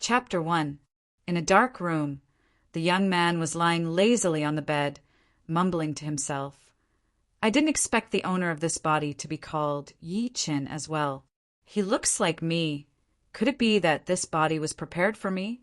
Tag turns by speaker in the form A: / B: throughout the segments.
A: Chapter 1. In a dark room, the young man was lying lazily on the bed, mumbling to himself. I didn't expect the owner of this body to be called Yi-Chin as well. He looks like me. Could it be that this body was prepared for me?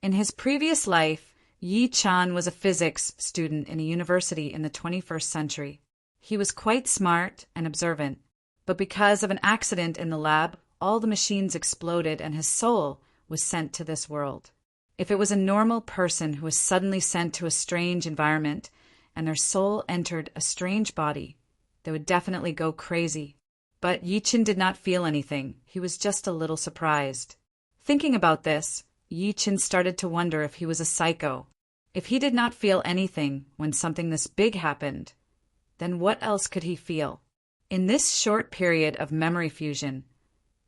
A: In his previous life, Yi-Chan was a physics student in a university in the 21st century. He was quite smart and observant, but because of an accident in the lab, all the machines exploded and his soul was sent to this world. If it was a normal person who was suddenly sent to a strange environment and their soul entered a strange body, they would definitely go crazy. But Yi-Chin did not feel anything. He was just a little surprised. Thinking about this, Yi-Chin started to wonder if he was a psycho. If he did not feel anything when something this big happened, then what else could he feel? In this short period of memory fusion,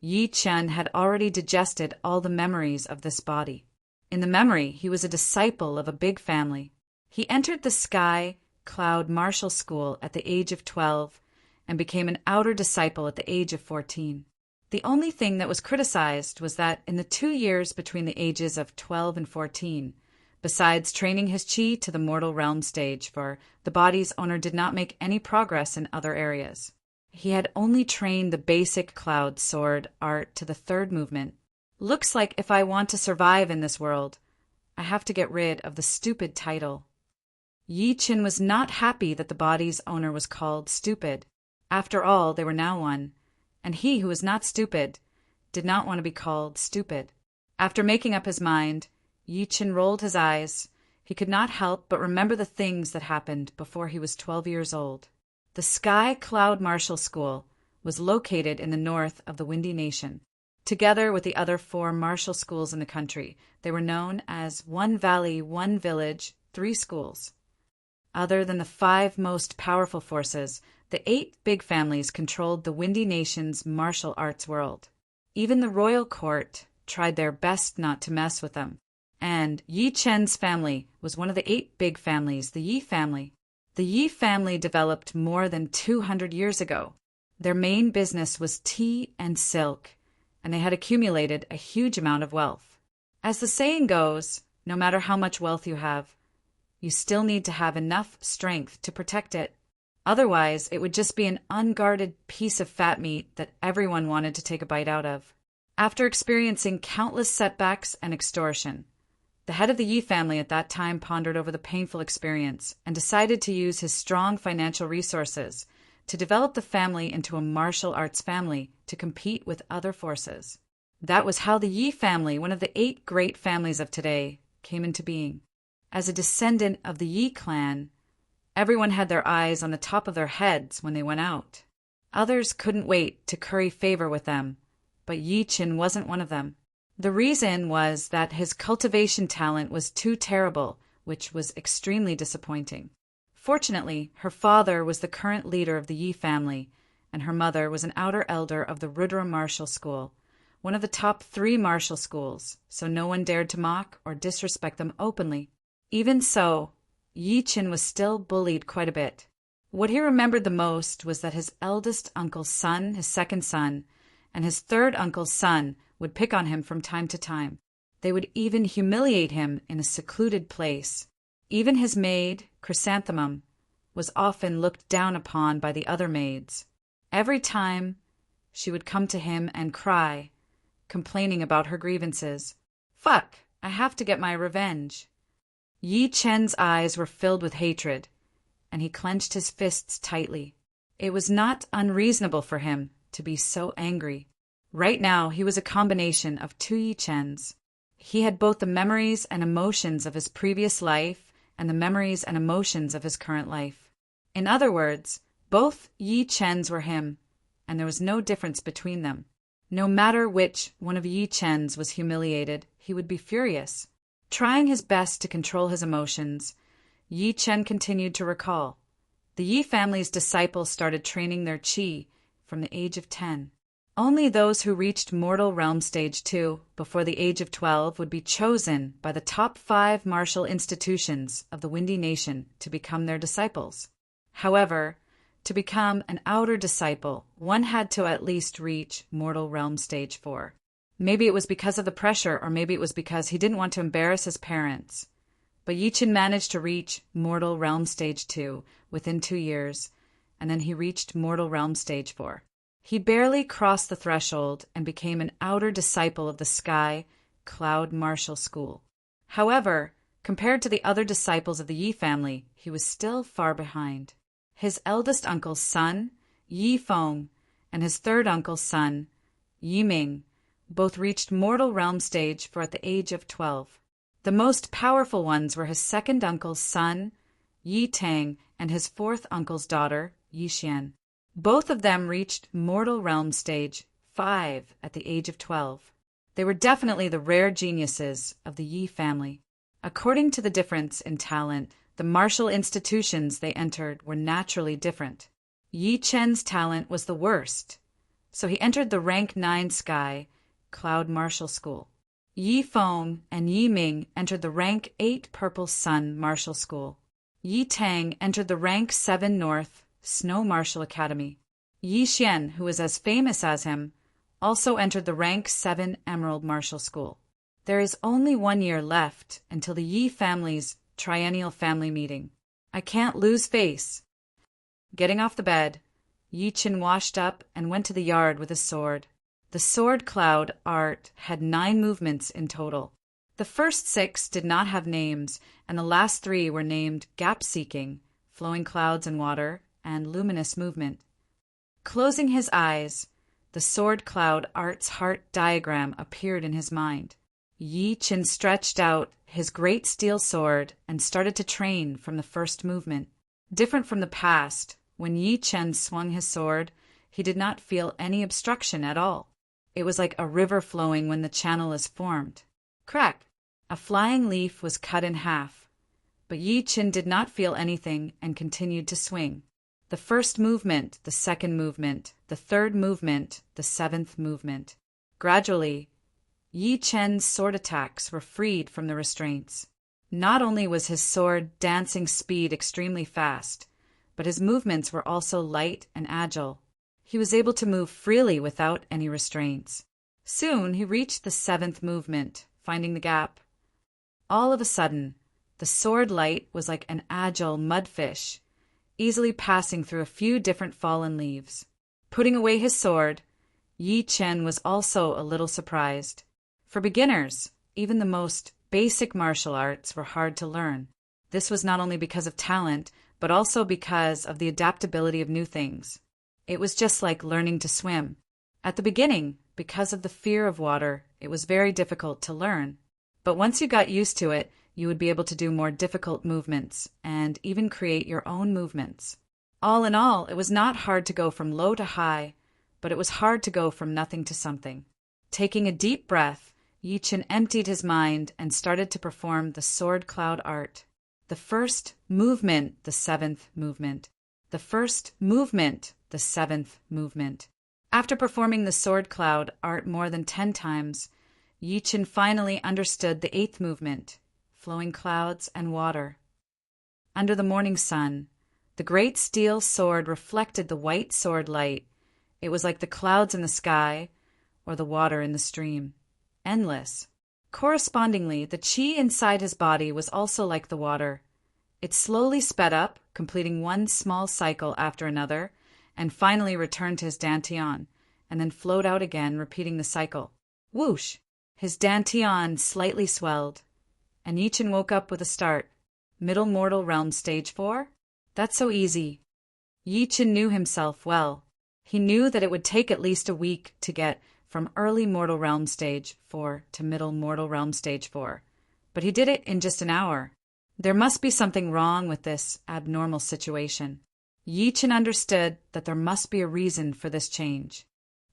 A: Yi-Chin had already digested all the memories of this body. In the memory, he was a disciple of a big family. He entered the Sky Cloud Martial School at the age of 12 and became an outer disciple at the age of 14. The only thing that was criticized was that in the 2 years between the ages of 12 and 14, besides training his chi to the mortal realm stage, for the body's owner did not make any progress in other areas. He had only trained the basic cloud sword art to the third movement. Looks like if I want to survive in this world, I have to get rid of the stupid title. Yi-Chin was not happy that the body's owner was called stupid. After all, they were now one, and he who was not stupid did not want to be called stupid. After making up his mind, Yi-Chin rolled his eyes. He could not help but remember the things that happened before he was 12 years old. The Sky Cloud Martial School was located in the north of the Windy Nation. Together with the other 4 martial schools in the country, they were known as One Valley, One Village, 3 schools. Other than the 5 most powerful forces, the 8 big families controlled the Windy Nation's martial arts world. Even the royal court tried their best not to mess with them. And Yi-Chen's family was one of the 8 big families, the Yi family. The Yi family developed more than 200 years ago. Their main business was tea and silk, and they had accumulated a huge amount of wealth. As the saying goes, no matter how much wealth you have, you still need to have enough strength to protect it. Otherwise, it would just be an unguarded piece of fat meat that everyone wanted to take a bite out of. After experiencing countless setbacks and extortion, the head of the Yi family at that time pondered over the painful experience and decided to use his strong financial resources to develop the family into a martial arts family to compete with other forces. That was how the Yi family, one of the 8 great families of today, came into being. As a descendant of the Yi clan, everyone had their eyes on the top of their heads when they went out. Others couldn't wait to curry favor with them, but Yi-Chin wasn't one of them. The reason was that his cultivation talent was too terrible, which was extremely disappointing. Fortunately, her father was the current leader of the Yi family, and her mother was an outer elder of the Rudra Martial School, one of the top 3 martial schools, so no one dared to mock or disrespect them openly. Even so, Yi-Chin was still bullied quite a bit. What he remembered the most was that his eldest uncle's son, his second son, and his third uncle's son would pick on him from time to time. They would even humiliate him in a secluded place. Even his maid, Chrysanthemum, was often looked down upon by the other maids. Every time, she would come to him and cry, complaining about her grievances. Fuck, I have to get my revenge. Yi-Chen's eyes were filled with hatred, and he clenched his fists tightly. It was not unreasonable for him to be so angry. Right now, he was a combination of 2 Yi-Chens. He had both the memories and emotions of his previous life and the memories and emotions of his current life. In other words, both Yi-Chens were him, and there was no difference between them. No matter which one of Yi-Chens was humiliated, he would be furious. Trying his best to control his emotions, Yi-Chen continued to recall. The Yi family's disciples started training their chi from the age of 10. Only those who reached mortal realm stage 2 before the age of 12 would be chosen by the top 5 martial institutions of the Windy Nation to become their disciples. However, to become an outer disciple, one had to at least reach mortal realm stage 4. Maybe it was because of the pressure, or maybe it was because he didn't want to embarrass his parents. But Yi-Chin managed to reach Mortal Realm Stage 2 within 2 years, and then he reached Mortal Realm Stage 4. He barely crossed the threshold and became an outer disciple of the Sky Cloud Martial School. However, compared to the other disciples of the Yi family, he was still far behind. His eldest uncle's son, Yi Feng, and his third uncle's son, Yi Ming, both reached Mortal Realm Stage 4 at the age of 12. The most powerful ones were his second uncle's son, Yi Tang, and his fourth uncle's daughter, Yi Xian. Both of them reached Mortal Realm Stage 5 at the age of 12. They were definitely the rare geniuses of the Yi family. According to the difference in talent, the martial institutions they entered were naturally different. Yi Chen's talent was the worst, so he entered the Rank 9 Sky Cloud Martial School. Yi Feng and Yi Ming entered the Rank 8 Purple Sun Martial School. Yi Tang entered the Rank 7 North Snow Martial Academy. Yi Xian, who was as famous as him, also entered the Rank 7 Emerald Martial School. There is only 1 year left until the Yi family's triennial family meeting. I can't lose face. Getting off the bed, Yi-Chin washed up and went to the yard with his sword. The sword cloud art had 9 movements in total. The first 6 did not have names, and the last 3 were named gap-seeking, flowing clouds and water, and luminous movement. Closing his eyes, the sword cloud art's heart diagram appeared in his mind. Yi-Chin stretched out his great steel sword and started to train from the first movement. Different from the past, when Yi-Chen swung his sword, he did not feel any obstruction at all. It was like a river flowing when the channel is formed. Crack! A flying leaf was cut in half. But Yi-Chin did not feel anything and continued to swing. The first movement, the second movement, the third movement, the 7th movement. Gradually, Yi-Chen's sword attacks were freed from the restraints. Not only was his sword dancing speed extremely fast, but his movements were also light and agile. He was able to move freely without any restraints. Soon he reached the 7th movement, finding the gap. All of a sudden, the sword light was like an agile mudfish, easily passing through a few different fallen leaves. Putting away his sword, Yi-Chen was also a little surprised. For beginners, even the most basic martial arts were hard to learn. This was not only because of talent, but also because of the adaptability of new things. It was just like learning to swim. At the beginning, because of the fear of water, it was very difficult to learn. But once you got used to it, you would be able to do more difficult movements and even create your own movements. All in all, it was not hard to go from low to high, but it was hard to go from nothing to something. Taking a deep breath, Yi-Chen emptied his mind and started to perform the sword cloud art. The first movement, the 7th movement. The first movement, the 7th movement. After performing the sword cloud art more than 10 times, Yi-Chen finally understood the 8th movement, flowing clouds and water. Under the morning sun, the great steel sword reflected the white sword light. It was like the clouds in the sky or the water in the stream. Endless. Correspondingly, the qi inside his body was also like the water. It slowly sped up, completing one small cycle after another, and finally returned to his dantian, and then flowed out again, repeating the cycle. Whoosh! His dantian slightly swelled, and Yi-Chen woke up with a start. Middle Mortal Realm Stage 4? That's so easy. Yi-Chen knew himself well. He knew that it would take at least a week to get from early Mortal Realm Stage 4 to Middle Mortal Realm Stage 4, but he did it in just an hour. There must be something wrong with this abnormal situation. Yi-Chen understood that there must be a reason for this change.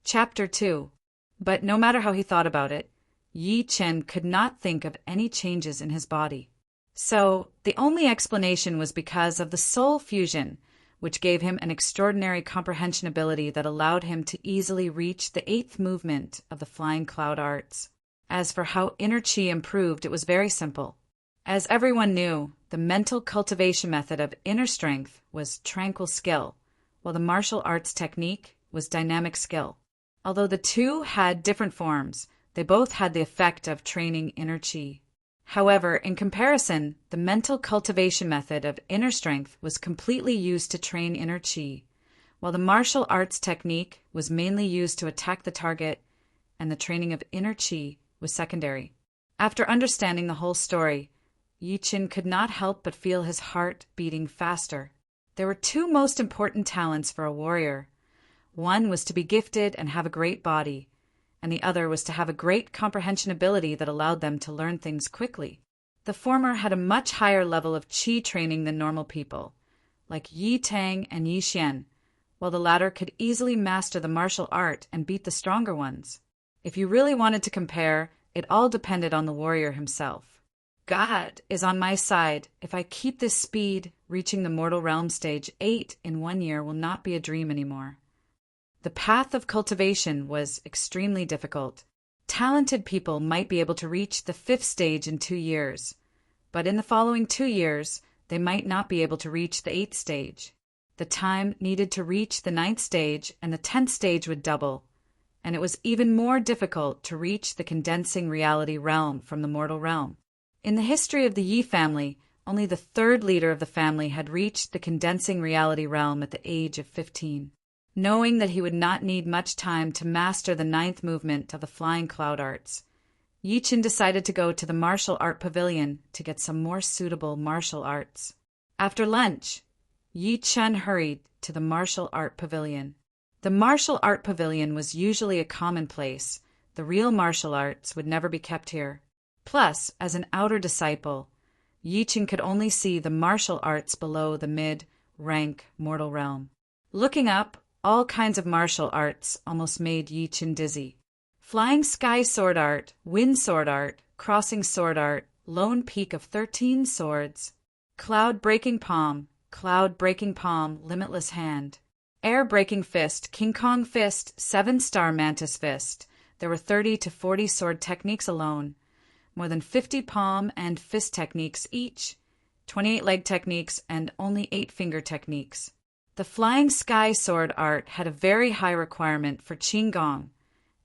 A: Chapter 2. But no matter how he thought about it, Yi-Chen could not think of any changes in his body. So, the only explanation was because of the soul fusion, which gave him an extraordinary comprehension ability that allowed him to easily reach the 8th movement of the flying cloud arts. As for how inner chi improved, it was very simple. As everyone knew, the mental cultivation method of inner strength was tranquil skill, while the martial arts technique was dynamic skill. Although the two had different forms, They both had the effect of training inner chi. However, in comparison, the mental cultivation method of inner strength was completely used to train inner chi, while the martial arts technique was mainly used to attack the target, and the training of inner chi was secondary. After understanding the whole story, Yi Qin could not help but feel his heart beating faster. There were two most important talents for a warrior. One was to be gifted and have a great body, and the other was to have a great comprehension ability that allowed them to learn things quickly. The former had a much higher level of qi training than normal people, like Yi Tang and Yi Xian, while the latter could easily master the martial art and beat the stronger ones. If you really wanted to compare, it all depended on the warrior himself. God is on my side. If I keep this speed, reaching the mortal realm stage 8 in 1 year will not be a dream anymore. The path of cultivation was extremely difficult. Talented people might be able to reach the 5th stage in 2 years, but in the following 2 years, they might not be able to reach the 8th stage. The time needed to reach the 9th stage and the 10th stage would double, and it was even more difficult to reach the condensing reality realm from the mortal realm. In the history of the Yi family, only the 3rd leader of the family had reached the condensing reality realm at the age of 15. Knowing that he would not need much time to master the 9th movement of the flying cloud arts, Yi Qin decided to go to the martial art pavilion to get some more suitable martial arts. After lunch, Yi Qin hurried to the martial art pavilion. The martial art pavilion was usually a common place. The real martial arts would never be kept here. Plus, as an outer disciple, Yi Qin could only see the martial arts below the mid-rank mortal realm. Looking up, all kinds of martial arts almost made Yi Qin dizzy. Flying sky sword art, wind sword art, crossing sword art, lone peak of 13 swords, cloud breaking palm, limitless hand, air breaking fist, King Kong fist, 7-star mantis fist. There were 30 to 40 sword techniques alone, more than 50 palm and fist techniques each, 28 leg techniques, and only 8 finger techniques. The flying sky sword art had a very high requirement for qigong.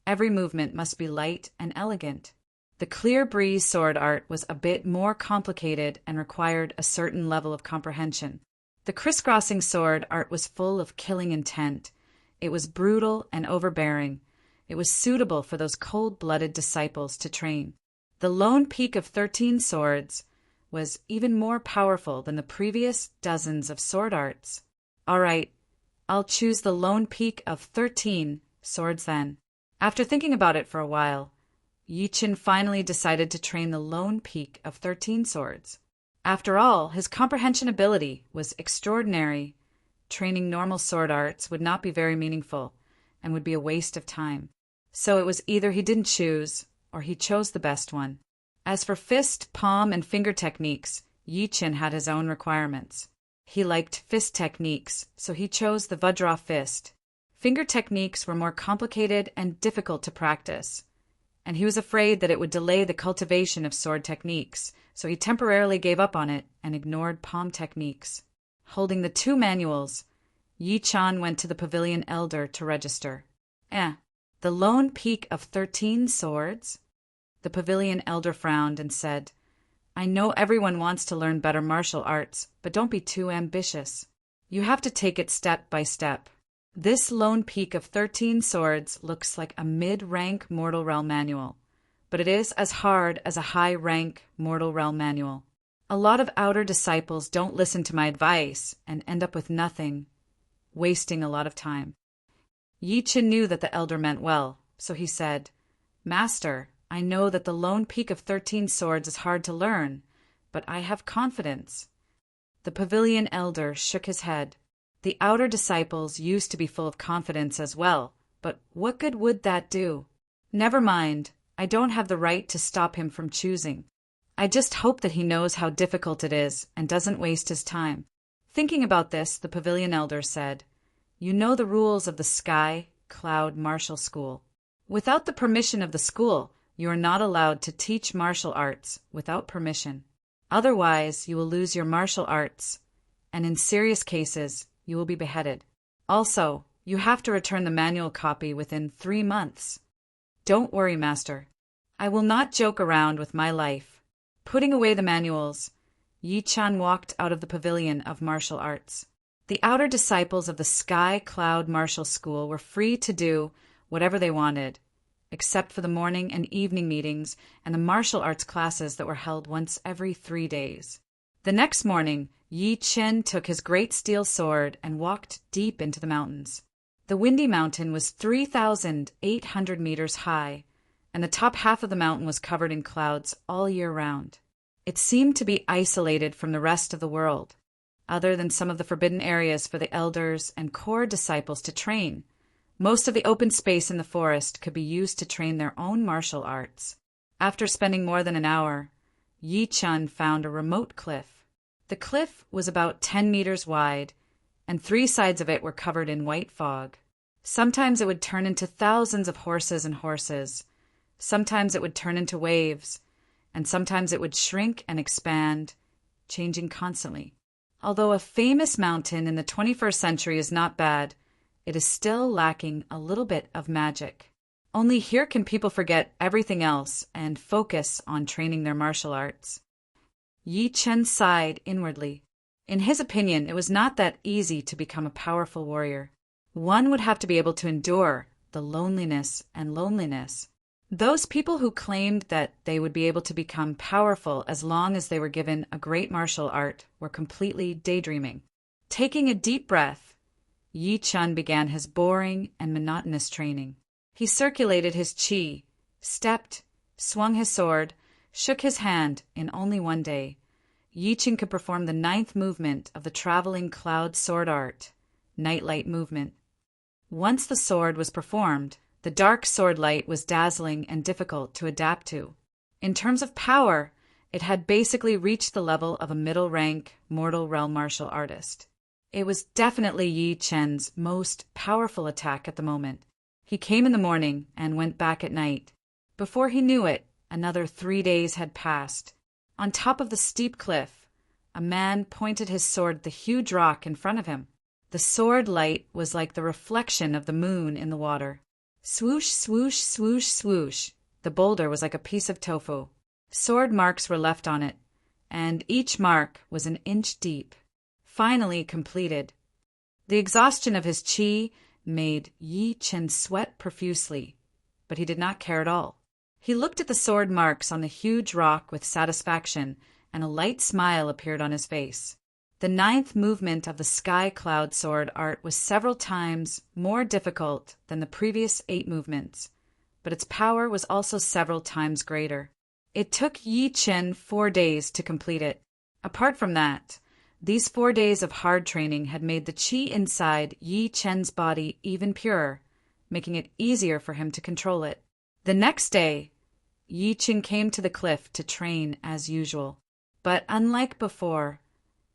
A: Every movement must be light and elegant. The clear breeze sword art was a bit more complicated and required a certain level of comprehension. The crisscrossing sword art was full of killing intent. It was brutal and overbearing. It was suitable for those cold-blooded disciples to train. The lone peak of 13 swords was even more powerful than the previous dozens of sword arts. All right, I'll choose the lone peak of 13 swords then. After thinking about it for a while, Yi Qin finally decided to train the lone peak of 13 swords. After all, his comprehension ability was extraordinary. Training normal sword arts would not be very meaningful and would be a waste of time. So it was either he didn't choose or he chose the best one. As for fist, palm, and finger techniques, Yi Qin had his own requirements. He liked fist techniques, so he chose the Vajra fist. Finger techniques were more complicated and difficult to practice, and he was afraid that it would delay the cultivation of sword techniques, so he temporarily gave up on it and ignored palm techniques. Holding the 2 manuals, Yi Qin went to the pavilion elder to register. The lone peak of 13 swords? The pavilion elder frowned and said, I know everyone wants to learn better martial arts, but don't be too ambitious. You have to take it step by step. This lone peak of 13 swords looks like a mid-rank mortal realm manual, but it is as hard as a high-rank mortal realm manual. A lot of outer disciples don't listen to my advice and end up with nothing, wasting a lot of time. Yi Qin knew that the elder meant well, so he said, Master, I know that the lone peak of 13 swords is hard to learn, but I have confidence. The pavilion elder shook his head. The outer disciples used to be full of confidence as well, but what good would that do? Never mind, I don't have the right to stop him from choosing. I just hope that he knows how difficult it is and doesn't waste his time. Thinking about this, the pavilion elder said, You know the rules of the Sky Cloud Martial School. Without the permission of the school, you are not allowed to teach martial arts without permission. Otherwise, you will lose your martial arts, and in serious cases, you will be beheaded. Also, you have to return the manual copy within 3 months. Don't worry, Master. I will not joke around with my life. Putting away the manuals, Yi Chen walked out of the pavilion of martial arts. The outer disciples of the Sky Cloud Martial School were free to do whatever they wanted, except for the morning and evening meetings and the martial arts classes that were held once every 3 days. The next morning, Yi Chen took his great steel sword and walked deep into the mountains. The Windy Mountain was 3,800 meters high, and the top half of the mountain was covered in clouds all year round. It seemed to be isolated from the rest of the world, other than some of the forbidden areas for the elders and core disciples to train. Most of the open space in the forest could be used to train their own martial arts. After spending more than an hour, Yi Chen found a remote cliff. The cliff was about 10 meters wide, and 3 sides of it were covered in white fog. Sometimes it would turn into thousands of horses. Sometimes it would turn into waves, and sometimes it would shrink and expand, changing constantly. Although a famous mountain in the 21st century is not bad, it is still lacking a little bit of magic. Only here can people forget everything else and focus on training their martial arts. Yi Chen sighed inwardly. In his opinion, it was not that easy to become a powerful warrior. One would have to be able to endure the loneliness and loneliness. Those people who claimed that they would be able to become powerful as long as they were given a great martial art were completely daydreaming. Taking a deep breath, Yi Chen began his boring and monotonous training. He circulated his qi, stepped, swung his sword, shook his hand in only one day. Yi Chen could perform the 9th movement of the traveling cloud sword art, Nightlight movement. Once the sword was performed, the dark sword light was dazzling and difficult to adapt to. In terms of power, it had basically reached the level of a middle-rank mortal realm martial artist. It was definitely Yi Chen's most powerful attack at the moment. He came in the morning and went back at night. Before he knew it, another 3 days had passed. On top of the steep cliff, a man pointed his sword at the huge rock in front of him. The sword light was like the reflection of the moon in the water. Swoosh, swoosh, swoosh, swoosh. The boulder was like a piece of tofu. Sword marks were left on it, and each mark was an inch deep. Finally completed. The exhaustion of his qi made Yi Chen sweat profusely, but he did not care at all. He looked at the sword marks on the huge rock with satisfaction, and a light smile appeared on his face. The 9th movement of the Sky Cloud sword art was several times more difficult than the previous 8 movements, but its power was also several times greater. It took Yi Chen 4 days to complete it. Apart from that, these 4 days of hard training had made the qi inside Yi Chen's body even purer, making it easier for him to control it. The next day, Yi Chen came to the cliff to train as usual. But unlike before,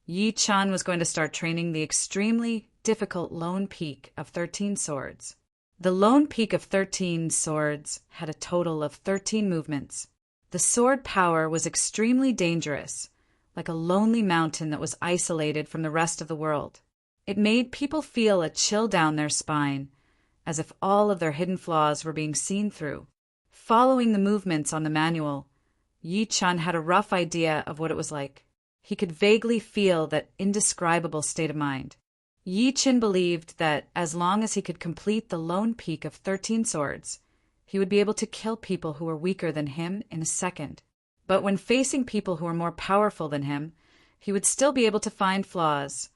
A: Yi Chen was going to start training the extremely difficult Lone Peak of 13 Swords. The Lone Peak of 13 Swords had a total of 13 movements. The sword power was extremely dangerous, like a lonely mountain that was isolated from the rest of the world. It made people feel a chill down their spine, as if all of their hidden flaws were being seen through. Following the movements on the manual, Yi Chen had a rough idea of what it was like. He could vaguely feel that indescribable state of mind. Yi Chen believed that as long as he could complete the Lone Peak of 13 Swords, he would be able to kill people who were weaker than him in a second. But when facing people who were more powerful than him, he would still be able to find flaws,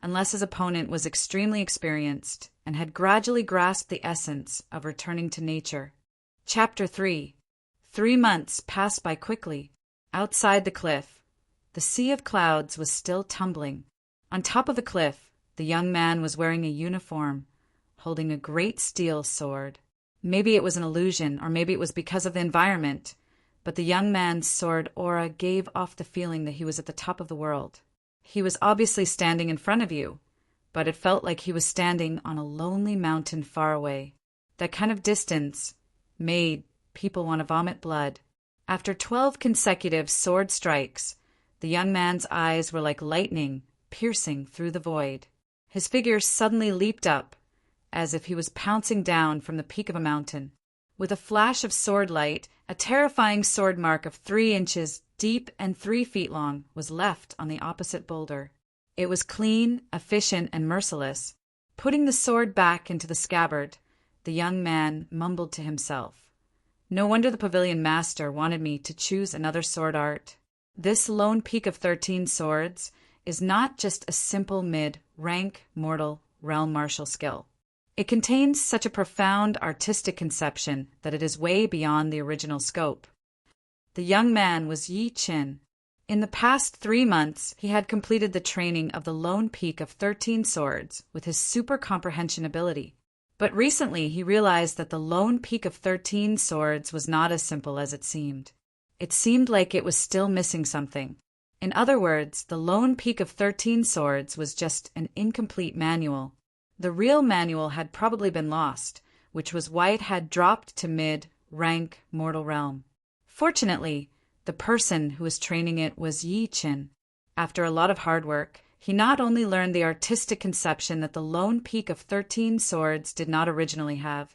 A: unless his opponent was extremely experienced and had gradually grasped the essence of returning to nature. Chapter 3. 3 months passed by quickly. Outside the cliff, the sea of clouds was still tumbling. On top of the cliff, the young man was wearing a uniform, holding a great steel sword. Maybe it was an illusion, or maybe it was because of the environment, but the young man's sword aura gave off the feeling that he was at the top of the world. He was obviously standing in front of you, but it felt like he was standing on a lonely mountain far away. That kind of distance made people want to vomit blood. After 12 consecutive sword strikes, the young man's eyes were like lightning piercing through the void. His figure suddenly leaped up, as if he was pouncing down from the peak of a mountain. With a flash of sword light, A terrifying sword mark of 3 inches deep and 3 feet long was left on the opposite boulder. It was clean, efficient, and merciless. Putting the sword back into the scabbard, the young man mumbled to himself. No wonder the pavilion master wanted me to choose another sword art. This lone peak of 13 swords is not just a simple mid-rank mortal realm martial skill. It contains such a profound artistic conception that it is way beyond the original scope. The young man was Yi Qin. In the past 3 months, he had completed the training of the lone peak of 13 swords with his super comprehension ability. But recently he realized that the lone peak of 13 swords was not as simple as it seemed. It seemed like it was still missing something. In other words, the lone peak of 13 swords was just an incomplete manual. The real manual had probably been lost, which was why it had dropped to mid-rank mortal realm. Fortunately, the person who was training it was Yi Qin. After a lot of hard work, he not only learned the artistic conception that the lone peak of 13 swords did not originally have,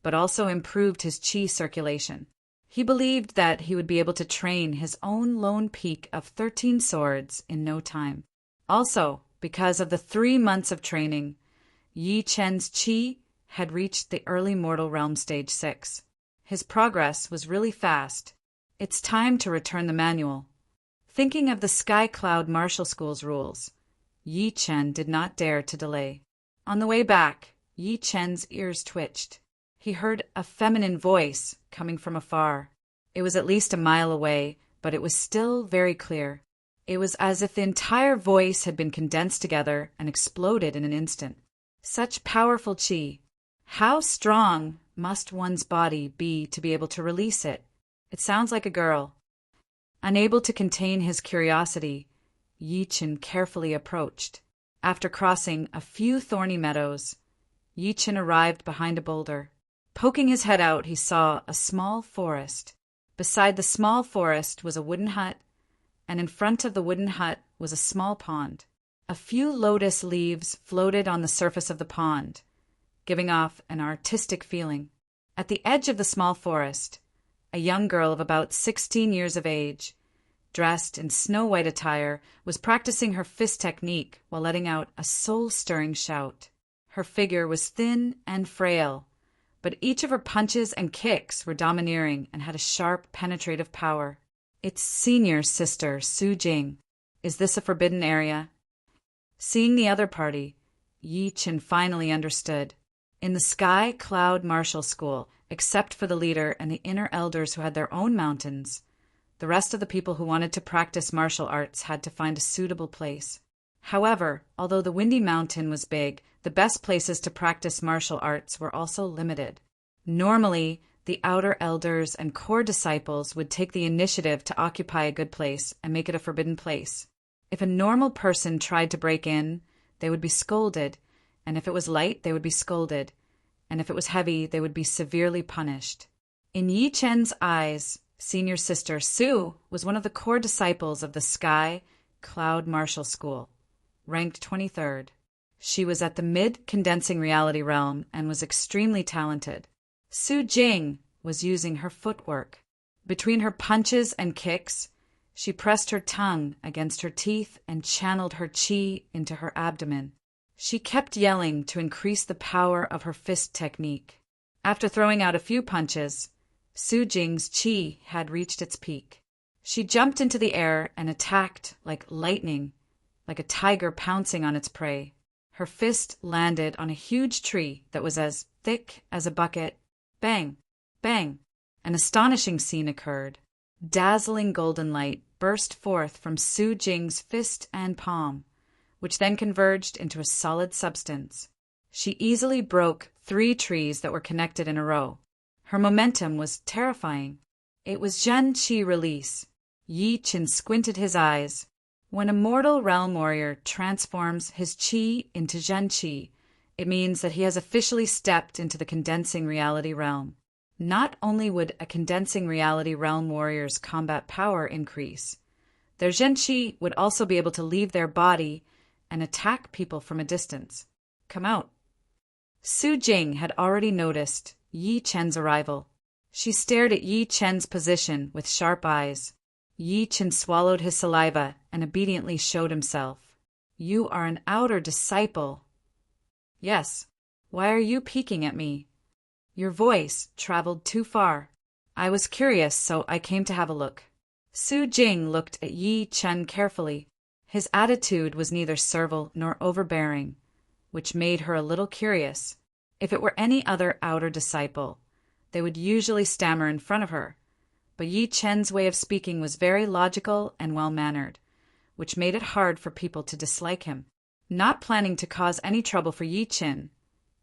A: but also improved his qi circulation. He believed that he would be able to train his own lone peak of 13 swords in no time. Also, because of the 3 months of training, Yi Chen's qi had reached the early mortal realm stage 6. His progress was really fast. It's time to return the manual. Thinking of the Sky Cloud Martial School's rules, Yi Chen did not dare to delay. On the way back, Yi Chen's ears twitched. He heard a feminine voice coming from afar. It was at least a mile away, but it was still very clear. It was as if the entire voice had been condensed together and exploded in an instant. Such powerful qi. How strong must one's body be to be able to release it? It sounds like a girl. Unable to contain his curiosity, Yi Chen carefully approached. After crossing a few thorny meadows, Yi Chen arrived behind a boulder. Poking his head out, he saw a small forest. Beside the small forest was a wooden hut, and in front of the wooden hut was a small pond. A few lotus leaves floated on the surface of the pond, giving off an artistic feeling. At the edge of the small forest, a young girl of about 16 years of age, dressed in snow-white attire, was practicing her fist technique while letting out a soul-stirring shout. Her figure was thin and frail, but each of her punches and kicks were domineering and had a sharp, penetrative power. It's senior sister, Su Jing. Is this a forbidden area? Seeing the other party, Yi Chen finally understood. In the Sky Cloud Martial School, except for the leader and the inner elders who had their own mountains, the rest of the people who wanted to practice martial arts had to find a suitable place. However, although the Windy Mountain was big, the best places to practice martial arts were also limited. Normally, the outer elders and core disciples would take the initiative to occupy a good place and make it a forbidden place. If a normal person tried to break in, they would be scolded, and if it was light, they would be scolded, and if it was heavy, they would be severely punished. In Yi Chen's eyes, senior sister Su was one of the core disciples of the Sky Cloud Martial School, ranked 23rd. She was at the mid-condensing reality realm and was extremely talented. Su Jing was using her footwork. Between her punches and kicks, she pressed her tongue against her teeth and channeled her qi into her abdomen. She kept yelling to increase the power of her fist technique. After throwing out a few punches, Su Jing's qi had reached its peak. She jumped into the air and attacked like lightning, like a tiger pouncing on its prey. Her fist landed on a huge tree that was as thick as a bucket. Bang! Bang! An astonishing scene occurred. Dazzling golden light burst forth from Su Jing's fist and palm, which then converged into a solid substance. She easily broke 3 trees that were connected in a row. Her momentum was terrifying. It was Zhen Qi release. Yi Chen squinted his eyes. When a mortal realm warrior transforms his qi into Zhen Qi, it means that he has officially stepped into the condensing reality realm. Not only would a condensing reality realm warrior's combat power increase, their Zhen Qi would also be able to leave their body and attack people from a distance. Come out. Su Jing had already noticed Yi Chen's arrival. She stared at Yi Chen's position with sharp eyes. Yi Chen swallowed his saliva and obediently showed himself. You are an outer disciple. Yes. Why are you peeking at me? Your voice traveled too far. I was curious, so I came to have a look. Su Jing looked at Yi Chen carefully. His attitude was neither servile nor overbearing, which made her a little curious. If it were any other outer disciple, they would usually stammer in front of her, but Yi Chen's way of speaking was very logical and well-mannered, which made it hard for people to dislike him. Not planning to cause any trouble for Yi Chen,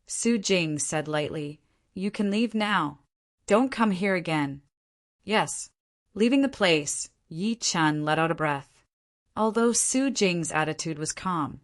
A: Su Jing said lightly, You can leave now. Don't come here again. Yes. Leaving the place, Yi Chen let out a breath. Although Su Jing's attitude was calm,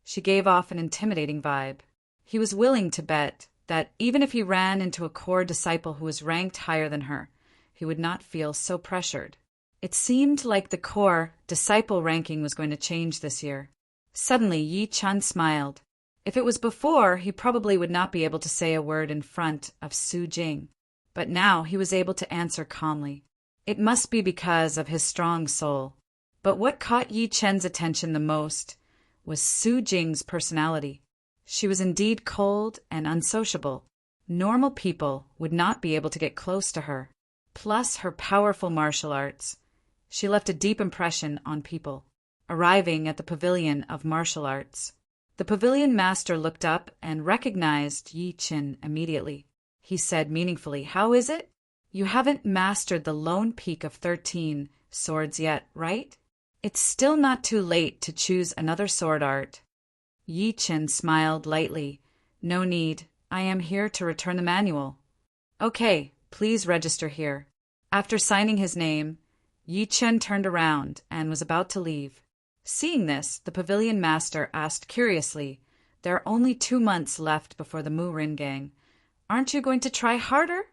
A: she gave off an intimidating vibe. He was willing to bet that even if he ran into a core disciple who was ranked higher than her, he would not feel so pressured. It seemed like the core disciple ranking was going to change this year. Suddenly, Yi Chen smiled. If it was before, he probably would not be able to say a word in front of Su Jing. But now he was able to answer calmly. It must be because of his strong soul. But what caught Yi Chen's attention the most was Su Jing's personality. She was indeed cold and unsociable. Normal people would not be able to get close to her. Plus her powerful martial arts. She left a deep impression on people. Arriving at the pavilion of martial arts, the pavilion master looked up and recognized Yi Chen immediately. He said meaningfully, How is it? You haven't mastered the lone peak of 13 swords yet, right? It's still not too late to choose another sword art. Yi Chen smiled lightly. No need. I am here to return the manual. Okay, please register here. After signing his name, Yi Chen turned around and was about to leave. Seeing this, the pavilion master asked curiously, There are only 2 months left before the Mu Rin Gang. Aren't you going to try harder?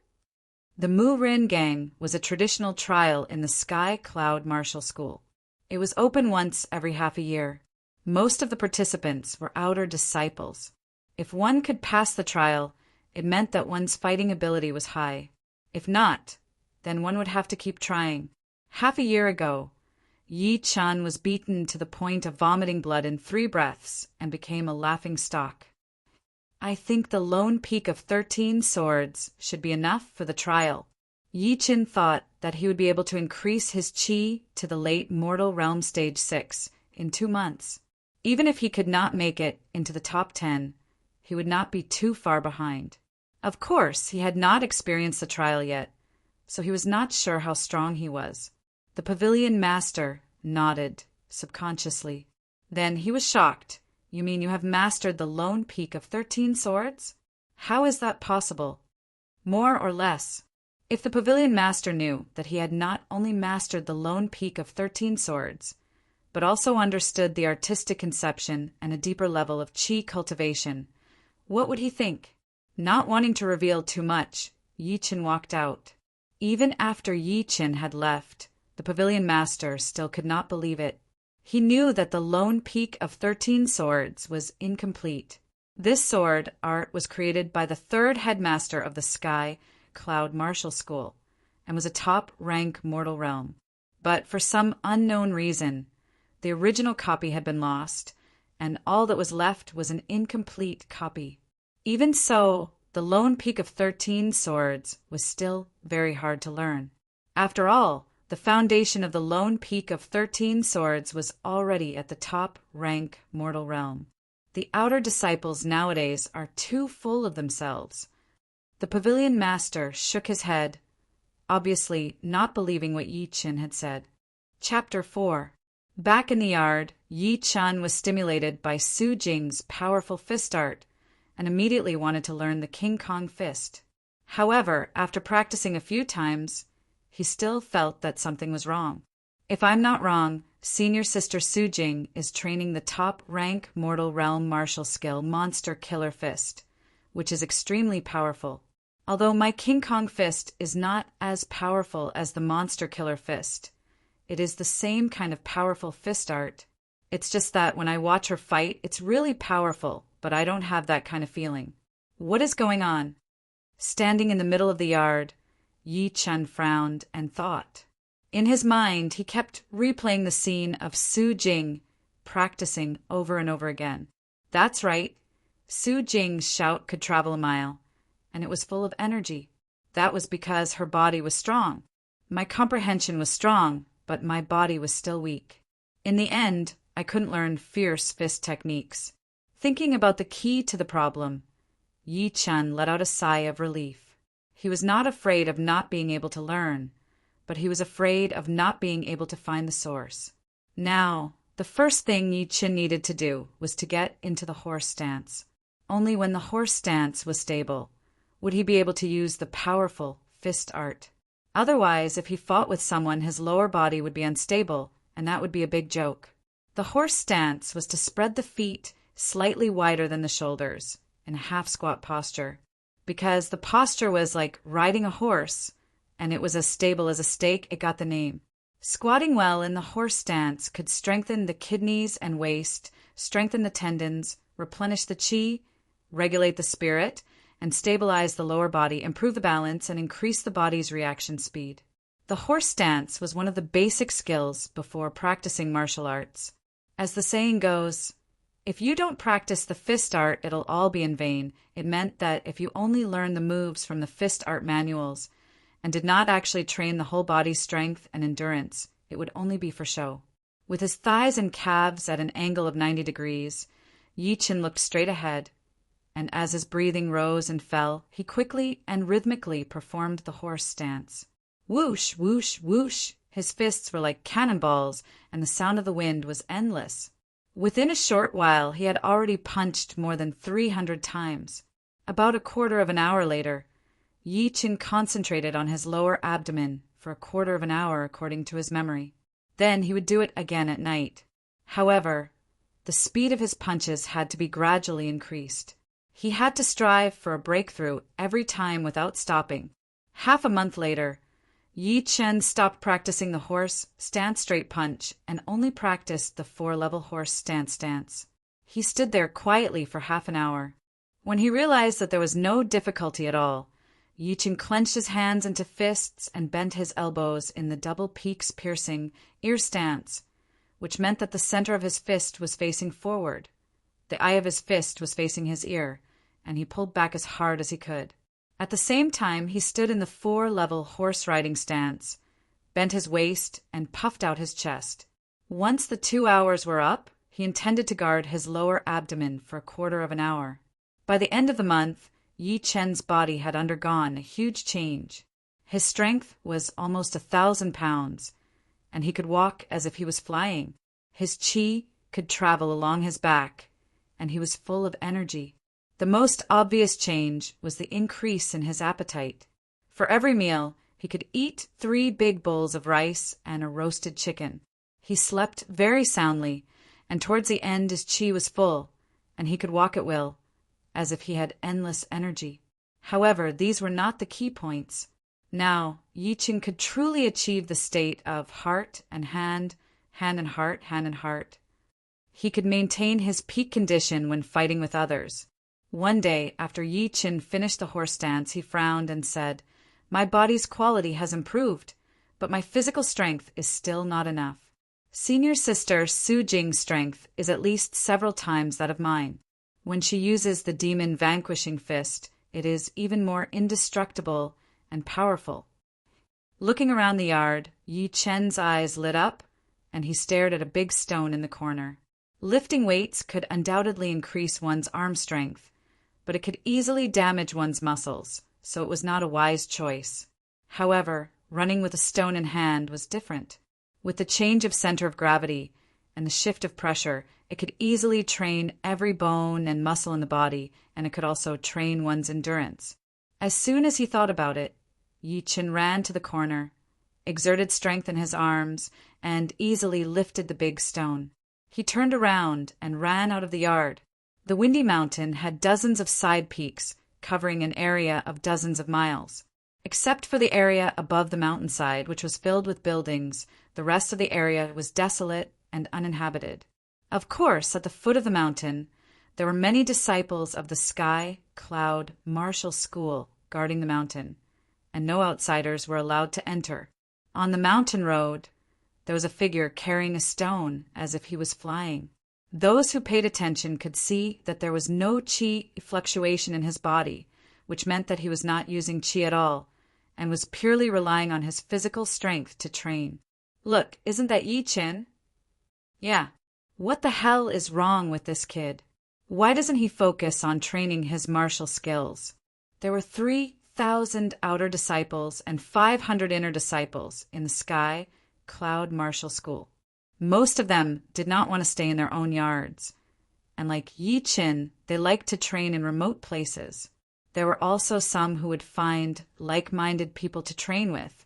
A: The Mu Rin Gang was a traditional trial in the Sky Cloud Martial School. It was open once every half a year. Most of the participants were outer disciples. If one could pass the trial, it meant that one's fighting ability was high. If not, then one would have to keep trying. Half a year ago, Yi Chen was beaten to the point of vomiting blood in 3 breaths and became a laughingstock. I think the lone peak of 13 swords should be enough for the trial. Yi Chen thought that he would be able to increase his chi to the late mortal realm stage 6 in 2 months. Even if he could not make it into the top 10, he would not be too far behind. Of course, he had not experienced the trial yet, so he was not sure how strong he was. The pavilion master nodded subconsciously. Then he was shocked. You mean you have mastered the lone peak of 13 swords? How is that possible? More or less. If the pavilion master knew that he had not only mastered the lone peak of 13 swords, but also understood the artistic conception and a deeper level of chi cultivation, what would he think? Not wanting to reveal too much, Yi Chen walked out. Even after Yi Chen had left, the pavilion master still could not believe it. He knew that the lone peak of 13 swords was incomplete. This sword art was created by the 3rd headmaster of the Sky Cloud Martial School and was a top-rank mortal realm. But for some unknown reason, the original copy had been lost, and all that was left was an incomplete copy. Even so, the lone peak of 13 swords was still very hard to learn. After all, the foundation of the lone peak of 13 swords was already at the top rank mortal realm. The outer disciples nowadays are too full of themselves. The pavilion master shook his head, obviously not believing what Yi Chen had said. Chapter 4. Back in the yard, Yi Chen was stimulated by Su Jing's powerful fist art and immediately wanted to learn the King Kong fist. However, after practicing a few times, he still felt that something was wrong. If I'm not wrong, senior sister Su Jing is training the top-rank mortal realm martial skill Monster Killer Fist, which is extremely powerful. Although my King Kong fist is not as powerful as the Monster Killer Fist, it is the same kind of powerful fist art. It's just that when I watch her fight, it's really powerful, but I don't have that kind of feeling. What is going on? Standing in the middle of the yard, Yi Chen frowned and thought. In his mind, he kept replaying the scene of Su Jing practicing over and over again. That's right. Su Jing's shout could travel a mile, and it was full of energy. That was because her body was strong. My comprehension was strong, but my body was still weak. In the end, I couldn't learn fierce fist techniques. Thinking about the key to the problem, Yi Chen let out a sigh of relief. He was not afraid of not being able to learn, but he was afraid of not being able to find the source. Now, the first thing Yi Chen needed to do was to get into the horse stance. Only when the horse stance was stable would he be able to use the powerful fist art. Otherwise, if he fought with someone, his lower body would be unstable, and that would be a big joke. The horse stance was to spread the feet slightly wider than the shoulders, in a half-squat posture. Because the posture was like riding a horse, and it was as stable as a stake, it got the name. Squatting well in the horse stance could strengthen the kidneys and waist, strengthen the tendons, replenish the qi, regulate the spirit, and stabilize the lower body, improve the balance, and increase the body's reaction speed. The horse stance was one of the basic skills before practicing martial arts. As the saying goes, if you don't practice the fist art, it'll all be in vain. It meant that if you only learned the moves from the fist art manuals and did not actually train the whole body's strength and endurance, it would only be for show. With his thighs and calves at an angle of 90 degrees, Yi Chen looked straight ahead, and as his breathing rose and fell, he quickly and rhythmically performed the horse stance. Whoosh, whoosh, whoosh! His fists were like cannonballs, and the sound of the wind was endless. Within a short while, he had already punched more than 300 times. About a quarter of an hour later, Yi Chen concentrated on his lower abdomen for a quarter of an hour according to his memory. Then he would do it again at night. However, the speed of his punches had to be gradually increased. He had to strive for a breakthrough every time without stopping. Half a month later, Yi Chen stopped practicing the horse stance straight punch and only practiced the 4-level horse stance. He stood there quietly for half an hour. When he realized that there was no difficulty at all, Yi Chen clenched his hands into fists and bent his elbows in the double peaks piercing ear stance, which meant that the center of his fist was facing forward. The eye of his fist was facing his ear, and he pulled back as hard as he could. At the same time, he stood in the 4-level horse riding stance, bent his waist, and puffed out his chest. Once the 2 hours were up, he intended to guard his lower abdomen for a quarter of an hour. By the end of the month, Yi Chen's body had undergone a huge change. His strength was almost 1,000 pounds, and he could walk as if he was flying. His qi could travel along his back, and he was full of energy. The most obvious change was the increase in his appetite. For every meal, he could eat 3 big bowls of rice and a roasted chicken. He slept very soundly, and towards the end his qi was full, and he could walk at will, as if he had endless energy. However, these were not the key points. Now, Yi Chen could truly achieve the state of heart and hand, hand and heart, hand and heart. He could maintain his peak condition when fighting with others. One day, after Yi Chen finished the horse stance, he frowned and said, "My body's quality has improved, but my physical strength is still not enough. Senior sister Su Jing's strength is at least several times that of mine. When she uses the demon vanquishing fist, it is even more indestructible and powerful." Looking around the yard, Yi Chen's eyes lit up, and he stared at a big stone in the corner. Lifting weights could undoubtedly increase one's arm strength, but it could easily damage one's muscles, so it was not a wise choice. However, running with a stone in hand was different. With the change of center of gravity and the shift of pressure, it could easily train every bone and muscle in the body, and it could also train one's endurance. As soon as he thought about it, Yi Chen ran to the corner, exerted strength in his arms, and easily lifted the big stone. He turned around and ran out of the yard. The windy mountain had dozens of side peaks, covering an area of dozens of miles. Except for the area above the mountainside, which was filled with buildings, the rest of the area was desolate and uninhabited. Of course, at the foot of the mountain, there were many disciples of the Sky Cloud Martial School guarding the mountain, and no outsiders were allowed to enter. On the mountain road, there was a figure carrying a stone as if he was flying. Those who paid attention could see that there was no qi fluctuation in his body, which meant that he was not using qi at all, and was purely relying on his physical strength to train. Look, isn't that Yi Qin? Yeah. What the hell is wrong with this kid? Why doesn't he focus on training his martial skills? There were 3,000 outer disciples and 500 inner disciples in the Sky Cloud Martial School. Most of them did not want to stay in their own yards, and like Yi Qin, they liked to train in remote places. There were also some who would find like-minded people to train with,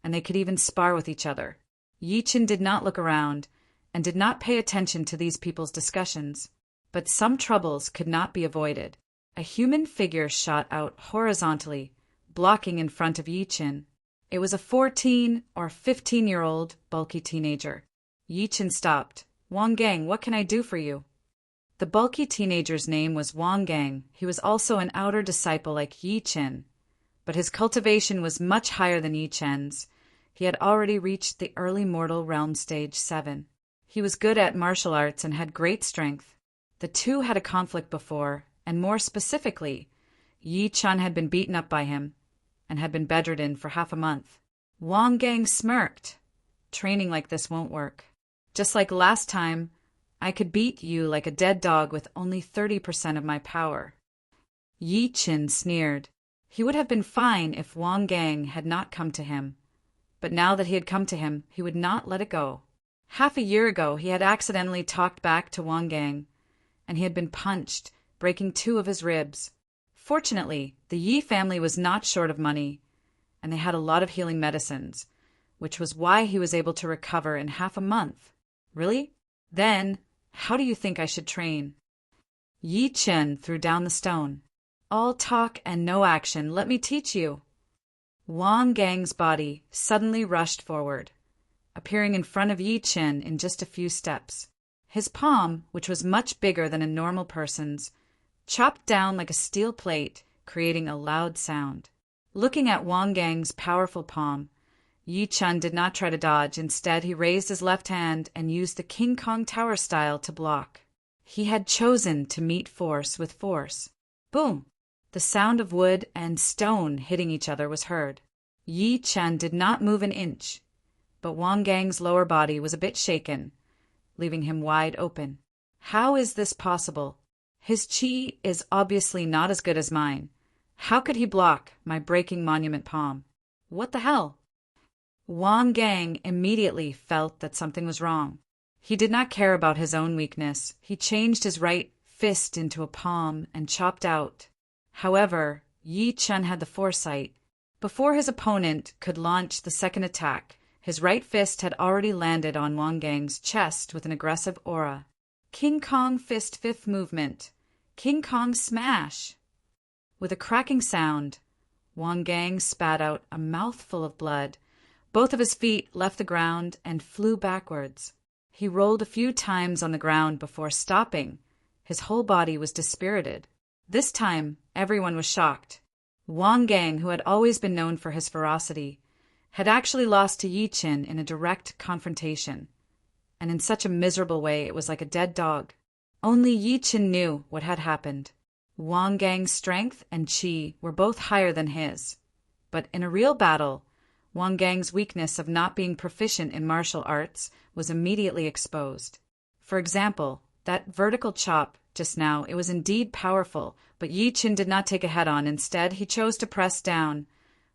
A: and they could even spar with each other. Yi Qin did not look around and did not pay attention to these people's discussions, but some troubles could not be avoided. A human figure shot out horizontally, blocking in front of Yi Qin. It was a 14 or 15-year-old bulky teenager. Yi Qin stopped. "Wang Gang, what can I do for you?" The bulky teenager's name was Wang Gang. He was also an outer disciple like Yi Qin, but his cultivation was much higher than Yi Qin's. He had already reached the early mortal realm stage 7. He was good at martial arts and had great strength. The two had a conflict before, and more specifically, Yi Qin had been beaten up by him and had been bedridden for half a month. Wang Gang smirked. "Training like this won't work. Just like last time, I could beat you like a dead dog with only 30% of my power." Yi Qin sneered. He would have been fine if Wang Gang had not come to him, but now that he had come to him, he would not let it go. Half a year ago, he had accidentally talked back to Wang Gang, and he had been punched, breaking 2 of his ribs. Fortunately, the Yi family was not short of money, and they had a lot of healing medicines, which was why he was able to recover in half a month. Really? Then, how do you think I should train? Yi Qin threw down the stone. "All talk and no action. Let me teach you." Wang Gang's body suddenly rushed forward, appearing in front of Yi Qin in just a few steps. His palm, which was much bigger than a normal person's, chopped down like a steel plate, creating a loud sound. Looking at Wang Gang's powerful palm, Yi Qin did not try to dodge. Instead, he raised his left hand and used the King Kong Tower style to block. He had chosen to meet force with force. Boom! The sound of wood and stone hitting each other was heard. Yi Qin did not move an inch, but Wang Gang's lower body was a bit shaken, leaving him wide open. How is this possible? His qi is obviously not as good as mine. How could he block my breaking monument palm? What the hell? Wang Gang immediately felt that something was wrong. He did not care about his own weakness. He changed his right fist into a palm and chopped out. However, Yi Qin had the foresight. Before his opponent could launch the second attack, his right fist had already landed on Wang Gang's chest with an aggressive aura. King Kong fist fifth movement. King Kong smash. With a cracking sound, Wang Gang spat out a mouthful of blood. Both of his feet left the ground and flew backwards. He rolled a few times on the ground before stopping. His whole body was dispirited. This time, everyone was shocked. Wang Gang, who had always been known for his ferocity, had actually lost to Yi Qin in a direct confrontation, and in such a miserable way it was like a dead dog. Only Yi Qin knew what had happened. Wang Gang's strength and qi were both higher than his, but in a real battle, Wang Gang's weakness of not being proficient in martial arts was immediately exposed. For example, that vertical chop just now, it was indeed powerful, but Yi Qin did not take it head-on. Instead, he chose to press down,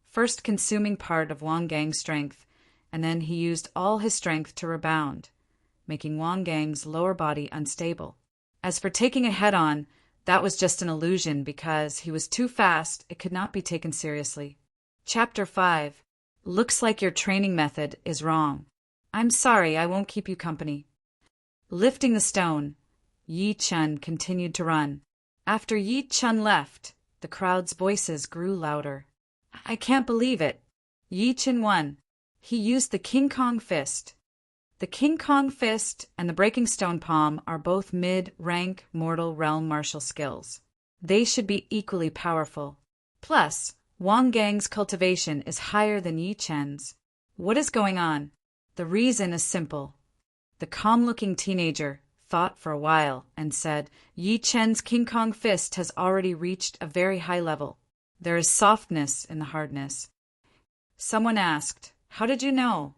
A: first consuming part of Wang Gang's strength, and then he used all his strength to rebound, making Wang Gang's lower body unstable. As for taking it head-on, that was just an illusion because he was too fast, it could not be taken seriously. Chapter 5. Looks like your training method is wrong. I'm sorry, I won't keep you company. Lifting the stone, Yi Qin continued to run. After Yi Qin left, the crowd's voices grew louder. I can't believe it. Yi Qin won. He used the King Kong fist. The King Kong fist and the Breaking Stone Palm are both mid-rank mortal realm martial skills. They should be equally powerful. Plus, Wang Gang's cultivation is higher than Yi Chen's. What is going on? The reason is simple. The calm-looking teenager thought for a while and said, Yi Chen's King Kong fist has already reached a very high level. There is softness in the hardness. Someone asked, How did you know?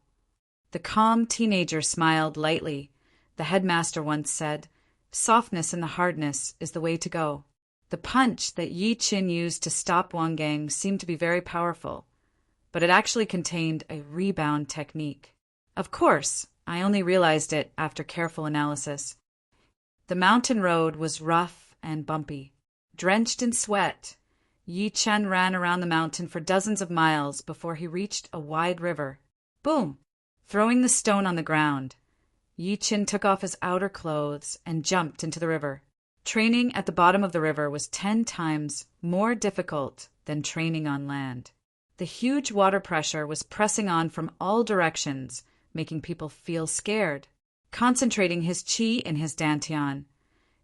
A: The calm teenager smiled lightly. The headmaster once said, Softness in the hardness is the way to go. The punch that Yi Chen used to stop Wang Gang seemed to be very powerful, but it actually contained a rebound technique. Of course, I only realized it after careful analysis. The mountain road was rough and bumpy. Drenched in sweat, Yi Chen ran around the mountain for dozens of miles before he reached a wide river. Boom! Throwing the stone on the ground, Yi Chen took off his outer clothes and jumped into the river. Training at the bottom of the river was 10 times more difficult than training on land. The huge water pressure was pressing on from all directions, making people feel scared. Concentrating his qi in his dantian,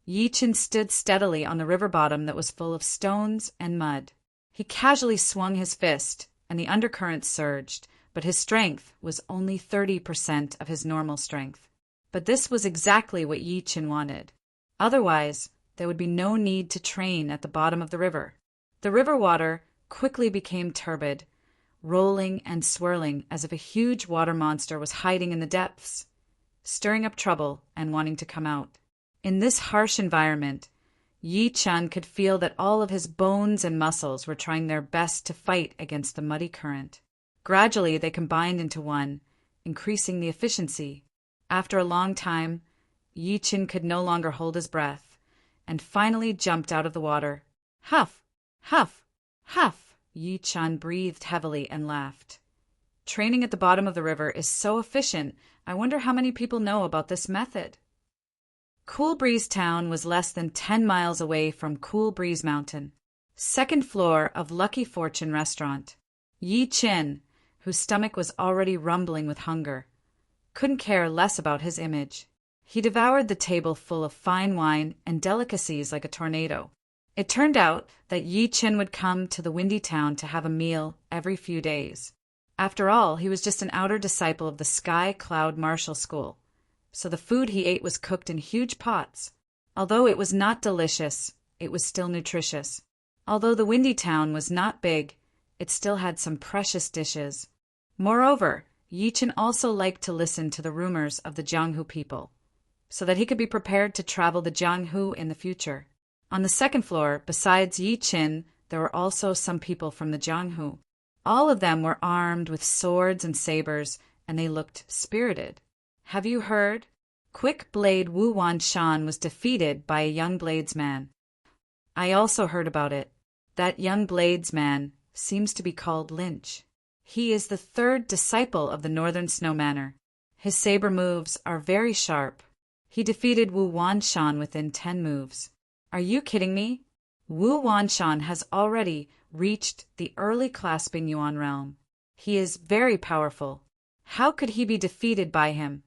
A: Yi Chen stood steadily on the river bottom that was full of stones and mud. He casually swung his fist, and the undercurrent surged, but his strength was only 30% of his normal strength. But this was exactly what Yi Chen wanted. Otherwise, there would be no need to train at the bottom of the river. The river water quickly became turbid, rolling and swirling as if a huge water monster was hiding in the depths, stirring up trouble and wanting to come out. In this harsh environment, Yi Chen could feel that all of his bones and muscles were trying their best to fight against the muddy current. Gradually, they combined into one, increasing the efficiency. After a long time, Yi Chen could no longer hold his breath, and finally jumped out of the water. Huff! Huff! Huff! Yi Chen breathed heavily and laughed. Training at the bottom of the river is so efficient, I wonder how many people know about this method. Cool Breeze Town was less than 10 miles away from Cool Breeze Mountain. Second floor of Lucky Fortune restaurant. Yi Chen, whose stomach was already rumbling with hunger, couldn't care less about his image. He devoured the table full of fine wine and delicacies like a tornado. It turned out that Yi Chen would come to the windy town to have a meal every few days. After all, he was just an outer disciple of the Sky Cloud Martial School, so the food he ate was cooked in huge pots. Although it was not delicious, it was still nutritious. Although the windy town was not big, it still had some precious dishes. Moreover, Yi Chen also liked to listen to the rumors of the Jianghu people, so that he could be prepared to travel the Jianghu in the future. On the second floor, besides Yi Chen, there were also some people from the Jianghu. All of them were armed with swords and sabers, and they looked spirited. Have you heard? Quick Blade Wu Wanshan was defeated by a young bladesman. I also heard about it. That young bladesman seems to be called Lynch. He is the third disciple of the Northern Snow Manor. His saber moves are very sharp. He defeated Wu Wanshan within 10 moves. Are you kidding me? Wu Wanshan has already reached the early clasping Yuan realm. He is very powerful. How could he be defeated by him?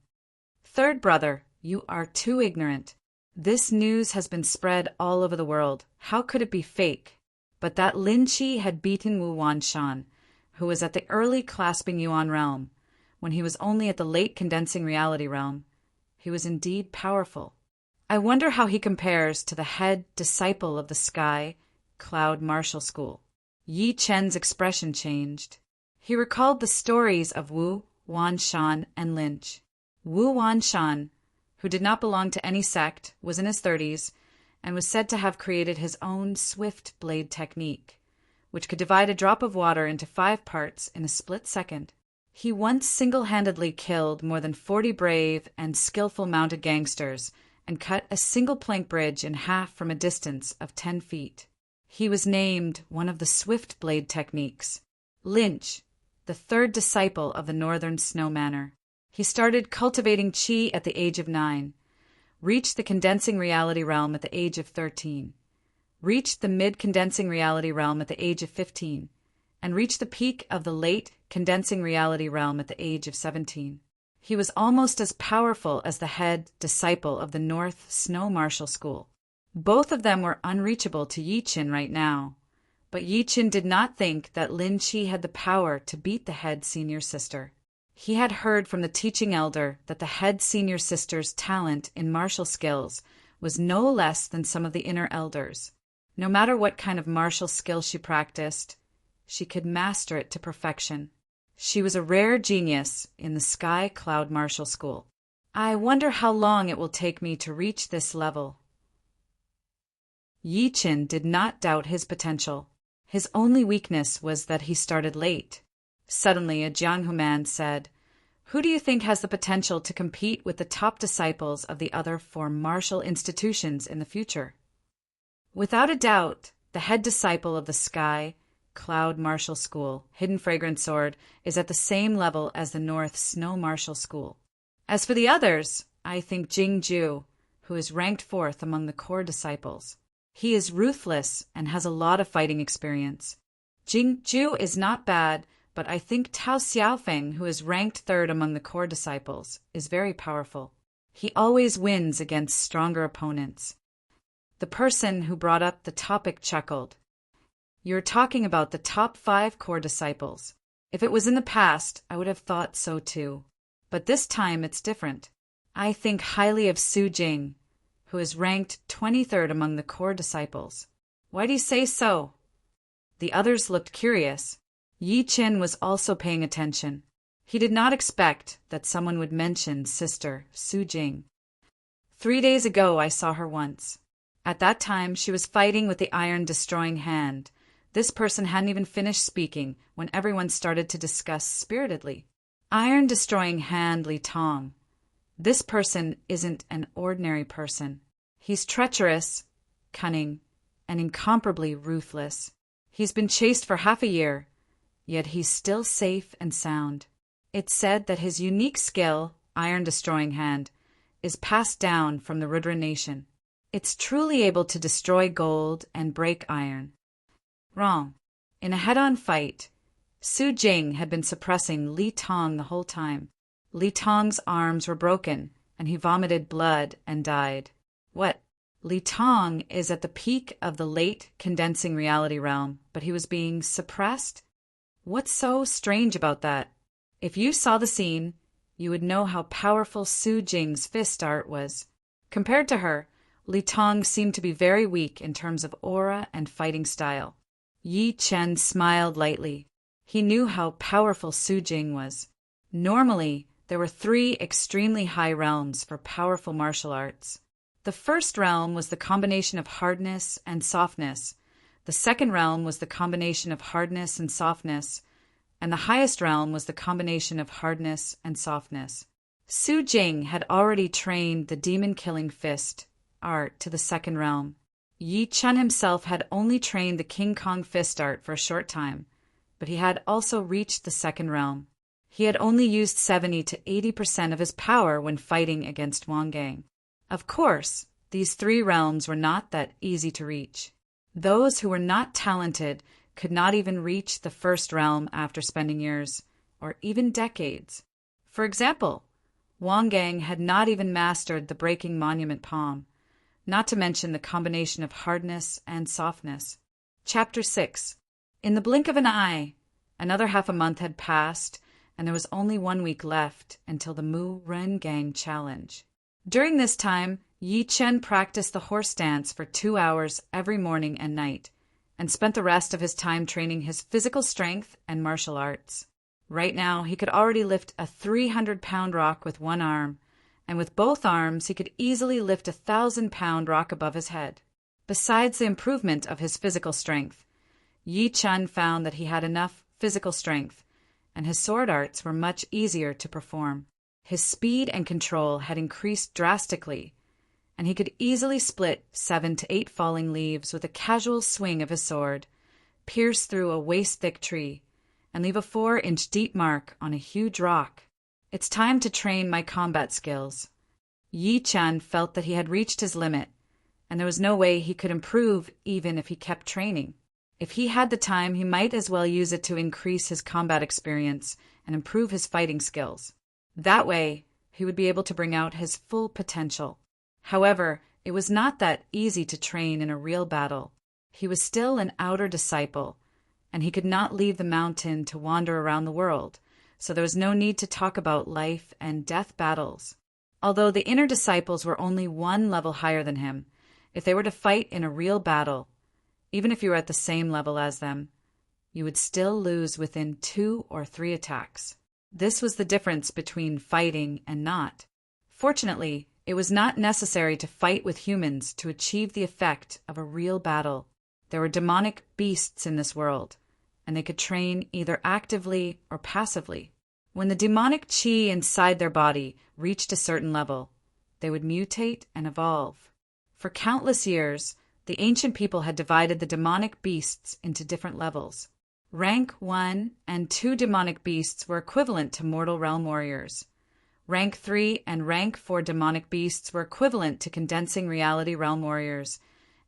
A: Third brother, you are too ignorant. This news has been spread all over the world. How could it be fake? But that Lin Chi had beaten Wu Wanshan, who was at the early clasping Yuan realm, when he was only at the late condensing reality realm. He was indeed powerful. I wonder how he compares to the head disciple of the Sky Cloud Martial School. Yi Chen's expression changed. He recalled the stories of Wu Wanshan and Lynch. Wu Wanshan, who did not belong to any sect, was in his 30s and was said to have created his own swift blade technique, which could divide a drop of water into 5 parts in a split second. He once single-handedly killed more than 40 brave and skillful mounted gangsters and cut a single plank bridge in half from a distance of 10 feet. He was named one of the swift blade techniques. Lynch, the third disciple of the Northern Snow Manor. He started cultivating qi at the age of 9, reached the condensing reality realm at the age of 13, reached the mid-condensing reality realm at the age of 15, and reached the peak of the late condensing reality realm at the age of 17. He was almost as powerful as the head disciple of the North Snow Martial School. Both of them were unreachable to Yi Chen right now, But Yi Qin did not think that Lin Chi had the power to beat the head senior sister. He had heard from the teaching elder that the head senior sister's talent in martial skills was no less than some of the inner elders. No matter what kind of martial skill she practiced, she could master it to perfection. She was a rare genius in the Sky Cloud Martial School. I wonder how long it will take me to reach this level. Yi Qin did not doubt his potential. His only weakness was that he started late. Suddenly, a Jianghu man said, "Who do you think has the potential to compete with the top disciples of the other 4 martial institutions in the future?" Without a doubt, the head disciple of the Sky Cloud Martial School, Hidden Fragrant Sword, is at the same level as the North Snow Martial School. As for the others, I think Jing Ju, who is ranked 4th among the core disciples. He is ruthless and has a lot of fighting experience. Jing Ju is not bad, but I think Tao Xiaofeng, who is ranked 3rd among the core disciples, is very powerful. He always wins against stronger opponents. The person who brought up the topic chuckled. "You're talking about the top 5 core disciples. If it was in the past, I would have thought so too. But this time it's different. I think highly of Su Jing, who is ranked 23rd among the core disciples." "Why do you say so?" The others looked curious. Yi Qin was also paying attention. He did not expect that someone would mention Sister Su Jing. 3 days ago I saw her once. At that time she was fighting with the iron-destroying hand. This person hadn't even finished speaking when everyone started to discuss spiritedly. Iron-destroying hand Li Tong. This person isn't an ordinary person. He's treacherous, cunning, and incomparably ruthless. He's been chased for half a year, yet he's still safe and sound. It's said that his unique skill, Iron-Destroying Hand, is passed down from the Rudra nation. It's truly able to destroy gold and break iron. Wrong. In a head-on fight, Su Jing had been suppressing Li Tong the whole time. Li Tong's arms were broken, and he vomited blood and died. What? Li Tong is at the peak of the late condensing reality realm, but he was being suppressed? What's so strange about that? If you saw the scene, you would know how powerful Su Jing's fist art was. Compared to her, Li Tong seemed to be very weak in terms of aura and fighting style. Yi Qin smiled lightly. He knew how powerful Su Jing was. Normally, there were 3 extremely high realms for powerful martial arts. The first realm was the combination of hardness and softness. The second realm was the combination of hardness and softness. And the highest realm was the combination of hardness and softness. Su Jing had already trained the demon-killing fist art to the second realm. Yi Qin himself had only trained the King Kong fist art for a short time, but he had also reached the second realm. He had only used 70 to 80% of his power when fighting against Wang Gang. Of course, these 3 realms were not that easy to reach. Those who were not talented could not even reach the first realm after spending years, or even decades. For example, Wang Gang had not even mastered the breaking monument palm, not to mention the combination of hardness and softness. Chapter 6. In the blink of an eye, another half a month had passed, and there was only 1 week left until the Mu Ren Gang challenge. During this time, Yi Qin practiced the horse dance for 2 hours every morning and night, and spent the rest of his time training his physical strength and martial arts. Right now, he could already lift a 300-pound rock with one arm, and with both arms he could easily lift a 1,000-pound rock above his head. Besides the improvement of his physical strength, Yi Qin found that he had enough physical strength, and his sword arts were much easier to perform. His speed and control had increased drastically, and he could easily split 7 to 8 falling leaves with a casual swing of his sword, pierce through a waist-thick tree, and leave a 4-inch deep mark on a huge rock. It's time to train my combat skills. Yi Qin felt that he had reached his limit, and there was no way he could improve even if he kept training. If he had the time, he might as well use it to increase his combat experience and improve his fighting skills. That way, he would be able to bring out his full potential. However, it was not that easy to train in a real battle. He was still an outer disciple, and he could not leave the mountain to wander around the world, so there was no need to talk about life and death battles. Although the inner disciples were only one level higher than him, if they were to fight in a real battle, even if you were at the same level as them, you would still lose within 2 or 3 attacks. This was the difference between fighting and not. Fortunately, it was not necessary to fight with humans to achieve the effect of a real battle. There were demonic beasts in this world, and they could train either actively or passively. When the demonic chi inside their body reached a certain level, they would mutate and evolve. For countless years, the ancient people had divided the demonic beasts into different levels. Rank 1 and 2 demonic beasts were equivalent to mortal realm warriors. Rank 3 and Rank 4 demonic beasts were equivalent to condensing reality realm warriors,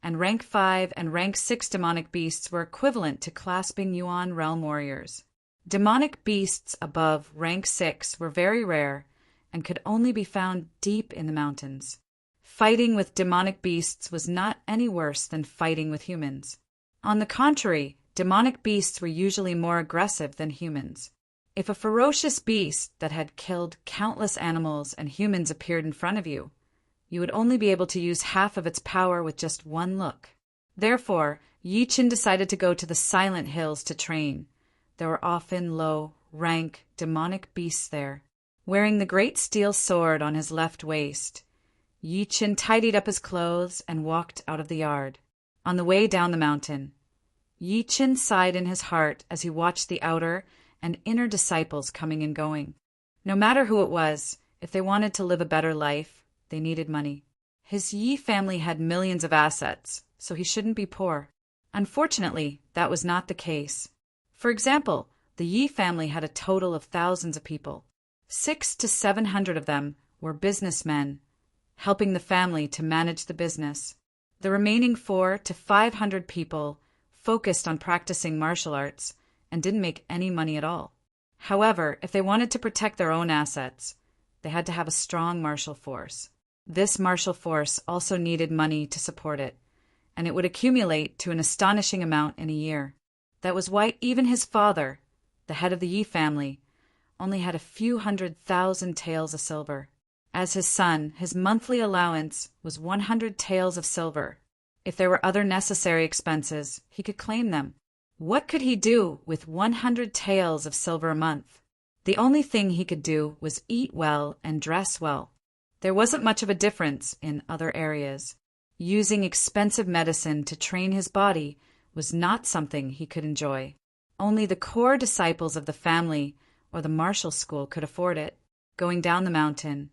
A: and Rank 5 and Rank 6 demonic beasts were equivalent to clasping Yuan realm warriors. Demonic beasts above Rank 6 were very rare and could only be found deep in the mountains. Fighting with demonic beasts was not any worse than fighting with humans. On the contrary, demonic beasts were usually more aggressive than humans. If a ferocious beast that had killed countless animals and humans appeared in front of you, you would only be able to use half of its power with just one look. Therefore, Yi Qin decided to go to the Silent Hills to train. There were often low-rank demonic beasts there. Wearing the great steel sword on his left waist, Yi Qin tidied up his clothes and walked out of the yard. On the way down the mountain, Yi Qin sighed in his heart as he watched the outer and inner disciples coming and going. No matter who it was, if they wanted to live a better life, they needed money. His Yi family had millions of assets, so he shouldn't be poor. Unfortunately, that was not the case. For example, the Yi family had a total of thousands of people. 600 to 700 of them were businessmen, helping the family to manage the business. The remaining 400 to 500 people focused on practicing martial arts and didn't make any money at all. However, if they wanted to protect their own assets, they had to have a strong martial force. This martial force also needed money to support it, and it would accumulate to an astonishing amount in a year. That was why even his father, the head of the Yi family, only had a few 100,000 taels of silver. As his son, his monthly allowance was 100 taels of silver. If there were other necessary expenses, he could claim them. What could he do with 100 taels of silver a month? The only thing he could do was eat well and dress well. There wasn't much of a difference in other areas. Using expensive medicine to train his body was not something he could enjoy. Only the core disciples of the family or the martial school could afford it. Going down the mountain,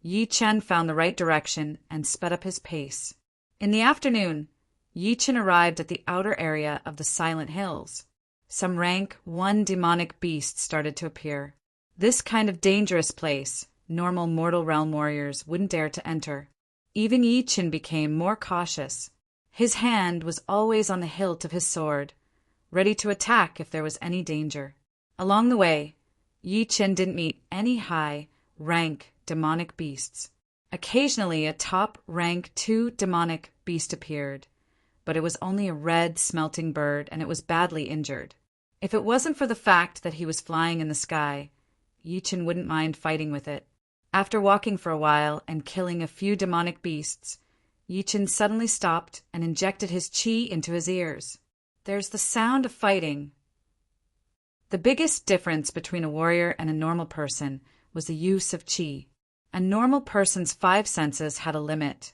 A: Yi Qin found the right direction and sped up his pace. In the afternoon, Yi Qin arrived at the outer area of the Silent Hills. Some rank 1 demonic beasts started to appear. This kind of dangerous place, normal mortal realm warriors wouldn't dare to enter. Even Yi Qin became more cautious. His hand was always on the hilt of his sword, ready to attack if there was any danger. Along the way, Yi Qin didn't meet any high-rank demonic beasts. Occasionally, a top rank 2 demonic beast appeared, but it was only a red smelting bird and it was badly injured. If it wasn't for the fact that he was flying in the sky, Yi Qin wouldn't mind fighting with it. After walking for a while and killing a few demonic beasts, Yi Qin suddenly stopped and injected his qi into his ears. There's the sound of fighting. The biggest difference between a warrior and a normal person was the use of qi. A normal person's 5 senses had a limit,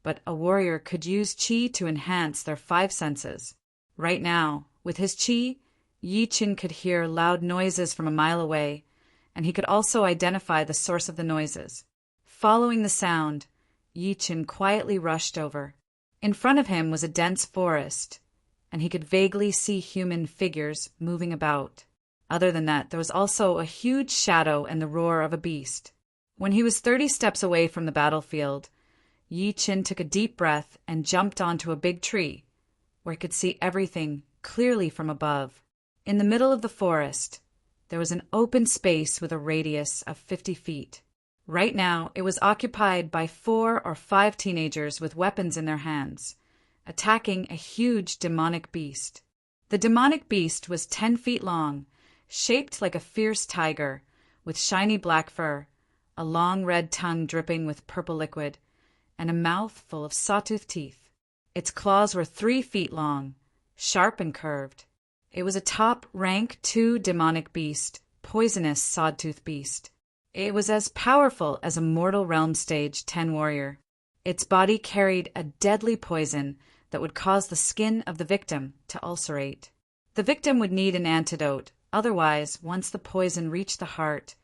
A: but a warrior could use qi to enhance their 5 senses. Right now, with his qi, Yi Qin could hear loud noises from a mile away, and he could also identify the source of the noises. Following the sound, Yi Qin quietly rushed over. In front of him was a dense forest, and he could vaguely see human figures moving about. Other than that, there was also a huge shadow and the roar of a beast. When he was 30 steps away from the battlefield, Yi Qin took a deep breath and jumped onto a big tree, where he could see everything clearly from above. In the middle of the forest, there was an open space with a radius of 50 feet. Right now, it was occupied by 4 or 5 teenagers with weapons in their hands, attacking a huge demonic beast. The demonic beast was 10 feet long, shaped like a fierce tiger, with shiny black fur, a long red tongue dripping with purple liquid, and a mouth full of sawtooth teeth. Its claws were 3 feet long, sharp and curved. It was a top rank 2 demonic beast, poisonous sawtooth beast. It was as powerful as a mortal realm stage 10 warrior. Its body carried a deadly poison that would cause the skin of the victim to ulcerate. The victim would need an antidote, otherwise, once the poison reached the heart,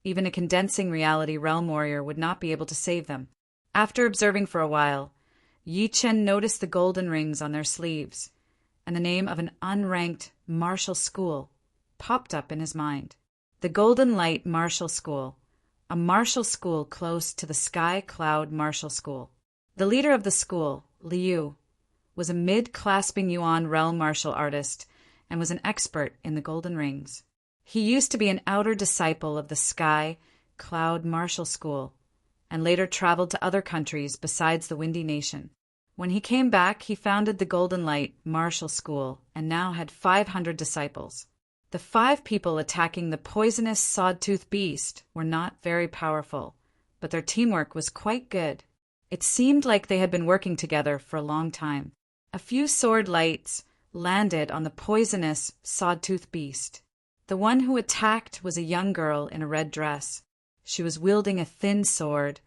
A: even a condensing reality realm warrior would not be able to save them. After observing for a while, Yi Chen noticed the golden rings on their sleeves, and the name of an unranked martial school popped up in his mind. The Golden Light Martial School, a martial school close to the Sky Cloud Martial School. The leader of the school, Liu, was a mid-clasping yuan realm martial artist and was an expert in the golden rings. He used to be an outer disciple of the Sky Cloud Martial School, and later traveled to other countries besides the Windy Nation. When he came back, he founded the Golden Light Martial School and now had 500 disciples. The 5 people attacking the poisonous sawtooth beast were not very powerful, but their teamwork was quite good. It seemed like they had been working together for a long time. A few sword lights landed on the poisonous sawtooth beast. The one who attacked was a young girl in a red dress. She was wielding a thin sword,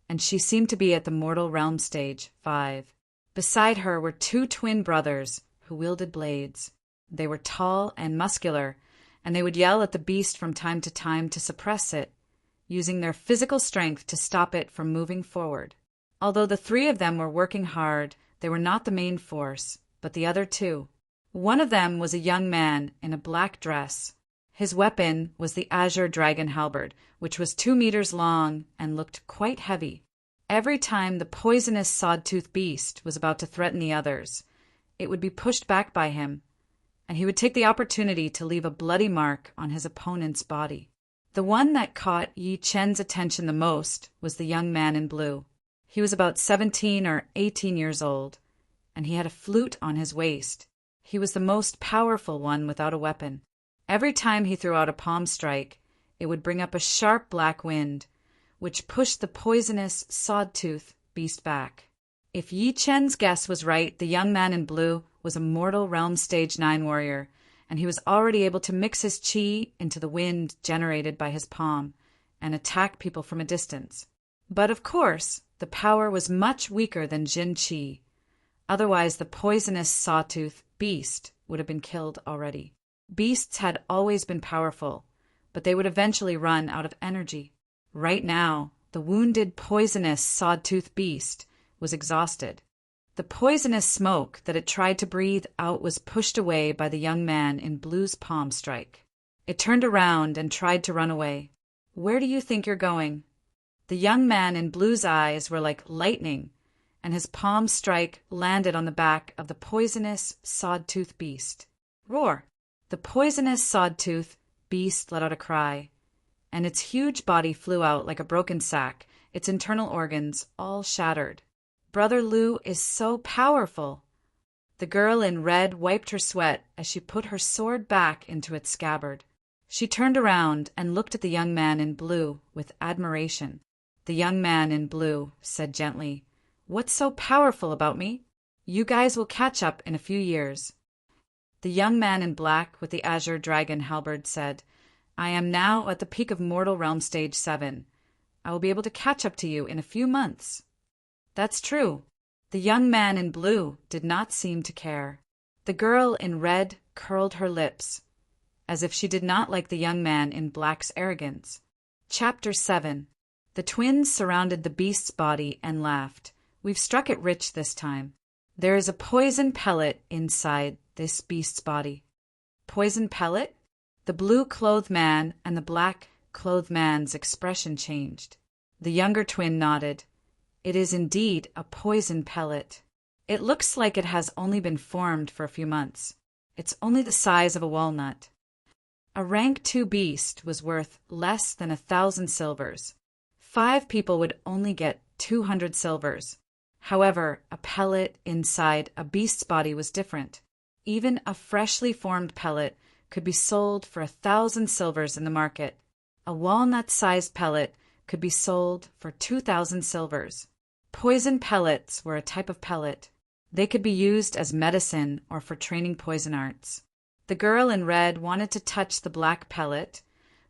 A: and she seemed to be at the mortal realm stage 5. Beside her were 2 twin brothers who wielded blades. They were tall and muscular, and they would yell at the beast from time to time to suppress it, using their physical strength to stop it from moving forward. Although the 3 of them were working hard, they were not the main force, but the other 2. One of them was a young man in a black dress. His weapon was the azure dragon halberd, which was 2 meters long and looked quite heavy. Every time the poisonous sawtooth beast was about to threaten the others, it would be pushed back by him, and he would take the opportunity to leave a bloody mark on his opponent's body. The one that caught Yi Chen's attention the most was the young man in blue. He was about 17 or 18 years old, and he had a flute on his waist. He was the most powerful one without a weapon. Every time he threw out a palm strike, it would bring up a sharp black wind, which pushed the poisonous sawtooth beast back. If Yi Chen's guess was right, the young man in blue was a mortal realm stage 9 warrior, and he was already able to mix his qi into the wind generated by his palm and attack people from a distance. But of course, the power was much weaker than Jin qi. Otherwise, the poisonous sawtooth beast would have been killed already. Beasts had always been powerful, but they would eventually run out of energy. Right now, the wounded poisonous sawtooth beast was exhausted. The poisonous smoke that it tried to breathe out was pushed away by the young man in blue's palm strike. It turned around and tried to run away. "Where do you think you're going?" The young man in blue's eyes were like lightning, and his palm strike landed on the back of the poisonous sawtooth beast. Roar! The poisonous sawtooth beast let out a cry, and its huge body flew out like a broken sack, its internal organs all shattered. "Brother Liu is so powerful." The girl in red wiped her sweat as she put her sword back into its scabbard. She turned around and looked at the young man in blue with admiration. The young man in blue said gently, "What's so powerful about me? You guys will catch up in a few years." The young man in black with the azure dragon halberd said, "I am now at the peak of mortal realm stage 7. I will be able to catch up to you in a few months." That's true. The young man in blue did not seem to care. The girl in red curled her lips, as if she did not like the young man in black's arrogance. Chapter 7. The twins surrounded the beast's body and laughed. "We've struck it rich this time. There is a poison pellet inside this beast's body." Poison pellet? The blue-clothed man and the black-clothed man's expression changed. The younger twin nodded. "It is indeed a poison pellet. It looks like it has only been formed for a few months. It's only the size of a walnut." A rank 2 beast was worth less than 1,000 silvers. 5 people would only get 200 silvers. However, a pellet inside a beast's body was different. Even a freshly formed pellet could be sold for 1,000 silvers in the market. A walnut-sized pellet could be sold for 2,000 silvers. Poison pellets were a type of pellet. They could be used as medicine or for training poison arts. The girl in red wanted to touch the black pellet,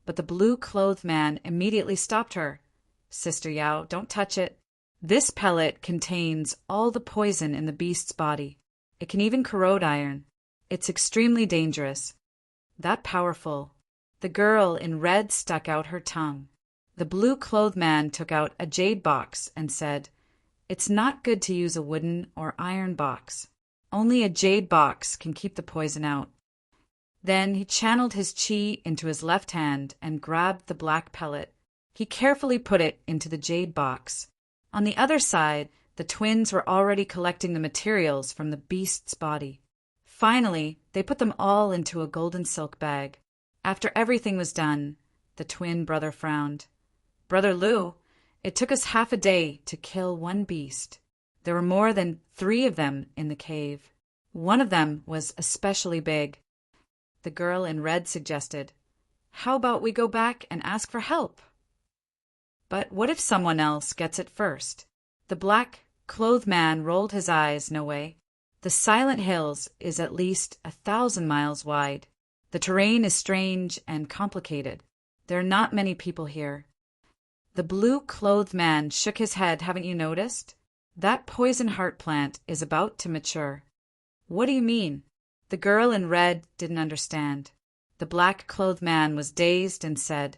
A: but the blue-clothed man immediately stopped her. "Sister Yao, don't touch it. This pellet contains all the poison in the beast's body. It can even corrode iron. It's extremely dangerous." "That powerful?" The girl in red stuck out her tongue. The blue-clothed man took out a jade box and said, "It's not good to use a wooden or iron box. Only a jade box can keep the poison out." Then he channeled his chi into his left hand and grabbed the black pellet. He carefully put it into the jade box. On the other side, the twins were already collecting the materials from the beast's body. Finally, they put them all into a golden silk bag. After everything was done, the twin brother frowned. "Brother Lu, it took us half a day to kill one beast. There were more than 3 of them in the cave. One of them was especially big." The girl in red suggested, "How about we go back and ask for help?" "But what if someone else gets it first?" The black-clothed man rolled his eyes. "No way. The Silent Hills is at least 1,000 miles wide. The terrain is strange and complicated. There are not many people here." The blue-clothed man shook his head. "Haven't you noticed? That poison heart plant is about to mature." "What do you mean?" The girl in red didn't understand. The black-clothed man was dazed and said,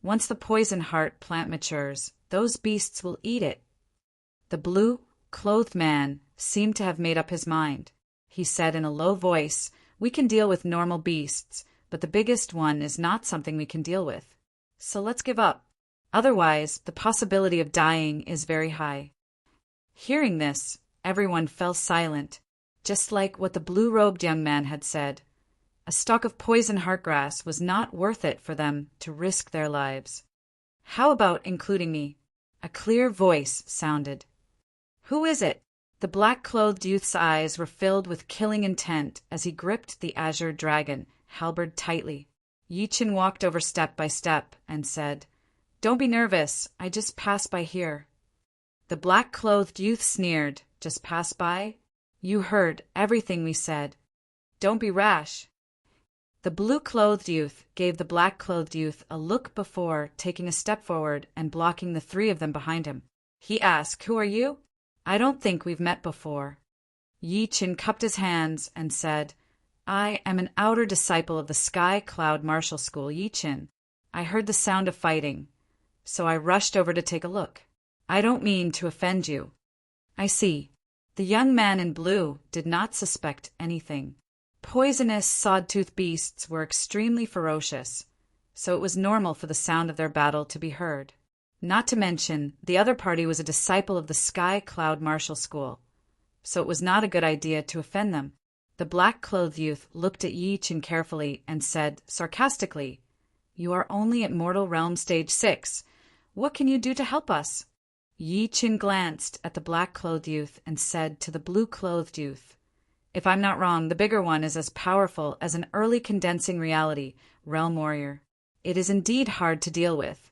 A: "Once the poison heart plant matures, those beasts will eat it." The blue-clothed man seemed to have made up his mind. He said in a low voice, "We can deal with normal beasts, but the biggest one is not something we can deal with. So let's give up. Otherwise, the possibility of dying is very high." Hearing this, everyone fell silent, just like what the blue-robed young man had said. A stalk of poison heartgrass was not worth it for them to risk their lives. "How about including me?" A clear voice sounded. "Who is it?" The black-clothed youth's eyes were filled with killing intent as he gripped the azure dragon, halberd tightly. Yi-Chin walked over step by step and said, "Don't be nervous. I just passed by here." The black-clothed youth sneered. "Just pass by? You heard everything we said. Don't be rash." The blue-clothed youth gave the black-clothed youth a look before taking a step forward and blocking the 3 of them behind him. He asked, "Who are you?" "I don't think we've met before." Yi-Chin cupped his hands and said, "I am an outer disciple of the Sky Cloud Martial School, Yi-Chin. I heard the sound of fighting, so I rushed over to take a look. I don't mean to offend you." "I see." The young man in blue did not suspect anything. Poisonous sawtooth beasts were extremely ferocious, so it was normal for the sound of their battle to be heard. Not to mention, the other party was a disciple of the Sky Cloud Martial School, so it was not a good idea to offend them. The black-clothed youth looked at Yi-Chin carefully and said sarcastically, "You are only at Mortal Realm Stage 6. What can you do to help us?" Yi-Chin glanced at the black-clothed youth and said to the blue-clothed youth, "If I'm not wrong, the bigger one is as powerful as an early condensing reality realm warrior. It is indeed hard to deal with,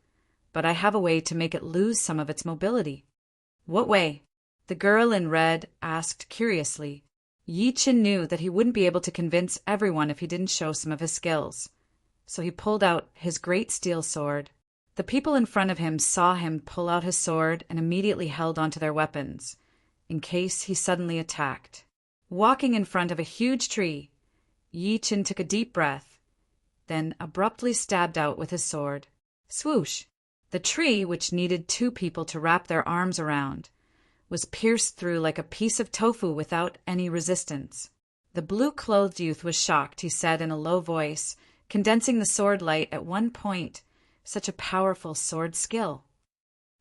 A: but I have a way to make it lose some of its mobility." "What way?" the girl in red asked curiously. Yi-Chin knew that he wouldn't be able to convince everyone if he didn't show some of his skills, so he pulled out his great steel sword. The people in front of him saw him pull out his sword and immediately held onto their weapons, in case he suddenly attacked. Walking in front of a huge tree, Yi-Chin took a deep breath, then abruptly stabbed out with his sword. Swoosh! The tree, which needed 2 people to wrap their arms around, was pierced through like a piece of tofu without any resistance. The blue-clothed youth was shocked. He said in a low voice, condensing the sword light at one point, "Such a powerful sword skill."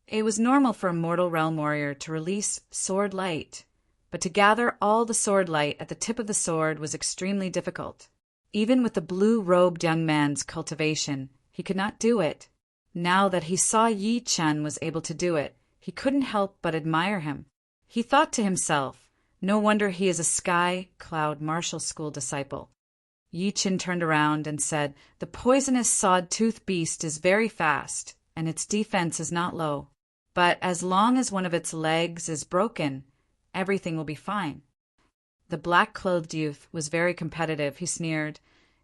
A: It was normal for a mortal realm warrior to release sword light, but to gather all the sword light at the tip of the sword was extremely difficult. Even with the blue-robed young man's cultivation, he could not do it. Now that he saw Yi-Chin was able to do it, he couldn't help but admire him. He thought to himself, no wonder he is a Sky Cloud Martial School disciple. Yi Qin turned around and said, the poisonous sawed-tooth beast is very fast, and its defense is not low. But as long as one of its legs is broken, everything will be fine. The black-clothed youth was very competitive. He sneered,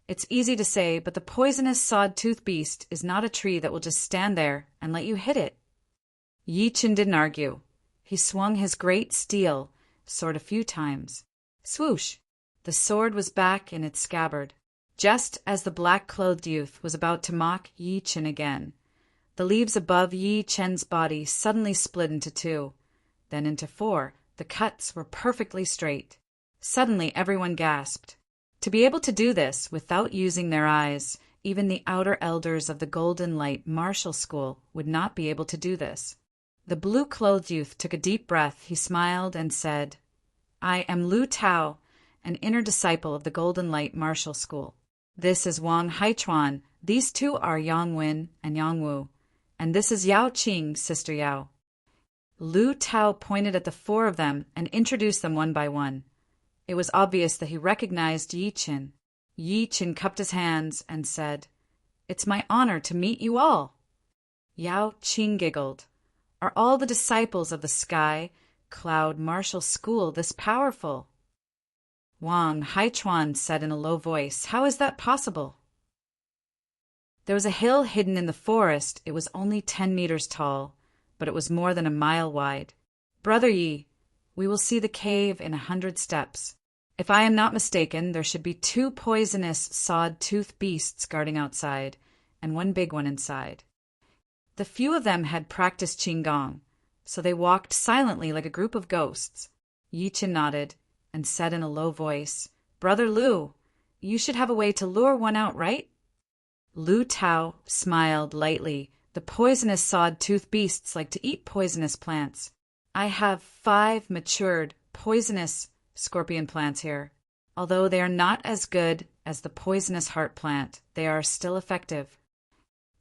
A: it's easy to say, but the poisonous sawed-tooth beast is not a tree that will just stand there and let you hit it. Yi Qin didn't argue. He swung his great steel sword a few times. Swoosh! The sword was back in its scabbard. Just as the black-clothed youth was about to mock Yi Qin again, the leaves above Yi Qin's body suddenly split into two, then into four. The cuts were perfectly straight. Suddenly everyone gasped. To be able to do this without using their eyes, even the outer elders of the Golden Light Martial School would not be able to do this. The blue-clothed youth took a deep breath. He smiled and said, I am Lu Tao, an inner disciple of the Golden Light Martial School. This is Wang Haichuan. These two are Yang Wen and Yang Wu. And this is Yao Qing, Sister Yao. Lu Tao pointed at the four of them and introduced them one by one. It was obvious that he recognized Yi Qin. Yi Qin cupped his hands and said, It's my honor to meet you all. Yao Qing giggled. Are all the disciples of the Sky Cloud Martial School this powerful? Wang Haichuan said in a low voice, How is that possible? There was a hill hidden in the forest. It was only 10 meters tall, but it was more than a mile wide. Brother Yi, we will see the cave in 100 steps. If I am not mistaken, there should be 2 poisonous sawed-tooth beasts guarding outside, and 1 big one inside. The few of them had practiced Qigong, so they walked silently like a group of ghosts. Yi Qin nodded and said in a low voice, Brother Lu, you should have a way to lure one out, right? Lu Tao smiled lightly. The poisonous sawed-tooth beasts like to eat poisonous plants. I have 5 matured, poisonous scorpion plants here. Although they are not as good as the poisonous heart plant, they are still effective.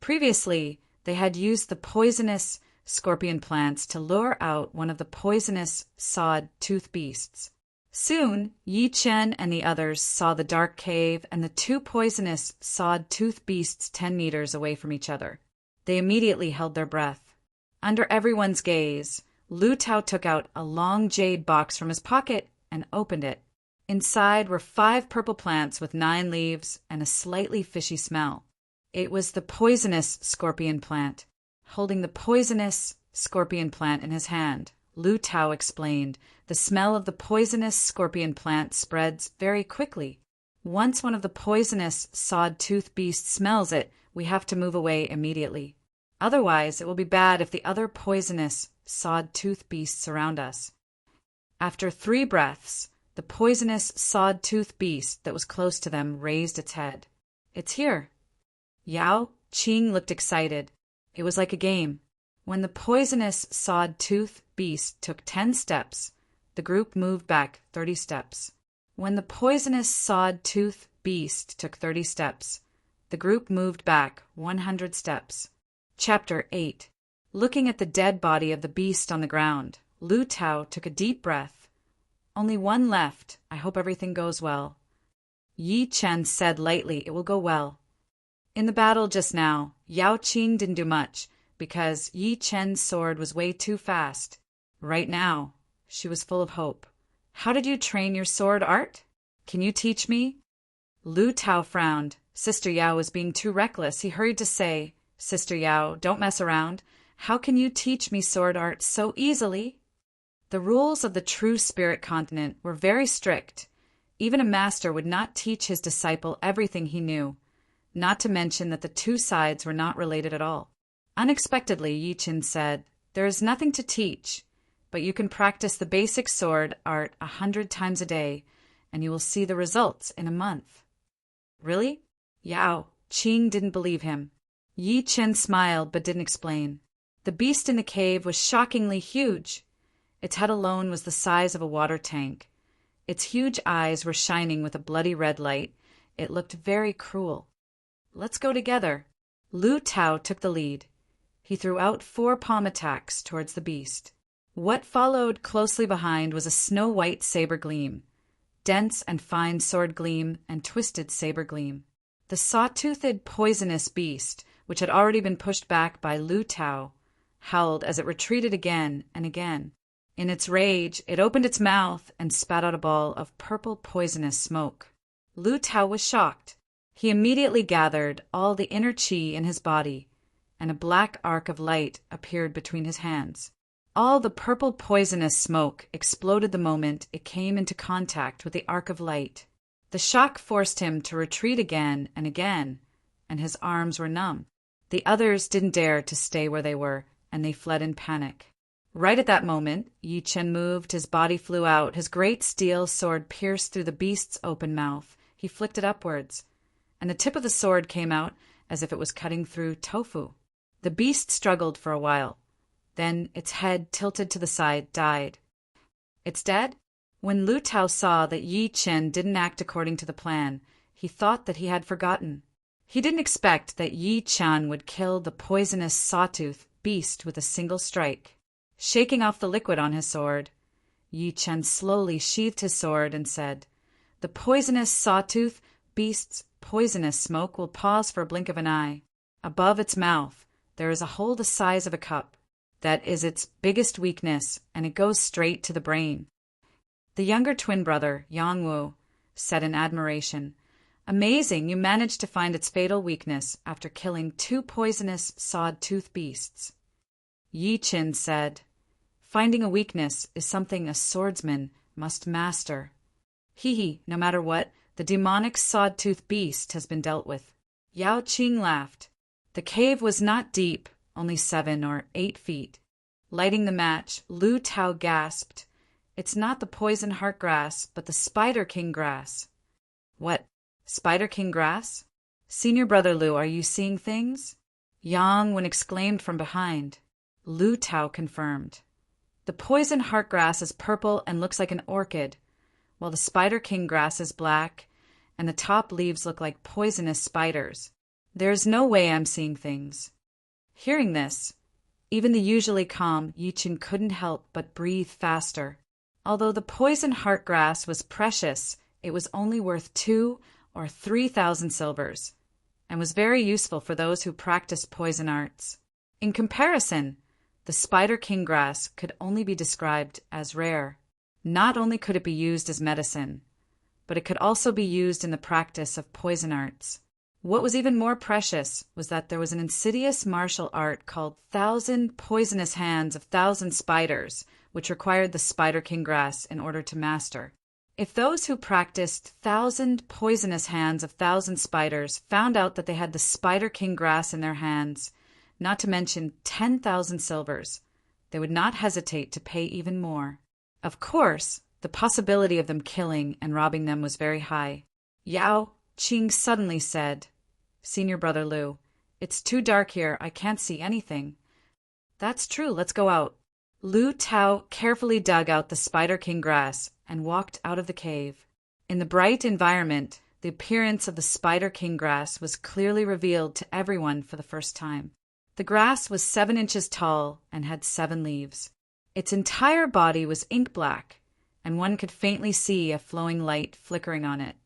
A: Previously, they had used the poisonous scorpion plants to lure out one of the poisonous sawed-tooth beasts. Soon, Yi Qin and the others saw the dark cave and the 2 poisonous sawed-tooth beasts 10 meters away from each other. They immediately held their breath. Under everyone's gaze, Lu Tao took out a long jade box from his pocket and opened it. Inside were 5 purple plants with 9 leaves and a slightly fishy smell. It was the poisonous scorpion plant. Holding the poisonous scorpion plant in his hand, Lu Tao explained, the smell of the poisonous scorpion plant spreads very quickly. Once one of the poisonous sawed-tooth beasts smells it, we have to move away immediately. Otherwise, it will be bad if the other poisonous sawed-tooth beasts surround us. After 3 breaths, the poisonous sawed-tooth beast that was close to them raised its head. It's here. Yao Qing looked excited. It was like a game. When the poisonous sawed-tooth beast took 10 steps, the group moved back 30 steps. When the poisonous sawed-tooth beast took 30 steps, the group moved back 100 steps. Chapter 8. Looking at the dead body of the beast on the ground, Lu Tao took a deep breath. Only 1 left. I hope everything goes well. Yi Qin said lightly, It will go well. In the battle just now, Yao Qing didn't do much, because Yi Qin's sword was way too fast. Right now, she was full of hope. How did you train your sword art? Can you teach me? Lu Tao frowned. Sister Yao was being too reckless. He hurried to say, Sister Yao, don't mess around. How can you teach me sword art so easily? The rules of the true spirit continent were very strict. Even a master would not teach his disciple everything he knew, not to mention that the 2 sides were not related at all. Unexpectedly, Yi Qin said, There is nothing to teach, but you can practice the basic sword art 100 times a day, and you will see the results in a month. Really? Yao Qing didn't believe him. Yi Qin smiled but didn't explain. The beast in the cave was shockingly huge. Its head alone was the size of a water tank. Its huge eyes were shining with a bloody red light. It looked very cruel. Let's go together. Lu Tao took the lead. He threw out 4 palm attacks towards the beast. What followed closely behind was a snow-white saber gleam, dense and fine sword gleam and twisted saber gleam. The saw-toothed poisonous beast, which had already been pushed back by Lu Tao, howled as it retreated again and again. In its rage, it opened its mouth and spat out a ball of purple poisonous smoke. Lu Tao was shocked. He immediately gathered all the inner qi in his body, and a black arc of light appeared between his hands. All the purple poisonous smoke exploded the moment it came into contact with the arc of light. The shock forced him to retreat again, and his arms were numb. The others didn't dare to stay where they were, and they fled in panic. Right at that moment, Yi Chen moved, his body flew out, his great steel sword pierced through the beast's open mouth. He flicked it upwards, and the tip of the sword came out as if it was cutting through tofu. The beast struggled for a while. Then its head, tilted to the side, died. It's dead? When Lu Tao saw that Yi Chen didn't act according to the plan, he thought that he had forgotten. He didn't expect that Yi Chen would kill the poisonous sawtooth beast with a single strike. Shaking off the liquid on his sword, Yi Chen slowly sheathed his sword and said, "The poisonous sawtooth beast's poisonous smoke will pause for a blink of an eye. Above its mouth, there is a hole the size of a cup. That is its biggest weakness, and it goes straight to the brain." The younger twin brother, Yang Wu, said in admiration, "Amazing, you managed to find its fatal weakness after killing 2 poisonous sawed-tooth beasts." Yi Chen said, "Finding a weakness is something a swordsman must master. No matter what, the demonic sawed-tooth beast has been dealt with." Yao Qing laughed. The cave was not deep, only 7 or 8 feet. Lighting the match, Lu Tao gasped, "It's not the poison heart grass, but the Spider King grass." "What? Spider King grass? Senior brother Lu, are you seeing things?" Yang Wen exclaimed from behind. Lu Tao confirmed. "The poison heart grass is purple and looks like an orchid, while the Spider King grass is black, and the top leaves look like poisonous spiders. There's no way I'm seeing things." Hearing this, even the usually calm Yi Chen couldn't help but breathe faster. Although the poison heart grass was precious, it was only worth 2,000 or 3,000 silvers, and was very useful for those who practiced poison arts. In comparison, the Spider King grass could only be described as rare. Not only could it be used as medicine, but it could also be used in the practice of poison arts. What was even more precious was that there was an insidious martial art called 1,000 Poisonous Hands of 1,000 Spiders, which required the Spider King grass in order to master. If those who practiced 1,000 Poisonous Hands of 1,000 Spiders found out that they had the Spider King grass in their hands, not to mention 10,000 silvers, they would not hesitate to pay even more. Of course, the possibility of them killing and robbing them was very high. Yao Qing suddenly said, "Senior brother Lu, it's too dark here, I can't see anything." "That's true, let's go out." Lu Tao carefully dug out the Spider King grass and walked out of the cave. In the bright environment, the appearance of the Spider King grass was clearly revealed to everyone for the first time. The grass was 7 inches tall and had 7 leaves. Its entire body was ink black, and one could faintly see a flowing light flickering on it.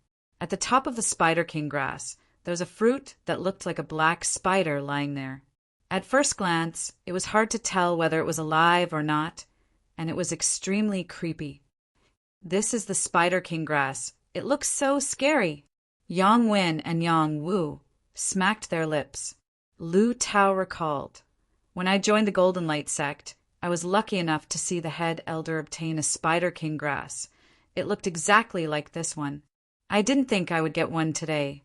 A: At the top of the Spider King grass, there was a fruit that looked like a black spider lying there. At first glance, it was hard to tell whether it was alive or not, and it was extremely creepy. "This is the Spider King grass. It looks so scary." Yang Wen and Yang Wu smacked their lips. Lu Tao recalled, "When I joined the Golden Light sect, I was lucky enough to see the head elder obtain a Spider King grass. It looked exactly like this one. I didn't think I would get one today."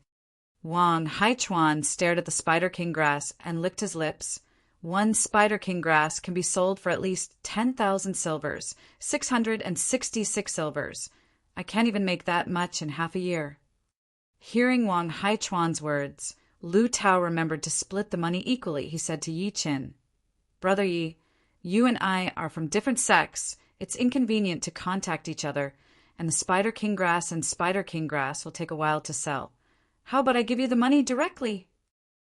A: Wang Haichuan stared at the Spider King grass and licked his lips. "One Spider King grass can be sold for at least 10,000 silvers, 666 silvers. I can't even make that much in half a year." Hearing Wang Haichuan's words, Lu Tao remembered to split the money equally. He said to Yi Chen, "Brother Yi, you and I are from different sects. It's inconvenient to contact each other, and the Spider King grass and Spider King grass will take a while to sell. How about I give you the money directly?"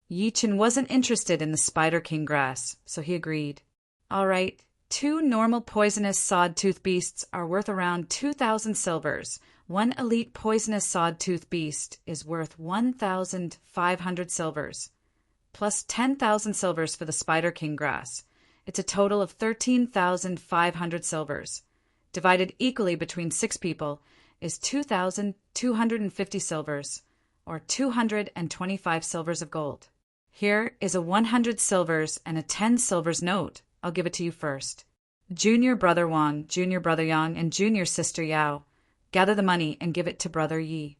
A: Yi Chen wasn't interested in the Spider King grass, so he agreed. "All right, 2 normal poisonous sawtooth beasts are worth around 2,000 silvers. 1 elite poisonous sawtooth beast is worth 1,500 silvers, plus 10,000 silvers for the spider king grass. It's a total of 13,500 silvers. Divided equally between 6 people is 2,250 silvers, or 225 silvers of gold. Here is a 100 silvers and a 10 silvers note. I'll give it to you first. Junior brother Wang, junior brother Yang, and junior sister Yao, gather the money and give it to brother Yi.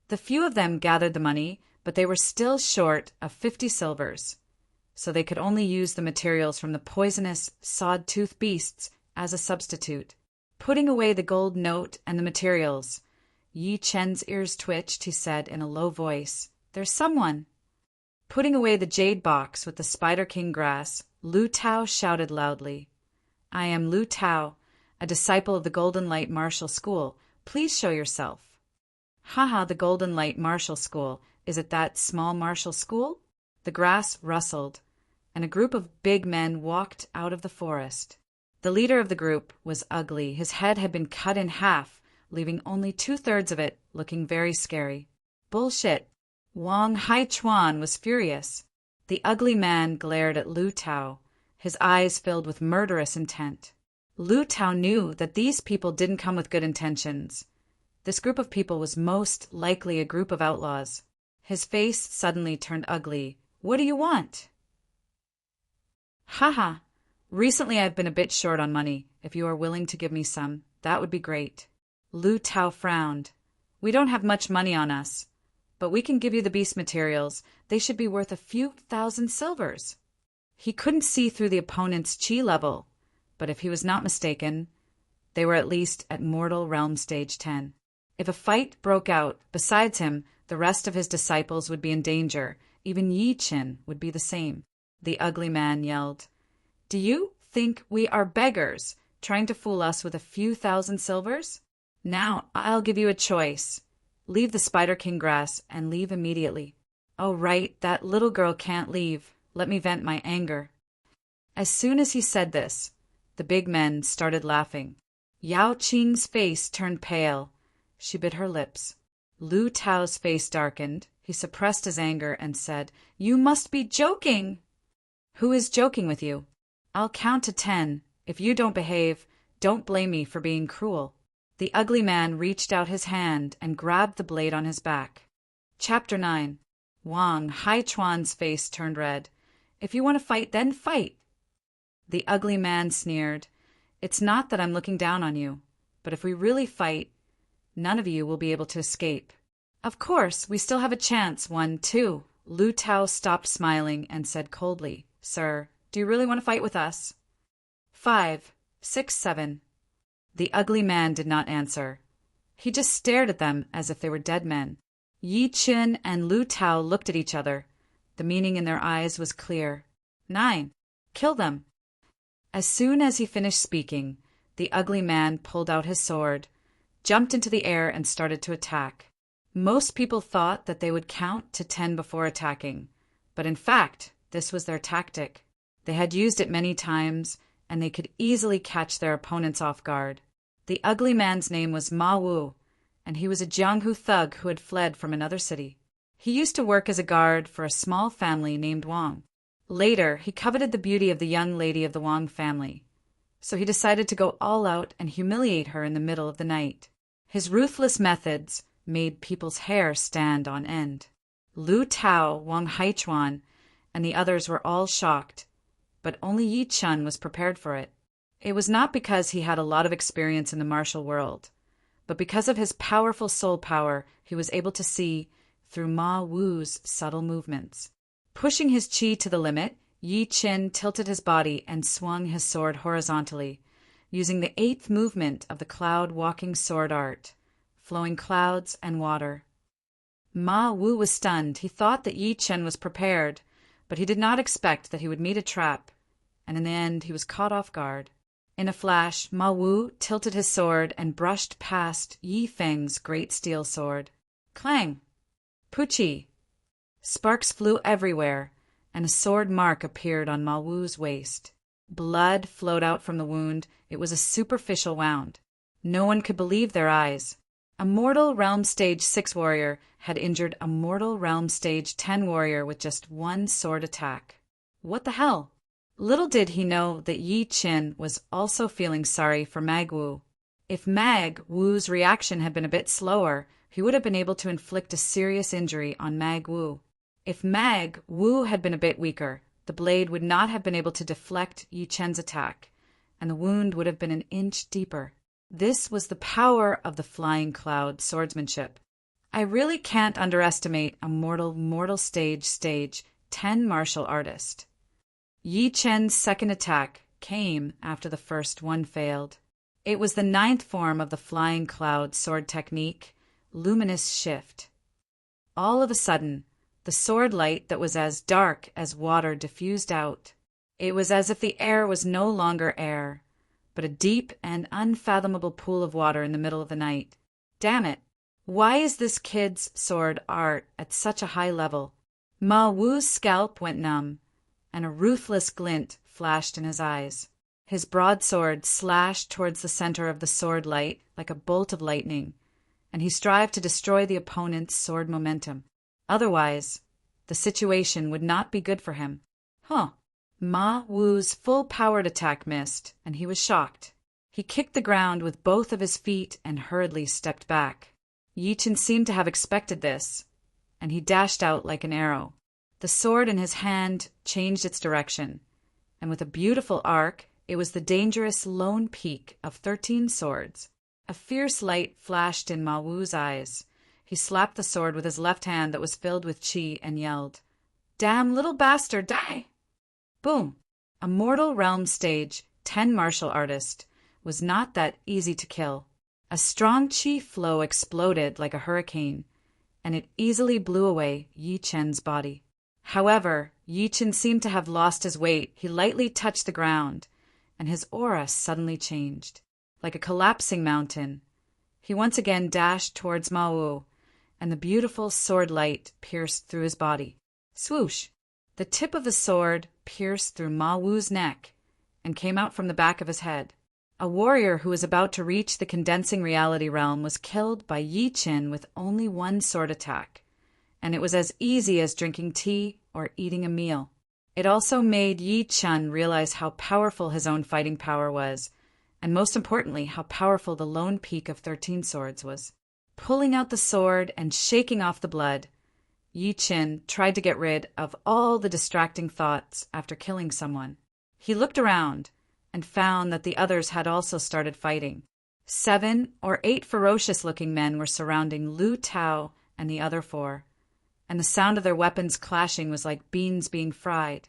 A: The few of them gathered the money, but they were still short of 50 silvers, so they could only use the materials from the poisonous sawtooth beasts as a substitute. Putting away the gold note and the materials, Yi Chen's ears twitched. He said in a low voice, "There's someone." Putting away the jade box with the spider king grass, Lu Tao shouted loudly, "I am Lu Tao, a disciple of the Golden Light Martial School. Please show yourself." "Haha, the Golden Light Martial School. Is it that small martial school?" The grass rustled, and a group of big men walked out of the forest. The leader of the group was ugly. His head had been cut in half, leaving only 2/3 of it looking very scary. "Bullshit." Wang Haichuan was furious. The ugly man glared at Lu Tao, his eyes filled with murderous intent. Lu Tao knew that these people didn't come with good intentions. This group of people was most likely a group of outlaws. His face suddenly turned ugly. "What do you want?" "Haha. Recently I've been a bit short on money. If you are willing to give me some, that would be great." Lu Tao frowned. "We don't have much money on us, but we can give you the beast materials. They should be worth a few thousand silvers." He couldn't see through the opponent's chi level, but if he was not mistaken, they were at least at Mortal Realm Stage 10. If a fight broke out, besides him, the rest of his disciples would be in danger. Even Yi Qin would be the same. The ugly man yelled, "Do you think we are beggars, trying to fool us with a few thousand silvers? Now I'll give you a choice. Leave the Spider King grass and leave immediately." "Oh, right, that little girl can't leave. Let me vent my anger." As soon as he said this, the big men started laughing. Yao Qing's face turned pale. She bit her lips. Lu Tao's face darkened. He suppressed his anger and said, "You must be joking." "Who is joking with you? I'll count to 10. If you don't behave, don't blame me for being cruel." The ugly man reached out his hand and grabbed the blade on his back. Chapter 9. Wang Haichuan's face turned red. "If you want to fight, then fight." The ugly man sneered, "It's not that I'm looking down on you, but if we really fight, none of you will be able to escape." "Of course, we still have a chance, 1, 2. Lu Tao stopped smiling and said coldly, "Sir, do you really want to fight with us?" 5, 6, 7. The ugly man did not answer. He just stared at them as if they were dead men. Yi Qin and Lu Tao looked at each other. The meaning in their eyes was clear. 9. Kill them. As soon as he finished speaking, the ugly man pulled out his sword, jumped into the air, and started to attack. Most people thought that they would count to 10 before attacking, but in fact, this was their tactic. They had used it many times, and they could easily catch their opponents off guard. The ugly man's name was Ma Wu, and he was a Jianghu thug who had fled from another city. He used to work as a guard for a small family named Wang. Later, he coveted the beauty of the young lady of the Wang family, so he decided to go all out and humiliate her in the middle of the night. His ruthless methods made people's hair stand on end. Lu Tao, Wang Haichuan, and the others were all shocked, but only Yi Chun was prepared for it. It was not because he had a lot of experience in the martial world, but because of his powerful soul power, he was able to see through Ma Wu's subtle movements. Pushing his chi to the limit, Yi Qin tilted his body and swung his sword horizontally, using the 8th movement of the cloud-walking sword art, flowing clouds and water. Ma Wu was stunned. He thought that Yi Qin was prepared, but he did not expect that he would meet a trap, and in the end he was caught off guard. In a flash, Ma Wu tilted his sword and brushed past Yi Feng's great steel sword. Clang! Puchi! Sparks flew everywhere, and a sword mark appeared on Ma Wu's waist. Blood flowed out from the wound. It was a superficial wound. No one could believe their eyes. A mortal Realm Stage 6 warrior had injured a mortal Realm Stage 10 warrior with just one sword attack. What the hell? Little did he know that Yi Qin was also feeling sorry for Mag Wu. If Mag Wu's reaction had been a bit slower, he would have been able to inflict a serious injury on Mag Wu. If Mag Wu had been a bit weaker, the blade would not have been able to deflect Yi Chen's attack, and the wound would have been an inch deeper. This was the power of the Flying Cloud swordsmanship. I really can't underestimate a mortal stage 10 martial artist. Yi Chen's second attack came after the first one failed. It was the 9th form of the Flying Cloud sword technique, Luminous Shift. All of a sudden, the sword light that was as dark as water diffused out. It was as if the air was no longer air, but a deep and unfathomable pool of water in the middle of the night. Damn it! Why is this kid's sword art at such a high level? Ma Wu's scalp went numb, and a ruthless glint flashed in his eyes. His broadsword slashed towards the center of the sword light like a bolt of lightning, and he strived to destroy the opponent's sword momentum. Otherwise, the situation would not be good for him. Ma Wu's full-powered attack missed, and he was shocked. He kicked the ground with both of his feet and hurriedly stepped back. Yi Qin seemed to have expected this, and he dashed out like an arrow. The sword in his hand changed its direction, and with a beautiful arc, it was the dangerous lone peak of 13 swords. A fierce light flashed in Ma Wu's eyes. He slapped the sword with his left hand that was filled with qi and yelled, "Damn little bastard, die!" Boom! A mortal Realm Stage 10 martial artist was not that easy to kill. A strong qi flow exploded like a hurricane, and it easily blew away Yi Chen's body. However, Yi Chen seemed to have lost his weight. He lightly touched the ground, and his aura suddenly changed. Like a collapsing mountain, he once again dashed towards Ma Wu, and the beautiful sword light pierced through his body. Swoosh! The tip of the sword pierced through Ma Wu's neck and came out from the back of his head. A warrior who was about to reach the condensing reality realm was killed by Yi Qin with only one sword attack, and it was as easy as drinking tea or eating a meal. It also made Yi Qin realize how powerful his own fighting power was, and most importantly, how powerful the lone peak of 13 swords was. Pulling out the sword and shaking off the blood, Yi Qin tried to get rid of all the distracting thoughts after killing someone. He looked around and found that the others had also started fighting. 7 or 8 ferocious-looking men were surrounding Lu Tao and the other 4, and the sound of their weapons clashing was like beans being fried.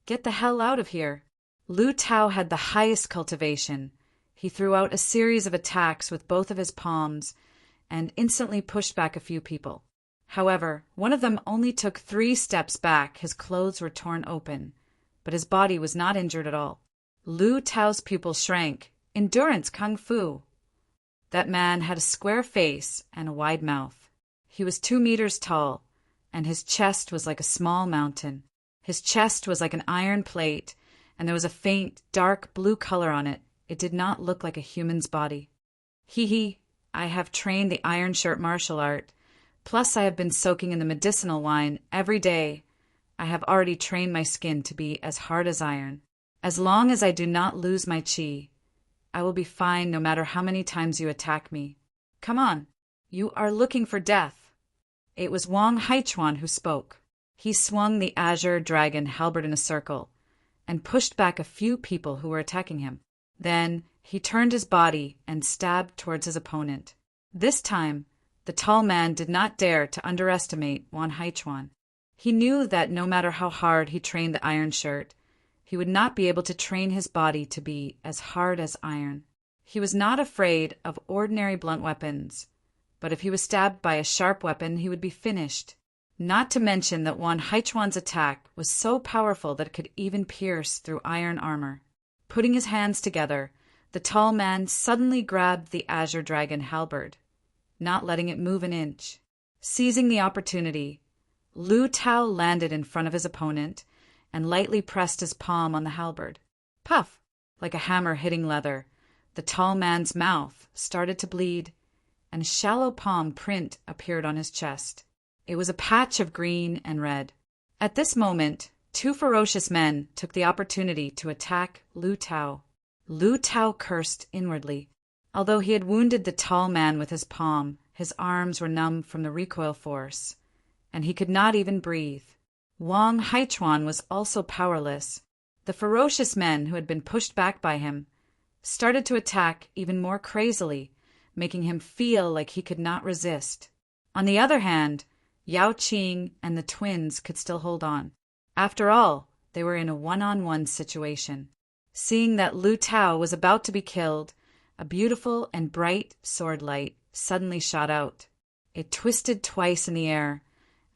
A: Get the hell out of here! Lu Tao had the highest cultivation. He threw out a series of attacks with both of his palms and instantly pushed back a few people. However, one of them only took 3 steps back. His clothes were torn open, but his body was not injured at all. Lu Tao's pupils shrank. Endurance Kung Fu. That man had a square face and a wide mouth. He was 2 meters tall, and his chest was like a small mountain. His chest was like an iron plate, and there was a faint, dark blue color on it. It did not look like a human's body. I have trained the iron shirt martial art. Plus, I have been soaking in the medicinal wine every day. I have already trained my skin to be as hard as iron. As long as I do not lose my qi, I will be fine no matter how many times you attack me. Come on, you are looking for death. It was Wang Haichuan who spoke. He swung the azure dragon halberd in a circle and pushed back a few people who were attacking him. Then he turned his body and stabbed towards his opponent. This time, the tall man did not dare to underestimate Wang Haichuan. He knew that no matter how hard he trained the iron shirt, he would not be able to train his body to be as hard as iron. He was not afraid of ordinary blunt weapons, but if he was stabbed by a sharp weapon, he would be finished. Not to mention that Wang Haichuan's attack was so powerful that it could even pierce through iron armor. Putting his hands together, the tall man suddenly grabbed the azure dragon halberd, not letting it move an inch. Seizing the opportunity, Lu Tao landed in front of his opponent and lightly pressed his palm on the halberd. Puff! Like a hammer hitting leather, the tall man's mouth started to bleed, and a shallow palm print appeared on his chest. It was a patch of green and red. At this moment, two ferocious men took the opportunity to attack Lu Tao. Lu Tao cursed inwardly. Although he had wounded the tall man with his palm, his arms were numb from the recoil force, and he could not even breathe. Wang Haichuan was also powerless. The ferocious men who had been pushed back by him started to attack even more crazily, making him feel like he could not resist. On the other hand, Yao Qing and the twins could still hold on. After all, they were in a one-on-one situation. Seeing that Lu Tao was about to be killed, a beautiful and bright sword light suddenly shot out. It twisted twice in the air,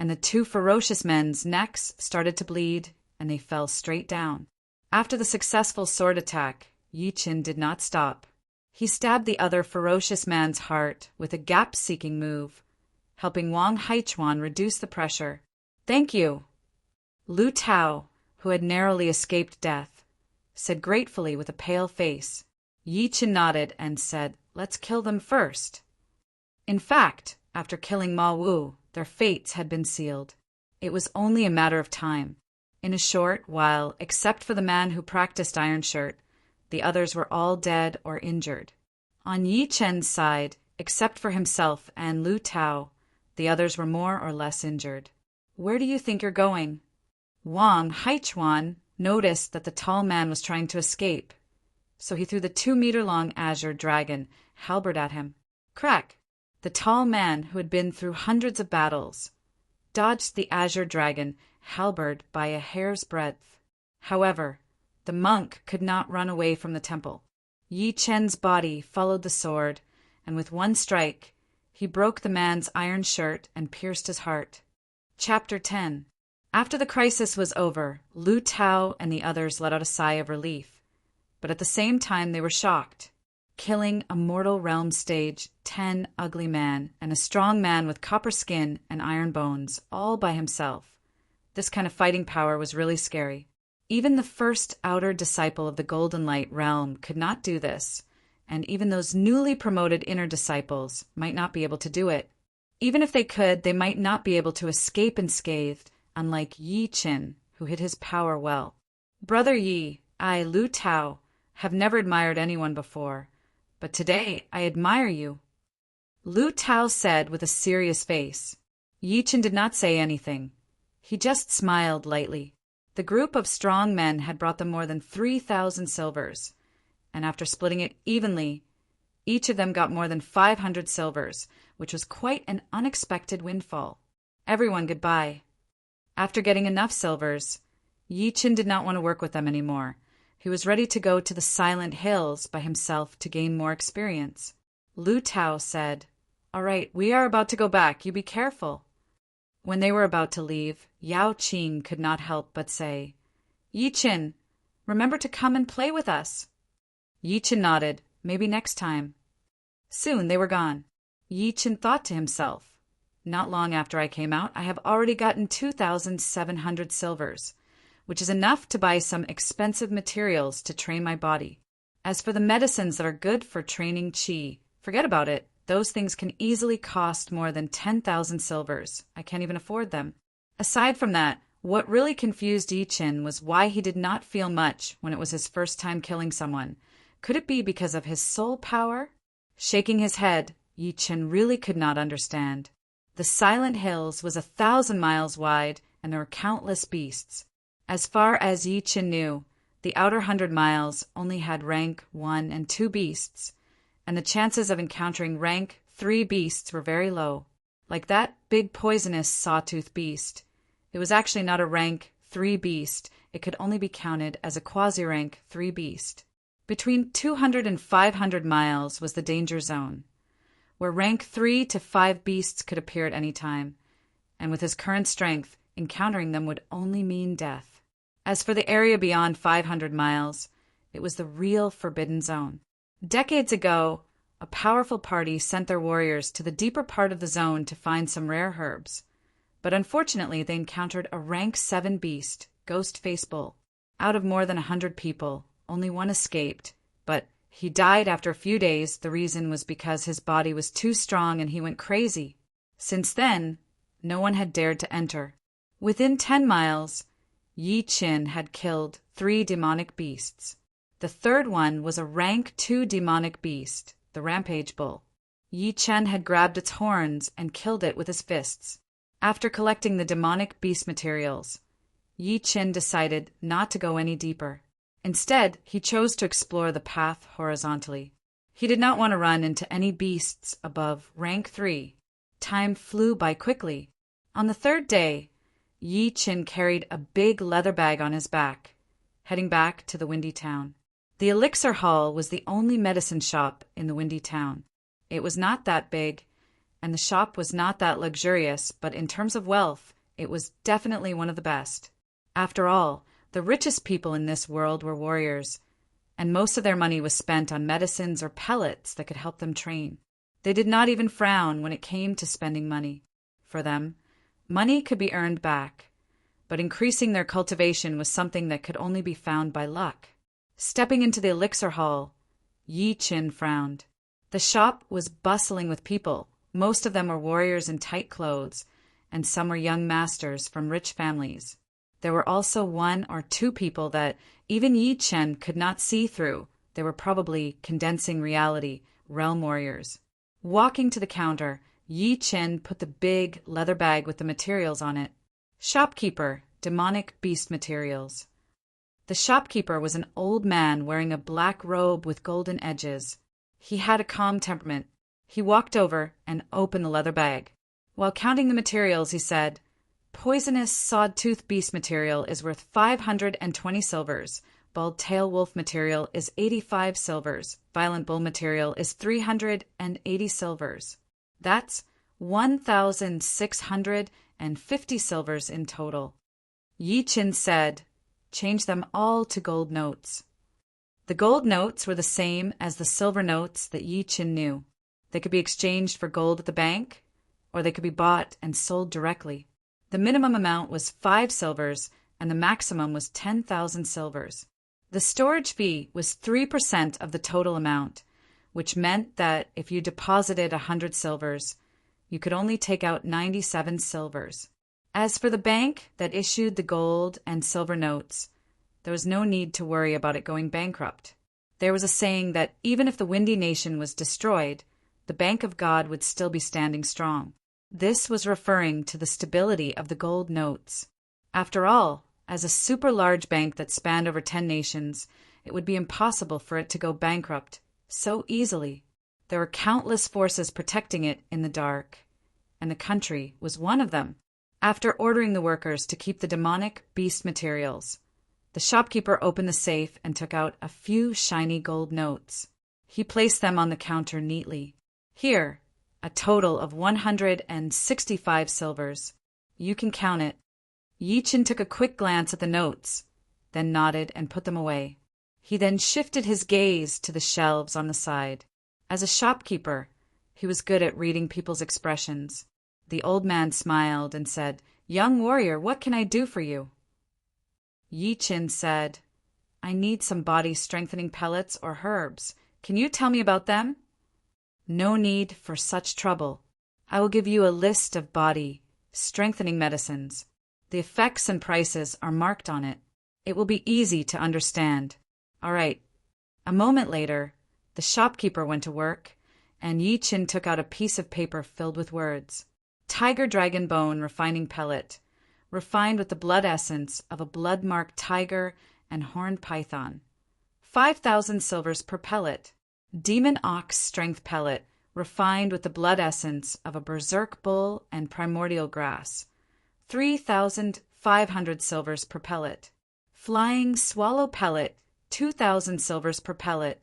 A: and the two ferocious men's necks started to bleed, and they fell straight down. After the successful sword attack, Yi Qin did not stop. He stabbed the other ferocious man's heart with a gap-seeking move, helping Wang Haichuan reduce the pressure. "Thank you." Lu Tao, who had narrowly escaped death, said gratefully with a pale face. Yi Qin nodded and said, "Let's kill them first." In fact, after killing Ma Wu, their fates had been sealed. It was only a matter of time. In a short while, except for the man who practiced Iron Shirt, the others were all dead or injured. On Yi Chen's side, except for himself and Lu Tao, the others were more or less injured. "Where do you think you're going?" Wang Haichuan noticed that the tall man was trying to escape, so he threw the 2-meter-long azure dragon halberd at him. Crack! The tall man, who had been through hundreds of battles, dodged the azure dragon halberd by a hair's breadth. However, the monk could not run away from the temple. Yi Chen's body followed the sword, and with one strike, he broke the man's iron shirt and pierced his heart. Chapter 10. After the crisis was over, Lu Tao and the others let out a sigh of relief, but at the same time they were shocked. Killing a mortal realm stage, 10 ugly men, and a strong man with copper skin and iron bones, all by himself. This kind of fighting power was really scary. Even the first outer disciple of the Golden Light realm could not do this, and even those newly promoted inner disciples might not be able to do it. Even if they could, they might not be able to escape unscathed, unlike Yi Qin, who hid his power well. "Brother Yi, I, Lu Tao, have never admired anyone before, but today I admire you," Lu Tao said with a serious face. Yi Qin did not say anything. He just smiled lightly. The group of strong men had brought them more than 3,000 silvers, and after splitting it evenly, each of them got more than 500 silvers, which was quite an unexpected windfall. Everyone goodbye. After getting enough silvers, Yi Qin did not want to work with them anymore. He was ready to go to the Silent Hills by himself to gain more experience. Lu Tao said, "All right, we are about to go back. You be careful." When they were about to leave, Yao Qing could not help but say, "Yi Qin, remember to come and play with us." Yi Qin nodded, "Maybe next time." Soon they were gone. Yi Qin thought to himself, "Not long after I came out, I have already gotten 2,700 silvers, which is enough to buy some expensive materials to train my body. As for the medicines that are good for training qi, forget about it. Those things can easily cost more than 10,000 silvers. I can't even afford them." Aside from that, what really confused Yi Qin was why he did not feel much when it was his first time killing someone. Could it be because of his soul power? Shaking his head, Yi Qin really could not understand. The Silent Hills was 1,000 miles wide, and there were countless beasts. As far as Yi Qin knew, the outer 100 miles only had rank 1 and 2 beasts, and the chances of encountering rank 3 beasts were very low. Like that big poisonous sawtooth beast. It was actually not a rank 3 beast, it could only be counted as a quasi-rank 3 beast. Between 200 and 500 miles was the danger zone, where rank 3 to 5 beasts could appear at any time, and with his current strength, encountering them would only mean death. As for the area beyond 500 miles, it was the real forbidden zone. Decades ago, a powerful party sent their warriors to the deeper part of the zone to find some rare herbs, but unfortunately they encountered a rank 7 beast, Ghost Face Bull. Out of more than 100 people, Only one escaped, but he died after a few days. The reason was because his body was too strong and he went crazy. Since then, no one had dared to enter. Within 10 miles, Yi Qin had killed 3 demonic beasts. The third one was a rank 2 demonic beast, the rampage bull. Yi Chen had grabbed its horns and killed it with his fists. After collecting the demonic beast materials, Yi Qin decided not to go any deeper. Instead, he chose to explore the path horizontally. He did not want to run into any beasts above rank 3. Time flew by quickly. On the 3rd day, Yi Qin carried a big leather bag on his back, heading back to the windy town. The elixir hall was the only medicine shop in the windy town. It was not that big, and the shop was not that luxurious, but in terms of wealth, it was definitely one of the best. After all, the richest people in this world were warriors, and most of their money was spent on medicines or pellets that could help them train. They did not even frown when it came to spending money. For them, money could be earned back, but increasing their cultivation was something that could only be found by luck. Stepping into the elixir hall, Yi Qin frowned. The shop was bustling with people. Most of them were warriors in tight clothes, and some were young masters from rich families. There were also 1 or 2 people that even Yi Chen could not see through. They were probably condensing reality, realm warriors. Walking to the counter, Yi Chen put the big leather bag with the materials on it. Shopkeeper, demonic beast materials. The shopkeeper was an old man wearing a black robe with golden edges. He had a calm temperament. He walked over and opened the leather bag. While counting the materials, he said, "Poisonous sawtooth beast material is worth 520 silvers. Bald tail wolf material is 85 silvers. Violent bull material is 380 silvers. That's 1,650 silvers in total." Yi Qin said, "Change them all to gold notes." The gold notes were the same as the silver notes that Yi Qin knew. They could be exchanged for gold at the bank, or they could be bought and sold directly. The minimum amount was 5 silvers, and the maximum was 10,000 silvers. The storage fee was 3% of the total amount, which meant that if you deposited 100 silvers, you could only take out 97 silvers. As for the bank that issued the gold and silver notes, there was no need to worry about it going bankrupt. There was a saying that even if the Windy Nation was destroyed, the Bank of God would still be standing strong. This was referring to the stability of the gold notes. After all, as a super large bank that spanned over 10 nations, it would be impossible for it to go bankrupt so easily. There were countless forces protecting it in the dark, and the country was one of them. After ordering the workers to keep the demonic beast materials, the shopkeeper opened the safe and took out a few shiny gold notes. He placed them on the counter neatly. "Here, a total of 165 silvers. You can count it." Yi Qin took a quick glance at the notes, then nodded and put them away. He then shifted his gaze to the shelves on the side. As a shopkeeper, he was good at reading people's expressions. The old man smiled and said, "Young warrior, what can I do for you?" Yi Qin said, "I need some body-strengthening pellets or herbs. Can you tell me about them?" "No need for such trouble. I will give you a list of body-strengthening medicines. The effects and prices are marked on it. It will be easy to understand." "All right." A moment later, the shopkeeper went to work, and Yi Qin took out a piece of paper filled with words. Tiger dragon bone refining pellet, refined with the blood essence of a blood-marked tiger and horned python. 5,000 silvers per pellet. Demon ox strength pellet, refined with the blood essence of a berserk bull and primordial grass. 3,500 silvers per pellet. Flying swallow pellet, 2,000 silvers per pellet.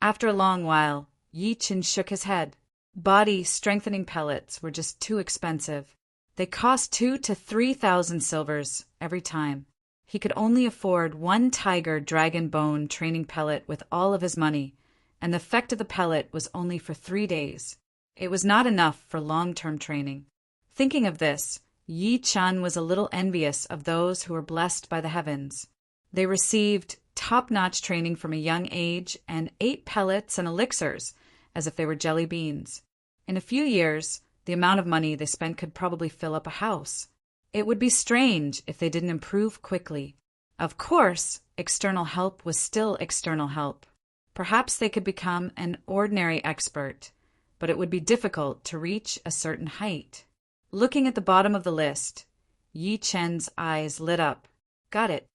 A: After a long while, Yi Qin shook his head. Body-strengthening pellets were just too expensive. They cost 2,000 to 3,000 silvers every time. He could only afford 1 tiger dragon bone training pellet with all of his money, and the effect of the pellet was only for 3 days. It was not enough for long-term training. Thinking of this, Yi Chen was a little envious of those who were blessed by the heavens. They received top-notch training from a young age, and ate pellets and elixirs as if they were jelly beans. In a few years, the amount of money they spent could probably fill up a house. It would be strange if they didn't improve quickly. Of course, external help was still external help. Perhaps they could become an ordinary expert, but it would be difficult to reach a certain height. Looking at the bottom of the list, Yi Chen's eyes lit up. Got it.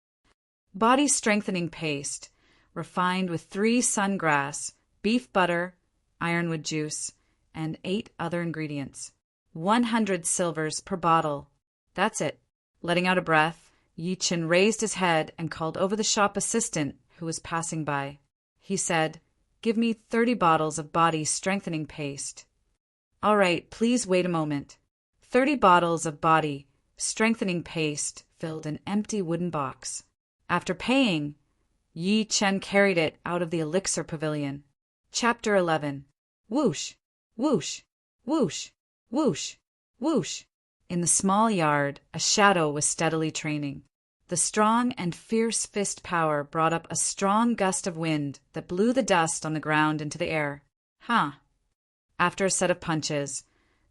A: Body strengthening paste, refined with 3 sungrass, beef butter, ironwood juice, and 8 other ingredients. 100 silvers per bottle. That's it. Letting out a breath, Yi Chen raised his head and called over the shop assistant who was passing by. He said, "Give me 30 bottles of body strengthening paste." "All right, please wait a moment." 30 bottles of body strengthening paste filled an empty wooden box. After paying, Yi Chen carried it out of the elixir pavilion. Chapter 11. Whoosh, whoosh, whoosh, whoosh, whoosh. In the small yard, a shadow was steadily training. The strong and fierce fist power brought up a strong gust of wind that blew the dust on the ground into the air. After a set of punches,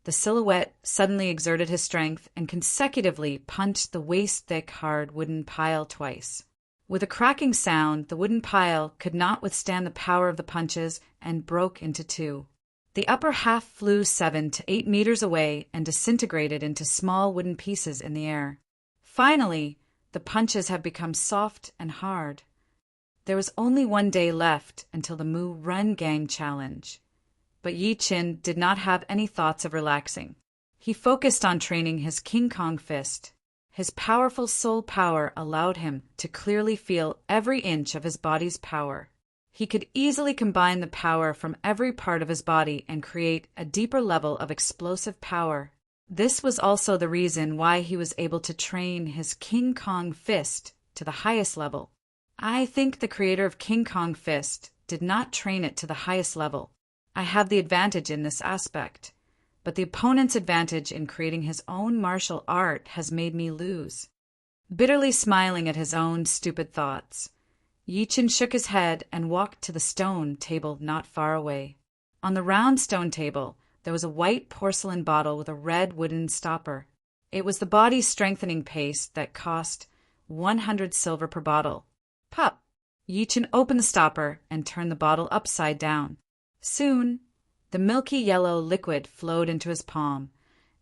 A: the silhouette suddenly exerted his strength and consecutively punched the waist-thick hard wooden pile twice. With a cracking sound, the wooden pile could not withstand the power of the punches and broke into 2. The upper half flew 7 to 8 meters away and disintegrated into small wooden pieces in the air. Finally, the punches have become soft and hard. There was only 1 day left until the Mu Run Gang challenge. But Yi Chen did not have any thoughts of relaxing. He focused on training his King Kong fist. His powerful soul power allowed him to clearly feel every inch of his body's power. He could easily combine the power from every part of his body and create a deeper level of explosive power. This was also the reason why he was able to train his King Kong fist to the highest level. I think the creator of King Kong fist did not train it to the highest level. I have the advantage in this aspect, but the opponent's advantage in creating his own martial art has made me lose. Bitterly smiling at his own stupid thoughts, Yi Chen shook his head and walked to the stone table not far away. On the round stone table, there was a white porcelain bottle with a red wooden stopper. It was the body strengthening paste that cost 100 silver per bottle. Pop! Yi Chen opened the stopper and turned the bottle upside down. Soon, the milky yellow liquid flowed into his palm,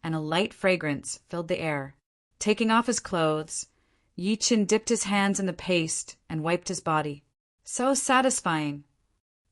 A: and a light fragrance filled the air. Taking off his clothes, Yi Chen dipped his hands in the paste and wiped his body. So satisfying!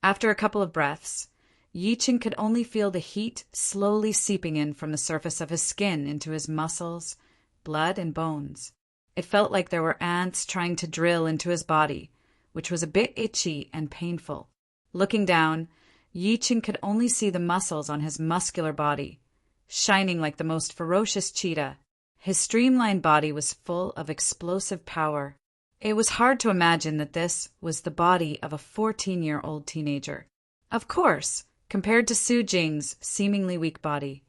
A: After a couple of breaths, Yi Chen could only feel the heat slowly seeping in from the surface of his skin into his muscles, blood, and bones. It felt like there were ants trying to drill into his body, which was a bit itchy and painful. Looking down, Yi Chen could only see the muscles on his muscular body, shining like the most ferocious cheetah. His streamlined body was full of explosive power. It was hard to imagine that this was the body of a 14-year-old teenager. Of course, compared to Su Jing's seemingly weak body,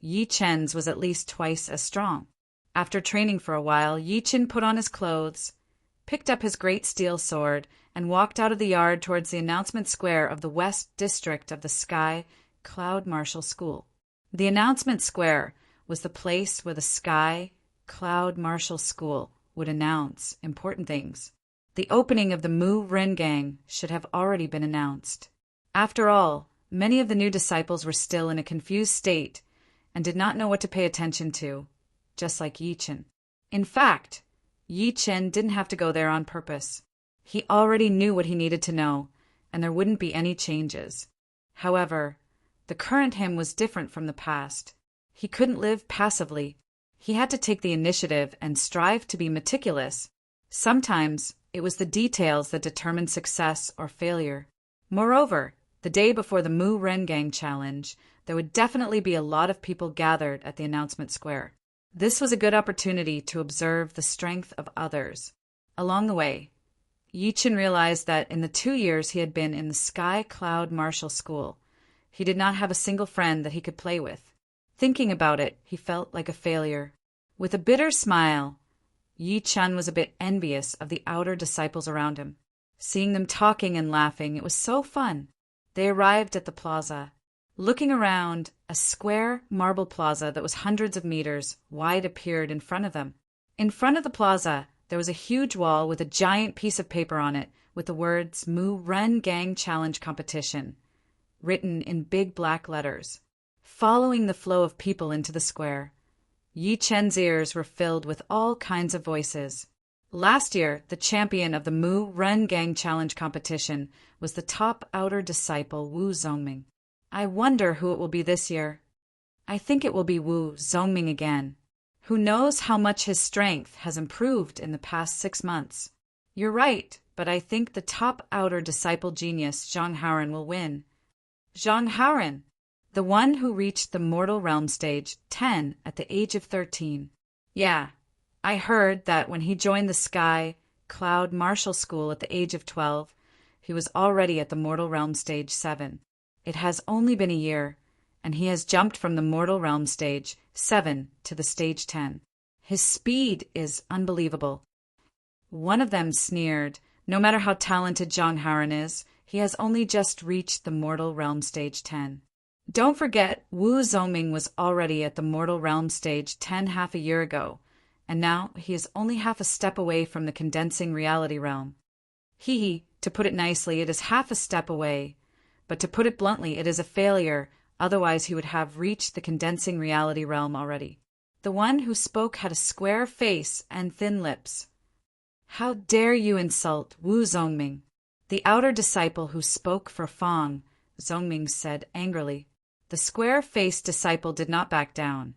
A: Yi Chen's was at least twice as strong. After training for a while, Yi Chen put on his clothes, picked up his great steel sword, and walked out of the yard towards the announcement square of the West District of the Sky Cloud Martial School. The announcement square was the place where the Sky Cloud Martial School would announce important things. The opening of the Mu Ren Gang should have already been announced. After all, many of the new disciples were still in a confused state and did not know what to pay attention to, just like Yi Chen. In fact, Yi Chen didn't have to go there on purpose. He already knew what he needed to know, and there wouldn't be any changes. However, the current him was different from the past. He couldn't live passively. He had to take the initiative and strive to be meticulous. Sometimes it was the details that determined success or failure. Moreover, the day before the Mu Ren Gang challenge, there would definitely be a lot of people gathered at the announcement square. This was a good opportunity to observe the strength of others. Along the way, Yi Chen realized that in the 2 years he had been in the Sky Cloud Martial School, he did not have a single friend that he could play with. Thinking about it, he felt like a failure. With a bitter smile, Yi Chen was a bit envious of the outer disciples around him. Seeing them talking and laughing, it was so fun. They arrived at the plaza. Looking around, a square marble plaza that was hundreds of meters wide appeared in front of them. In front of the plaza, there was a huge wall with a giant piece of paper on it with the words Moo Run Gang Challenge Competition written in big black letters. Following the flow of people into the square, Yi Chen's ears were filled with all kinds of voices. Last year, the champion of the Moo Run Gang Challenge competition was the top outer disciple Wu Zongming. I wonder who it will be this year. I think it will be Wu Zongming again. Who knows how much his strength has improved in the past 6 months. You're right, but I think the top outer disciple genius Zhang Haoren will win. Zhang Haoren, the one who reached the mortal realm stage 10 at the age of 13. Yeah, I heard that when he joined the Sky Cloud Martial School at the age of 12, he was already at the mortal realm stage 7. It has only been a year, and he has jumped from the mortal realm stage 7 to the stage 10. His speed is unbelievable. One of them sneered, no matter how talented Zhang Haoren is, he has only just reached the mortal realm stage 10. Don't forget, Wu Zongming was already at the mortal realm stage 10 half a year ago, and now he is only half a step away from the condensing reality realm. To put it nicely, it is half a step away. But to put it bluntly, it is a failure, otherwise he would have reached the condensing reality realm already. The one who spoke had a square face and thin lips. How dare you insult Wu Zongming? The outer disciple who spoke for Fang, Zongming said angrily. The square-faced disciple did not back down.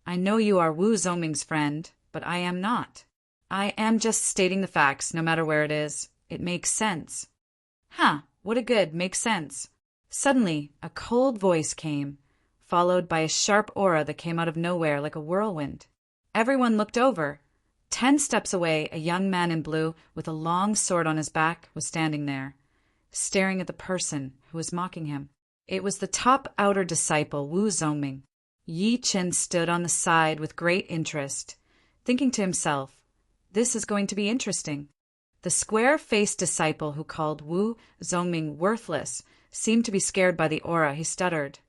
A: I know you are Wu Zongming's friend, but I am not. I am just stating the facts, no matter where it is. It makes sense. What a good makes sense. Suddenly, a cold voice came, followed by a sharp aura that came out of nowhere like a whirlwind. Everyone looked over. 10 steps away, a young man in blue with a long sword on his back was standing there, staring at the person who was mocking him. It was the top outer disciple, Wu Zongming. Yi Chen stood on the side with great interest, thinking to himself, this is going to be interesting. The square-faced disciple who called Wu Zongming worthless seemed to be scared by the aura. He stuttered.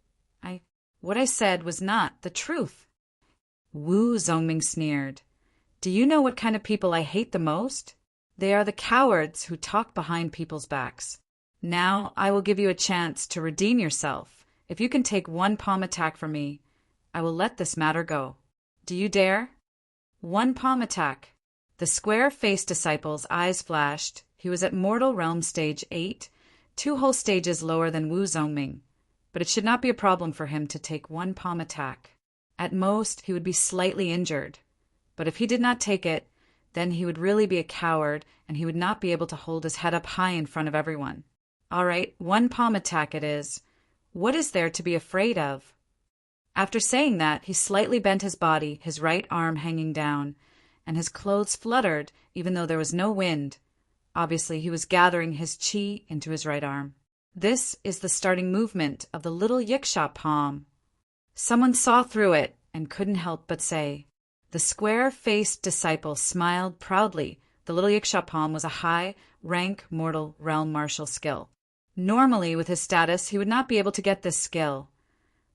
A: What I said was not the truth. Wu Zongming sneered. Do you know what kind of people I hate the most? They are the cowards who talk behind people's backs. Now I will give you a chance to redeem yourself. If you can take one palm attack from me, I will let this matter go. Do you dare? One palm attack. The square-faced disciple's eyes flashed. He was at mortal realm stage 8, 2 whole stages lower than Wu Zongming, but it should not be a problem for him to take one palm attack. At most, he would be slightly injured, but if he did not take it, then he would really be a coward and he would not be able to hold his head up high in front of everyone. All right, one palm attack it is. What is there to be afraid of? After saying that, he slightly bent his body, his right arm hanging down, and his clothes fluttered even though there was no wind. Obviously, he was gathering his qi into his right arm. This is the starting movement of the little yiksha palm. Someone saw through it and couldn't help but say. The square-faced disciple smiled proudly. The little yiksha palm was a high-rank mortal realm martial skill. Normally, with his status, he would not be able to get this skill.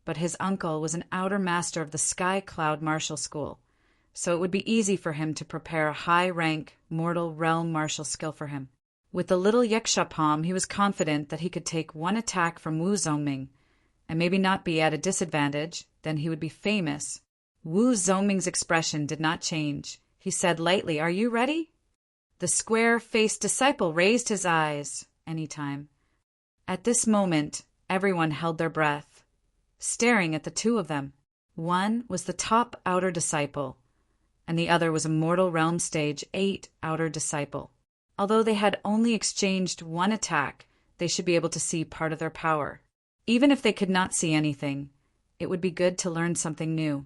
A: But his uncle was an outer master of the Sky Cloud Martial School, so it would be easy for him to prepare a high-rank mortal realm martial skill for him. With the little yiksha palm, he was confident that he could take one attack from Wu Zongming, and maybe not be at a disadvantage, then he would be famous. Wu Zongming's expression did not change. He said lightly, "Are you ready?" The square-faced disciple raised his eyes. Anytime. At this moment, everyone held their breath, staring at the two of them. One was the top outer disciple, and the other was a mortal realm stage 8 outer disciple. Although they had only exchanged one attack, they should be able to see part of their power. Even if they could not see anything, it would be good to learn something new.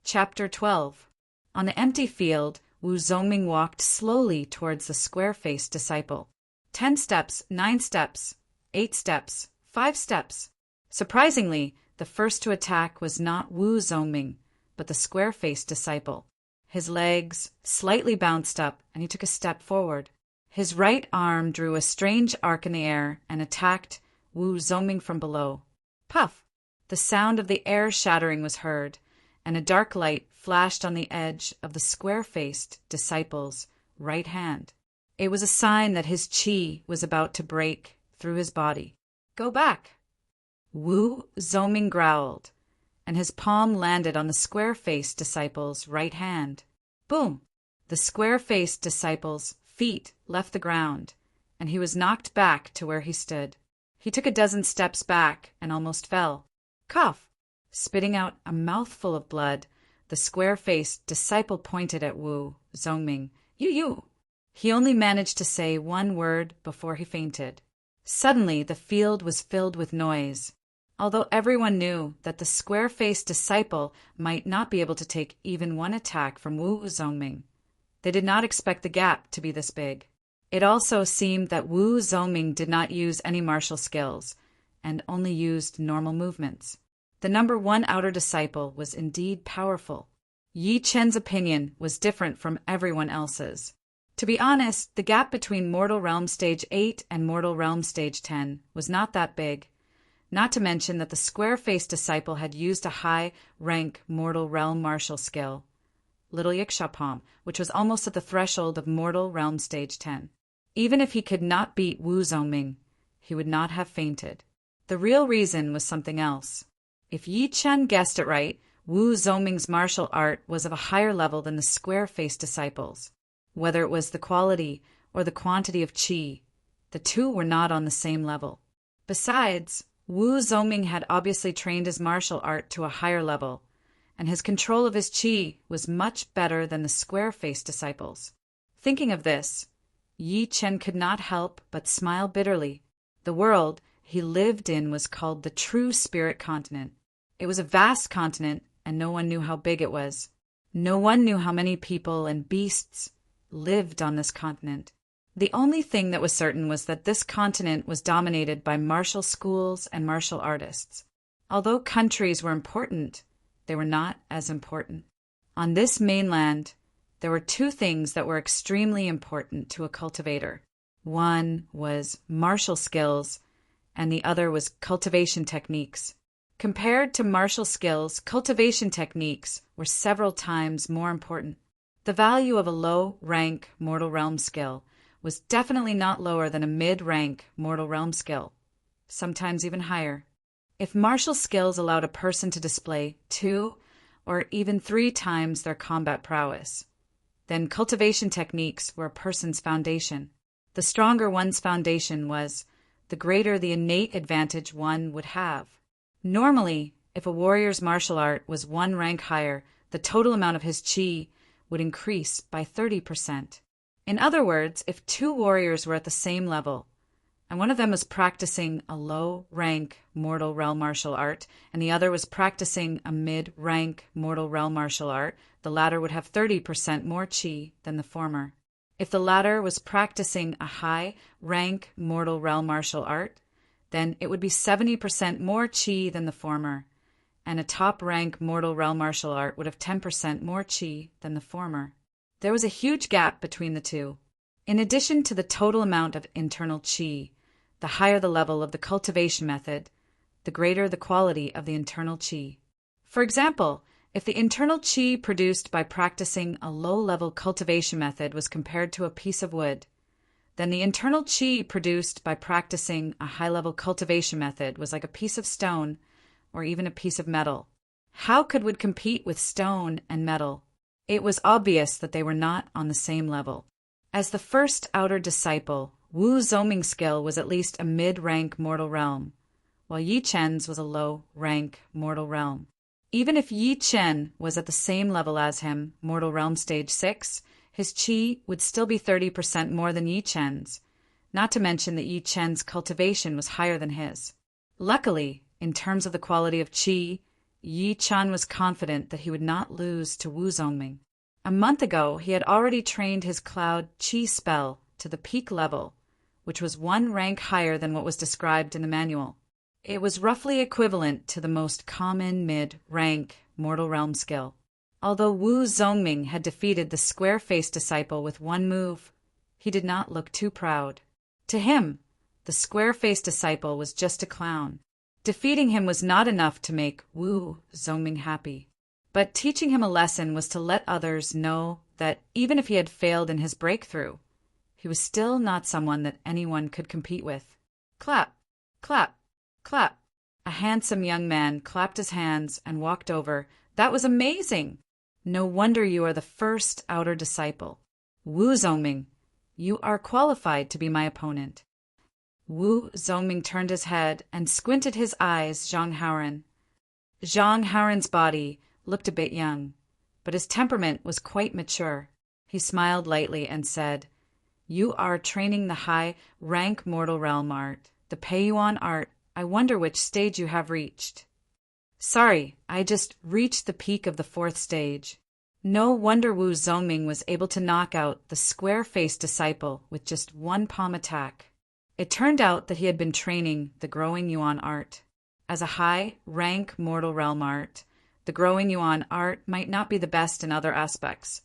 A: Chapter 12. On the empty field, Wu Zongming walked slowly towards the square-faced disciple. 10 steps, 9 steps, 8 steps, 5 steps. Surprisingly, the first to attack was not Wu Zongming, but the square-faced disciple. His legs slightly bounced up, and he took a step forward. His right arm drew a strange arc in the air and attacked Wu Zongming from below. Puff! The sound of the air shattering was heard, and a dark light flashed on the edge of the square-faced disciple's right hand. It was a sign that his qi was about to break through his body. Go back! Wu Zongming growled, and his palm landed on the square-faced disciple's right hand. Boom! The square-faced disciple's feet left the ground, and he was knocked back to where he stood. He took a dozen steps back and almost fell. Cough! Spitting out a mouthful of blood, the square-faced disciple pointed at Wu Zongming. You! He only managed to say one word before he fainted. Suddenly, the field was filled with noise. Although everyone knew that the square-faced disciple might not be able to take even one attack from Wu Zongming, they did not expect the gap to be this big. It also seemed that Wu Zongming did not use any martial skills, and only used normal movements. The number one outer disciple was indeed powerful. Yi Chen's opinion was different from everyone else's. To be honest, the gap between Mortal Realm Stage 8 and Mortal Realm Stage 10 was not that big, not to mention that the square-faced disciple had used a high-rank Mortal Realm martial skill, Little Yiksha-Palm, which was almost at the threshold of Mortal Realm Stage 10. Even if he could not beat Wu Zongming, he would not have fainted. The real reason was something else. If Yi Chen guessed it right, Wu Zongming's martial art was of a higher level than the square-faced disciples. Whether it was the quality or the quantity of qi, the two were not on the same level. Besides, Wu Zongming had obviously trained his martial art to a higher level, and his control of his qi was much better than the square-faced disciples. Thinking of this, Yi Chen could not help but smile bitterly. The world he lived in was called the True Spirit Continent. It was a vast continent, and no one knew how big it was. No one knew how many people and beasts lived on this continent. The only thing that was certain was that this continent was dominated by martial schools and martial artists. Although countries were important, they were not as important. On this mainland, there were two things that were extremely important to a cultivator. One was martial skills, and the other was cultivation techniques. Compared to martial skills, cultivation techniques were several times more important. The value of a low-rank Mortal Realm skill was definitely not lower than a mid-rank Mortal Realm skill, sometimes even higher. If martial skills allowed a person to display 2 or even 3 times their combat prowess, then cultivation techniques were a person's foundation. The stronger one's foundation was, the greater the innate advantage one would have. Normally, if a warrior's martial art was 1 rank higher, the total amount of his qi would increase by 30%. In other words, if 2 warriors were at the same level, and one of them was practicing a low-rank Mortal Realm martial art, and the other was practicing a mid-rank Mortal Realm martial art, the latter would have 30% more qi than the former. If the latter was practicing a high-rank Mortal Realm martial art, then it would be 70% more qi than the former, and a top-rank Mortal Realm martial art would have 10% more qi than the former. There was a huge gap between the two. In addition to the total amount of internal qi, the higher the level of the cultivation method, the greater the quality of the internal qi. For example, if the internal qi produced by practicing a low-level cultivation method was compared to a piece of wood, then the internal qi produced by practicing a high-level cultivation method was like a piece of stone or even a piece of metal. How could wood compete with stone and metal? It was obvious that they were not on the same level. As the first outer disciple, Wu Zongming's skill was at least a mid-rank Mortal Realm, while Yi Chen's was a low-rank Mortal Realm. Even if Yi Chen was at the same level as him, Mortal Realm Stage 6, his qi would still be 30% more than Yi Chen's, not to mention that Yi Chen's cultivation was higher than his. Luckily, in terms of the quality of qi, Yi Chen was confident that he would not lose to Wu Zongming. A month ago, he had already trained his Cloud Qi spell to the peak level, which was 1 rank higher than what was described in the manual. It was roughly equivalent to the most common mid-rank Mortal Realm skill. Although Wu Zongming had defeated the square-faced disciple with 1 move, he did not look too proud. To him, the square-faced disciple was just a clown. Defeating him was not enough to make Wu Zongming happy. But teaching him a lesson was to let others know that even if he had failed in his breakthrough, he was still not someone that anyone could compete with. Clap, clap, clap. A handsome young man clapped his hands and walked over. That was amazing! No wonder you are the first outer disciple. Wu Zongming, you are qualified to be my opponent. Wu Zongming turned his head and squinted his eyes Zhang Haoren. Zhang Haoren's body looked a bit young, but his temperament was quite mature. He smiled lightly and said, "You are training the high-rank mortal realm art, the Peiyuan art. I wonder which stage you have reached." "Sorry, I just reached the peak of the 4th stage." No wonder Wu Zongming was able to knock out the square-faced disciple with just one palm attack. It turned out that he had been training the growing Yuan art. As a high-rank mortal realm art, the growing Yuan art might not be the best in other aspects,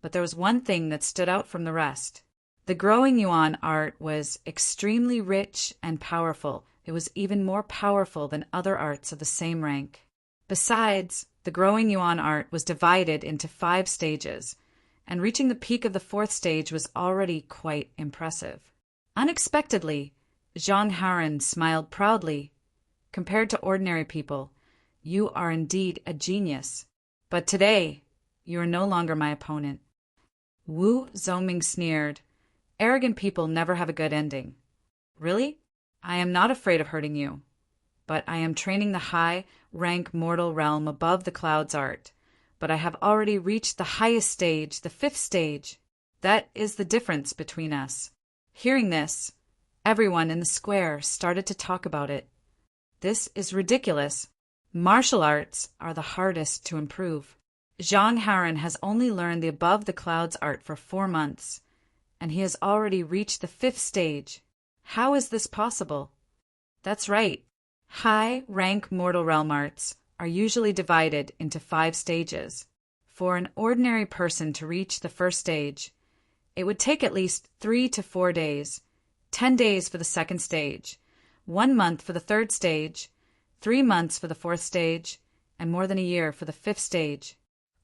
A: but there was one thing that stood out from the rest. The growing Yuan art was extremely rich and powerful. It was even more powerful than other arts of the same rank. Besides, the growing Yuan art was divided into 5 stages, and reaching the peak of the 4th stage was already quite impressive. Unexpectedly, Zhang Haoren smiled proudly. "Compared to ordinary people, you are indeed a genius. But today, you are no longer my opponent." Wu Zongming sneered. "Arrogant people never have a good ending." "Really? I am not afraid of hurting you. But I am training the high-rank mortal realm above the clouds art. But I have already reached the highest stage, the 5th stage. That is the difference between us." Hearing this, everyone in the square started to talk about it. "This is ridiculous. Martial arts are the hardest to improve. Zhang Haoren has only learned the above the clouds art for 4 months, and he has already reached the 5th stage. How is this possible?" "That's right. High-rank mortal realm arts are usually divided into 5 stages. For an ordinary person to reach the 1st stage, it would take at least 3 to 4 days, 10 days for the 2nd stage, 1 month for the 3rd stage, 3 months for the 4th stage, and more than a year for the 5th stage.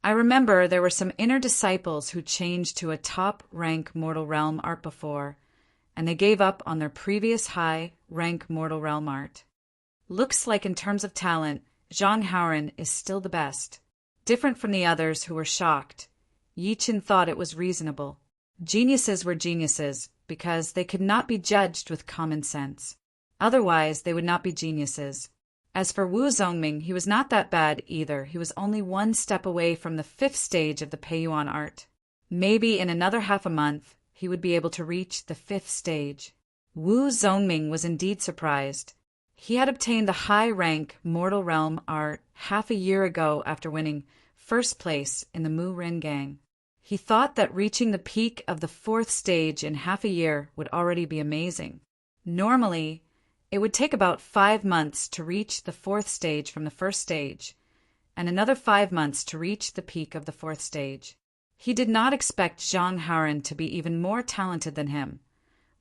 A: I remember there were some inner disciples who changed to a top-rank mortal realm art before, and they gave up on their previous high-rank mortal realm art. Looks like in terms of talent, Zhang Haoren is still the best. Different from the others who were shocked, Yi Qin thought it was reasonable. Geniuses were geniuses because they could not be judged with common sense. Otherwise, they would not be geniuses. As for Wu Zongming, he was not that bad either. He was only 1 step away from the 5th stage of the Peiyuan art. Maybe in another half a month, he would be able to reach the 5th stage. Wu Zongming was indeed surprised. He had obtained the high-rank mortal realm art half a year ago after winning 1st place in the Mu Ren Gang. He thought that reaching the peak of the 4th stage in half a year would already be amazing. Normally, it would take about 5 months to reach the 4th stage from the 1st stage, and another 5 months to reach the peak of the 4th stage. He did not expect Zhang Haoren to be even more talented than him,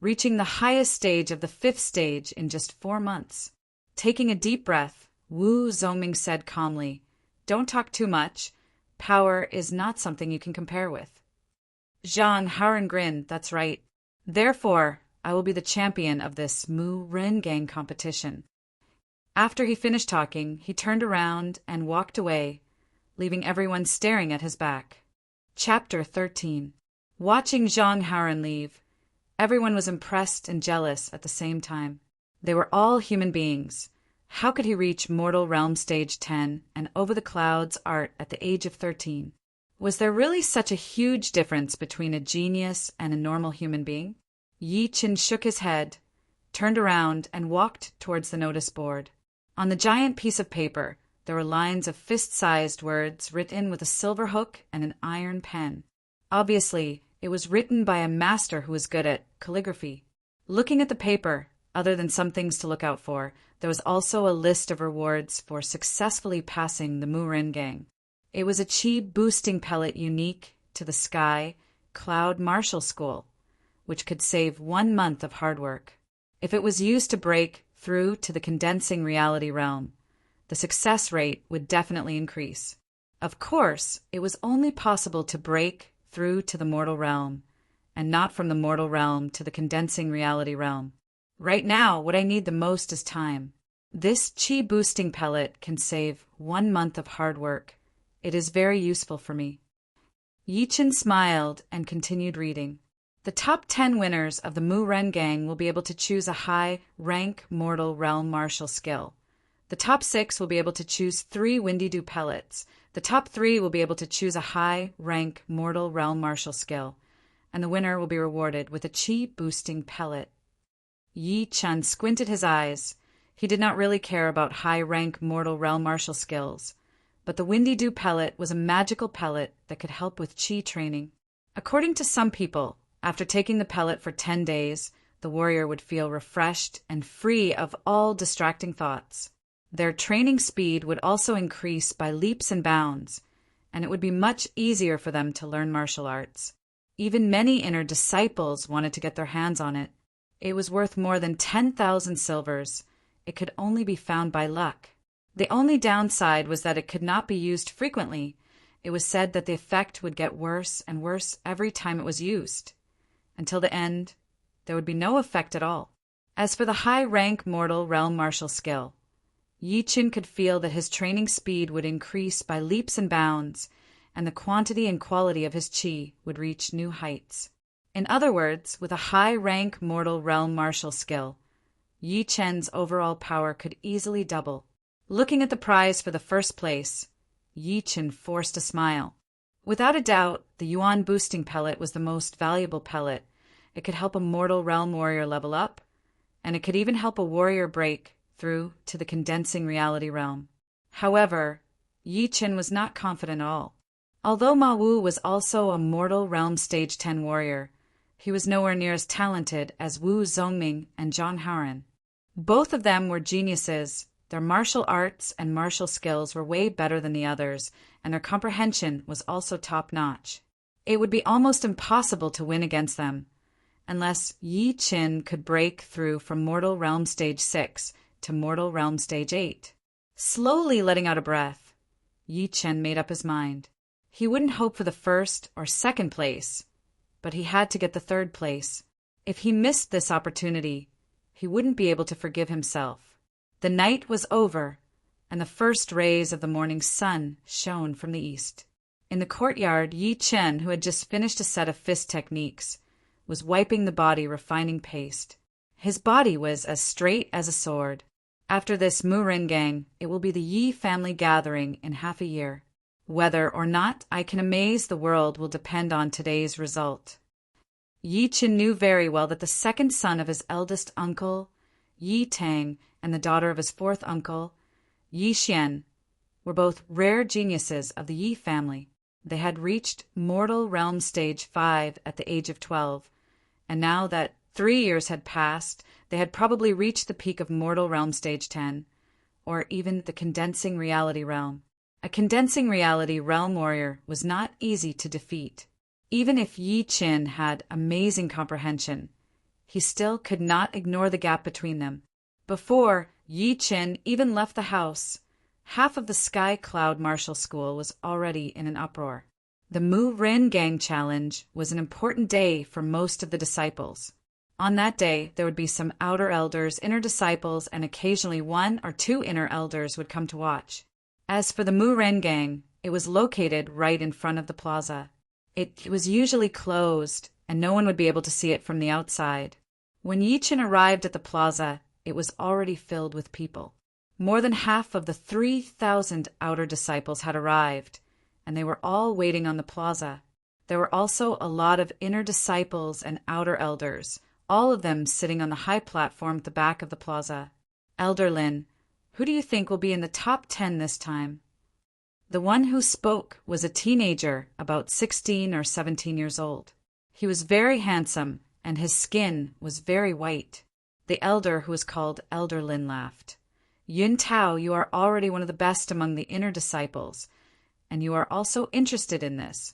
A: reaching the highest stage of the 5th stage in just 4 months. Taking a deep breath, Wu Zongming said calmly, "Don't talk too much. Power is not something you can compare with." Zhang Haoren grinned. "That's right. Therefore, I will be the champion of this Mu Ren Gang competition." After he finished talking, he turned around and walked away, leaving everyone staring at his back. Chapter 13. Watching Zhang Haoren leave, everyone was impressed and jealous at the same time. They were all human beings. How could he reach Mortal Realm Stage 10 and Over the Clouds art at the age of 13? Was there really such a huge difference between a genius and a normal human being? Yi Qin shook his head, turned around, and walked towards the notice board. On the giant piece of paper, there were lines of fist-sized words written with a silver hook and an iron pen. Obviously, it was written by a master who was good at calligraphy. Looking at the paper, other than some things to look out for, there was also a list of rewards for successfully passing the Mu Ren Gang. It was a chi boosting pellet unique to the Sky Cloud Martial School, which could save 1 month of hard work. If it was used to break through to the condensing reality realm, the success rate would definitely increase. Of course, it was only possible to break through to the mortal realm, and not from the mortal realm to the condensing reality realm. Right now, what I need the most is time. This chi boosting pellet can save 1 month of hard work. It is very useful for me. Yi-Chin smiled and continued reading. The top 10 winners of the Mu Ren Gang will be able to choose a high-rank mortal realm martial skill. The top 6 will be able to choose 3 Windy Dew pellets. The top 3 will be able to choose a high-rank mortal realm martial skill, and the winner will be rewarded with a chi-boosting pellet. Yi-Chin squinted his eyes. He did not really care about high-rank mortal realm martial skills, but the Windy Dew pellet was a magical pellet that could help with chi training. According to some people, after taking the pellet for 10 days, the warrior would feel refreshed and free of all distracting thoughts. Their training speed would also increase by leaps and bounds, and it would be much easier for them to learn martial arts. Even many inner disciples wanted to get their hands on it. It was worth more than 10,000 silvers. It could only be found by luck. The only downside was that it could not be used frequently. It was said that the effect would get worse and worse every time it was used. Until the end, there would be no effect at all. As for the high-rank mortal realm martial skill, Yi-Chin could feel that his training speed would increase by leaps and bounds, and the quantity and quality of his chi would reach new heights. In other words, with a high-rank mortal realm martial skill, Yi-Chen's overall power could easily double. Looking at the prize for the first place, Yi-Chen forced a smile. Without a doubt, the Yuan boosting pellet was the most valuable pellet. It could help a mortal realm warrior level up, and it could even help a warrior break through to the condensing reality realm. However, Yi-Chin was not confident at all. Although Ma Wu was also a mortal realm stage 10 warrior, he was nowhere near as talented as Wu Zongming and Zhang Haoren. Both of them were geniuses. Their martial arts and martial skills were way better than the others, and their comprehension was also top-notch. It would be almost impossible to win against them, unless Yi-Chin could break through from Mortal Realm Stage 6 to Mortal Realm Stage 8. Slowly letting out a breath, Yi-Chin made up his mind. He wouldn't hope for the first or second place, but he had to get the third place. If he missed this opportunity, he wouldn't be able to forgive himself. The night was over, and the first rays of the morning sun shone from the east. In the courtyard, Yi-Chen, who had just finished a set of fist techniques, was wiping the body refining paste. His body was as straight as a sword. After this Mu Ren Gang, it will be the Yi family gathering in half a year. Whether or not I can amaze the world will depend on today's result. Yi-Chen knew very well that the second son of his eldest uncle, Yi Tang, and the daughter of his fourth uncle, Yi Xian, were both rare geniuses of the Yi family. They had reached Mortal Realm Stage 5 at the age of 12, and now that 3 years had passed, they had probably reached the peak of Mortal Realm Stage 10, or even the Condensing Reality Realm. A Condensing Reality Realm warrior was not easy to defeat. Even if Yi-Chin had amazing comprehension, he still could not ignore the gap between them. Before Yi-Chin even left the house, half of the Sky Cloud Martial School was already in an uproar. The Mu Ren Gang Challenge was an important day for most of the disciples. On that day, there would be some outer elders, inner disciples, and occasionally 1 or 2 inner elders would come to watch. As for the Mu Ren Gang, it was located right in front of the plaza. It was usually closed, and no one would be able to see it from the outside. When Yi-Chin arrived at the plaza, it was already filled with people. More than half of the 3,000 outer disciples had arrived, and they were all waiting on the plaza. There were also a lot of inner disciples and outer elders, all of them sitting on the high platform at the back of the plaza. Elder Lin, who do you think will be in the top 10 this time? The one who spoke was a teenager, about 16 or 17 years old. He was very handsome, and his skin was very white. The elder, who was called Elder Lin, laughed. Yun Tao, you are already one of the best among the inner disciples, and you are also interested in this.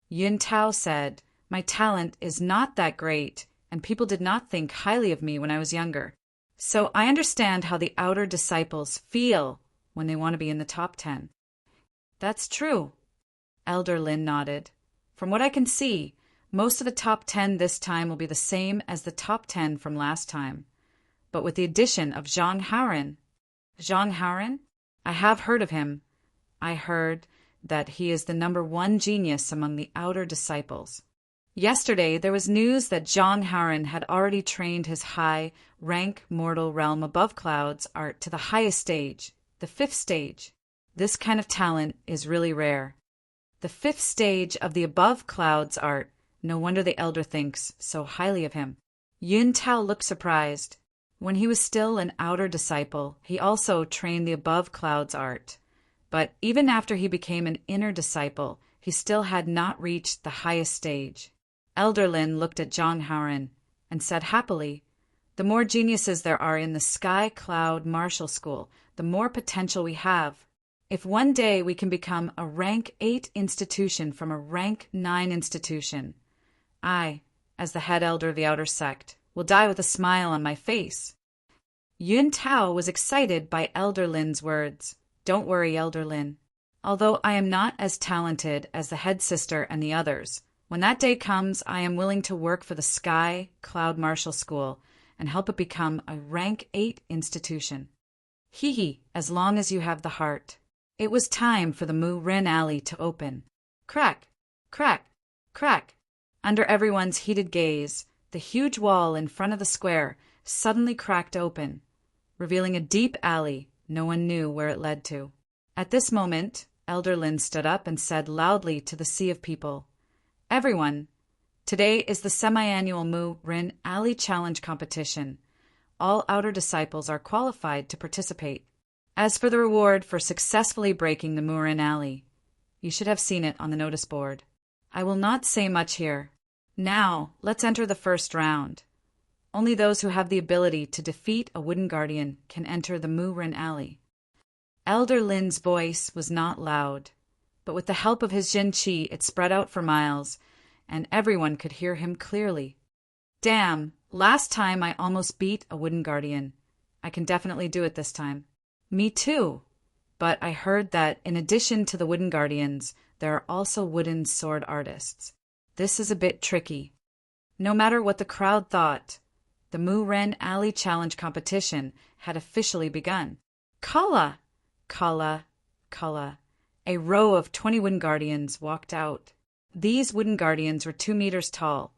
A: Yun Tao said, my talent is not that great, and people did not think highly of me when I was younger. So I understand how the outer disciples feel when they want to be in the top 10. That's true. Elder Lin nodded. From what I can see, most of the top 10 this time will be the same as the top 10 from last time, but with the addition of Zhang Haoren. Zhang Haoren? I have heard of him. I heard that he is the #1 genius among the outer disciples. Yesterday there was news that Zhang Haoren had already trained his high-rank mortal realm above clouds art to the highest stage, the 5th stage. This kind of talent is really rare. The 5th stage of the above clouds art, no wonder the elder thinks so highly of him. Yun Tao looked surprised. When he was still an outer disciple, he also trained the above clouds art. But even after he became an inner disciple, he still had not reached the highest stage. Elder Lin looked at Zhang Haoren and said happily, "The more geniuses there are in the Sky Cloud Martial School, the more potential we have. If one day we can become a rank 8 institution from a rank 9 institution, I, as the head elder of the outer sect, will die with a smile on my face." Yun Tao was excited by Elder Lin's words. "Don't worry, Elder Lin. Although I am not as talented as the head sister and the others, when that day comes, I am willing to work for the Sky Cloud Martial School and help it become a rank 8 institution. Hee, as long as you have the heart." It was time for the Mu Ren Alley to open. Crack, crack, crack. Under everyone's heated gaze, the huge wall in front of the square suddenly cracked open, revealing a deep alley no one knew where it led to. At this moment, Elder Lin stood up and said loudly to the sea of people, "Everyone, today is the semi-annual Mu Ren Alley Challenge competition. All outer disciples are qualified to participate. As for the reward for successfully breaking the Mu Ren Alley, you should have seen it on the notice board. I will not say much here. Now, let's enter the first round. Only those who have the ability to defeat a wooden guardian can enter the Mu Ren Alley." Elder Lin's voice was not loud, but with the help of his Jin Qi it spread out for miles, and everyone could hear him clearly. "Damn, last time I almost beat a wooden guardian. I can definitely do it this time." "Me too, but I heard that in addition to the wooden guardians, there are also wooden sword artists. This is a bit tricky." No matter what the crowd thought, the Mu Ren Alley Challenge competition had officially begun. Kala! Kala! Kala! A row of 20 wooden guardians walked out. These wooden guardians were 2 meters tall,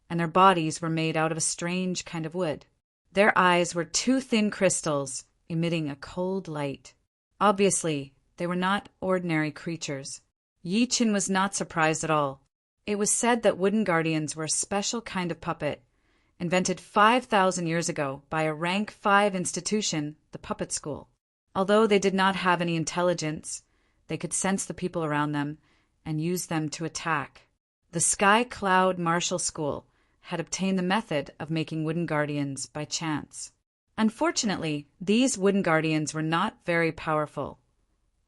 A: and their bodies were made out of a strange kind of wood. Their eyes were 2 thin crystals, emitting a cold light. Obviously, they were not ordinary creatures. Yi Qin was not surprised at all. It was said that wooden guardians were a special kind of puppet, invented 5,000 years ago by a rank 5 institution, the puppet school. Although they did not have any intelligence, they could sense the people around them and use them to attack. The Sky Cloud Martial School had obtained the method of making wooden guardians by chance. Unfortunately, these wooden guardians were not very powerful,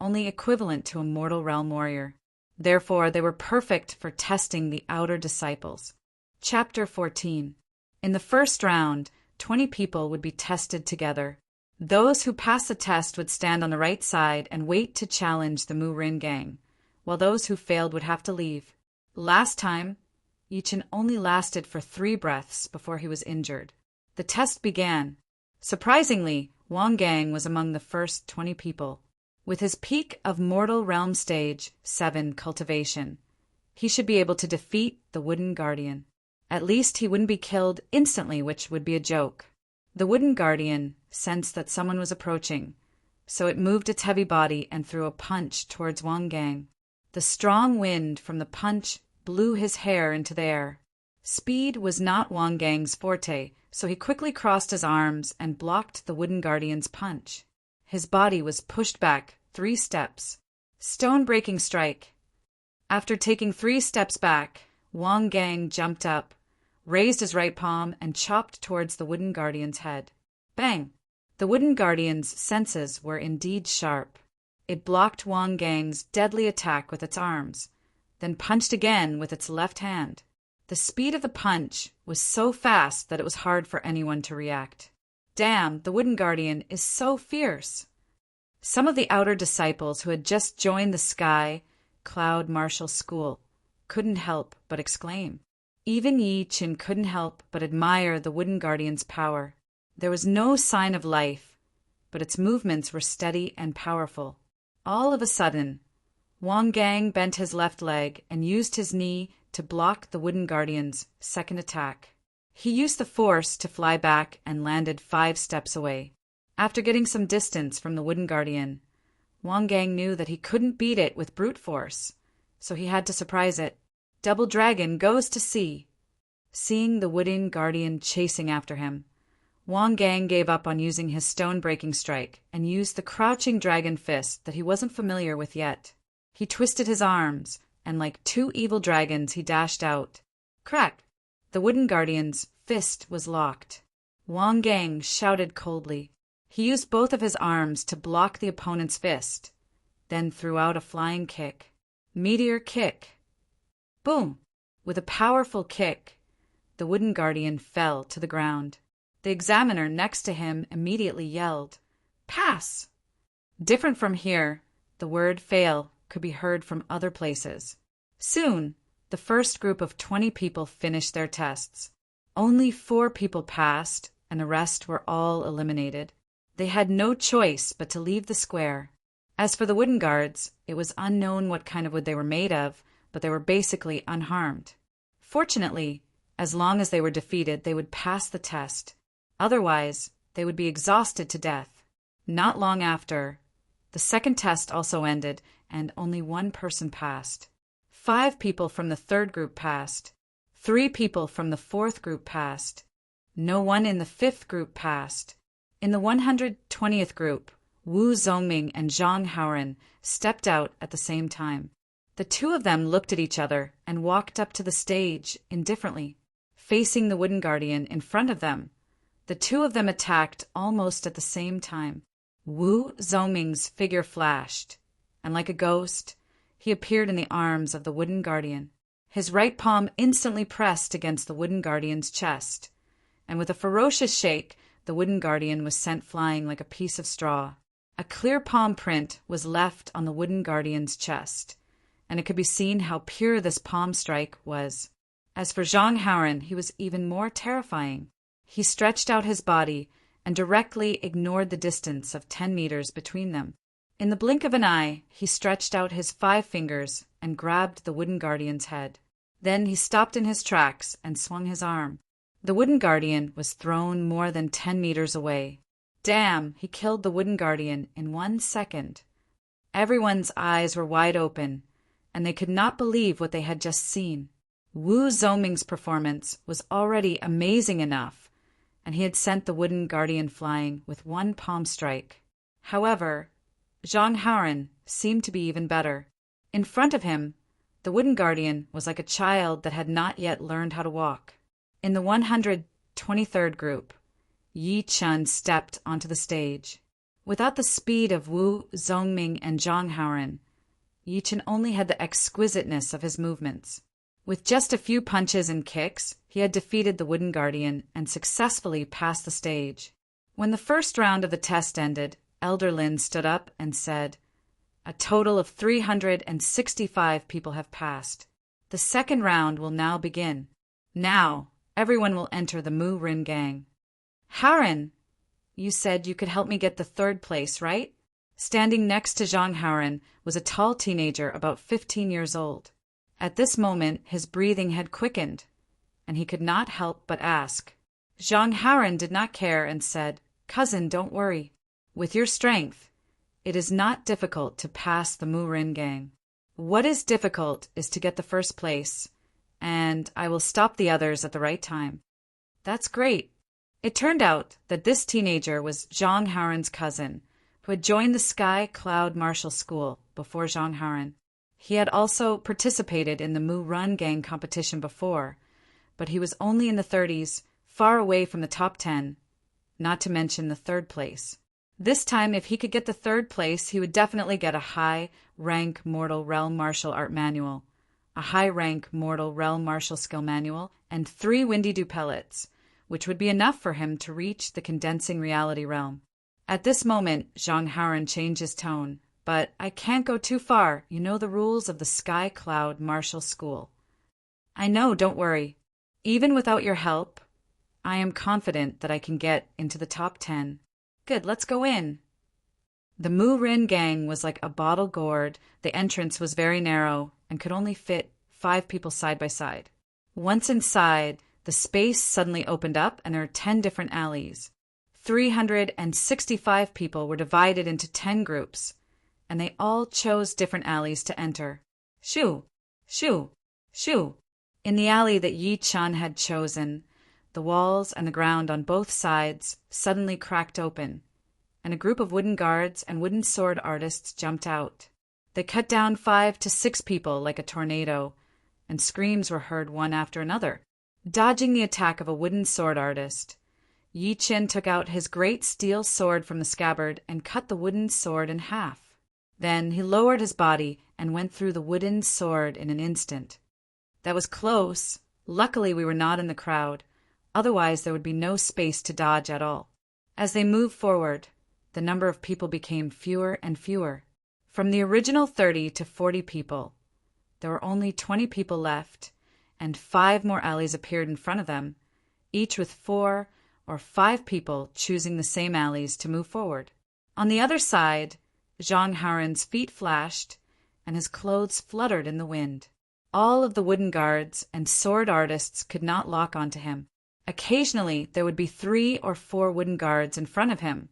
A: only equivalent to a mortal realm warrior. Therefore, they were perfect for testing the outer disciples. Chapter 14. In the first round, 20 people would be tested together. Those who passed the test would stand on the right side and wait to challenge the Mu Ren gang, while those who failed would have to leave. Last time, Yi Qin only lasted for 3 breaths before he was injured. The test began. Surprisingly, Wang Gang was among the first 20 people. With his peak of Mortal Realm Stage 7 cultivation, he should be able to defeat the Wooden Guardian. At least he wouldn't be killed instantly, which would be a joke. The Wooden Guardian sensed that someone was approaching, so it moved its heavy body and threw a punch towards Wang Gang. The strong wind from the punch blew his hair into the air. Speed was not Wang Gang's forte, so he quickly crossed his arms and blocked the Wooden Guardian's punch. His body was pushed back 3 steps. Stone-breaking strike. After taking 3 steps back, Wang Gang jumped up, raised his right palm, and chopped towards the Wooden Guardian's head. Bang! The Wooden Guardian's senses were indeed sharp. It blocked Wang Gang's deadly attack with its arms, then punched again with its left hand. The speed of the punch was so fast that it was hard for anyone to react. Damn, the Wooden Guardian is so fierce. Some of the outer disciples who had just joined the Sky Cloud Martial School couldn't help but exclaim. Even Yi Qin couldn't help but admire the Wooden Guardian's power. There was no sign of life, but its movements were steady and powerful. All of a sudden, Wang Gang bent his left leg and used his knee to block the Wooden Guardian's second attack. He used the force to fly back and landed 5 steps away. After getting some distance from the Wooden Guardian, Wang Gang knew that he couldn't beat it with brute force, so he had to surprise it. Double Dragon goes to sea. Seeing the Wooden Guardian chasing after him, Wang Gang gave up on using his stone-breaking strike and used the crouching dragon fist that he wasn't familiar with yet. He twisted his arms, and like 2 evil dragons he dashed out. Crack! The Wooden Guardian's fist was locked. Wang Gang shouted coldly. He used both of his arms to block the opponent's fist, then threw out a flying kick. Meteor kick. Boom! With a powerful kick, the Wooden Guardian fell to the ground. The examiner next to him immediately yelled, "Pass!" Different from here, the word fail could be heard from other places. Soon, the first group of 20 people finished their tests. Only 4 people passed, and the rest were all eliminated. They had no choice but to leave the square. As for the wooden guards, it was unknown what kind of wood they were made of, but they were basically unharmed. Fortunately, as long as they were defeated, they would pass the test. Otherwise, they would be exhausted to death. Not long after, the second test also ended, and only 1 person passed. 5 people from the 3rd group passed. 3 people from the 4th group passed. No one in the 5th group passed. In the 120th group, Wu Zongming and Zhang Haoren stepped out at the same time. The 2 of them looked at each other and walked up to the stage indifferently. Facing the Wooden Guardian in front of them, the 2 of them attacked almost at the same time. Wu Zongming's figure flashed, and like a ghost, he appeared in the arms of the Wooden Guardian. His right palm instantly pressed against the Wooden Guardian's chest, and with a ferocious shake, the Wooden Guardian was sent flying like a piece of straw. A clear palm print was left on the Wooden Guardian's chest, and it could be seen how pure this palm strike was. As for Zhang Haoren, he was even more terrifying. He stretched out his body and directly ignored the distance of 10 meters between them. In the blink of an eye, he stretched out his 5 fingers and grabbed the Wooden Guardian's head. Then he stopped in his tracks and swung his arm. The Wooden Guardian was thrown more than 10 meters away. Damn, he killed the Wooden Guardian in 1 second. Everyone's eyes were wide open, and they could not believe what they had just seen. Wu Zongming's performance was already amazing enough, and he had sent the Wooden Guardian flying with 1 palm strike. However, Zhang Haoren seemed to be even better. In front of him, the Wooden Guardian was like a child that had not yet learned how to walk. In the 123rd group, Yi Qin stepped onto the stage. Without the speed of Wu Zongming and Zhang Haoren, Yi Qin only had the exquisiteness of his movements. With just a few punches and kicks, he had defeated the Wooden Guardian and successfully passed the stage. When the first round of the test ended, Elder Lin stood up and said, "A total of 365 people have passed. The second round will now begin. Now, everyone will enter the Mu Rin gang." "Haoren, you said you could help me get the 3rd place, right?" Standing next to Zhang Haoren was a tall teenager about 15 years old. At this moment, his breathing had quickened, and he could not help but ask. Zhang Haoren did not care and said, "Cousin, don't worry. With your strength, it is not difficult to pass the Mu Rin gang. What is difficult is to get the 1st place, and I will stop the others at the right time." "That's great." It turned out that this teenager was Zhang Haoren's cousin, who had joined the Sky Cloud Martial School before Zhang Haoren. He had also participated in the Mu Run gang competition before, but he was only in the 30s, far away from the top 10, not to mention the 3rd place. This time, if he could get the 3rd place, he would definitely get a high-rank Mortal Realm martial art manual. a high-rank mortal realm martial skill manual, and 3 windy dew pellets, which would be enough for him to reach the condensing reality realm. At this moment, Zhang Haoren changed his tone. But I can't go too far. You know the rules of the Sky Cloud Martial School. I know, don't worry. Even without your help, I am confident that I can get into the top 10. Good, let's go in. The Mu Rin gang was like a bottle gourd. The entrance was very narrow and could only fit 5 people side by side. Once inside, the space suddenly opened up and there were 10 different alleys. 365 people were divided into 10 groups, and they all chose different alleys to enter. Shoo! Shoo! Shoo! In the alley that Yi Chen had chosen, the walls and the ground on both sides suddenly cracked open, and a group of wooden guards and wooden sword artists jumped out. They cut down 5 to 6 people like a tornado, and screams were heard one after another. Dodging the attack of a wooden sword artist, Yi Chen took out his great steel sword from the scabbard and cut the wooden sword in half. Then he lowered his body and went through the wooden sword in an instant. That was close. Luckily, we were not in the crowd. Otherwise, there would be no space to dodge at all. As they moved forward, the number of people became fewer and fewer. From the original 30 to 40 people, there were only 20 people left, and 5 more alleys appeared in front of them, each with 4 or 5 people choosing the same alleys to move forward. On the other side, Zhang Haoren's feet flashed, and his clothes fluttered in the wind. All of the wooden guards and sword artists could not lock onto him. Occasionally, there would be 3 or 4 wooden guards in front of him,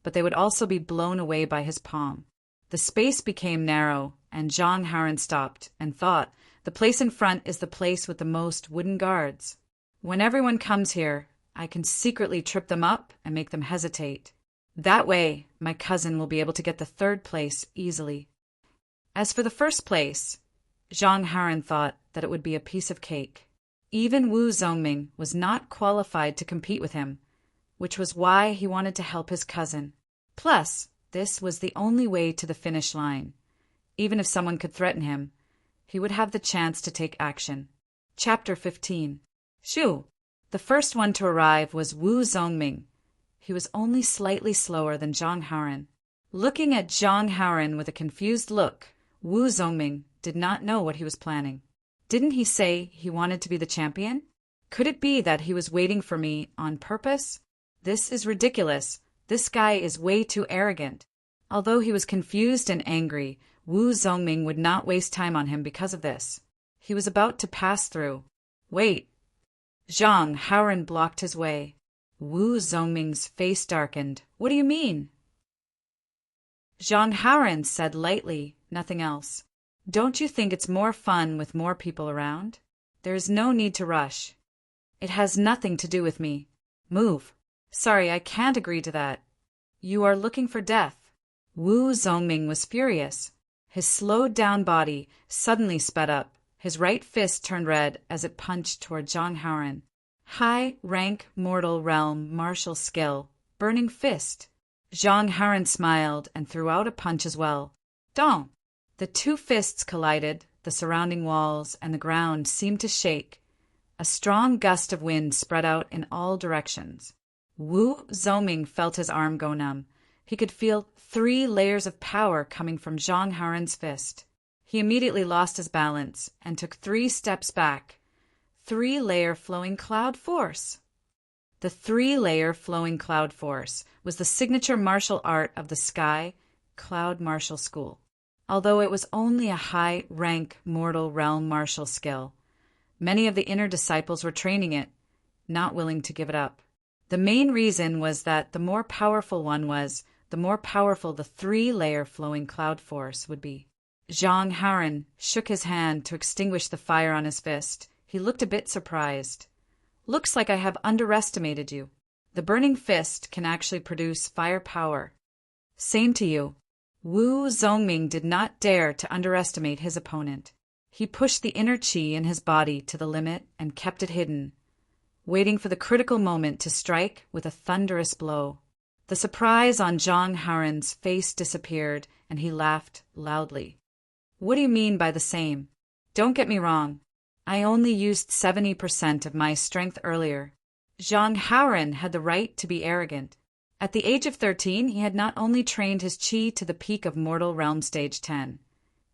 A: but they would also be blown away by his palm. The space became narrow, and Zhang Haoren stopped and thought, the place in front is the place with the most wooden guards. When everyone comes here, I can secretly trip them up and make them hesitate. That way, my cousin will be able to get the 3rd place easily. As for the 1st place, Zhang Haoren thought that it would be a piece of cake. Even Wu Zongming was not qualified to compete with him, which was why he wanted to help his cousin. Plus, this was the only way to the finish line. Even if someone could threaten him, he would have the chance to take action. Chapter 15. Shoo! The first one to arrive was Wu Zongming. He was only slightly slower than Zhang Haoren. Looking at Zhang Haoren with a confused look, Wu Zongming did not know what he was planning. Didn't he say he wanted to be the champion? Could it be that he was waiting for me on purpose? This is ridiculous. This guy is way too arrogant. Although he was confused and angry, Wu Zongming would not waste time on him because of this. He was about to pass through. Wait. Zhang Haoren blocked his way. Wu Zongming's face darkened. What do you mean? Zhang Haoren said lightly, nothing else. Don't you think it's more fun with more people around? There is no need to rush. It has nothing to do with me. Move. Sorry, I can't agree to that. You are looking for death. Wu Zongming was furious. His slowed-down body suddenly sped up. His right fist turned red as it punched toward Zhang Haoren. High-rank mortal realm martial skill. Burning fist. Zhang Haoren smiled and threw out a punch as well. Dong! The 2 fists collided. The surrounding walls and the ground seemed to shake. A strong gust of wind spread out in all directions. Wu Zongming felt his arm go numb. He could feel 3 layers of power coming from Zhang Haoren's fist. He immediately lost his balance and took 3 steps back. 3-layer flowing cloud force. The 3-layer flowing cloud force was the signature martial art of the Sky Cloud Martial School. Although it was only a high-rank mortal realm martial skill, many of the inner disciples were training it, not willing to give it up. The main reason was that the more powerful one was, the more powerful the 3-layer flowing cloud force would be. Zhang Haoren shook his hand to extinguish the fire on his fist. He looked a bit surprised. Looks like I have underestimated you. The burning fist can actually produce fire power. Same to you. Wu Zongming did not dare to underestimate his opponent. He pushed the inner qi in his body to the limit and kept it hidden, waiting for the critical moment to strike with a thunderous blow. The surprise on Zhang Haoren's face disappeared, and he laughed loudly. What do you mean by the same? Don't get me wrong. I only used 70% of my strength earlier. Zhang Haoren had the right to be arrogant. At the age of 13, he had not only trained his chi to the peak of Mortal Realm Stage 10.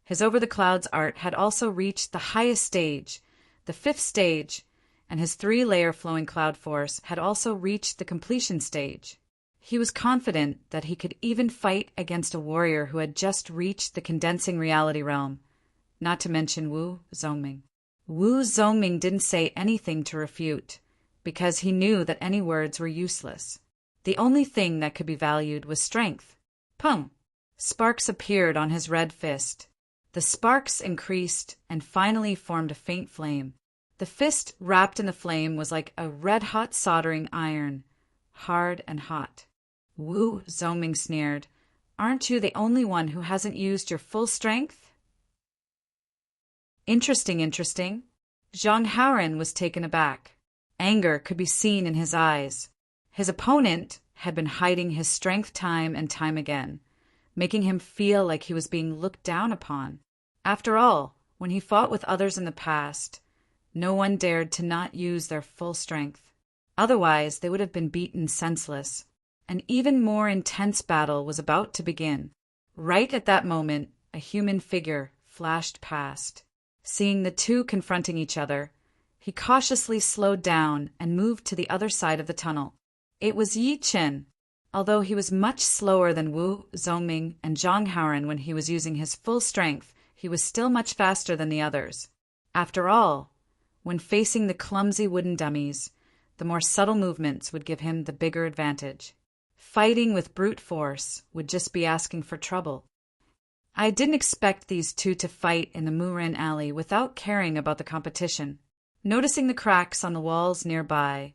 A: His Over the Clouds art had also reached the highest stage, the 5th stage, and his 3-layer flowing cloud force had also reached the completion stage. He was confident that he could even fight against a warrior who had just reached the condensing reality realm, not to mention Wu Zongming. Wu Zongming didn't say anything to refute, because he knew that any words were useless. The only thing that could be valued was strength. Pum! Sparks appeared on his red fist. The sparks increased and finally formed a faint flame. The fist wrapped in the flame was like a red-hot soldering iron, hard and hot. Wu Zongming sneered. Aren't you the only one who hasn't used your full strength? Interesting. Zhang Haoren was taken aback. Anger could be seen in his eyes. His opponent had been hiding his strength time and time again, making him feel like he was being looked down upon. After all, when he fought with others in the past, no one dared to not use their full strength. Otherwise, they would have been beaten senseless. An even more intense battle was about to begin. Right at that moment, a human figure flashed past. Seeing the two confronting each other, he cautiously slowed down and moved to the other side of the tunnel. It was Yi Chen. Although he was much slower than Wu Zongming and Zhang Haoren when he was using his full strength, he was still much faster than the others. After all, when facing the clumsy wooden dummies, the more subtle movements would give him the bigger advantage. Fighting with brute force would just be asking for trouble. I didn't expect these two to fight in the Muren Alley without caring about the competition. Noticing the cracks on the walls nearby,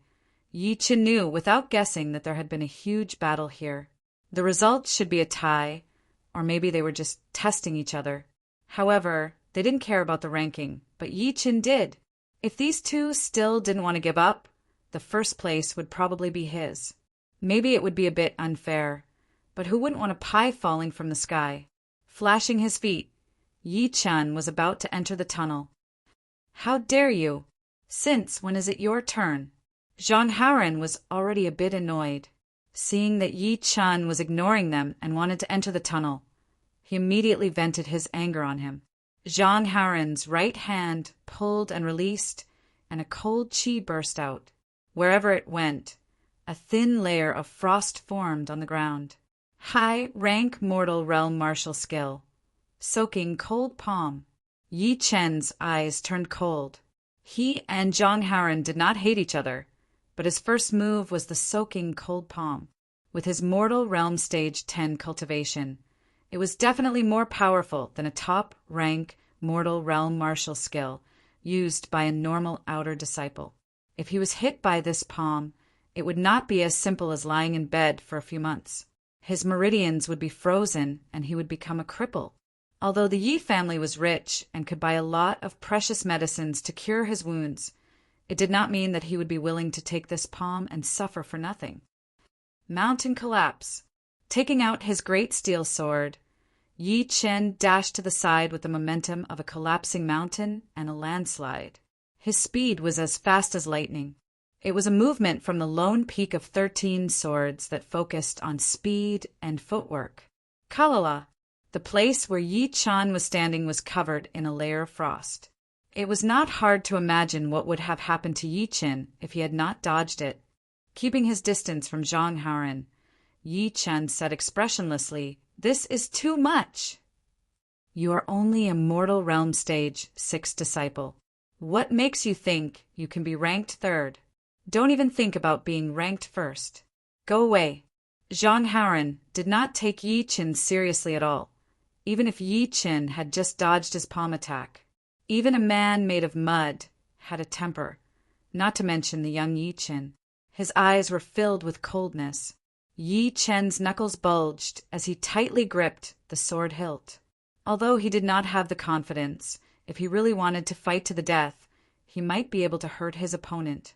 A: Yi Chen knew without guessing that there had been a huge battle here. The result should be a tie, or maybe they were just testing each other. However, they didn't care about the ranking, but Yi Chen did. If these two still didn't want to give up, the first place would probably be his. Maybe it would be a bit unfair, but who wouldn't want a pie falling from the sky? Flashing his feet, Yi Chen was about to enter the tunnel. How dare you? Since when is it your turn? Zhang Haoren was already a bit annoyed. Seeing that Yi Chen was ignoring them and wanted to enter the tunnel, he immediately vented his anger on him. Zhang Haoren's right hand pulled and released, and a cold chi burst out. Wherever it went, a thin layer of frost formed on the ground. High-rank mortal realm martial skill. Soaking cold palm. Yi Chen's eyes turned cold. He and Zhang Haoren did not hate each other, but his first move was the soaking cold palm. With his Mortal Realm Stage 10 cultivation, it was definitely more powerful than a top-rank Mortal Realm martial skill used by a normal outer disciple. If he was hit by this palm, it would not be as simple as lying in bed for a few months. His meridians would be frozen and he would become a cripple. Although the Yi family was rich and could buy a lot of precious medicines to cure his wounds, it did not mean that he would be willing to take this palm and suffer for nothing. Mountain collapse. Taking out his great steel sword, Yi Chen dashed to the side with the momentum of a collapsing mountain and a landslide. His speed was as fast as lightning. It was a movement from the lone peak of 13 swords that focused on speed and footwork. Kalala. The place where Yi Chen was standing was covered in a layer of frost. It was not hard to imagine what would have happened to Yi Chen if he had not dodged it. Keeping his distance from Zhang Haoren, Yi Chen said expressionlessly, "This is too much." "You are only a Mortal Realm Stage 6 disciple. What makes you think you can be ranked third? Don't even think about being ranked first. Go away." Zhang Haoren did not take Yi Chen seriously at all, even if Yi Chen had just dodged his palm attack. Even a man made of mud had a temper, not to mention the young Yi Chen. His eyes were filled with coldness. Yi Chen's knuckles bulged as he tightly gripped the sword hilt. Although he did not have the confidence, if he really wanted to fight to the death, he might be able to hurt his opponent.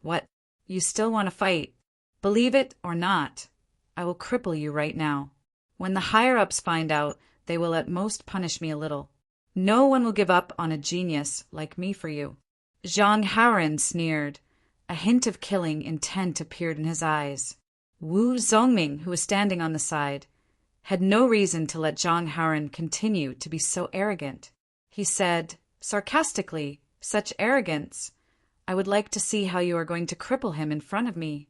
A: "What? You still want to fight? Believe it or not, I will cripple you right now. When the higher-ups find out, they will at most punish me a little. No one will give up on a genius like me for you." Zhang Haoren sneered. A hint of killing intent appeared in his eyes. Wu Zongming, who was standing on the side, had no reason to let Zhang Haoren continue to be so arrogant. He said, sarcastically, "Such arrogance! I would like to see how you are going to cripple him in front of me."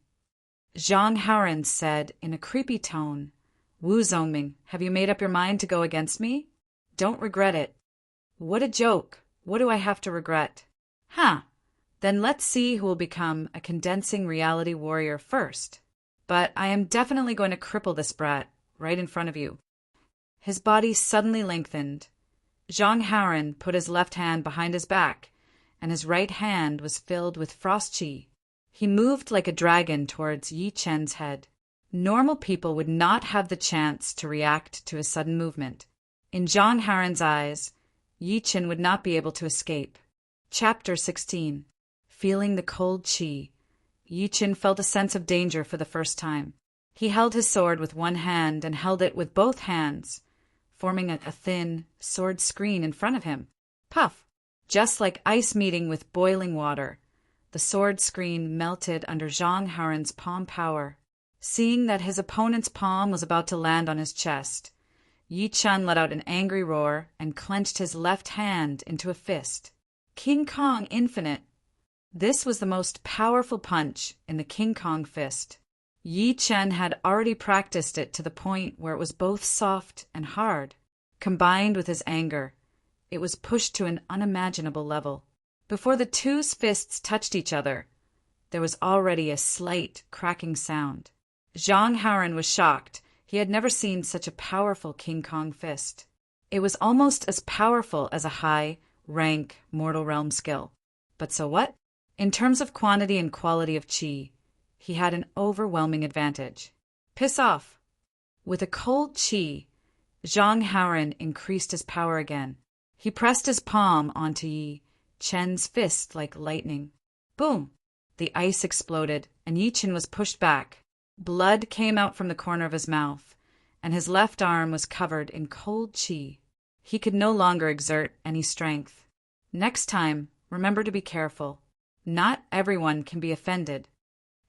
A: Zhang Haoren said in a creepy tone, "Wu Zongming, have you made up your mind to go against me? Don't regret it." "What a joke! What do I have to regret?" "Huh! Then let's see who will become a condensing reality warrior first. But I am definitely going to cripple this brat right in front of you." His body suddenly lengthened. Zhang Haoren put his left hand behind his back, and his right hand was filled with frost chi. He moved like a dragon towards Yi Chen's head. Normal people would not have the chance to react to his sudden movement. In Zhang Haoren's eyes, Yi Chen would not be able to escape. Chapter 16. Feeling the cold chi, Yi Chen felt a sense of danger for the first time. He held his sword with one hand and held it with both hands, forming a thin sword screen in front of him. Puff! Just like ice meeting with boiling water, the sword screen melted under Zhang Haoren's palm power. Seeing that his opponent's palm was about to land on his chest, Yi Chen let out an angry roar and clenched his left hand into a fist. King Kong Infinite. This was the most powerful punch in the King Kong fist. Yi Chen had already practiced it to the point where it was both soft and hard. Combined with his anger, it was pushed to an unimaginable level. Before the two fists touched each other, there was already a slight cracking sound. Zhang Haoren was shocked. He had never seen such a powerful King Kong fist. It was almost as powerful as a high-rank mortal realm skill. But so what? In terms of quantity and quality of chi, he had an overwhelming advantage. Piss off! With a cold chi, Zhang Haoren increased his power again. He pressed his palm onto Yi Chen's fist like lightning. Boom! The ice exploded, and Yi Chen was pushed back. Blood came out from the corner of his mouth, and his left arm was covered in cold chi. He could no longer exert any strength. Next time, remember to be careful. Not everyone can be offended.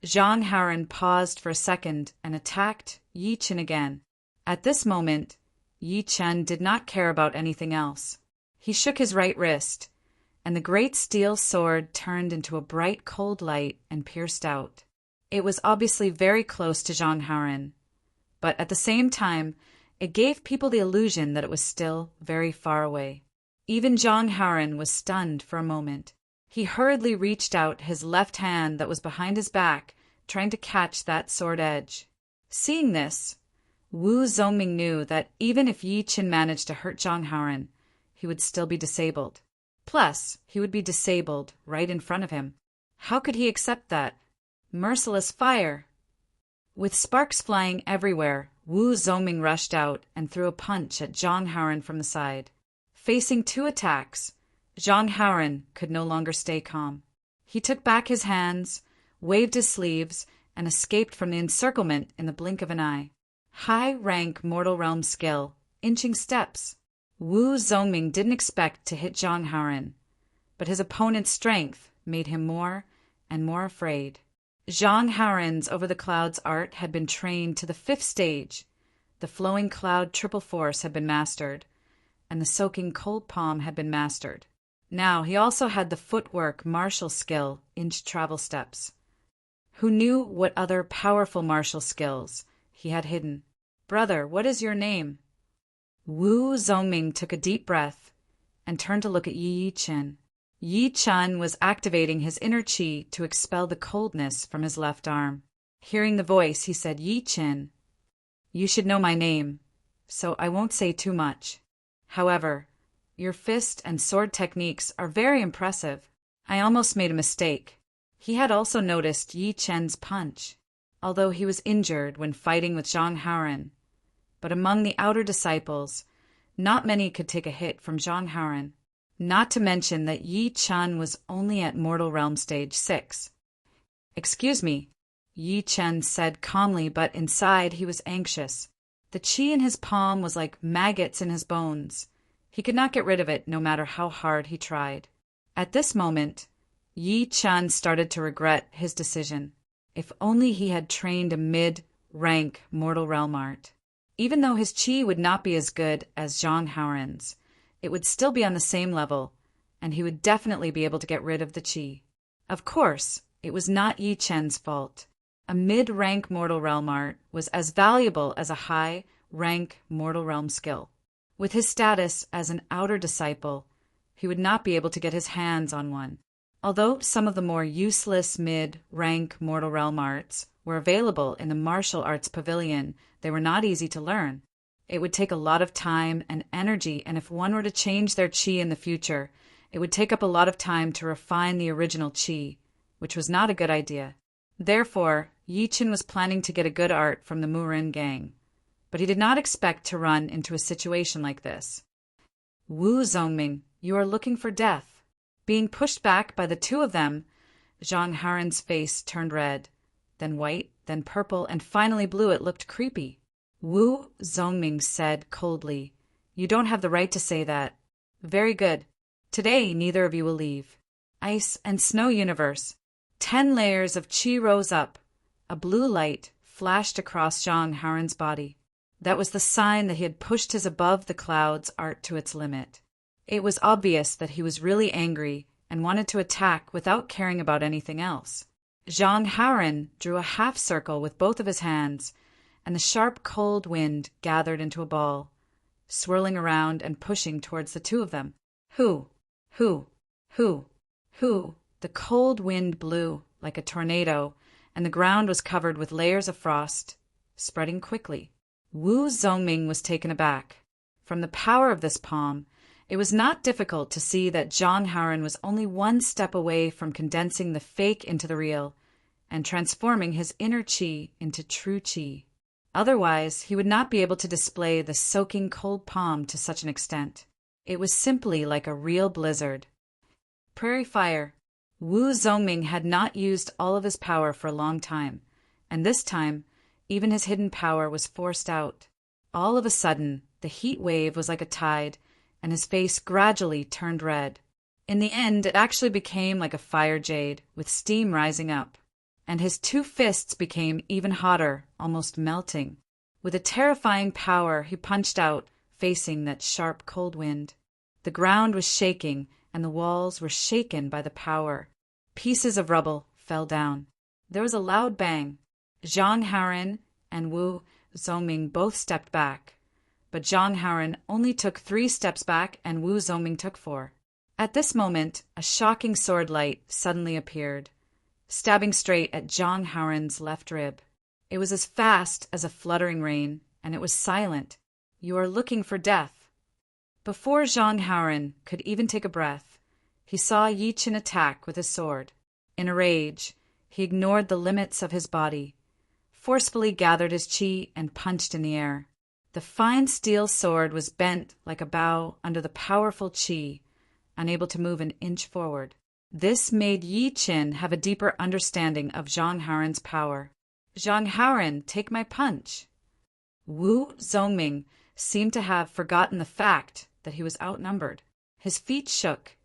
A: Zhang Haoren paused for a second and attacked Yi Chen again. At this moment, Yi Chen did not care about anything else. He shook his right wrist, and the great steel sword turned into a bright cold light and pierced out. It was obviously very close to Zhang Haoren, but at the same time, it gave people the illusion that it was still very far away. Even Zhang Haoren was stunned for a moment. He hurriedly reached out his left hand that was behind his back, trying to catch that sword edge. Seeing this, Wu Zongming knew that even if Yi Chen managed to hurt Zhang Haoren, he would still be disabled. Plus, he would be disabled right in front of him. How could he accept that? Merciless fire! With sparks flying everywhere, Wu Zongming rushed out and threw a punch at Zhang Haoren from the side. Facing two attacks, Zhang Haoren could no longer stay calm. He took back his hands, waved his sleeves, and escaped from the encirclement in the blink of an eye. High-rank mortal realm skill, inching steps. Wu Zongming didn't expect to hit Zhang Haoren, but his opponent's strength made him more and more afraid. Zhang Haoren's over-the-clouds art had been trained to the 5th stage. The flowing cloud triple force had been mastered, and the soaking cold palm had been mastered. Now he also had the footwork martial skill, inch travel steps. Who knew what other powerful martial skills he had hidden? "Brother, what is your name?" Wu Zongming took a deep breath and turned to look at Yi Chen. Yi Chen was activating his inner chi to expel the coldness from his left arm. Hearing the voice, he said, "Yi Chen, you should know my name, so I won't say too much. However, your fist and sword techniques are very impressive. I almost made a mistake." He had also noticed Yi Chen's punch, although he was injured when fighting with Zhang Haoren. But among the outer disciples, not many could take a hit from Zhang Haoren. Not to mention that Yi Chen was only at Mortal Realm Stage 6. "Excuse me," Yi Chen said calmly, but inside he was anxious. The chi in his palm was like maggots in his bones. He could not get rid of it no matter how hard he tried. At this moment, Yi Chen started to regret his decision. If only he had trained a mid-rank mortal realm art. Even though his chi would not be as good as Zhang Haoren's, it would still be on the same level, and he would definitely be able to get rid of the chi. Of course, it was not Yi Chen's fault. A mid-rank mortal realm art was as valuable as a high-rank mortal realm skill. With his status as an outer disciple, he would not be able to get his hands on one. Although some of the more useless mid-rank mortal realm arts were available in the martial arts pavilion, they were not easy to learn. It would take a lot of time and energy, and if one were to change their chi in the future, it would take up a lot of time to refine the original chi, which was not a good idea. Therefore, Yi Chen was planning to get a good art from the Murin gang, but he did not expect to run into a situation like this. Wu Zongming, you are looking for death. Being pushed back by the two of them, Zhang Haoren's face turned red, then white, then purple, and finally blue. It looked creepy. Wu Zongming said coldly, "You don't have the right to say that." "Very good. Today, neither of you will leave." Ice and snow universe. 10 layers of chi rose up. A blue light flashed across Zhang Haoren's body. That was the sign that he had pushed his above the clouds art to its limit. It was obvious that he was really angry and wanted to attack without caring about anything else. Zhang Haoren drew a half circle with both of his hands, and the sharp cold wind gathered into a ball, swirling around and pushing towards the two of them. Hoo, hoo, hoo, hoo. The cold wind blew like a tornado, and the ground was covered with layers of frost, spreading quickly. Wu Zongming was taken aback. From the power of this palm, it was not difficult to see that Zhang Haoren was only one step away from condensing the fake into the real and transforming his inner chi into true chi. Otherwise, he would not be able to display the soaking cold palm to such an extent. It was simply like a real blizzard. Prairie fire. Wu Zongming had not used all of his power for a long time, and this time, even his hidden power was forced out. All of a sudden, the heat wave was like a tide, and his face gradually turned red. In the end, it actually became like a fire jade, with steam rising up. And his two fists became even hotter, almost melting. With a terrifying power, he punched out, facing that sharp cold wind. The ground was shaking, and the walls were shaken by the power. Pieces of rubble fell down. There was a loud bang. Zhang Haoren and Wu Zongming both stepped back, but Zhang Haoren only took 3 steps back and Wu Zongming took 4. At this moment, a shocking sword light suddenly appeared, stabbing straight at Zhang Haoren's left rib. It was as fast as a fluttering rain, and it was silent. "You are looking for death." Before Zhang Haoren could even take a breath, he saw Yi Chen attack with his sword. In a rage, he ignored the limits of his body, forcefully gathered his chi, and punched in the air. The fine steel sword was bent like a bow under the powerful chi, unable to move an inch forward. This made Yi Chen have a deeper understanding of Zhang Haoren's power. "Zhang Haoren, take my punch." Wu Zongming seemed to have forgotten the fact that he was outnumbered. His feet shook,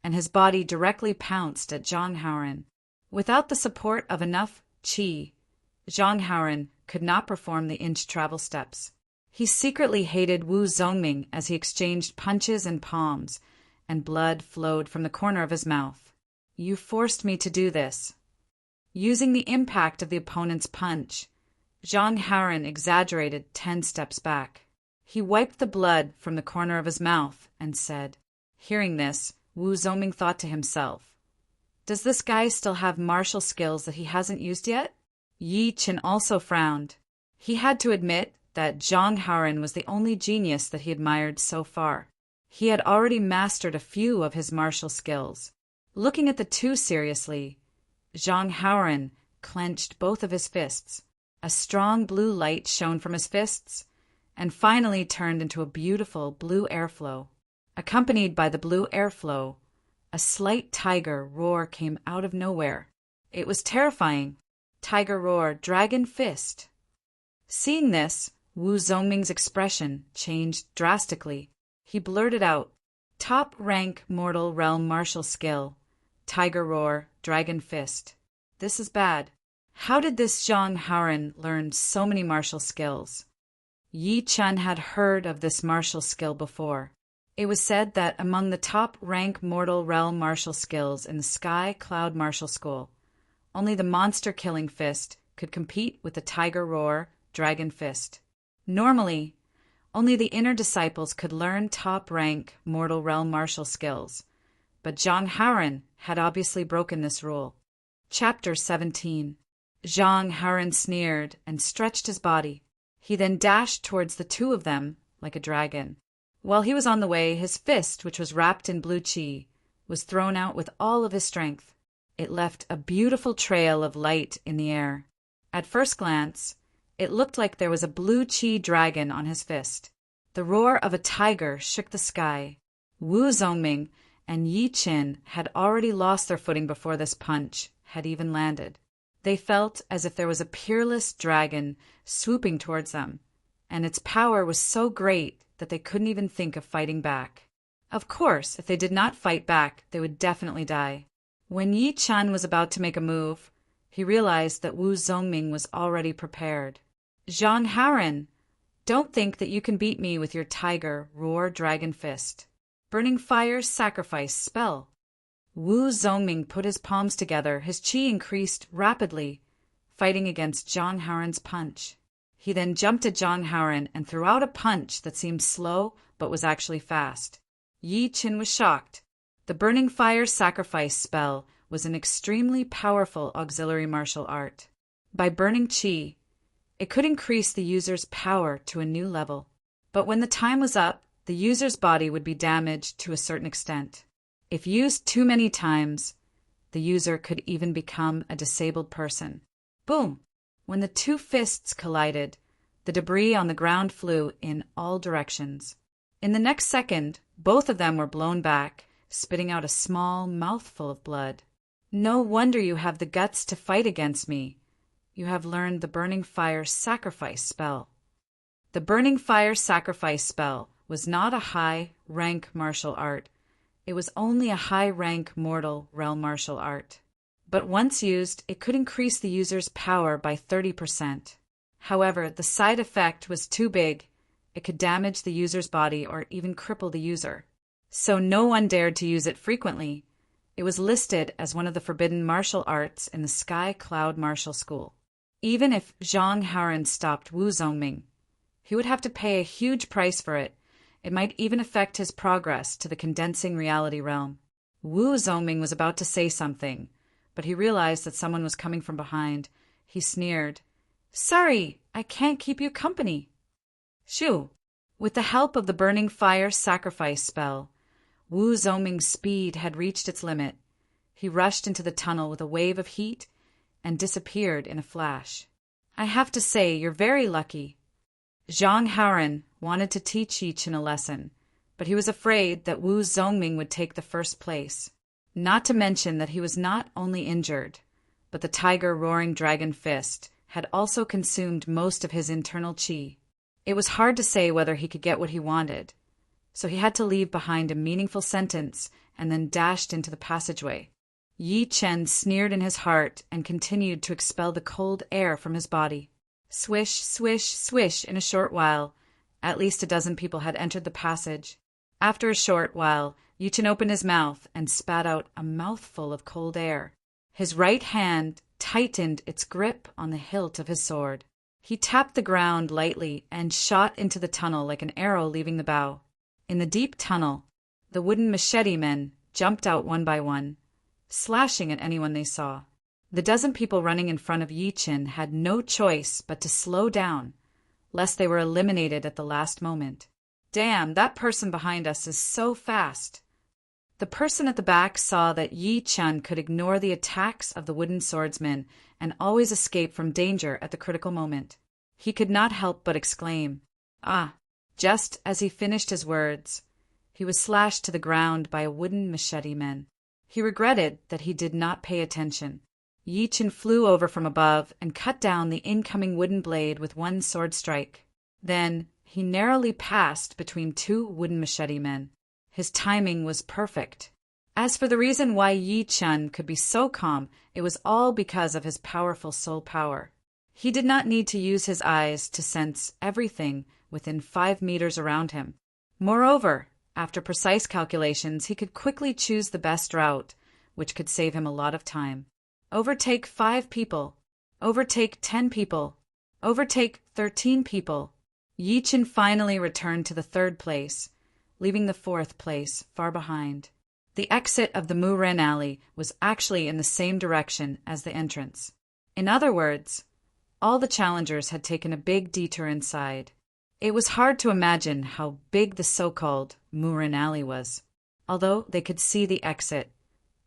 A: and his body directly pounced at Zhang Haoren. Without the support of enough chi, Zhang Haoren could not perform the inch travel steps. He secretly hated Wu Zongming as he exchanged punches and palms, and blood flowed from the corner of his mouth. "You forced me to do this." Using the impact of the opponent's punch, Zhang Haoren exaggerated 10 steps back. He wiped the blood from the corner of his mouth and said. Hearing this, Wu Zongming thought to himself, "Does this guy still have martial skills that he hasn't used yet?" Yi Chen also frowned. He had to admit that Zhang Haoren was the only genius that he admired so far. He had already mastered a few of his martial skills. Looking at the two seriously, Zhang Haoren clenched both of his fists. A strong blue light shone from his fists, and finally turned into a beautiful blue airflow. Accompanied by the blue airflow, a slight tiger roar came out of nowhere. It was terrifying. Tiger roar, dragon fist. Seeing this, Wu Zongming's expression changed drastically. He blurted out, "Top rank mortal realm martial skill. Tiger roar, dragon fist. This is bad. How did this Zhang Haoren learn so many martial skills?" Yi Chen had heard of this martial skill before. It was said that among the top rank mortal realm martial skills in the Sky Cloud Martial School, only the monster-killing fist could compete with the tiger roar, dragon fist. Normally, only the inner disciples could learn top-rank mortal realm martial skills, but Zhang Haoren had obviously broken this rule. Chapter 17. Zhang Haoren sneered and stretched his body. He then dashed towards the two of them like a dragon. While he was on the way, his fist, which was wrapped in blue qi, was thrown out with all of his strength. It left a beautiful trail of light in the air. At first glance, it looked like there was a blue qi dragon on his fist. The roar of a tiger shook the sky. Wu Zongming and Yi Qin had already lost their footing before this punch had even landed. They felt as if there was a peerless dragon swooping towards them, and its power was so great that they couldn't even think of fighting back. Of course, if they did not fight back, they would definitely die. When Yi Chen was about to make a move, he realized that Wu Zongming was already prepared. "Zhang Haoren, don't think that you can beat me with your tiger roar dragon fist. Burning fire sacrifice spell." Wu Zongming put his palms together, his qi increased rapidly, fighting against Zhang Haoren's punch. He then jumped at Zhang Haoren and threw out a punch that seemed slow but was actually fast. Yi Qin was shocked. The burning fire sacrifice spell was an extremely powerful auxiliary martial art. By burning qi, it could increase the user's power to a new level. But when the time was up, the user's body would be damaged to a certain extent. If used too many times, the user could even become a disabled person. Boom! When the two fists collided, the debris on the ground flew in all directions. In the next second, both of them were blown back, spitting out a small mouthful of blood. "No wonder you have the guts to fight against me. You have learned the Burning Fire Sacrifice spell." The Burning Fire Sacrifice spell was not a high-rank martial art. It was only a high-rank mortal realm martial art. But once used, it could increase the user's power by 30%. However, the side effect was too big. It could damage the user's body or even cripple the user. So no one dared to use it frequently. It was listed as one of the forbidden martial arts in the Sky Cloud Martial School. Even if Zhang Haoren stopped Wu Zongming, he would have to pay a huge price for it. It might even affect his progress to the condensing reality realm. Wu Zongming was about to say something, but he realized that someone was coming from behind. He sneered, "Sorry, I can't keep you company." Shoo! With the help of the Burning Fire Sacrifice spell, Wu Zongming's speed had reached its limit. He rushed into the tunnel with a wave of heat and disappeared in a flash. "I have to say, you're very lucky." Zhang Haoren wanted to teach Yi Chen a lesson, but he was afraid that Wu Zongming would take the first place. Not to mention that he was not only injured, but the tiger roaring dragon fist had also consumed most of his internal qi. It was hard to say whether he could get what he wanted, so he had to leave behind a meaningful sentence and then dashed into the passageway. Yi Chen sneered in his heart and continued to expel the cold air from his body. Swish, swish, swish. In a short while, at least a dozen people had entered the passage. After a short while, Yi Chen opened his mouth and spat out a mouthful of cold air. His right hand tightened its grip on the hilt of his sword. He tapped the ground lightly and shot into the tunnel like an arrow leaving the bow. In the deep tunnel, the wooden machete men jumped out one by one, slashing at anyone they saw. The dozen people running in front of Yi Chen had no choice but to slow down, lest they were eliminated at the last moment. "Damn, that person behind us is so fast." The person at the back saw that Yi Chen could ignore the attacks of the wooden swordsmen and always escape from danger at the critical moment. He could not help but exclaim, "Ah!" Just as he finished his words, he was slashed to the ground by a wooden machete man. He regretted that he did not pay attention. Yi Chen flew over from above and cut down the incoming wooden blade with one sword strike. Then He narrowly passed between two wooden machete men. His timing was perfect. As for the reason why Yi Chen could be so calm, it was all because of his powerful soul power. He did not need to use his eyes to sense everything within 5 meters around him. Moreover, after precise calculations, he could quickly choose the best route, which could save him a lot of time. Overtake 5 people. Overtake 10 people. Overtake 13 people. Yi Chen finally returned to the 3rd place, leaving the 4th place far behind. The exit of the Mu Ren alley was actually in the same direction as the entrance. In other words, all the challengers had taken a big detour inside. It was hard to imagine how big the so-called Mu Ren alley was. Although they could see the exit,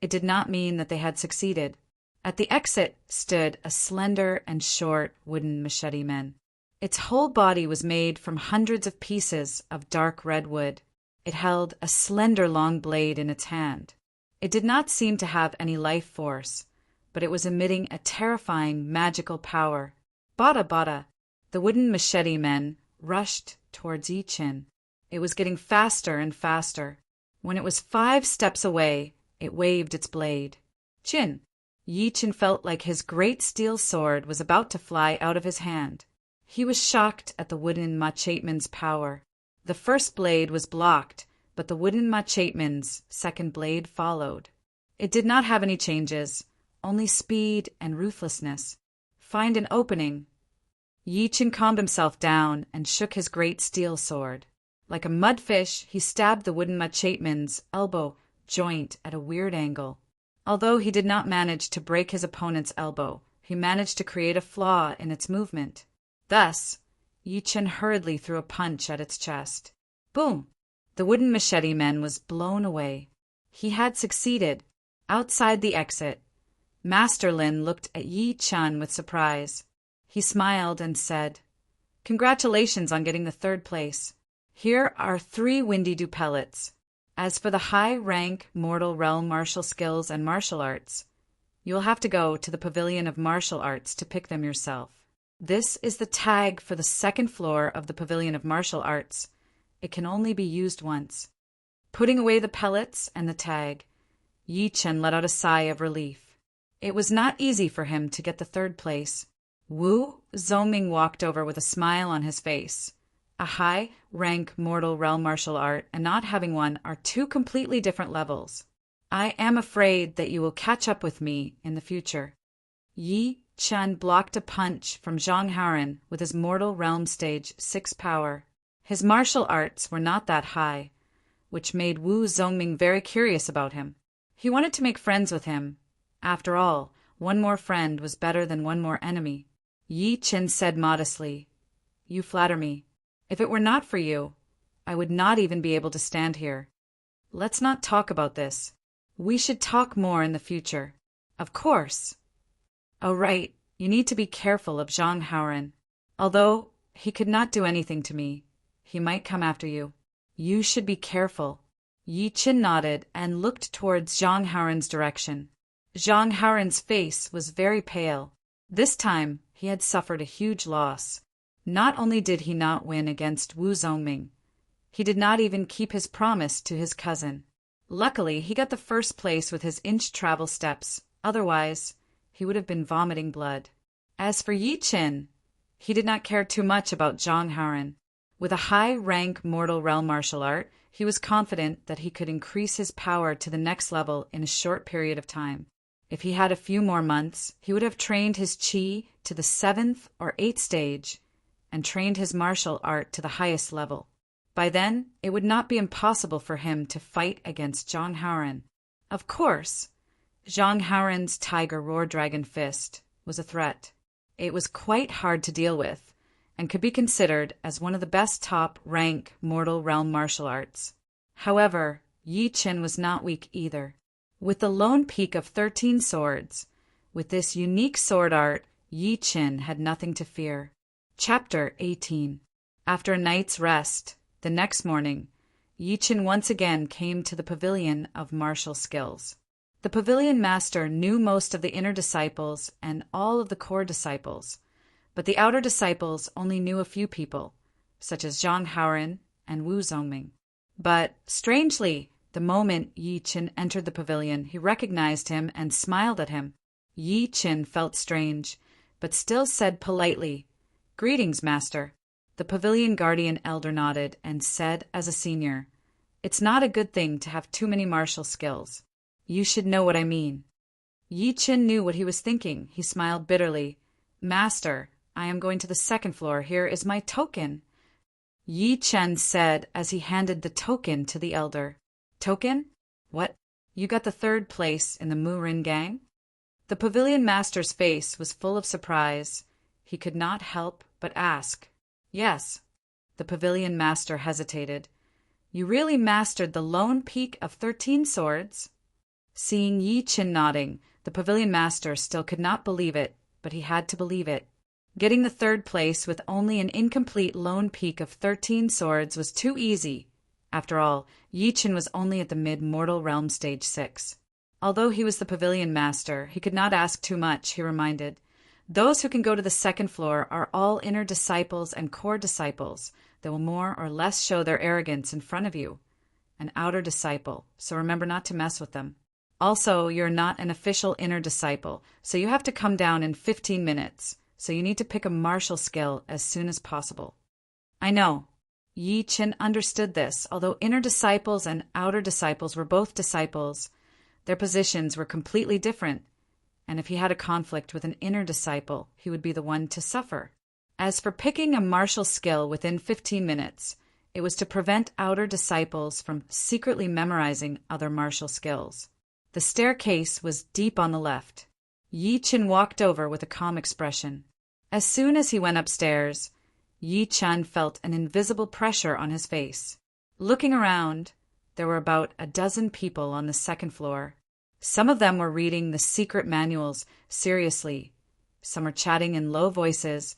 A: it did not mean that they had succeeded. At the exit stood a slender and short wooden machete man. Its whole body was made from hundreds of pieces of dark red wood. It held a slender long blade in its hand. It did not seem to have any life force, but it was emitting a terrifying magical power. Bada bada! The wooden machete men rushed towards Yi Chen. It was getting faster and faster. When it was 5 steps away, it waved its blade. Chin! Yi Chen felt like his great steel sword was about to fly out of his hand. He was shocked at the wooden macheteman's power. The first blade was blocked, but the wooden macheteman's second blade followed. It did not have any changes, only speed and ruthlessness. Find an opening. Yi Chen calmed himself down and shook his great steel sword. Like a mudfish, he stabbed the wooden macheteman's elbow joint at a weird angle. Although he did not manage to break his opponent's elbow, he managed to create a flaw in its movement. Thus, Yi Chen hurriedly threw a punch at its chest. Boom! The wooden machete man was blown away. He had succeeded. Outside the exit, Master Lin looked at Yi Chen with surprise. He smiled and said, "Congratulations on getting the 3rd place. Here are 3 Windy Dew pellets. As for the high-rank mortal realm martial skills and martial arts, you will have to go to the Pavilion of Martial Arts to pick them yourself. This is the tag for the 2nd floor of the Pavilion of Martial Arts. It can only be used once." Putting away the pellets and the tag, Yi Chen let out a sigh of relief. It was not easy for him to get the 3rd place. Wu Zongming walked over with a smile on his face. A high-rank mortal realm martial art and not having one are 2 completely different levels. I am afraid that you will catch up with me in the future. Yi Chen blocked a punch from Zhang Haoren with his mortal realm stage 6 power. His martial arts were not that high, which made Wu Zongming very curious about him. He wanted to make friends with him. After all, one more friend was better than one more enemy. Yi Chen said modestly, "You flatter me. If it were not for you, I would not even be able to stand here. Let's not talk about this. We should talk more in the future." "Of course." "Oh, right. You need to be careful of Zhang Haoren. Although he could not do anything to me, he might come after you. You should be careful." Yi Chen nodded and looked towards Zhang Haoren's direction. Zhang Haoren's face was very pale. This time, he had suffered a huge loss. Not only did he not win against Wu Zongming, he did not even keep his promise to his cousin. Luckily, he got the 1st place with his inch travel steps. Otherwise, he would have been vomiting blood. As for Yi Chen, he did not care too much about Zhang Haoren. With a high-rank mortal realm martial art, he was confident that he could increase his power to the next level in a short period of time. If he had a few more months, he would have trained his qi to the 7th or 8th stage and trained his martial art to the highest level. By then, it would not be impossible for him to fight against Zhang Haoren. Of course, Zhang Haoren's Tiger Roar Dragon Fist was a threat. It was quite hard to deal with, and could be considered as one of the best top-rank mortal realm martial arts. However, Yi Chen was not weak either. With the lone peak of 13 swords, with this unique sword art, Yi Chen had nothing to fear. Chapter 18. After a night's rest, the next morning, Yi Chen once again came to the Pavilion of Martial Skills. The pavilion master knew most of the inner disciples and all of the core disciples, but the outer disciples only knew a few people, such as Zhang Haoren and Wu Zongming. But, strangely, the moment Yi Qin entered the pavilion, he recognized him and smiled at him. Yi Qin felt strange, but still said politely, "Greetings, master." The pavilion guardian elder nodded and said as a senior, "It's not a good thing to have too many martial skills. You should know what I mean." Yi Qin knew what he was thinking. He smiled bitterly. "Master, I am going to the second floor. Here is my token." Yi Chen said as he handed the token to the elder. "Token? What? You got the third place in the Murin gang?" The pavilion master's face was full of surprise. He could not help but ask. "Yes." The pavilion master hesitated. "You really mastered the lone peak of 13 swords?" Seeing Yi Qin nodding, the pavilion master still could not believe it, but he had to believe it. Getting the third place with only an incomplete lone peak of 13 swords was too easy. After all, Yi Qin was only at the mid-mortal realm stage 6. Although he was the pavilion master, he could not ask too much, he reminded. Those who can go to the second floor are all inner disciples and core disciples. They will more or less show their arrogance in front of you. An outer disciple, so remember not to mess with them. Also, you're not an official inner disciple, so you have to come down in 15 minutes. So you need to pick a martial skill as soon as possible. I know. Yi Qin understood this. Although inner disciples and outer disciples were both disciples, their positions were completely different, and if he had a conflict with an inner disciple, he would be the one to suffer. As for picking a martial skill within 15 minutes, it was to prevent outer disciples from secretly memorizing other martial skills. The staircase was deep on the left. Yi Qin walked over with a calm expression. As soon as he went upstairs, Yi Chen felt an invisible pressure on his face. Looking around, there were about a dozen people on the second floor. Some of them were reading the secret manuals seriously. Some were chatting in low voices,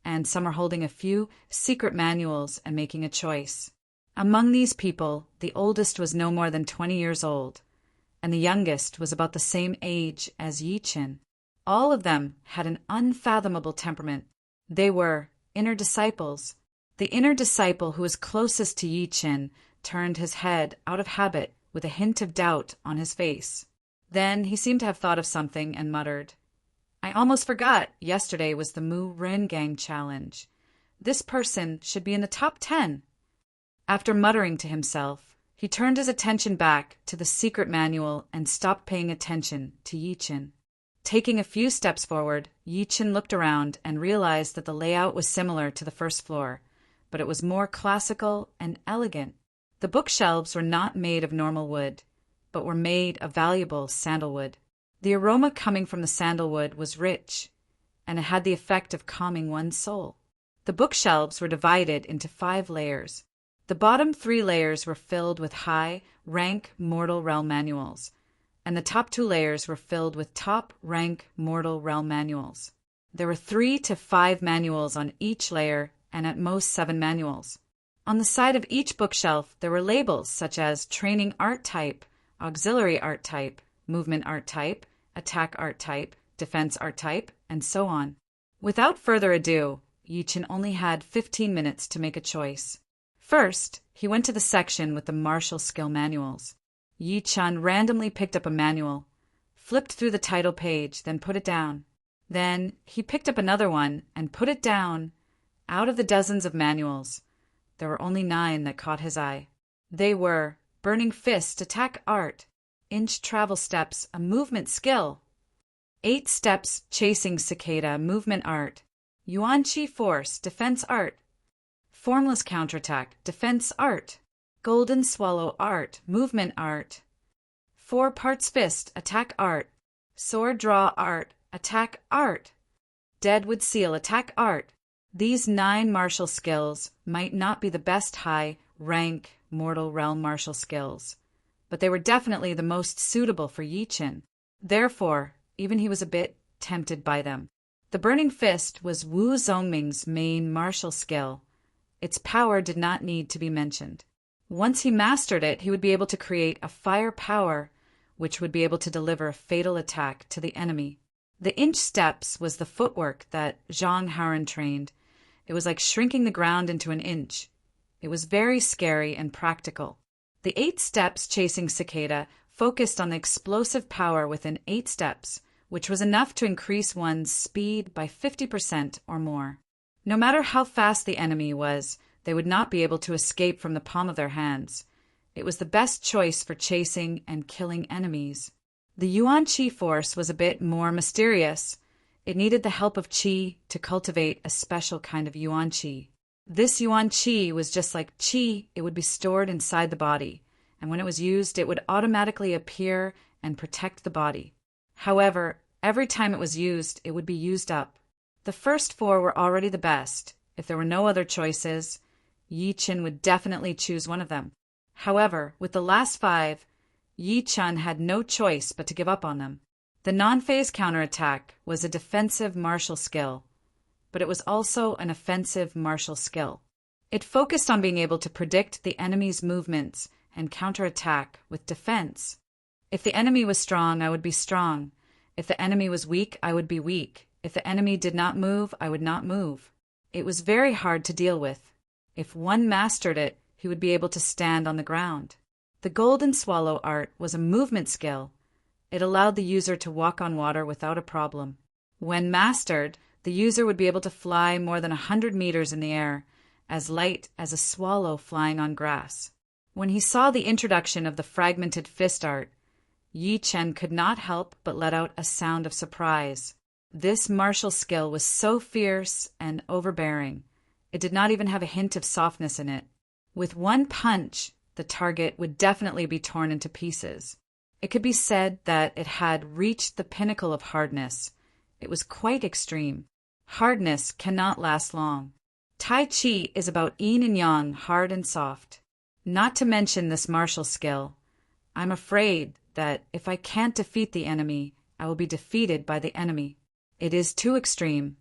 A: and some were holding a few secret manuals and making a choice. Among these people, the oldest was no more than 20 years old, and the youngest was about the same age as Yi Qin. All of them had an unfathomable temperament. They were inner disciples. The inner disciple who was closest to Yi Qin turned his head out of habit with a hint of doubt on his face. Then he seemed to have thought of something and muttered, "I almost forgot yesterday was the Mu Rin Gang challenge. This person should be in the top 10. After muttering to himself, he turned his attention back to the secret manual and stopped paying attention to Yi Qin. Taking a few steps forward, Yi Qin looked around and realized that the layout was similar to the first floor, but it was more classical and elegant. The bookshelves were not made of normal wood, but were made of valuable sandalwood. The aroma coming from the sandalwood was rich, and it had the effect of calming one's soul. The bookshelves were divided into 5 layers. The bottom 3 layers were filled with high-rank mortal realm manuals, and the top 2 layers were filled with top-rank mortal realm manuals. There were 3 to 5 manuals on each layer, and at most 7 manuals. On the side of each bookshelf, there were labels such as training art type, auxiliary art type, movement art type, attack art type, defense art type, and so on. Without further ado, Yi Qin only had 15 minutes to make a choice. First, he went to the section with the martial skill manuals. Yi Chen randomly picked up a manual, flipped through the title page, then put it down. Then he picked up another one and put it down. Out of the dozens of manuals, there were only 9 that caught his eye. They were Burning Fist, Attack Art, Inch Travel Steps, a Movement Skill, 8 Steps Chasing Cicada, Movement Art, Yuan Qi Force, Defense Art, Formless Counterattack, Defense Art, Golden Swallow Art, Movement Art, 4 Parts Fist, Attack Art, Sword Draw Art, Attack Art, Deadwood Seal, Attack Art. These 9 martial skills might not be the best high-rank mortal realm martial skills, but they were definitely the most suitable for Yi Qin. Therefore, even he was a bit tempted by them. The Burning Fist was Wu Zongming's main martial skill. Its power did not need to be mentioned. Once he mastered it, he would be able to create a fire power which would be able to deliver a fatal attack to the enemy. The Inch Steps was the footwork that Zhang Haoren trained. It was like shrinking the ground into an inch. It was very scary and practical. The 8 steps chasing cicada focused on the explosive power within 8 steps, which was enough to increase one's speed by 50% or more. No matter how fast the enemy was, they would not be able to escape from the palm of their hands. It was the best choice for chasing and killing enemies. The Yuan Qi force was a bit more mysterious. It needed the help of Qi to cultivate a special kind of Yuan Qi. This Yuan Qi was just like Qi, it would be stored inside the body, and when it was used, it would automatically appear and protect the body. However, every time it was used, it would be used up. The first 4 were already the best. If there were no other choices, Yi Chen would definitely choose one of them. However, with the last 5, Yi Chen had no choice but to give up on them. The non-phase counterattack was a defensive martial skill, but it was also an offensive martial skill. It focused on being able to predict the enemy's movements and counterattack with defense. If the enemy was strong, I would be strong. If the enemy was weak, I would be weak. If the enemy did not move, I would not move. It was very hard to deal with. If one mastered it, he would be able to stand on the ground. The golden swallow art was a movement skill. It allowed the user to walk on water without a problem. When mastered, the user would be able to fly more than 100 meters in the air, as light as a swallow flying on grass. When he saw the introduction of the fragmented fist art, Yi Chen could not help but let out a sound of surprise. This martial skill was so fierce and overbearing. It did not even have a hint of softness in it. With one punch, the target would definitely be torn into pieces. It could be said that it had reached the pinnacle of hardness. It was quite extreme. Hardness cannot last long. Tai Chi is about yin and yang, hard and soft. Not to mention this martial skill. I'm afraid that if I can't defeat the enemy, I will be defeated by the enemy. It is too extreme.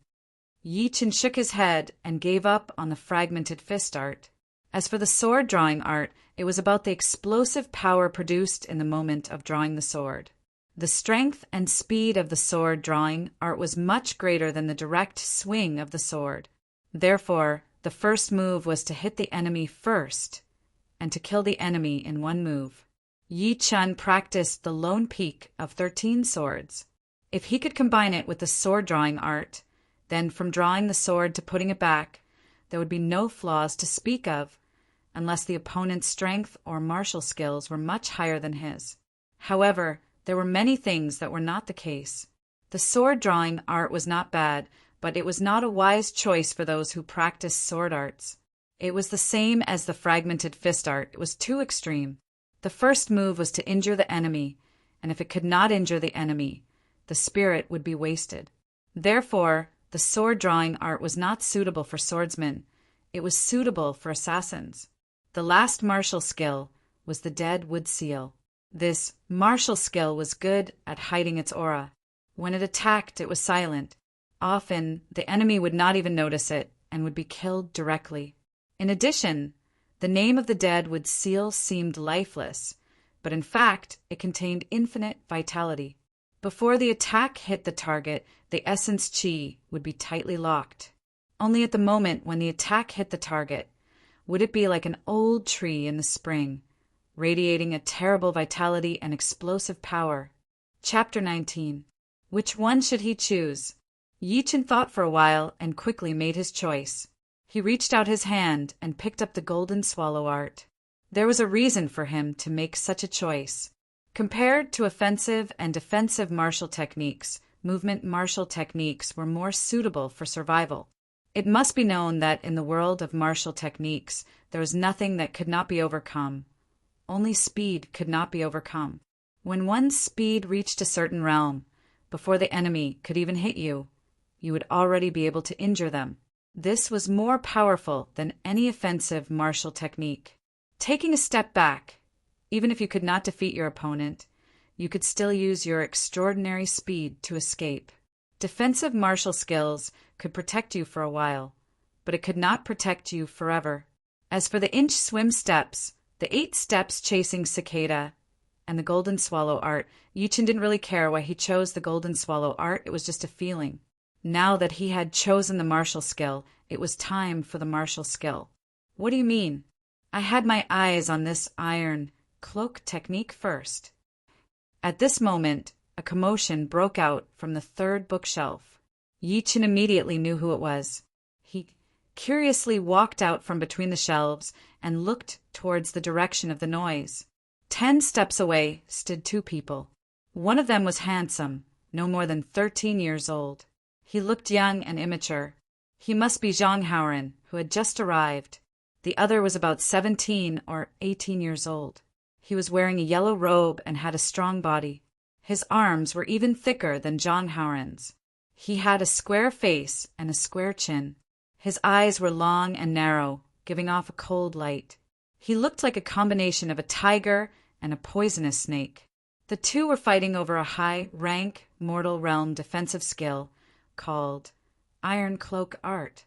A: Yi Chen shook his head and gave up on the fragmented fist art. As for the sword drawing art, it was about the explosive power produced in the moment of drawing the sword. The strength and speed of the sword drawing art was much greater than the direct swing of the sword. Therefore, the first move was to hit the enemy first, and to kill the enemy in one move. Yi Chen practiced the lone peak of 13 swords. If he could combine it with the sword drawing art, then from drawing the sword to putting it back, there would be no flaws to speak of, unless the opponent's strength or martial skills were much higher than his. However, there were many things that were not the case. The sword drawing art was not bad, but it was not a wise choice for those who practiced sword arts. It was the same as the fragmented fist art. It was too extreme. The first move was to injure the enemy, and if it could not injure the enemy, the spirit would be wasted. Therefore, the sword drawing art was not suitable for swordsmen. It was suitable for assassins. The last martial skill was the dead wood seal. This martial skill was good at hiding its aura. When it attacked, it was silent. Often, the enemy would not even notice it and would be killed directly. In addition, the name of the dead wood seal seemed lifeless, but in fact, it contained infinite vitality. Before the attack hit the target, the essence Qi would be tightly locked. Only at the moment when the attack hit the target, would it be like an old tree in the spring, radiating a terrible vitality and explosive power. Chapter 19. Which one should he choose? Yi Chen thought for a while and quickly made his choice. He reached out his hand and picked up the golden swallow art. There was a reason for him to make such a choice. Compared to offensive and defensive martial techniques, movement martial techniques were more suitable for survival. It must be known that in the world of martial techniques, there was nothing that could not be overcome. Only speed could not be overcome. When one's speed reached a certain realm, before the enemy could even hit you, you would already be able to injure them. This was more powerful than any offensive martial technique. Taking a step back, even if you could not defeat your opponent, you could still use your extraordinary speed to escape. Defensive martial skills could protect you for a while, but it could not protect you forever. As for the inch swim steps, the 8 steps chasing cicada, and the golden swallow art, Yi Chen didn't really care why he chose the golden swallow art. It was just a feeling. Now that he had chosen the martial skill, it was time for the martial skill. What do you mean? I had my eyes on this iron cloak technique first. At this moment, a commotion broke out from the third bookshelf. Yi Chen immediately knew who it was. He curiously walked out from between the shelves and looked towards the direction of the noise. 10 steps away stood 2 people. One of them was handsome, no more than 13 years old. He looked young and immature. He must be Zhang Haoren, who had just arrived. The other was about 17 or 18 years old. He was wearing a yellow robe and had a strong body. His arms were even thicker than Zhang Haoren's. He had a square face and a square chin. His eyes were long and narrow, giving off a cold light. He looked like a combination of a tiger and a poisonous snake. The two were fighting over a high-rank mortal realm defensive skill called Iron Cloak Art.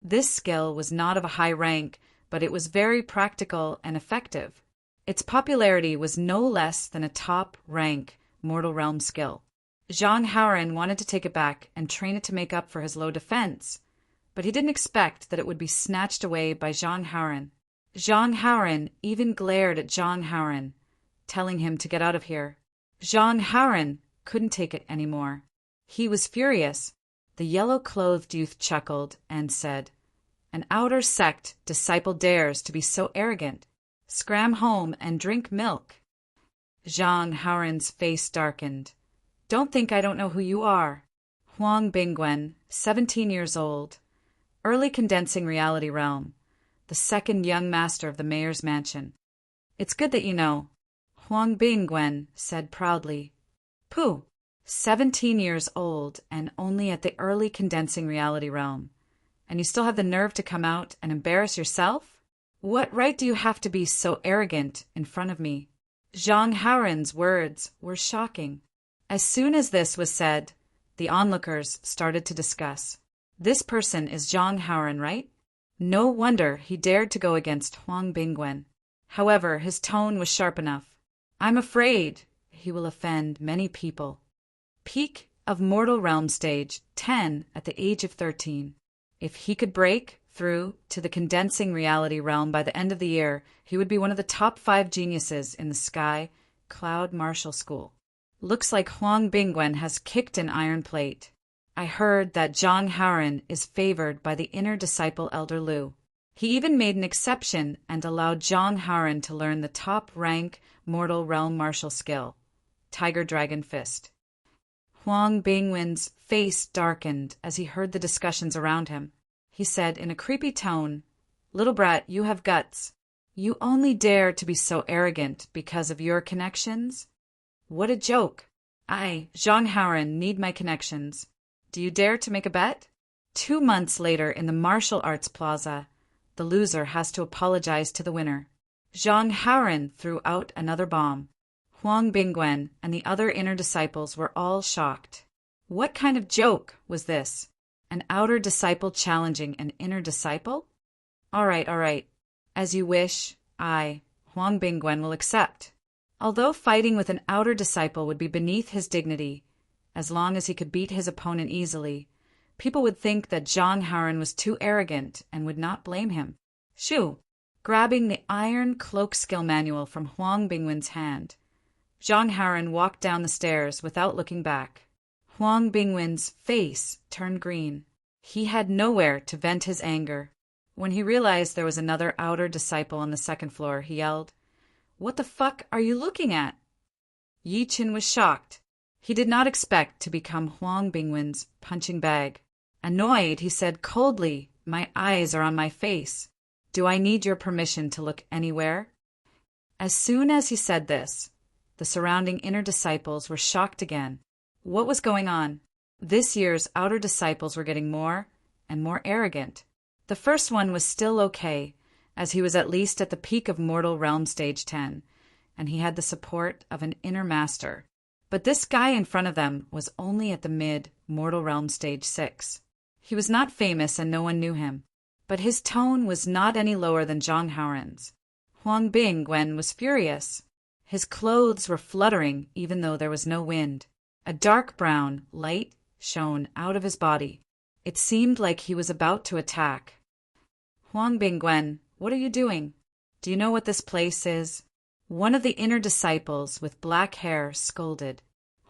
A: This skill was not of a high rank, but it was very practical and effective. Its popularity was no less than a top-rank mortal realm skill. Zhang Haoren wanted to take it back and train it to make up for his low defense, but he didn't expect that it would be snatched away by Zhang Haoren. Zhang Haoren even glared at Zhang Haoren, telling him to get out of here. Zhang Haoren couldn't take it anymore. He was furious. The yellow-clothed youth chuckled and said, "An outer sect disciple dares to be so arrogant. Scram home and drink milk." Zhang Haoren's face darkened. "Don't think I don't know who you are." Huang Bingwen, 17 years old, early condensing reality realm, the second young master of the mayor's mansion. "It's good that you know," Huang Bingwen said proudly. "Pooh, 17 years old and only at the early condensing reality realm. And you still have the nerve to come out and embarrass yourself? What right do you have to be so arrogant in front of me?" Zhang Haoren's words were shocking. As soon as this was said, the onlookers started to discuss. This person is Zhang Haoren, right? No wonder he dared to go against Huang Bingwen. However, his tone was sharp enough. "I'm afraid he will offend many people. Peak of Mortal Realm Stage 10 at the age of 13. If he could break through to the condensing reality realm by the end of the year, he would be one of the top 5 geniuses in the Sky Cloud Martial School. Looks like Huang Bingwen has kicked an iron plate. I heard that Zhang Haoren is favored by the inner disciple Elder Lu. He even made an exception and allowed Zhang Haoren to learn the top-rank Mortal Realm martial skill, Tiger Dragon Fist." Huang Bingwen's face darkened as he heard the discussions around him. He said in a creepy tone, "Little brat, you have guts. You only dare to be so arrogant because of your connections? What a joke. I, Zhang Haoren, need my connections. Do you dare to make a bet?" 2 months later in the Martial Arts Plaza, the loser has to apologize to the winner. Zhang Haoren threw out another bomb. Huang Bingwen and the other inner disciples were all shocked. What kind of joke was this? An outer disciple challenging an inner disciple? All right. As you wish, I, Huang Bingwen, will accept. Although fighting with an outer disciple would be beneath his dignity, as long as he could beat his opponent easily, people would think that Zhang Haoren was too arrogant and would not blame him. Shoo! Grabbing the Iron Cloak Skill Manual from Huang Bingwen's hand, Zhang Haoren walked down the stairs without looking back. Huang Bingwen's face turned green. He had nowhere to vent his anger. When he realized there was another outer disciple on the second floor, he yelled, "What the fuck are you looking at?" Yi Chen was shocked. He did not expect to become Huang Bingwen's punching bag. Annoyed, he said coldly, "My eyes are on my face. Do I need your permission to look anywhere?" As soon as he said this, the surrounding inner disciples were shocked again. What was going on? This year's outer disciples were getting more and more arrogant. The first one was still okay, as he was at least at the peak of Mortal Realm Stage 10, and he had the support of an inner master. But this guy in front of them was only at the mid-Mortal Realm Stage 6. He was not famous and no one knew him, but his tone was not any lower than Zhang Haoren's. Huang Bingwen was furious. His clothes were fluttering even though there was no wind. A dark brown, light shone out of his body. It seemed like he was about to attack. Huang Bingwen, what are you doing? Do you know what this place is? One of the inner disciples with black hair scolded.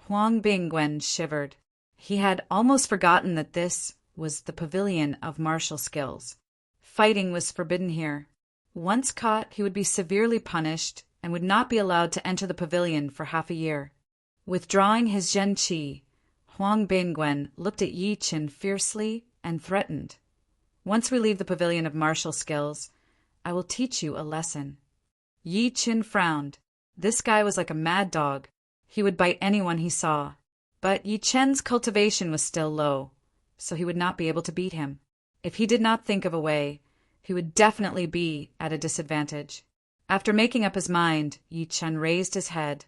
A: Huang Bingwen shivered. He had almost forgotten that this was the pavilion of martial skills. Fighting was forbidden here. Once caught, he would be severely punished and would not be allowed to enter the pavilion for half a year. Withdrawing his Zhen Qi, Huang Bingwen looked at Yi Qin fiercely and threatened. Once we leave the pavilion of martial skills, I will teach you a lesson. Yi Qin frowned. This guy was like a mad dog. He would bite anyone he saw. But Yi Chen's cultivation was still low, so he would not be able to beat him. If he did not think of a way, he would definitely be at a disadvantage. After making up his mind, Yi Chen raised his head.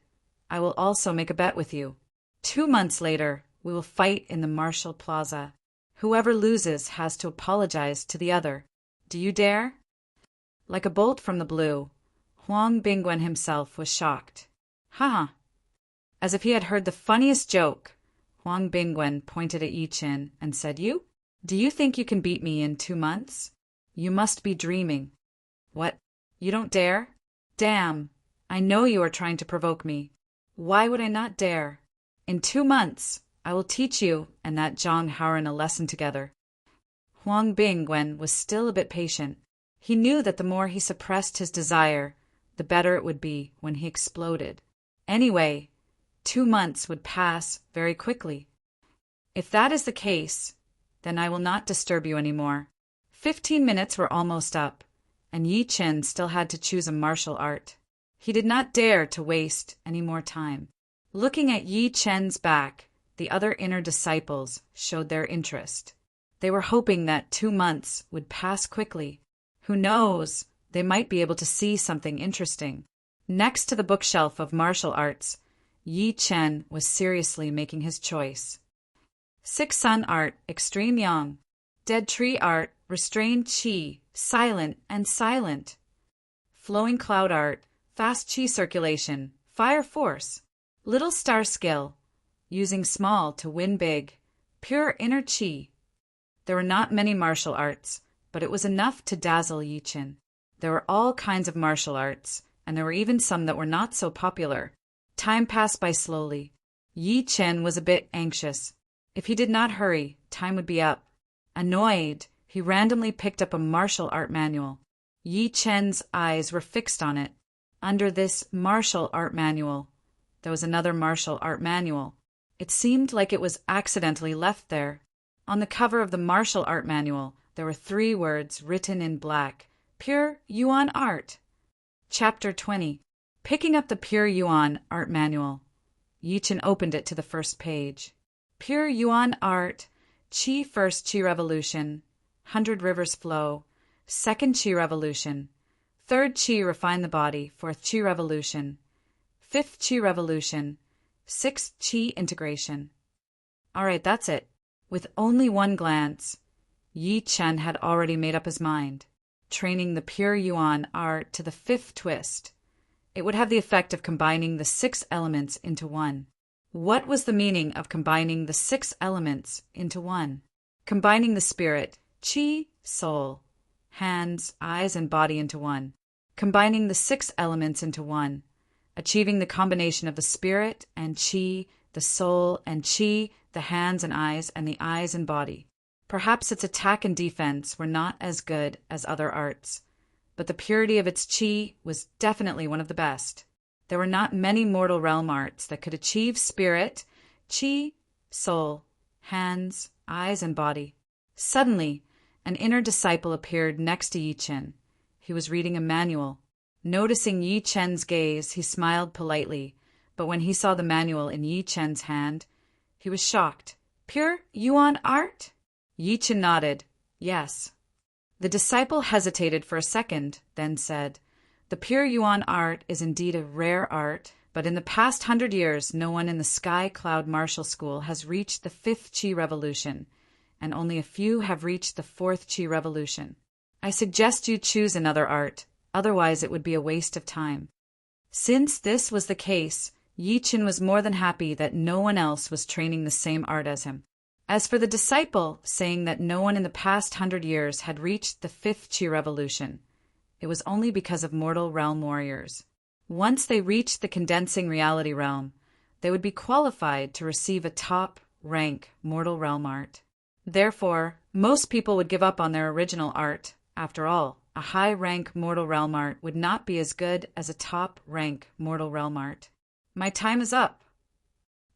A: I will also make a bet with you. 2 months later, we will fight in the Martial Plaza. Whoever loses has to apologize to the other. Do you dare? Like a bolt from the blue, Huang Bingwen himself was shocked. Ha! As if he had heard the funniest joke, Huang Bingwen pointed at Yi Qin and said, You? Do you think you can beat me in 2 months? You must be dreaming. What? You don't dare? Damn! I know you are trying to provoke me. Why would I not dare? In 2 months, I will teach you and that Zhang Haoren a lesson together. Huang Bingwen was still a bit patient. He knew that the more he suppressed his desire, the better it would be when he exploded. Anyway, 2 months would pass very quickly. If that is the case, then I will not disturb you anymore. 15 minutes were almost up, and Yi Qin still had to choose a martial art. He did not dare to waste any more time. Looking at Yi Chen's back, the other inner disciples showed their interest. They were hoping that 2 months would pass quickly. Who knows, they might be able to see something interesting. Next to the bookshelf of martial arts, Yi Chen was seriously making his choice. 6 Sun Art, Extreme Yang. Dead Tree Art, Restrained Qi, Silent and Silent. Flowing Cloud Art, Fast Qi Circulation, Fire Force. Little Star Skill, Using Small to Win Big, Pure Inner Qi. There were not many martial arts, but it was enough to dazzle Yi Qin. There were all kinds of martial arts, and there were even some that were not so popular. Time passed by slowly. Yi Qin was a bit anxious. If he did not hurry, time would be up. Annoyed, he randomly picked up a martial art manual. Yi Chen's eyes were fixed on it. Under this martial art manual, there was another martial art manual. It seemed like it was accidentally left there. On the cover of the martial art manual, there were 3 words written in black. Pure Yuan Art. Chapter 20. Picking up the Pure Yuan Art Manual, Yi Chen opened it to the first page. Pure Yuan Art, Qi First Qi Revolution, 100 Rivers Flow, Second Qi Revolution, Third Qi Refine the Body, Fourth Qi Revolution, Fifth Qi Revolution, Sixth Qi Integration. All right, that's it. With only one glance, Yi Chen had already made up his mind, training the Pure Yuan Art to the 5th twist. It would have the effect of combining the 6 elements into one. What was the meaning of combining the 6 elements into one? Combining the spirit, qi, soul, hands, eyes, and body into one. Combining the 6 elements into one. Achieving the combination of the spirit and qi, the soul and qi, the hands and eyes, and the eyes and body. Perhaps its attack and defense were not as good as other arts, but the purity of its qi was definitely one of the best. There were not many mortal realm arts that could achieve spirit, qi, soul, hands, eyes, and body. Suddenly, an inner disciple appeared next to Yi Chen. He was reading a manual. Noticing Yi Chen's gaze, he smiled politely, but when he saw the manual in Yi Chen's hand, he was shocked. Pure Yuan Art? Yi Chen nodded. Yes. The disciple hesitated for a second, then said, The Pure Yuan Art is indeed a rare art, but in the past 100 years no one in the Sky Cloud Martial School has reached the 5th Qi Revolution, and only a few have reached the 4th Qi Revolution. I suggest you choose another art, otherwise it would be a waste of time. Since this was the case, Yi Chen was more than happy that no one else was training the same art as him. As for the disciple saying that no one in the past 100 years had reached the fifth Qi revolution, it was only because of mortal realm warriors. Once they reached the condensing reality realm, they would be qualified to receive a top-rank mortal realm art. Therefore, most people would give up on their original art. After all, a high-rank mortal realm art would not be as good as a top-rank mortal realm art. My time is up.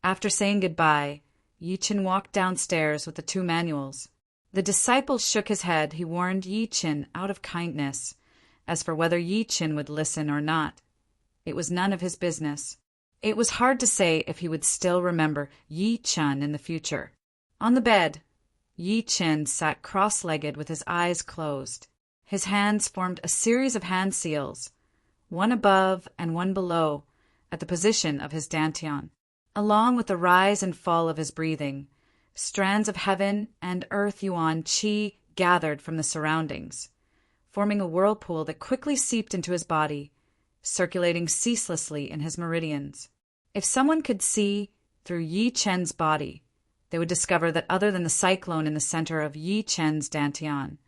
A: After saying goodbye, Yi Qin walked downstairs with the two manuals. The disciple shook his head. He warned Yi Qin out of kindness. As for whether Yi Qin would listen or not, it was none of his business. It was hard to say if he would still remember Yi Qin in the future. On the bed, Yi Qin sat cross-legged with his eyes closed. His hands formed a series of hand seals, one above and one below, at the position of his dantian. Along with the rise and fall of his breathing, strands of heaven and earth yuan qi gathered from the surroundings, forming a whirlpool that quickly seeped into his body, circulating ceaselessly in his meridians. If someone could see through Yi Chen's body, they would discover that other than the cyclone in the center of Yi Chen's dantian,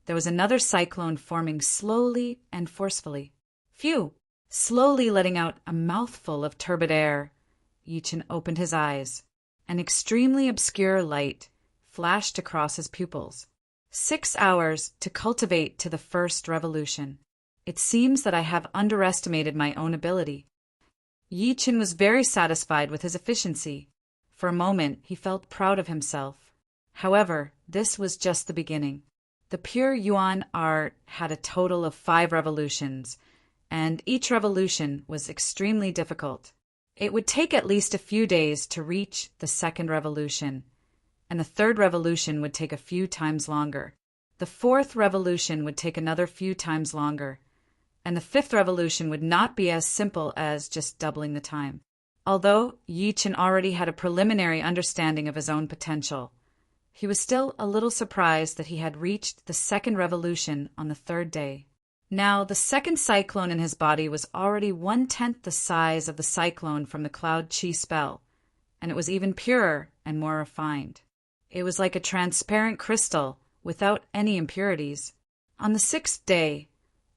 A: there was another cyclone forming slowly and forcefully. Phew! Slowly letting out a mouthful of turbid air, Yi Chen opened his eyes. An extremely obscure light flashed across his pupils. 6 hours to cultivate to the first revolution. It seems that I have underestimated my own ability. Yi Chen was very satisfied with his efficiency. For a moment, he felt proud of himself. However, this was just the beginning. The pure Yuan art had a total of 5 revolutions, and each revolution was extremely difficult. It would take at least a few days to reach the second revolution, and the third revolution would take a few times longer. The fourth revolution would take another few times longer, and the fifth revolution would not be as simple as just doubling the time. Although Yi Chen already had a preliminary understanding of his own potential, he was still a little surprised that he had reached the second revolution on the third day. Now, the second cyclone in his body was already 1/10 the size of the cyclone from the Cloud Qi spell, and it was even purer and more refined. It was like a transparent crystal without any impurities. On the 6th day,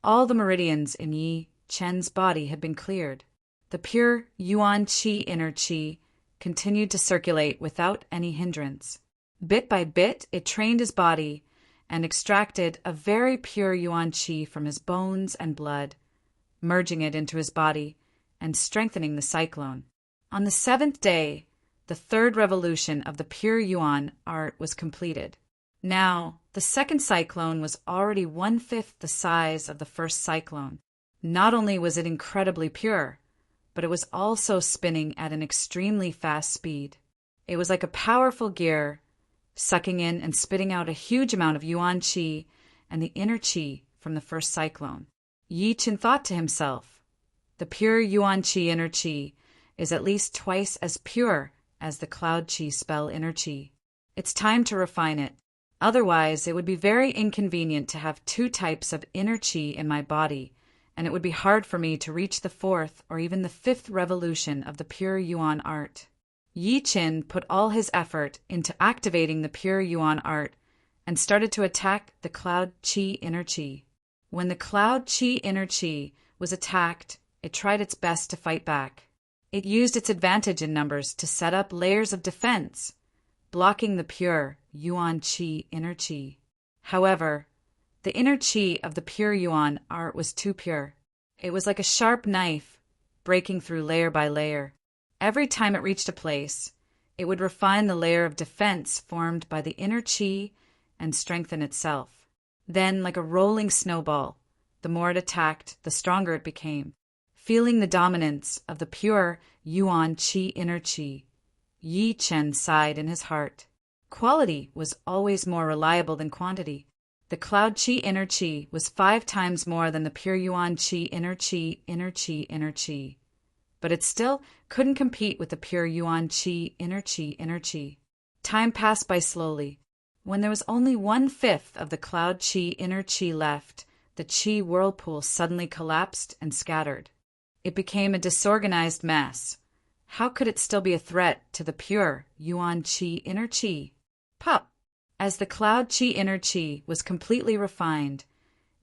A: all the meridians in Yi Chen's body had been cleared. The pure Yuan Qi inner Qi continued to circulate without any hindrance. Bit by bit, it trained his body and extracted a very pure Yuan Qi from his bones and blood, merging it into his body and strengthening the cyclone. On the 7th day, the third revolution of the pure Yuan art was completed. Now, the second cyclone was already 1/5 the size of the first cyclone. Not only was it incredibly pure, but it was also spinning at an extremely fast speed. It was like a powerful gear, sucking in and spitting out a huge amount of Yuan Qi and the inner Qi from the first cyclone. Yi Chen thought to himself, the pure Yuan Qi inner Qi is at least twice as pure as the Cloud Qi spell inner Qi. It's time to refine it. Otherwise, it would be very inconvenient to have 2 types of inner Qi in my body, and it would be hard for me to reach the 4th or even the 5th revolution of the pure Yuan art. Yi Chen put all his effort into activating the pure Yuan art and started to attack the Cloud Qi inner Qi. When the Cloud Qi inner Qi was attacked, it tried its best to fight back. It used its advantage in numbers to set up layers of defense, blocking the pure Yuan Qi inner Qi. However, the inner Qi of the pure Yuan art was too pure. It was like a sharp knife, breaking through layer by layer. Every time it reached a place, it would refine the layer of defense formed by the inner Qi and strengthen itself. Then, like a rolling snowball, the more it attacked, the stronger it became. Feeling the dominance of the pure Yuan Qi inner Qi, Yi Chen sighed in his heart. Quality was always more reliable than quantity. The Cloud Qi inner Qi was 5 times more than the pure Yuan Qi inner Qi inner Qi inner Qi. But it still couldn't compete with the pure Yuan Qi inner Qi inner Qi. Time passed by slowly. When there was only 1/5 of the Cloud Qi inner Qi left, the Qi whirlpool suddenly collapsed and scattered. It became a disorganized mess. How could it still be a threat to the pure Yuan Qi inner Qi? Pup. As the cloud chi inner chi was completely refined,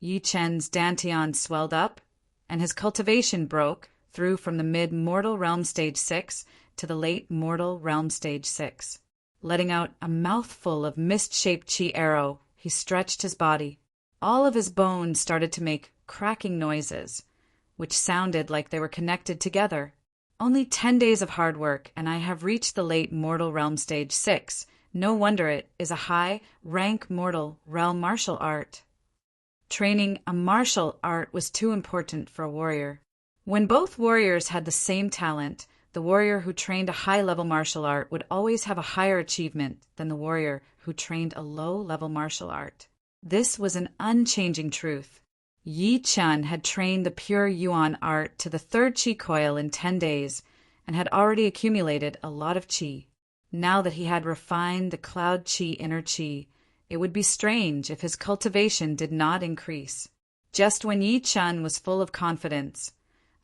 A: Yi Chen's dantian swelled up, and his cultivation broke through from the mid-mortal realm stage 6 to the late mortal realm stage 6. Letting out a mouthful of mist-shaped chi arrow, he stretched his body. All of his bones started to make cracking noises, which sounded like they were connected together. Only 10 days of hard work, and I have reached the late mortal realm stage 6. No wonder it is a high-rank mortal realm martial art. Training a martial art was too important for a warrior. When both warriors had the same talent, the warrior who trained a high-level martial art would always have a higher achievement than the warrior who trained a low-level martial art. This was an unchanging truth. Yi Chen had trained the pure Yuan art to the third chi coil in 10 days and had already accumulated a lot of chi. Now that he had refined the cloud chi inner chi, it would be strange if his cultivation did not increase. Just when Yi Chen was full of confidence,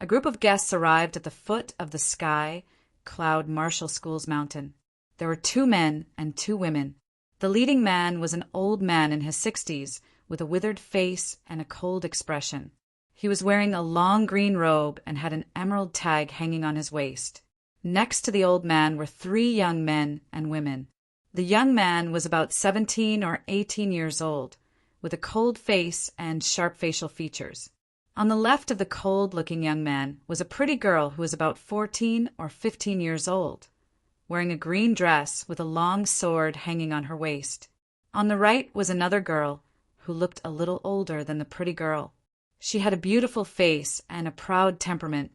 A: a group of guests arrived at the foot of the Sky Cloud Martial School's mountain. There were 2 men and 2 women. The leading man was an old man in his 60s, with a withered face and a cold expression. He was wearing a long green robe and had an emerald tag hanging on his waist. Next to the old man were 3 young men and women. The young man was about 17 or 18 years old, with a cold face and sharp facial features. On the left of the cold-looking young man was a pretty girl who was about 14 or 15 years old, wearing a green dress with a long sword hanging on her waist. On the right was another girl who looked a little older than the pretty girl. She had a beautiful face and a proud temperament,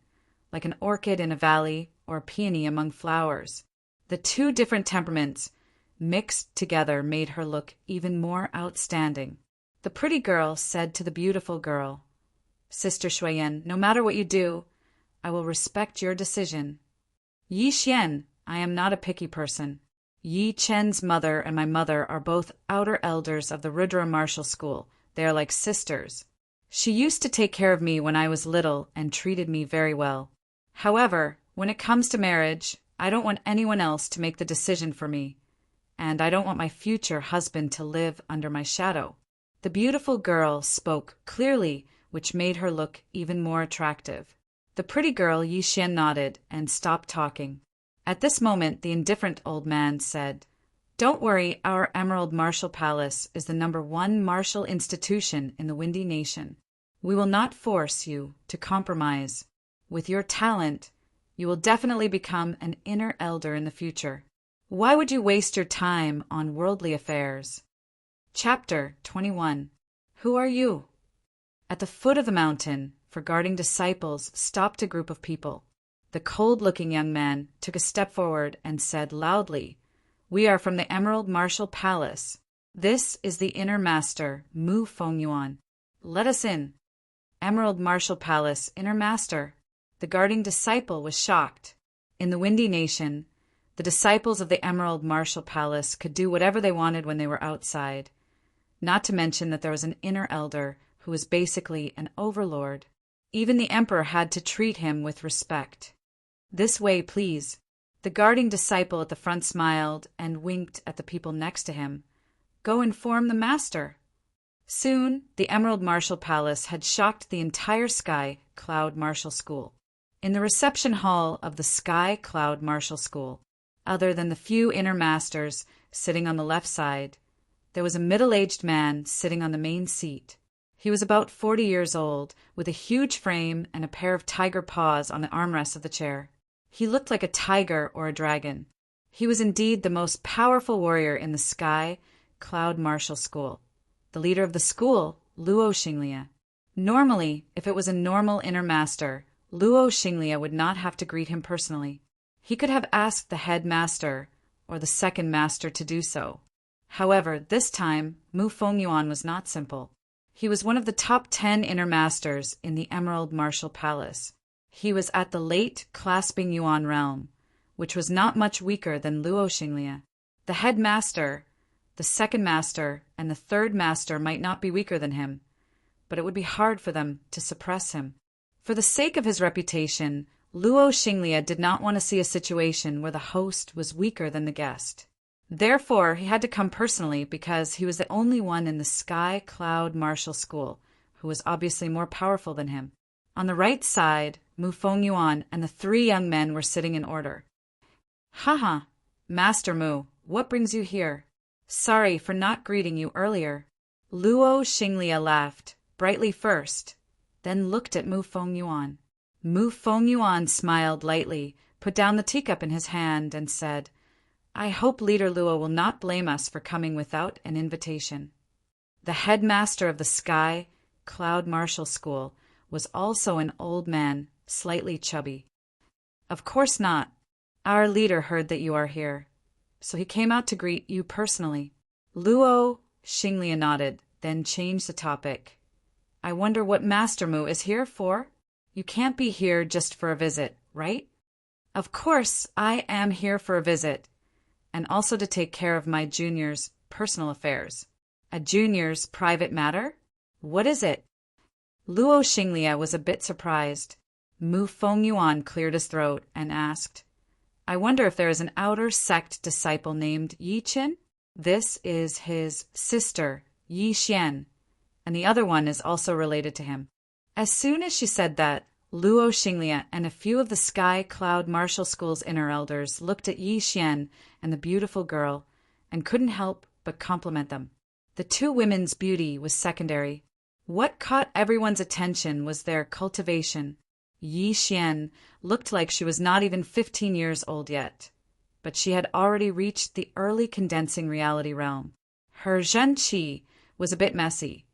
A: like an orchid in a valley or a peony among flowers. The 2 different temperaments mixed together made her look even more outstanding. The pretty girl said to the beautiful girl, "Sister Shuiyan, no matter what you do, I will respect your decision. Yi Xian, I am not a picky person. Yi Chen's mother and my mother are both outer elders of the Rudra Martial School. They are like sisters. She used to take care of me when I was little and treated me very well. However, when it comes to marriage, I don't want anyone else to make the decision for me, and I don't want my future husband to live under my shadow." The beautiful girl spoke clearly, which made her look even more attractive. The pretty girl Yi Xian nodded and stopped talking. At this moment, the indifferent old man said, "Don't worry, our Emerald Martial Palace is the #1 martial institution in the Windy Nation. We will not force you to compromise. With your talent, you will definitely become an inner elder in the future. Why would you waste your time on worldly affairs?" Chapter 21. Who are you? At the foot of the mountain, for guarding disciples stopped a group of people. The cold-looking young man took a step forward and said loudly, "We are from the Emerald Martial Palace. This is the inner master, Mu Fengyuan. Let us in." Emerald Martial Palace, inner master. The guarding disciple was shocked. In the Windy Nation, the disciples of the Emerald Martial Palace could do whatever they wanted when they were outside. Not to mention that there was an inner elder who was basically an overlord. Even the emperor had to treat him with respect. "This way, please." The guarding disciple at the front smiled and winked at the people next to him. "Go inform the master." Soon, the Emerald Martial Palace had shocked the entire Sky Cloud Martial School. In the reception hall of the Sky Cloud Martial School, other than the few inner masters sitting on the left side, there was a middle-aged man sitting on the main seat. He was about 40 years old, with a huge frame and a pair of tiger paws on the armrests of the chair. He looked like a tiger or a dragon. He was indeed the most powerful warrior in the Sky Cloud Martial School. The leader of the school, Luo Xinglia. Normally, if it was a normal inner master, Luo Xinglia would not have to greet him personally. He could have asked the head master or the second master to do so. However, this time, Mu Fengyuan was not simple. He was one of the top 10 inner masters in the Emerald Martial Palace. He was at the late clasping Yuan realm, which was not much weaker than Luo Xinglia. The head master, the second master, and the third master might not be weaker than him, but it would be hard for them to suppress him. For the sake of his reputation, Luo Xinglia did not want to see a situation where the host was weaker than the guest. Therefore, he had to come personally because he was the only one in the Sky Cloud Martial School who was obviously more powerful than him. On the right side, Mu Fengyuan and the three young men were sitting in order. Haha, Master Mu, what brings you here? Sorry for not greeting you earlier. Luo Xinglia laughed, brightly first, then looked at Mu Fengyuan. Mu Fengyuan smiled lightly, put down the teacup in his hand, and said, I hope Leader Luo will not blame us for coming without an invitation. The headmaster of the Sky Cloud Martial School was also an old man, slightly chubby. Of course not. Our leader heard that you are here, so he came out to greet you personally. Luo Xinglia nodded, then changed the topic. I wonder what Master Mu is here for? You can't be here just for a visit, right? Of course, I am here for a visit, and also to take care of my junior's personal affairs. A junior's private matter? What is it? Luo Xinglia was a bit surprised. Mu Fengyuan cleared his throat and asked, I wonder if there is an outer sect disciple named Yi Qin? This is his sister, Yi Xian, and the other one is also related to him. As soon as she said that, Luo Xinglia and a few of the Sky Cloud Martial School's inner elders looked at Yi Xian and the beautiful girl and couldn't help but compliment them. The two women's beauty was secondary. What caught everyone's attention was their cultivation. Yi Xian looked like she was not even 15 years old yet, but she had already reached the early condensing reality realm. Her zhenqi was a bit messy,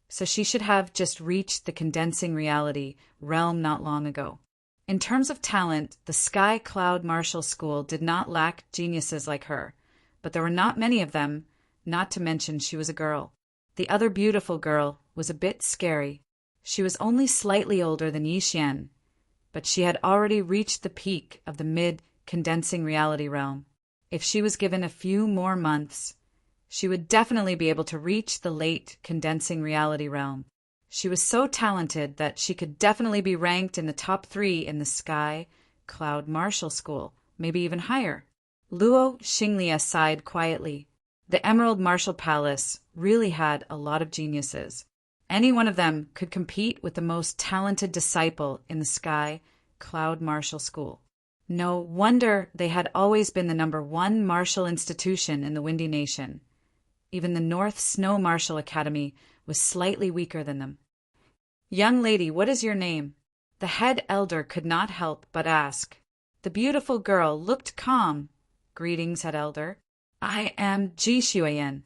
A: so she should have just reached the condensing reality realm not long ago. In terms of talent, the Sky Cloud Martial School did not lack geniuses like her, but there were not many of them, not to mention she was a girl. The other beautiful girl was a bit scary. She was only slightly older than Yi Xian, but she had already reached the peak of the mid-condensing reality realm. If she was given a few more months, she would definitely be able to reach the late condensing reality realm. She was so talented that she could definitely be ranked in the top 3 in the Sky Cloud Martial School, maybe even higher. Luo Xinglia sighed quietly. The Emerald Martial Palace really had a lot of geniuses. Any one of them could compete with the most talented disciple in the Sky Cloud Martial School. No wonder they had always been the #1 martial institution in the Windy Nation. Even the North Snow Martial Academy was slightly weaker than them. Young lady, what is your name? The head elder could not help but ask. The beautiful girl looked calm. Greetings, head elder. I am Ji Xueyan.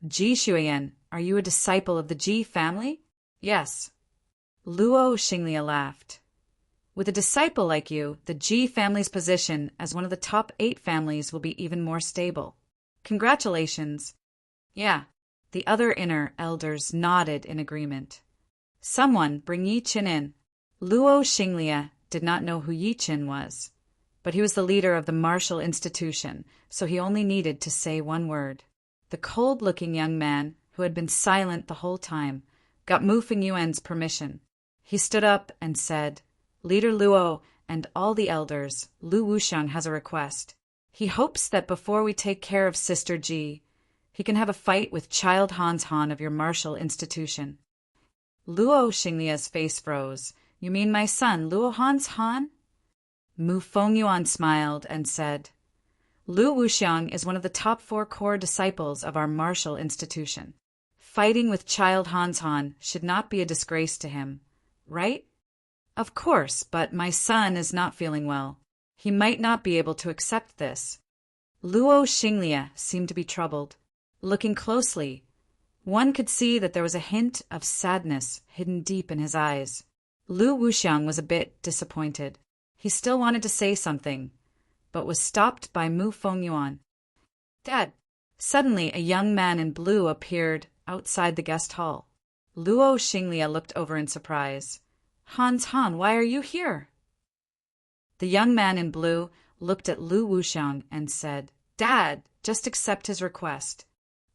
A: Ji Xueyan, are you a disciple of the Ji family? Yes. Luo Xinglia laughed. With a disciple like you, the Ji family's position as one of the top 8 families will be even more stable. Congratulations. Yeah. The other inner elders nodded in agreement. Someone bring Yi Qin in. Luo Xinglia did not know who Yi Qin was, but he was the leader of the martial institution, so he only needed to say one word. The cold-looking young man, who had been silent the whole time, got Mu Fengyuan's permission. He stood up and said, Leader Luo and all the elders, Lu Wuxiang has a request. He hopes that before we take care of Sister Ji, he can have a fight with Child Hans Han of your martial institution. Luo Xinglia's face froze. You mean my son, Luo Hans Han? Mu Fengyuan smiled and said, Lu Wuxiang is one of the top 4 core disciples of our martial institution. Fighting with Child Hans Han should not be a disgrace to him, right? Of course, but my son is not feeling well. He might not be able to accept this. Luo Xinglia seemed to be troubled. Looking closely, one could see that there was a hint of sadness hidden deep in his eyes. Lu Wuxiang was a bit disappointed. He still wanted to say something, but was stopped by Mu Fengyuan. Dad! Suddenly a young man in blue appeared outside the guest hall. Luo Xinglia looked over in surprise. Hans Han, why are you here? The young man in blue looked at Lu Wuxiang and said, Dad, just accept his request.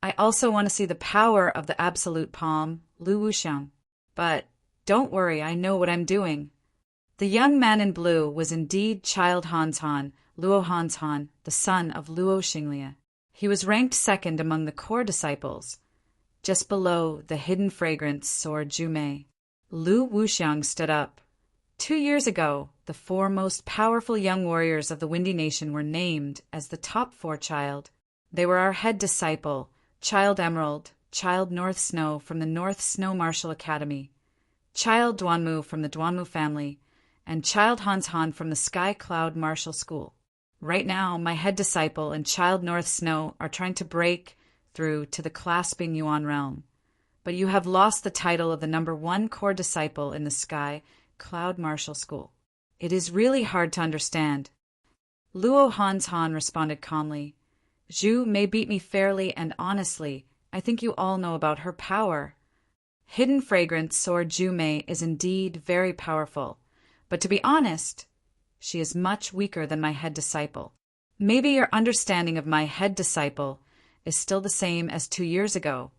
A: I also want to see the power of the absolute palm, Lu Wuxiang. But don't worry, I know what I'm doing. The young man in blue was indeed Child Hans Han, Luo Hans Han, the son of Luo Xinglia. He was ranked second among the core disciples, just below the hidden fragrance sword Jumei. Lu Wuxiang stood up. 2 years ago, the 4 most powerful young warriors of the Windy Nation were named as the top 4 child. They were our head disciple, Child Emerald, Child North Snow from the North Snow Martial Academy, Child Duanmu from the Duanmu family, and Child Hans Han from the Sky Cloud Martial School. Right now, my head disciple and Child North Snow are trying to break through to the clasping Yuan realm. But you have lost the title of the number 1 core disciple in the Sky Cloud Martial School. It is really hard to understand. Luo Hans Han responded calmly. Zhu may beat me fairly and honestly. I think you all know about her power. Hidden fragrance sword Zhu Mei is indeed very powerful. But to be honest, she is much weaker than my head disciple. Maybe your understanding of my head disciple is still the same as 2 years ago.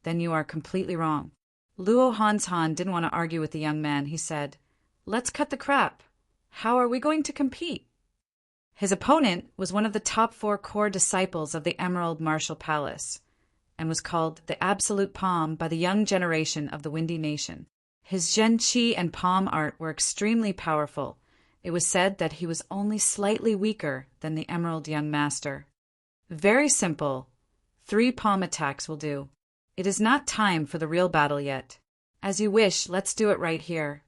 A: Then you are completely wrong. Luo Hans Han didn't want to argue with the young man. He said, "Let's cut the crap. How are we going to compete?" His opponent was one of the top 4 core disciples of the Emerald Martial Palace, and was called the Absolute Palm by the young generation of the Windy Nation. His Zhen Qi and palm art were extremely powerful. It was said that he was only slightly weaker than the Emerald Young Master. Very simple. 3 palm attacks will do. It is not time for the real battle yet. As you wish, let's do it right here.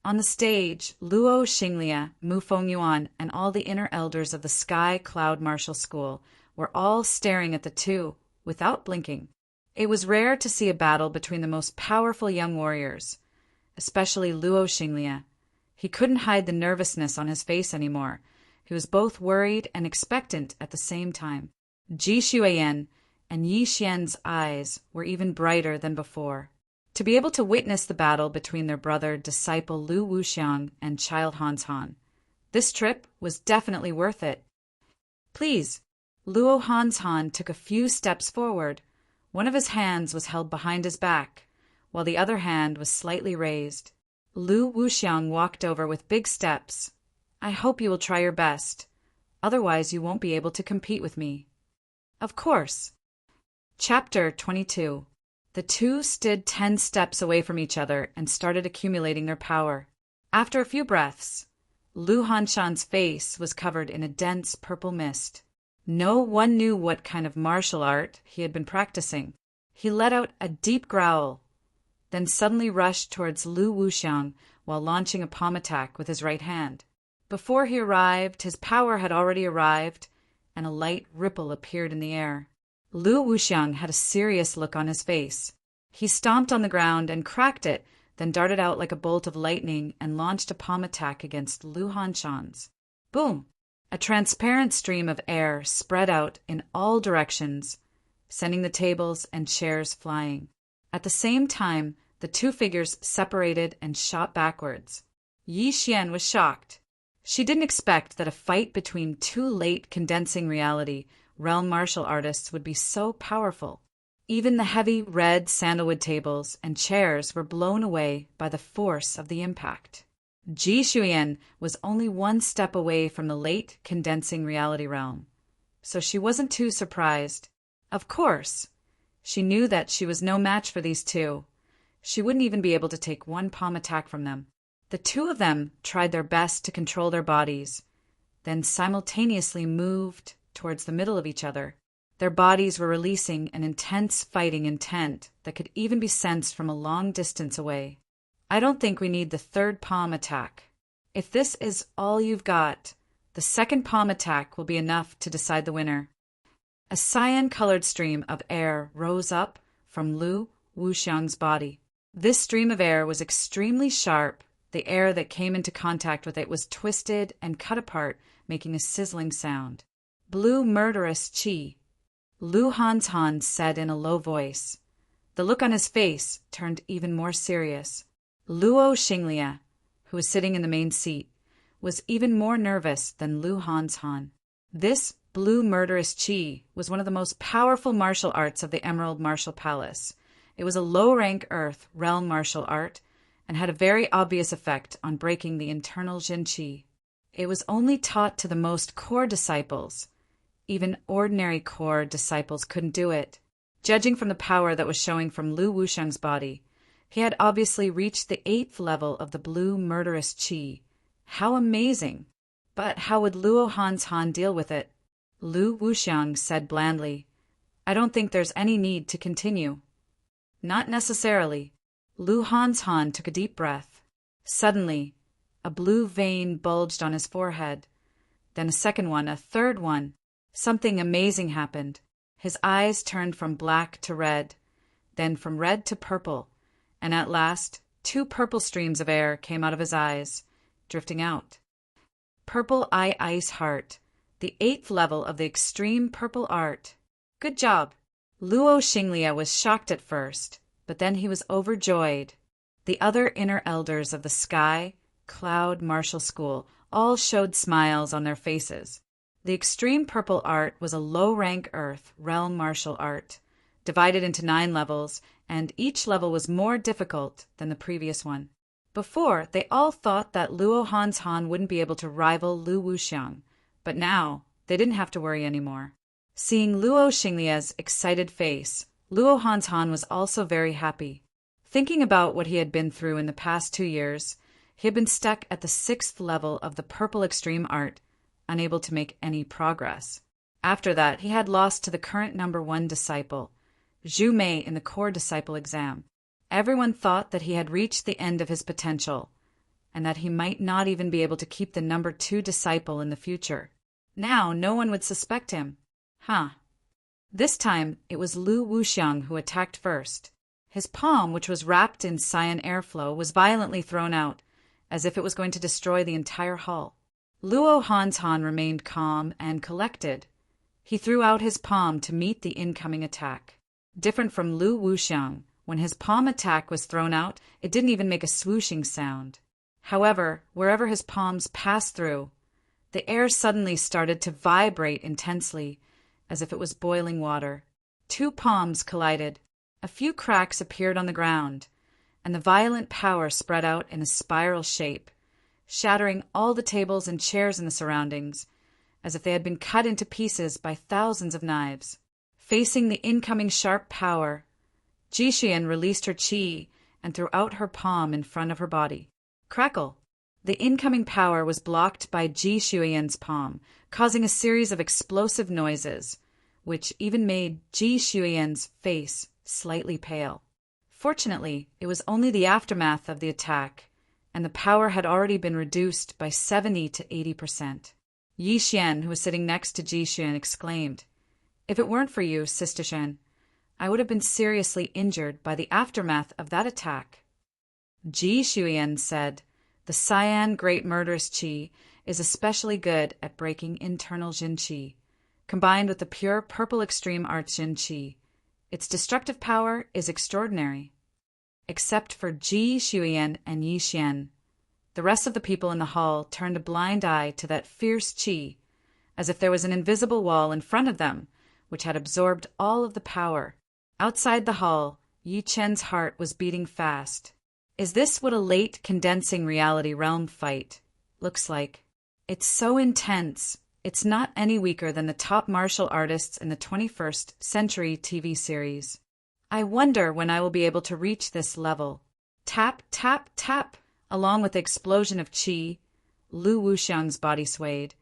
A: On the stage, Luo Xinglia, Mu Fengyuan, and all the inner elders of the Sky Cloud Martial School were all staring at the two, without blinking. It was rare to see a battle between the most powerful young warriors, especially Luo Xinglia. He couldn't hide the nervousness on his face anymore. He was both worried and expectant at the same time. Ji Xueyan and Yi Xian's eyes were even brighter than before. To be able to witness the battle between their brother disciple Lu Wuxiang and Child Hans Han, this trip was definitely worth it. Please. Luo Hans Han took a few steps forward. One of his hands was held behind his back, while the other hand was slightly raised. Lu Wuxiang walked over with big steps. I hope you will try your best. Otherwise you won't be able to compete with me. Of course. Chapter 22. The two stood 10 steps away from each other and started accumulating their power. After a few breaths, Lu Hanshan's face was covered in a dense purple mist. No one knew what kind of martial art he had been practicing. He let out a deep growl, then suddenly rushed towards Lu Wuxiang while launching a palm attack with his right hand. Before he arrived, his power had already arrived, and a light ripple appeared in the air. Lu Wuxiang had a serious look on his face. He stomped on the ground and cracked it, then darted out like a bolt of lightning and launched a palm attack against Lu Hanshan's. Boom! A transparent stream of air spread out in all directions, sending the tables and chairs flying. At the same time, the two figures separated and shot backwards. Yi Xian was shocked. She didn't expect that a fight between 2 late condensing reality realm martial artists would be so powerful. Even the heavy red sandalwood tables and chairs were blown away by the force of the impact. Ji Xuyan was only 1 step away from the late condensing reality realm, so she wasn't too surprised. Of course, she knew that she was no match for these two. She wouldn't even be able to take 1 palm attack from them. The 2 of them tried their best to control their bodies, then simultaneously moved towards the middle of each other. Their bodies were releasing an intense fighting intent that could even be sensed from a long distance away. I don't think we need the 3rd palm attack. If this is all you've got, the 2nd palm attack will be enough to decide the winner. A cyan-colored stream of air rose up from Lu Wuxiang's body. This stream of air was extremely sharp. The air that came into contact with it was twisted and cut apart, making a sizzling sound. Blue murderous qi, Lu Han said in a low voice. The look on his face turned even more serious. Luo Xinglia, who was sitting in the main seat, was even more nervous than Lu Han. This blue murderous qi was one of the most powerful martial arts of the Emerald Martial Palace. It was a low-rank earth realm martial art and had a very obvious effect on breaking the internal Jin Qi. It was only taught to the most core disciples, Even ordinary core disciples couldn't do it. Judging from the power that was showing from Lu Wuxiang's body, he had obviously reached the 8th level of the blue murderous qi. How amazing! But how would Luo Han deal with it? Lu Wuxiang said blandly, "I don't think there's any need to continue." Not necessarily. Lu Han took a deep breath. Suddenly, a blue vein bulged on his forehead. Then a second one, a third one. Something amazing happened. His eyes turned from black to red, then from red to purple, and at last 2 purple streams of air came out of his eyes, drifting out. Purple Eye Ice Heart, the 8th level of the extreme purple art. Good job! Luo Xinglia was shocked at first, but then he was overjoyed. The other inner elders of the Sky, Cloud Martial School all showed smiles on their faces. The extreme purple art was a low-rank Earth realm martial art, divided into 9 levels, and each level was more difficult than the previous one. Before, they all thought that Luo Han wouldn't be able to rival Lu Wuxiang, but now they didn't have to worry anymore. Seeing Luo Xinglia's excited face, Luo Han was also very happy. Thinking about what he had been through in the past 2 years, he had been stuck at the 6th level of the purple extreme art, unable to make any progress. After that, he had lost to the current number 1 disciple, Zhu Mei, in the core disciple exam. Everyone thought that he had reached the end of his potential, and that he might not even be able to keep the number 2 disciple in the future. Now no one would suspect him. This time it was Lu Wuxiang who attacked first. His palm, which was wrapped in cyan airflow, was violently thrown out, as if it was going to destroy the entire hall. Luo Han remained calm and collected. He threw out his palm to meet the incoming attack. Different from Lu Wuxiang, when his palm attack was thrown out, it didn't even make a swooshing sound. However, wherever his palms passed through, the air suddenly started to vibrate intensely, as if it was boiling water. 2 palms collided. A few cracks appeared on the ground, and the violent power spread out in a spiral shape, shattering all the tables and chairs in the surroundings, as if they had been cut into pieces by thousands of knives. Facing the incoming sharp power, Jixuan released her qi and threw out her palm in front of her body. Crackle! The incoming power was blocked by Jixuan's palm, causing a series of explosive noises, which even made Jixuan's face slightly pale. Fortunately, it was only the aftermath of the attack, and the power had already been reduced by 70 to 80%. Yi Xian, who was sitting next to Jixuan, exclaimed, "If it weren't for you, Sister Shen, I would have been seriously injured by the aftermath of that attack." Jixuan said, "The Cyan Great Murderous Qi is especially good at breaking internal Jin Qi, combined with the pure purple extreme art Jin Qi. Its destructive power is extraordinary." Except for Jixuan and Yi Xian, the rest of the people in the hall turned a blind eye to that fierce qi, as if there was an invisible wall in front of them, which had absorbed all of the power. Outside the hall, Yi Chen's heart was beating fast. Is this what a late condensing reality realm fight looks like? It's so intense. It's not any weaker than the top martial artists in the 21st century TV series. I wonder when I will be able to reach this level. Tap, tap, tap. Along with the explosion of qi, Lu Wuxiang's body swayed,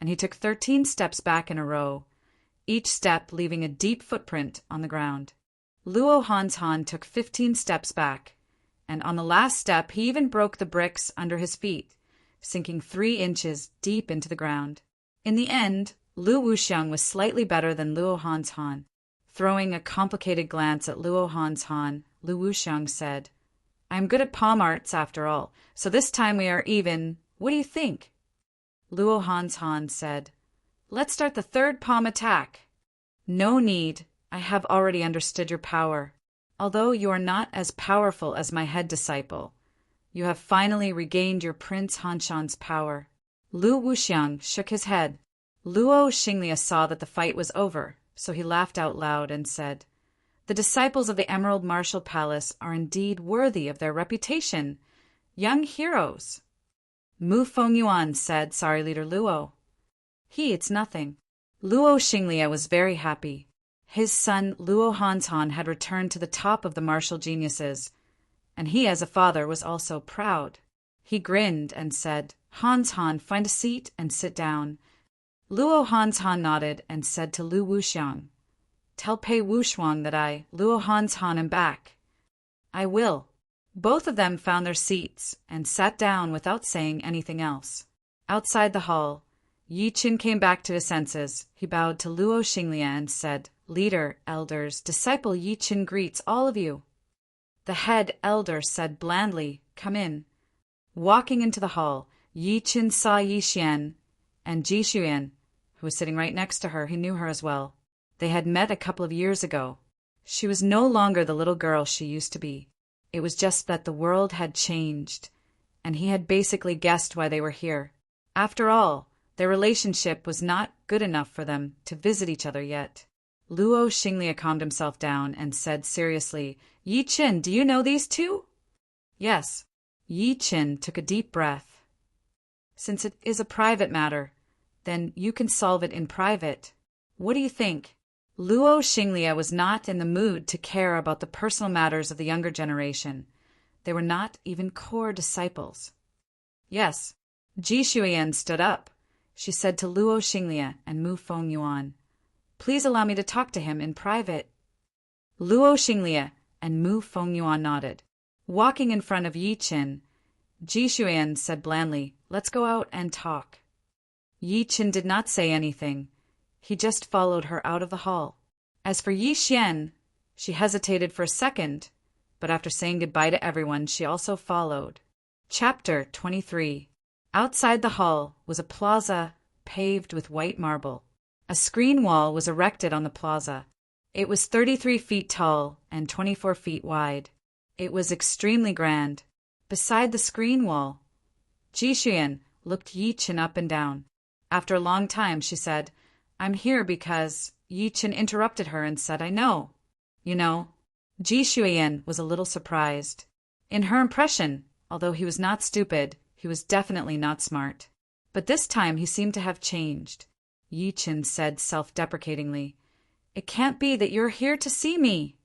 A: and he took 13 steps back in a row, each step leaving a deep footprint on the ground. Luo Han took 15 steps back, and on the last step he even broke the bricks under his feet, sinking 3 inches deep into the ground. In the end, Lu Wuxiang was slightly better than Luo Han. Throwing a complicated glance at Luo Han, Lu Wuxiang said, "I'm good at palm arts after all, so this time we are even. What do you think?" Luo Han said, "Let's start the 3rd palm attack." "No need. I have already understood your power. Although you are not as powerful as my head disciple, you have finally regained your Prince Hanshan's power." Lu Wuxiang shook his head. Luo Xinglia saw that the fight was over, so he laughed out loud and said, "The disciples of the Emerald Martial Palace are indeed worthy of their reputation. Young heroes." Mu Fengyuan said, "Sorry, Leader Luo." "It's nothing." Luo Xinglia was very happy. His son Luo Hanshan had returned to the top of the martial geniuses, and he as a father was also proud. He grinned and said, "Hanshan, find a seat and sit down." Luo Hanshan nodded and said to Lu Wuxiang, "Tell Pei Wuxuang that I, Luo Hanshan, am back." "I will." Both of them found their seats and sat down without saying anything else. Outside the hall, Yi Qin came back to his senses. He bowed to Luo Xinglia and said, "Leader, elders, disciple Yi Qin greets all of you." The head elder said blandly, "Come in." Walking into the hall, Yi Qin saw Yi Xian and Ji Xuyan, who was sitting right next to her. He knew her as well. They had met a couple of years ago. She was no longer the little girl she used to be. It was just that the world had changed, and he had basically guessed why they were here. After all, their relationship was not good enough for them to visit each other yet. Luo Xinglia calmed himself down and said seriously, "Yi Qin, do you know these two?" "Yes." Yi Qin took a deep breath. "Since it is a private matter, then you can solve it in private. What do you think?" Luo Xinglia was not in the mood to care about the personal matters of the younger generation. They were not even core disciples. "Yes." Ji Xuyan stood up. She said to Luo Xinglia and Mu Fengyuan, "Please allow me to talk to him in private." Luo Xinglia and Mu Fengyuan nodded. Walking in front of Yi Qin, Ji Xuyan said blandly, "Let's go out and talk." Yi Qin did not say anything. He just followed her out of the hall. As for Yi Xian, she hesitated for a second, but after saying goodbye to everyone, she also followed. Chapter 23. Outside the hall was a plaza paved with white marble. A screen wall was erected on the plaza. It was 33 feet tall and 24 feet wide. It was extremely grand. Beside the screen wall, Ji Xuyan looked Yi Qin up and down. After a long time, she said, "I'm here because..." Yi Qin interrupted her and said, "I know." "You know?" Ji Xuyan was a little surprised. In her impression, although he was not stupid, he was definitely not smart. But this time he seemed to have changed. Yi Qin said self-deprecatingly, "It can't be that you're here to see me."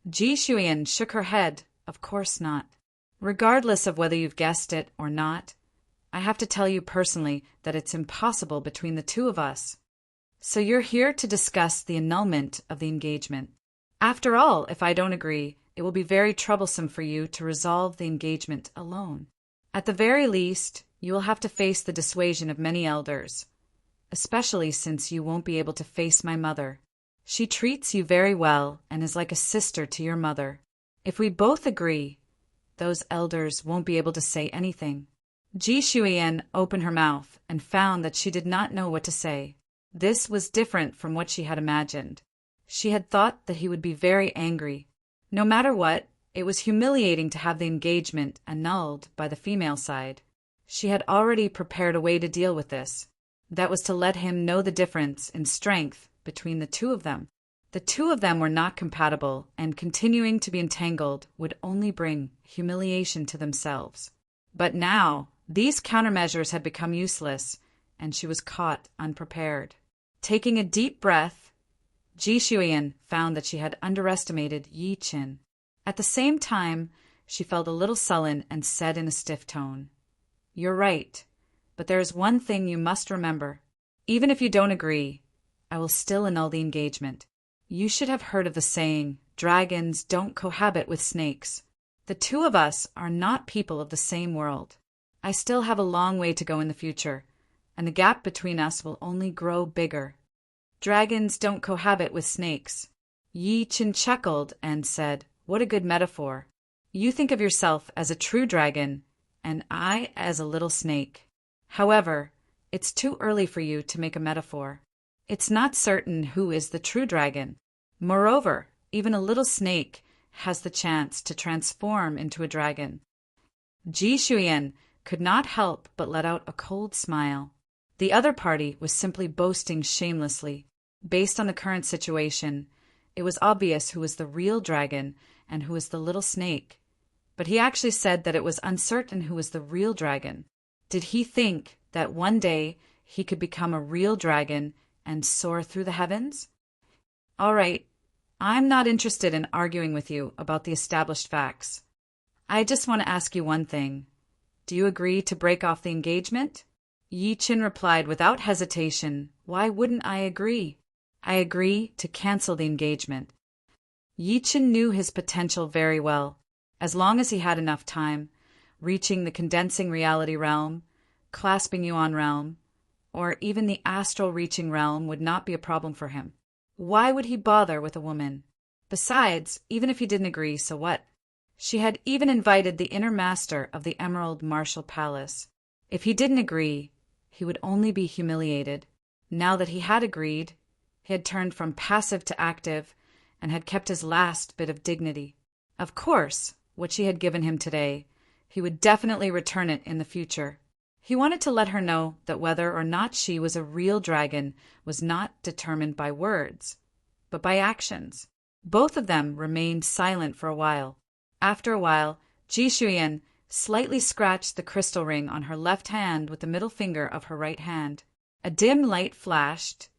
A: Ji Xuyan shook her head. "Of course not. Regardless of whether you've guessed it or not, I have to tell you personally that it's impossible between the two of us. So you're here to discuss the annulment of the engagement. After all, if I don't agree, it will be very troublesome for you to resolve the engagement alone. At the very least, you will have to face the dissuasion of many elders, especially since you won't be able to face my mother. She treats you very well and is like a sister to your mother. If we both agree, those elders won't be able to say anything." Ji Xuyan opened her mouth and found that she did not know what to say. This was different from what she had imagined. She had thought that he would be very angry. No matter what, it was humiliating to have the engagement annulled by the female side. She had already prepared a way to deal with this. That was to let him know the difference in strength between the two of them. The two of them were not compatible, and continuing to be entangled would only bring humiliation to themselves. But now, these countermeasures had become useless, and she was caught unprepared. Taking a deep breath, Ji Xuyan found that she had underestimated Yi Qin. At the same time, she felt a little sullen and said in a stiff tone, "You're right, but there is one thing you must remember. Even if you don't agree, I will still annul the engagement. You should have heard of the saying, 'Dragons don't cohabit with snakes.' The two of us are not people of the same world. I still have a long way to go in the future, and the gap between us will only grow bigger. Dragons don't cohabit with snakes." Yi Qin chuckled and said, "What a good metaphor. You think of yourself as a true dragon, and I as a little snake. However, it's too early for you to make a metaphor. It's not certain who is the true dragon. Moreover, even a little snake has the chance to transform into a dragon." Ji Xuyan could not help but let out a cold smile. The other party was simply boasting shamelessly. Based on the current situation, it was obvious who was the real dragon and who was the little snake. But he actually said that it was uncertain who was the real dragon. Did he think that one day he could become a real dragon and soar through the heavens? All right, I'm not interested in arguing with you about the established facts. I just want to ask you one thing. Do you agree to break off the engagement? Yi Qin replied without hesitation, "Why wouldn't I agree? I agree to cancel the engagement." Yi Qin knew his potential very well. As long as he had enough time, reaching the condensing reality realm, clasping yuan realm, or even the astral reaching realm would not be a problem for him. Why would he bother with a woman? Besides, even if he didn't agree, so what? She had even invited the inner master of the Emerald Martial Palace. If he didn't agree, he would only be humiliated. Now that he had agreed, he had turned from passive to active and had kept his last bit of dignity. Of course, what she had given him today, he would definitely return it in the future. He wanted to let her know that whether or not she was a real dragon was not determined by words, but by actions. Both of them remained silent for a while. After a while, Ji Shuyan slightly scratched the crystal ring on her left hand with the middle finger of her right hand. A dim light flashed,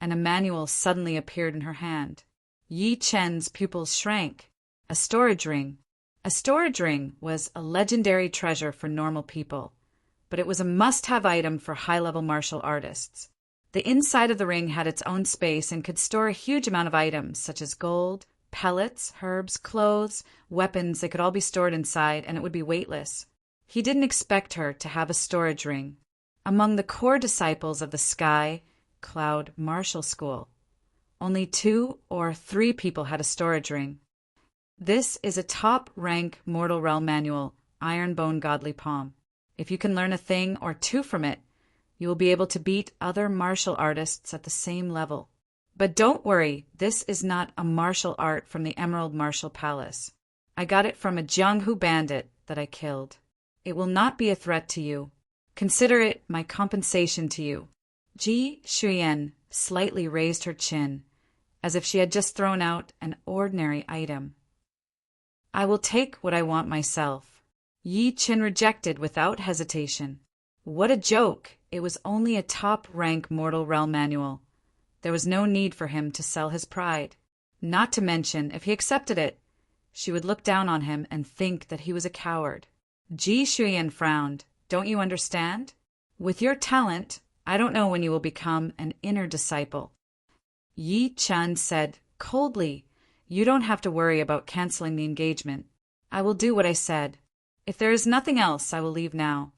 A: and a manual suddenly appeared in her hand. Yi Chen's pupils shrank. A storage ring. A storage ring was a legendary treasure for normal people, but it was a must-have item for high-level martial artists. The inside of the ring had its own space and could store a huge amount of items, such as gold, pellets, herbs, clothes, weapons. They could all be stored inside, and it would be weightless. He didn't expect her to have a storage ring. Among the core disciples of the Sky Cloud Martial School, only 2 or 3 people had a storage ring. This is a top-rank Mortal Realm manual, Ironbone Godly Palm. If you can learn a thing or 2 from it, you will be able to beat other martial artists at the same level. But don't worry, this is not a martial art from the Emerald Martial Palace. I got it from a Jianghu bandit that I killed. It will not be a threat to you. Consider it my compensation to you. Ji Shuyan slightly raised her chin, as if she had just thrown out an ordinary item. I will take what I want myself. Yi Qin rejected without hesitation. What a joke! It was only a top-rank Mortal Realm manual. There was no need for him to sell his pride. Not to mention, if he accepted it, she would look down on him and think that he was a coward. Ji Shuyan frowned. Don't you understand? With your talent, I don't know when you will become an inner disciple. Yi Chen said coldly, "You don't have to worry about canceling the engagement. I will do what I said. If there is nothing else, I will leave now."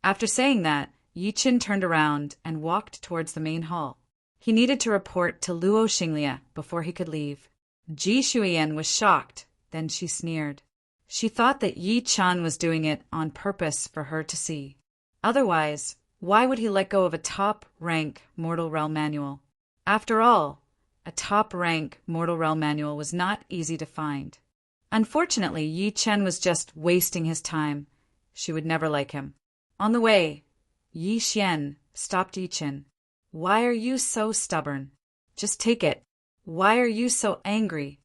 A: After saying that, Yi Qin turned around and walked towards the main hall. He needed to report to Luo Xinglia before he could leave. Ji Shuyan was shocked, then she sneered. She thought that Yi Chen was doing it on purpose for her to see. Otherwise, why would he let go of a top-rank Mortal Realm manual? After all, a top-rank Mortal Realm manual was not easy to find. Unfortunately, Yi Chen was just wasting his time. She would never like him. On the way, Yi Xian stopped Yi Chen. "Why are you so stubborn? Just take it. Why are you so angry?"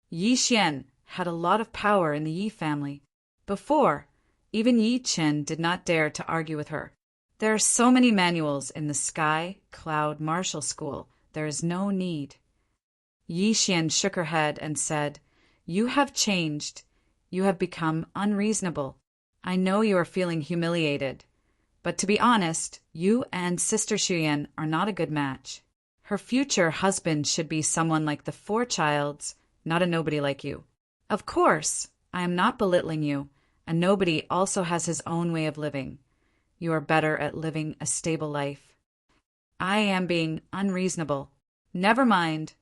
A: Yi Xian had a lot of power in the Yi family. Before, even Yi Chen did not dare to argue with her. There are so many manuals in the Sky Cloud Martial School. There is no need. Yi Xian shook her head and said, "You have changed. You have become unreasonable. I know you are feeling humiliated. But to be honest, you and Sister Shuyan are not a good match. Her future husband should be someone like the 4 childs, not a nobody like you. Of course, I am not belittling you. A nobody also has his own way of living. You are better at living a stable life. I am being unreasonable. Never mind."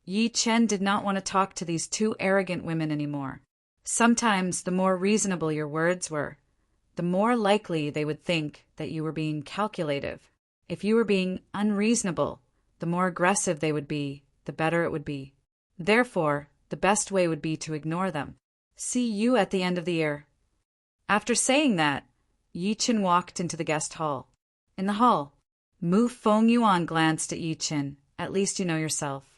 A: Yi Chen did not want to talk to these 2 arrogant women anymore. Sometimes the more reasonable your words were, the more likely they would think that you were being calculative. If you were being unreasonable, the more aggressive they would be, the better it would be. Therefore, the best way would be to ignore them. See you at the end of the year. After saying that, Yi Chen walked into the guest hall. In the hall, Mu Feng Yuan glanced at Yi Chen. At least you know yourself.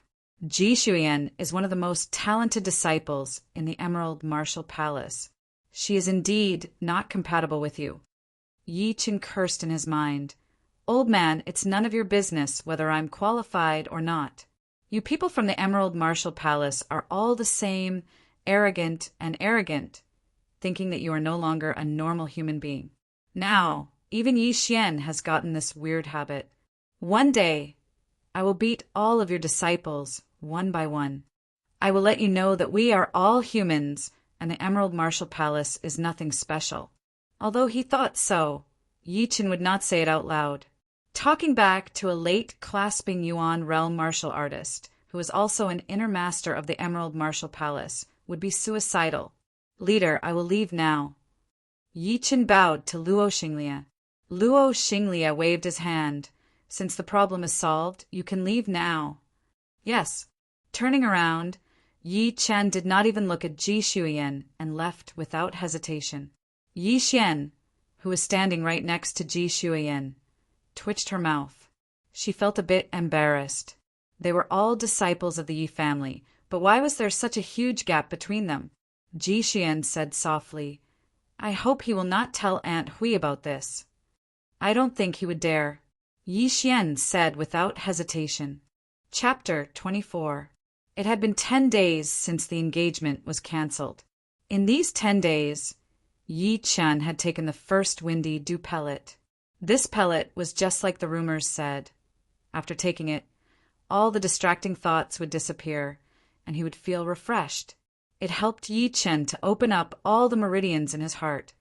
A: Ji Shuyan is one of the most talented disciples in the Emerald Martial Palace. She is indeed not compatible with you. Yi Chen cursed in his mind. Old man, it's none of your business whether I'm qualified or not. You people from the Emerald Martial Palace are all the same, arrogant, thinking that you are no longer a normal human being. Now, even Yi Xian has gotten this weird habit. One day, I will beat all of your disciples, one by one. I will let you know that we are all humans, and the Emerald Martial Palace is nothing special. Although he thought so, Yi Chen would not say it out loud. Talking back to a late clasping Yuan realm martial artist, who is also an inner master of the Emerald Martial Palace, would be suicidal. Leader, I will leave now. Yi Chen bowed to Luo Xinglia. Luo Xinglia waved his hand. Since the problem is solved, you can leave now. Yes. Turning around, Yi Chen did not even look at Ji Shuyan and left without hesitation. Yi Xian, who was standing right next to Ji Shuyan, twitched her mouth. She felt a bit embarrassed. They were all disciples of the Yi family, but why was there such a huge gap between them? Ji Xian said softly, I hope he will not tell Aunt Hui about this. I don't think he would dare. Yi Xian said without hesitation. Chapter 24. It had been 10 days since the engagement was cancelled. In these 10 days, Yi Chen had taken the first windy dew pellet. This pellet was just like the rumors said. After taking it, all the distracting thoughts would disappear, and he would feel refreshed. It helped Yi Chen to open up all the meridians in his heart,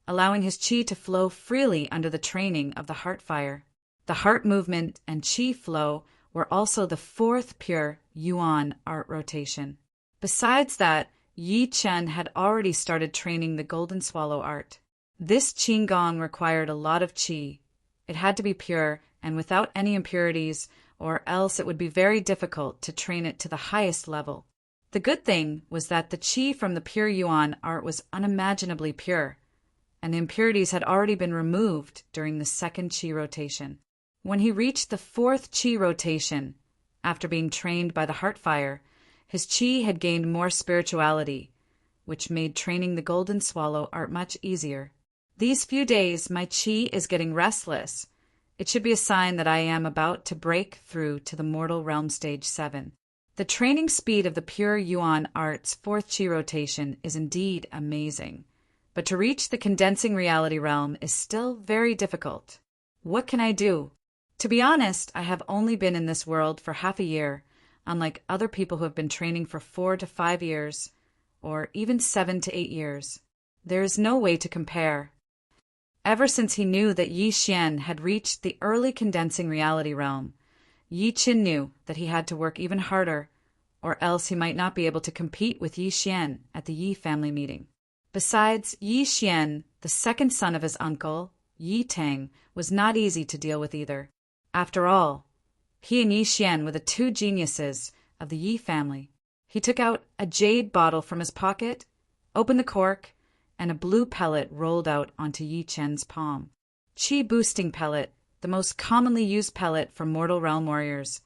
A: allowing his qi to flow freely under the training of the heart fire. The heart movement and qi flow were also the fourth pure Yuan art rotation. Besides that, Yi Chen had already started training the Golden Swallow art. This qigong required a lot of qi. It had to be pure and without any impurities, or else it would be very difficult to train it to the highest level. The good thing was that the qi from the pure Yuan art was unimaginably pure, and the impurities had already been removed during the second qi rotation. When he reached the fourth qi rotation, after being trained by the heart fire, his qi had gained more spirituality, which made training the Golden Swallow art much easier. These few days my qi is getting restless. It should be a sign that I am about to break through to the mortal realm stage 7. The training speed of the pure Yuan art's fourth qi rotation is indeed amazing, but to reach the condensing reality realm is still very difficult. What can I do? To be honest, I have only been in this world for half a year, unlike other people who have been training for 4 to 5 years, or even 7 to 8 years. There is no way to compare. Ever since he knew that Yi Xian had reached the early condensing reality realm, Yi Chen knew that he had to work even harder, or else he might not be able to compete with Yi Xian at the Yi family meeting. Besides, Yi Xian, the second son of his uncle, Yi Tang, was not easy to deal with either. After all, he and Yi Xian were the two geniuses of the Yi family. He took out a jade bottle from his pocket, opened the cork, and a blue pellet rolled out onto Yi Chen's palm. Qi boosting pellet, the most commonly used pellet for mortal realm warriors.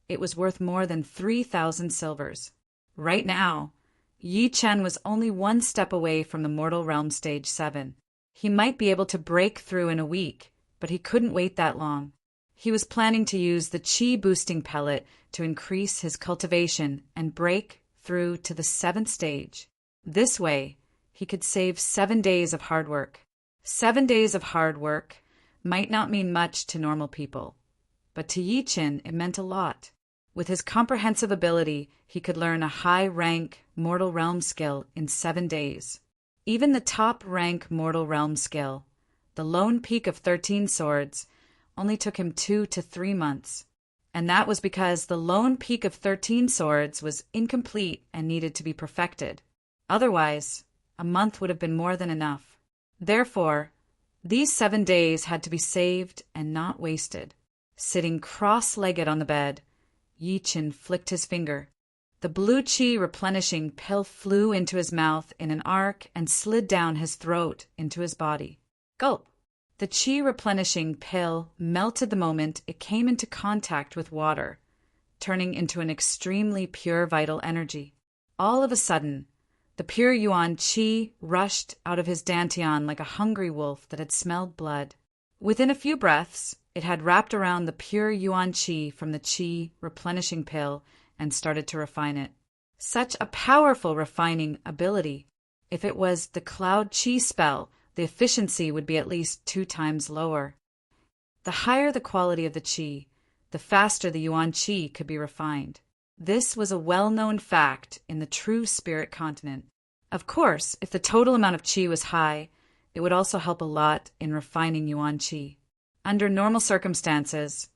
A: It was worth more than 3,000 silvers. Right now, Yi Chen was only one step away from the mortal realm stage 7. He might be able to break through in a week, but he couldn't wait that long. He was planning to use the qi boosting pellet to increase his cultivation and break through to the 7th stage. This way, he could save 7 days of hard work. 7 days of hard work might not mean much to normal people, but to Yi Chen it meant a lot. With his comprehensive ability, he could learn a high-rank mortal realm skill in 7 days. Even the top-rank mortal realm skill, the Lone Peak of 13 Swords, only took him 2 to 3 months. And that was because the Lone Peak of 13 Swords was incomplete and needed to be perfected. Otherwise, a month would have been more than enough. Therefore, these 7 days had to be saved and not wasted. Sitting cross-legged on the bed, Yi Chen flicked his finger. The blue qi replenishing pill flew into his mouth in an arc and slid down his throat into his body. Gulp! The qi replenishing pill melted the moment it came into contact with water, turning into an extremely pure vital energy. All of a sudden, the pure Yuan qi rushed out of his dantian like a hungry wolf that had smelled blood. Within a few breaths, It had wrapped around the pure yuan qi from the qi replenishing pill and started to refine it. Such a powerful refining ability. If it was the cloud qi spell, the efficiency would be at least 2 times lower. The higher the quality of the qi, the faster the yuan qi could be refined. This was a well-known fact in the true spirit continent. Of course, if the total amount of qi was high, it would also help a lot in refining yuan qi. Under normal circumstances,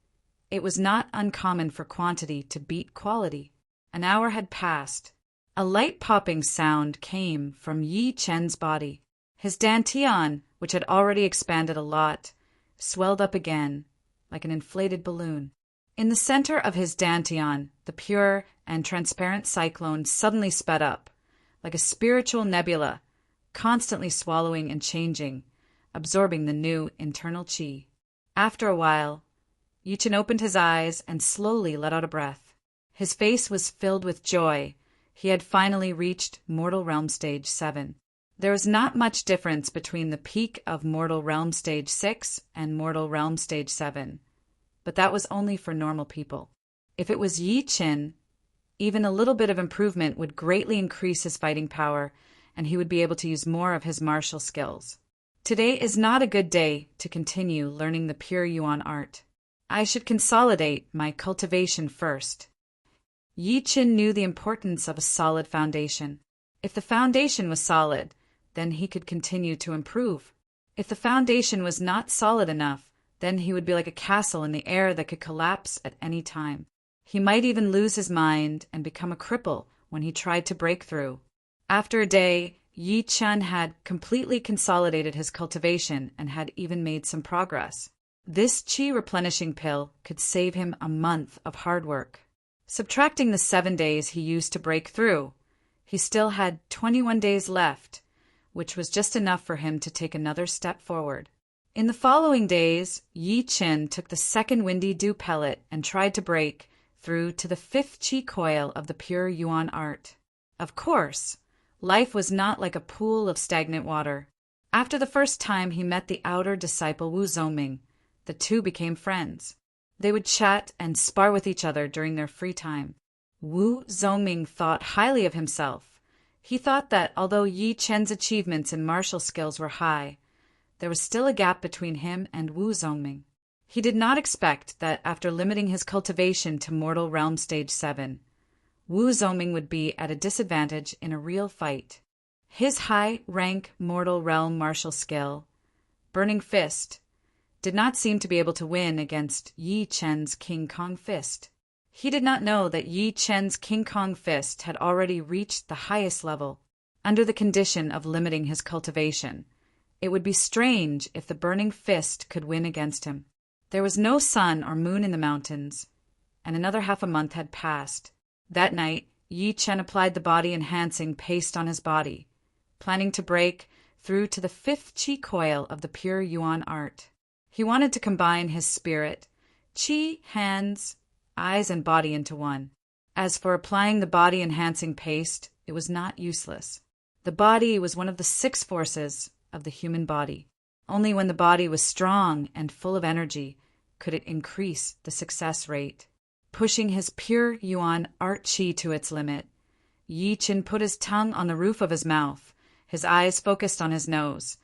A: it was not uncommon for quantity to beat quality. An hour had passed. A light popping sound came from Yi Chen's body. His dantian, which had already expanded a lot, swelled up again, like an inflated balloon. In the center of his dantian, the pure and transparent cyclone suddenly sped up, like a spiritual nebula, constantly swallowing and changing, absorbing the new internal qi. After a while, Yi Chen opened his eyes and slowly let out a breath. His face was filled with joy. He had finally reached Mortal Realm Stage 7. There was not much difference between the peak of Mortal Realm Stage 6 and Mortal Realm Stage 7, but that was only for normal people. If it was Yi Chen, even a little bit of improvement would greatly increase his fighting power, and he would be able to use more of his martial skills. Today is not a good day to continue learning the pure Yuan art. I should consolidate my cultivation first. Yi Chen knew the importance of a solid foundation. If the foundation was solid, then he could continue to improve. If the foundation was not solid enough, then he would be like a castle in the air that could collapse at any time. He might even lose his mind and become a cripple when he tried to break through. After a day, Yi Chen had completely consolidated his cultivation and had even made some progress. This qi replenishing pill could save him a month of hard work. Subtracting the 7 days he used to break through, he still had 21 days left, which was just enough for him to take another step forward. In the following days, Yi Chen took the second windy dew pellet and tried to break through to the 5th qi coil of the pure Yuan art. Of course, life was not like a pool of stagnant water. After the first time he met the outer disciple Wu Zongming, the two became friends. They would chat and spar with each other during their free time. Wu Zongming thought highly of himself. He thought that although Yi Chen's achievements in martial skills were high, there was still a gap between him and Wu Zongming. He did not expect that after limiting his cultivation to Mortal Realm Stage 7, Wu Zongming would be at a disadvantage in a real fight. His high-rank Mortal Realm martial skill, Burning Fist, did not seem to be able to win against Yi Chen's King Kong Fist. He did not know that Yi Chen's King Kong Fist had already reached the highest level. Under the condition of limiting his cultivation, it would be strange if the Burning Fist could win against him. There was no sun or moon in the mountains, and another half a month had passed. That night, Yi Chen applied the body-enhancing paste on his body, planning to break through to the 5th qi coil of the pure Yuan art. He wanted to combine his spirit, qi, hands, eyes, and body into one. As for applying the body-enhancing paste, it was not useless. The body was one of the 6 forces of the human body. Only when the body was strong and full of energy could it increase the success rate. Pushing his pure Yuan art qi to its limit, Yi Chen put his tongue on the roof of his mouth, his eyes focused on his nose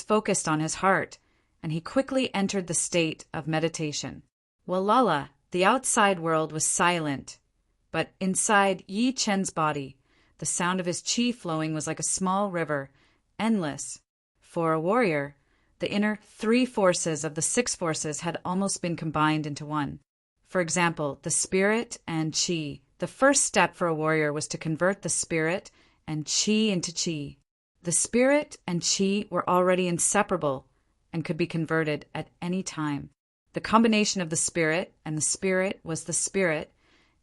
A: focused on his heart, and he quickly entered the state of meditation. Walala, the outside world was silent, but inside Yi Chen's body, the sound of his qi flowing was like a small river, endless. For a warrior, the inner 3 forces of the 6 forces had almost been combined into one. For example, the spirit and qi. The first step for a warrior was to convert the spirit and qi into qi. The spirit and qi were already inseparable and could be converted at any time. The combination of the spirit was the spirit,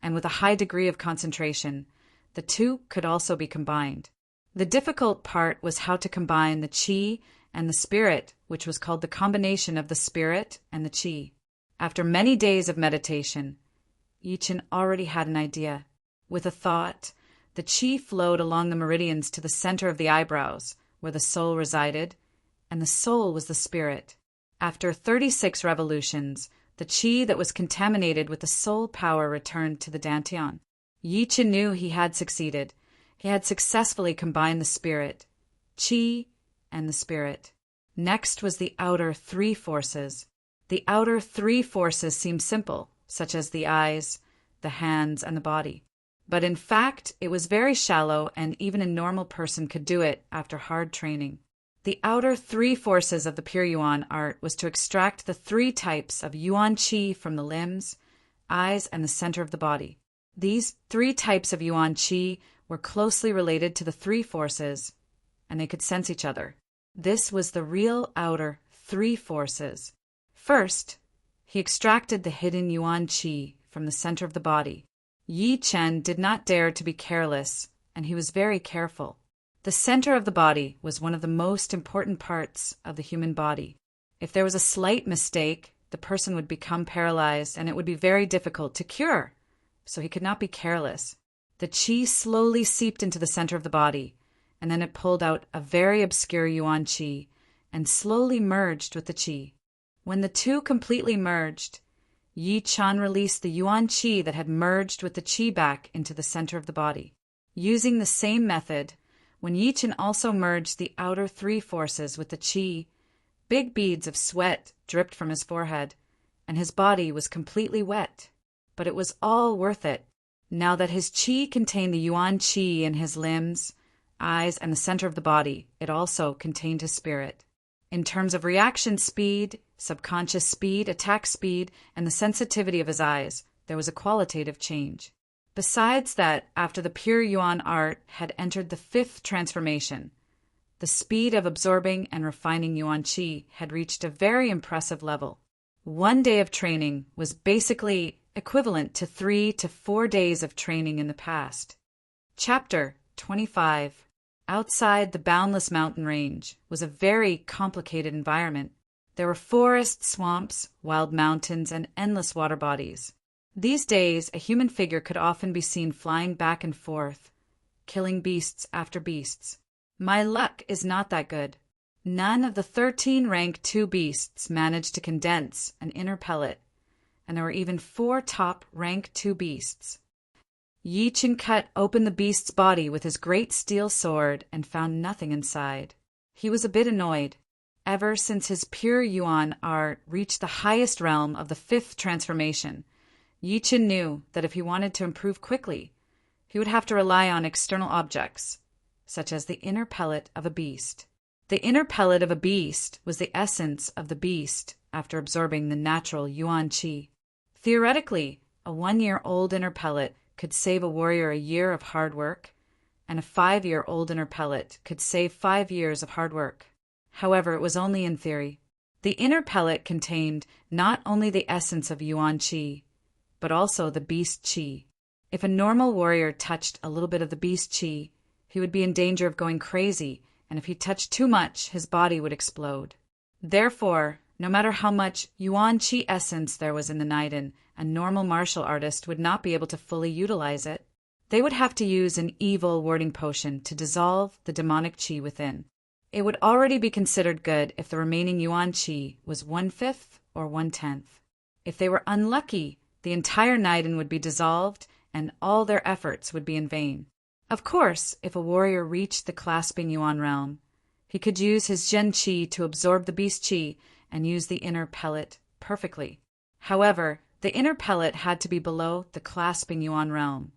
A: and with a high degree of concentration, the two could also be combined. The difficult part was how to combine the qi and the spirit, which was called the combination of the spirit and the qi. After many days of meditation, Yi Chen already had an idea. With a thought, the qi flowed along the meridians to the center of the eyebrows, where the soul resided, and the soul was the spirit. After 36 revolutions, the qi that was contaminated with the soul power returned to the dantian. Yi Qin knew he had succeeded. He had successfully combined the spirit, qi, and the spirit. Next was the outer three forces. The outer three forces seemed simple, such as the eyes, the hands, and the body. But in fact, it was very shallow, and even a normal person could do it after hard training. The outer three forces of the pure Yuan art was to extract the three types of Yuan Qi from the limbs, eyes, and the center of the body. These three types of Yuan Qi were closely related to the three forces, and they could sense each other. This was the real outer three forces. First, he extracted the hidden Yuan Qi from the center of the body. Yi Chen did not dare to be careless, and he was very careful. The center of the body was one of the most important parts of the human body. If there was a slight mistake, the person would become paralyzed, and it would be very difficult to cure, so he could not be careless. The qi slowly seeped into the center of the body, and then it pulled out a very obscure Yuan Qi and slowly merged with the qi. When the two completely merged, Yi Chen released the Yuan Qi that had merged with the qi back into the center of the body. Using the same method, when Yi Chen also merged the outer three forces with the qi, big beads of sweat dripped from his forehead, and his body was completely wet. But it was all worth it. Now that his qi contained the Yuan Qi in his limbs, eyes, and the center of the body, it also contained his spirit. In terms of reaction speed, subconscious speed, attack speed, and the sensitivity of his eyes, there was a qualitative change. Besides that, after the pure Yuan art had entered the fifth transformation, the speed of absorbing and refining Yuan Qi had reached a very impressive level. 1 day of training was basically equivalent to 3 to 4 days of training in the past. Chapter 25. Outside the boundless mountain range was a very complicated environment. There were forests, swamps, wild mountains, and endless water bodies. These days, a human figure could often be seen flying back and forth, killing beasts after beasts. My luck is not that good. None of the 13 rank 2 beasts managed to condense an inner pellet, and there were even 4 top rank 2 beasts. Yi Chen cut open the beast's body with his great steel sword and found nothing inside. He was a bit annoyed. Ever since his pure Yuan art reached the highest realm of the 5th transformation, Yi Chen knew that if he wanted to improve quickly, he would have to rely on external objects, such as the inner pellet of a beast. The inner pellet of a beast was the essence of the beast after absorbing the natural Yuan Qi. Theoretically, a 1-year-old inner pellet could save a warrior a year of hard work, and a 5-year-old inner pellet could save 5 years of hard work. However, it was only in theory. The inner pellet contained not only the essence of Yuan Qi, but also the beast qi. If a normal warrior touched a little bit of the beast qi, he would be in danger of going crazy, and if he touched too much, his body would explode. Therefore, no matter how much Yuan Qi essence there was in the Naiden, a normal martial artist would not be able to fully utilize it. They would have to use an evil warding potion to dissolve the demonic qi within. It would already be considered good if the remaining Yuan Qi was 1/5 or 1/10. If they were unlucky, the entire Naiden would be dissolved and all their efforts would be in vain. Of course, if a warrior reached the clasping Yuan realm, he could use his Zhen Qi to absorb the beast Qi and use the inner pellet perfectly. However, the inner pellet had to be below the clasping Yuan realm,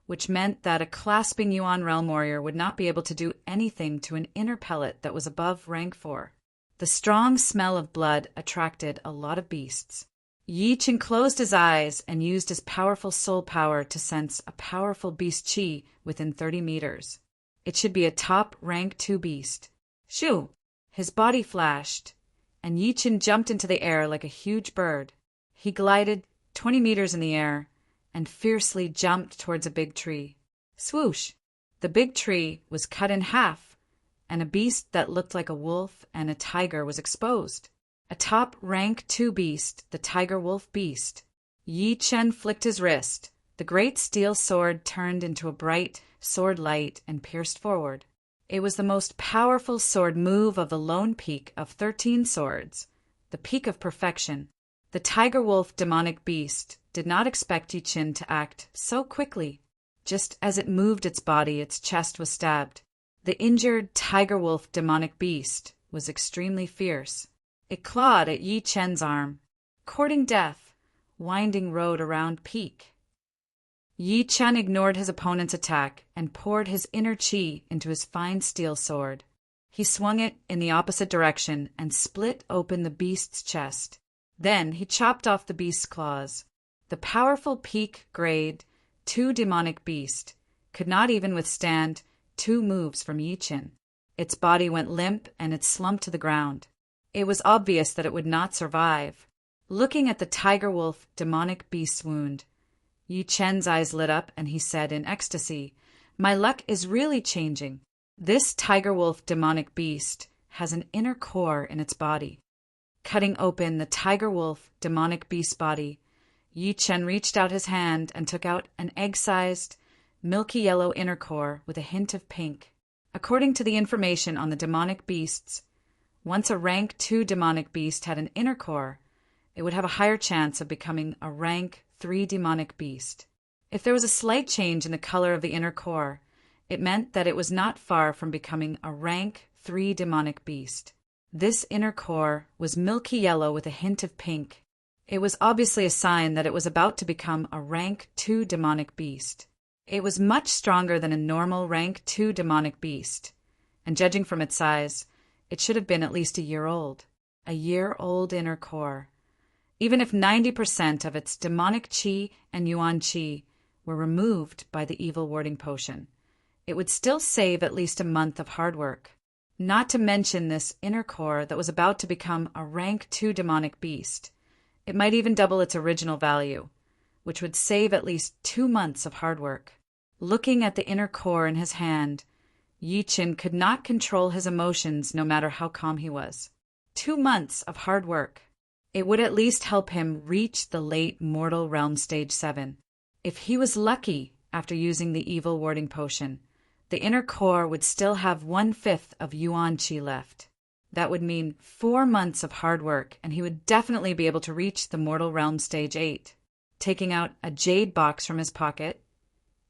A: which meant that a clasping Yuan realm warrior would not be able to do anything to an inner pellet that was above rank 4. The strong smell of blood attracted a lot of beasts. Yi Chen closed his eyes and used his powerful soul power to sense a powerful beast qi within 30 meters. It should be a top rank 2 beast. Shoo! His body flashed, and Yi Chen jumped into the air like a huge bird. He glided 20 meters in the air and fiercely jumped towards a big tree. Swoosh! The big tree was cut in half, and a beast that looked like a wolf and a tiger was exposed. A top rank 2 beast, the tiger wolf beast. Yi Chen flicked his wrist. The great steel sword turned into a bright sword light and pierced forward. It was the most powerful sword move of the lone peak of 13 swords, the peak of perfection. The tiger-wolf demonic beast did not expect Yi Qin to act so quickly. Just as it moved its body, its chest was stabbed. The injured tiger-wolf demonic beast was extremely fierce. It clawed at Yi Qin's arm. Courting death, winding road around peak. Yi Qin ignored his opponent's attack and poured his inner qi into his fine steel sword. He swung it in the opposite direction and split open the beast's chest. Then he chopped off the beast's claws. The powerful peak-grade, 2 demonic beast could not even withstand 2 moves from Yi Qin. Its body went limp and it slumped to the ground. It was obvious that it would not survive. Looking at the tiger-wolf demonic beast's wound, Yi Qin's eyes lit up and he said in ecstasy, "My luck is really changing. This tiger-wolf demonic beast has an inner core in its body." Cutting open the tiger-wolf demonic beast's body, Yi Qin reached out his hand and took out an egg-sized, milky yellow inner core with a hint of pink. According to the information on the demonic beasts, once a rank 2 demonic beast had an inner core, it would have a higher chance of becoming a rank 3 demonic beast. If there was a slight change in the color of the inner core, it meant that it was not far from becoming a rank 3 demonic beast. This inner core was milky yellow with a hint of pink. It was obviously a sign that it was about to become a rank 2 demonic beast. It was much stronger than a normal rank 2 demonic beast, and judging from its size, it should have been at least a year old. A year-old inner core. Even if 90% of its demonic qi and yuan qi were removed by the evil warding potion, it would still save at least a month of hard work. Not to mention this inner core that was about to become a rank 2 demonic beast. It might even double its original value, which would save at least 2 months of hard work. Looking at the inner core in his hand, Yi Qin could not control his emotions no matter how calm he was. 2 months of hard work. It would at least help him reach the late mortal realm stage 7. If he was lucky after using the evil warding potion, the inner core would still have 1/5 of yuan qi left. That would mean 4 months of hard work, and he would definitely be able to reach the mortal realm stage 8. Taking out a jade box from his pocket,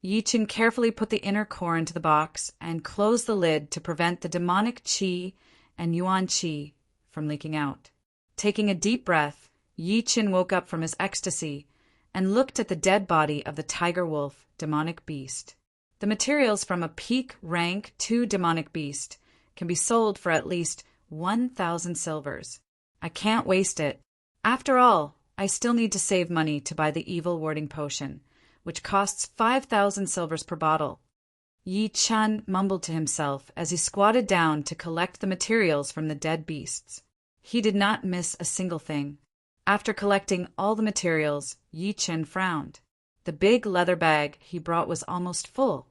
A: Yi Qin carefully put the inner core into the box and closed the lid to prevent the demonic qi and yuan qi from leaking out. Taking a deep breath, Yi Qin woke up from his ecstasy and looked at the dead body of the tiger wolf demonic beast. The materials from a peak rank 2 demonic beast can be sold for at least 1,000 silvers. I can't waste it. After all, I still need to save money to buy the evil warding potion, which costs 5,000 silvers per bottle. Yi Qin mumbled to himself as he squatted down to collect the materials from the dead beasts. He did not miss a single thing. After collecting all the materials, Yi Qin frowned. The big leather bag he brought was almost full.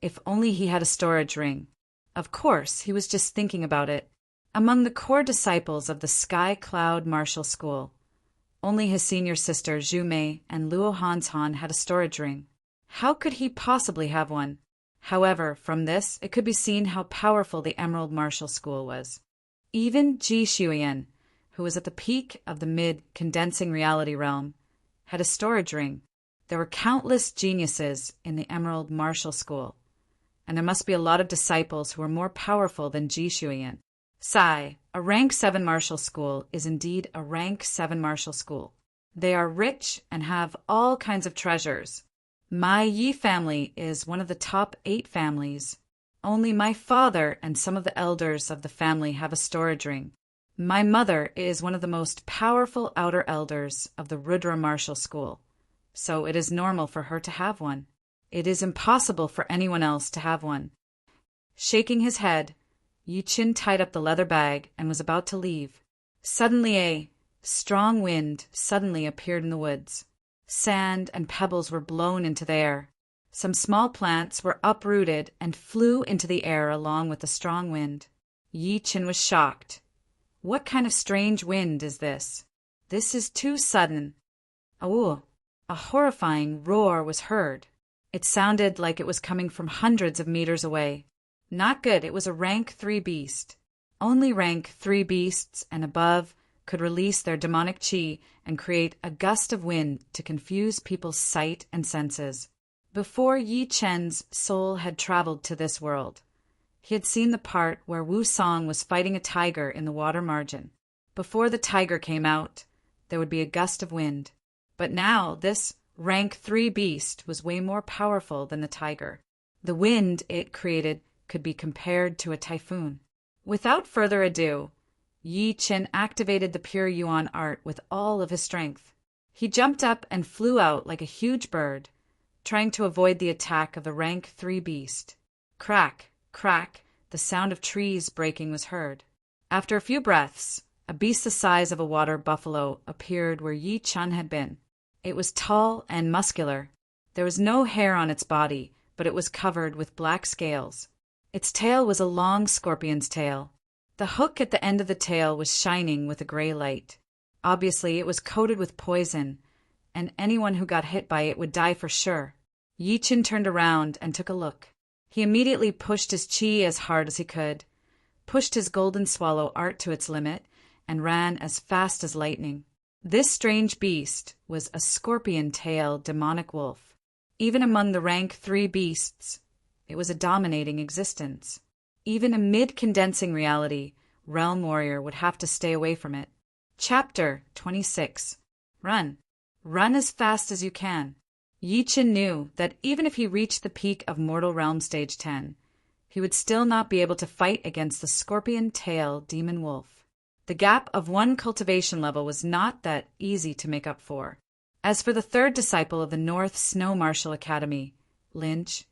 A: If only he had a storage ring. Of course, he was just thinking about it. Among the core disciples of the Sky Cloud Martial School, only his senior sister Zhu Mei and Luo Hanshan had a storage ring. How could he possibly have one? However, from this, it could be seen how powerful the Emerald Martial School was. Even Ji Shuyan, who was at the peak of the mid-condensing reality realm, had a storage ring. There were countless geniuses in the Emerald Martial School, and there must be a lot of disciples who are more powerful than Ji Shuyan. Sai, a rank 7 martial school, is indeed a rank 7 martial school. They are rich and have all kinds of treasures. My Yi family is one of the top 8 families. Only my father and some of the elders of the family have a storage ring. My mother is one of the most powerful outer elders of the Rudra Martial School, so it is normal for her to have one. It is impossible for anyone else to have one. Shaking his head, Yi Qin tied up the leather bag and was about to leave. Suddenly a strong wind suddenly appeared in the woods. Sand and pebbles were blown into the air. Some small plants were uprooted and flew into the air along with the strong wind. Yi Qin was shocked. What kind of strange wind is this? This is too sudden. Oh, a horrifying roar was heard. It sounded like it was coming from hundreds of meters away. Not good, it was a rank 3 beast. Only rank 3 beasts and above could release their demonic chi and create a gust of wind to confuse people's sight and senses. Before Yi Chen's soul had traveled to this world, he had seen the part where Wu Song was fighting a tiger in the water margin. Before the tiger came out, there would be a gust of wind. But now this rank 3 beast was way more powerful than the tiger. The wind it created could be compared to a typhoon. Without further ado, Yi Chen activated the pure Yuan art with all of his strength. He jumped up and flew out like a huge bird, trying to avoid the attack of the rank 3 beast. Crack, crack, the sound of trees breaking was heard. After a few breaths, a beast the size of a water buffalo appeared where Yi Chen had been. It was tall and muscular. There was no hair on its body, but it was covered with black scales. Its tail was a long scorpion's tail. The hook at the end of the tail was shining with a gray light. Obviously, it was coated with poison, and anyone who got hit by it would die for sure. Yi Chen turned around and took a look. He immediately pushed his chi as hard as he could, pushed his golden swallow art to its limit, and ran as fast as lightning. This strange beast was a scorpion-tailed demonic wolf. Even among the rank 3 beasts, it was a dominating existence. Even a mid-condensing reality, Realm Warrior would have to stay away from it. Chapter 26. Run. Run as fast as you can. Yi Chen knew that even if he reached the peak of Mortal Realm Stage 10, he would still not be able to fight against the scorpion-tailed demon wolf. The gap of 1 cultivation level was not that easy to make up for. As for the 3rd disciple of the North Snow Martial Academy, Lynch,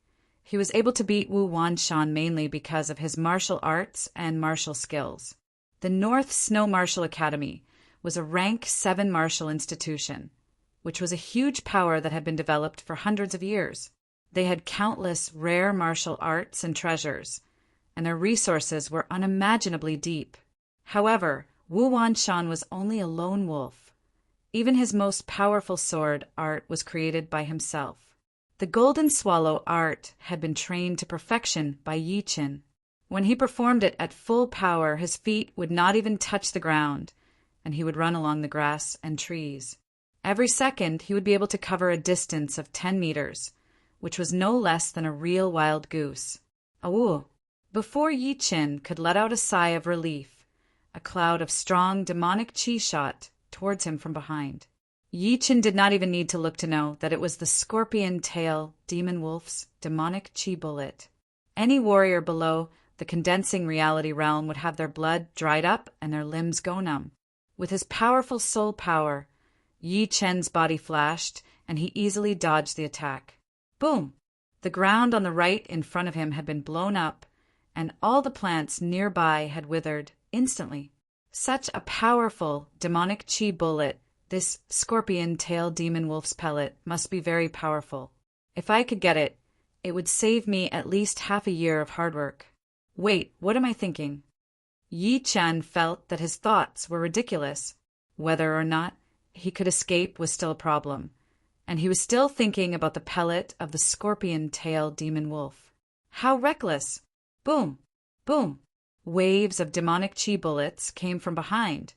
A: he was able to beat Wu Wanshan mainly because of his martial arts and martial skills. The North Snow Martial Academy was a rank 7 martial institution, which was a huge power that had been developed for hundreds of years. They had countless rare martial arts and treasures, and their resources were unimaginably deep. However, Wu Wanshan was only a lone wolf. Even his most powerful sword art was created by himself. The golden swallow art had been trained to perfection by Yi Chen. When he performed it at full power, his feet would not even touch the ground, and he would run along the grass and trees. Every second, he would be able to cover a distance of 10 meters, which was no less than a real wild goose. Awoo! Before Yi Chen could let out a sigh of relief, a cloud of strong demonic chi shot towards him from behind. Yi Chen did not even need to look to know that it was the scorpion tail demon wolf's demonic chi bullet. Any warrior below the condensing reality realm would have their blood dried up and their limbs go numb. With his powerful soul power, Yi Chen's body flashed, and he easily dodged the attack. Boom! The ground on the right in front of him had been blown up, and all the plants nearby had withered instantly. Such a powerful demonic chi bullet, this scorpion-tailed demon wolf's pellet, must be very powerful. If I could get it, it would save me at least half a year of hard work. Wait, what am I thinking? Yi Chen felt that his thoughts were ridiculous. Whether or not he could escape was still a problem, and he was still thinking about the pellet of the scorpion-tailed demon wolf. How reckless! Boom! Boom! Waves of demonic chi bullets came from behind,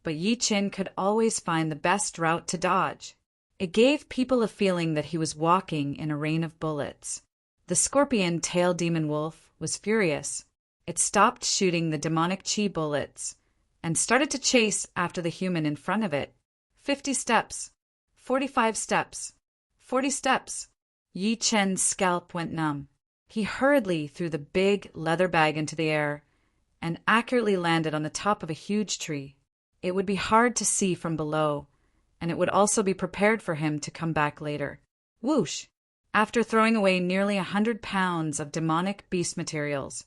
A: but Yi Chen could always find the best route to dodge. It gave people a feeling that he was walking in a rain of bullets. The scorpion-tailed demon wolf was furious. It stopped shooting the demonic chi bullets and started to chase after the human in front of it. 50 steps, 45 steps, 40 steps. Yi Chen's scalp went numb. He hurriedly threw the big leather bag into the air and accurately landed on the top of a huge tree. It would be hard to see from below, and it would also be prepared for him to come back later. Whoosh! After throwing away nearly 100 pounds of demonic beast materials,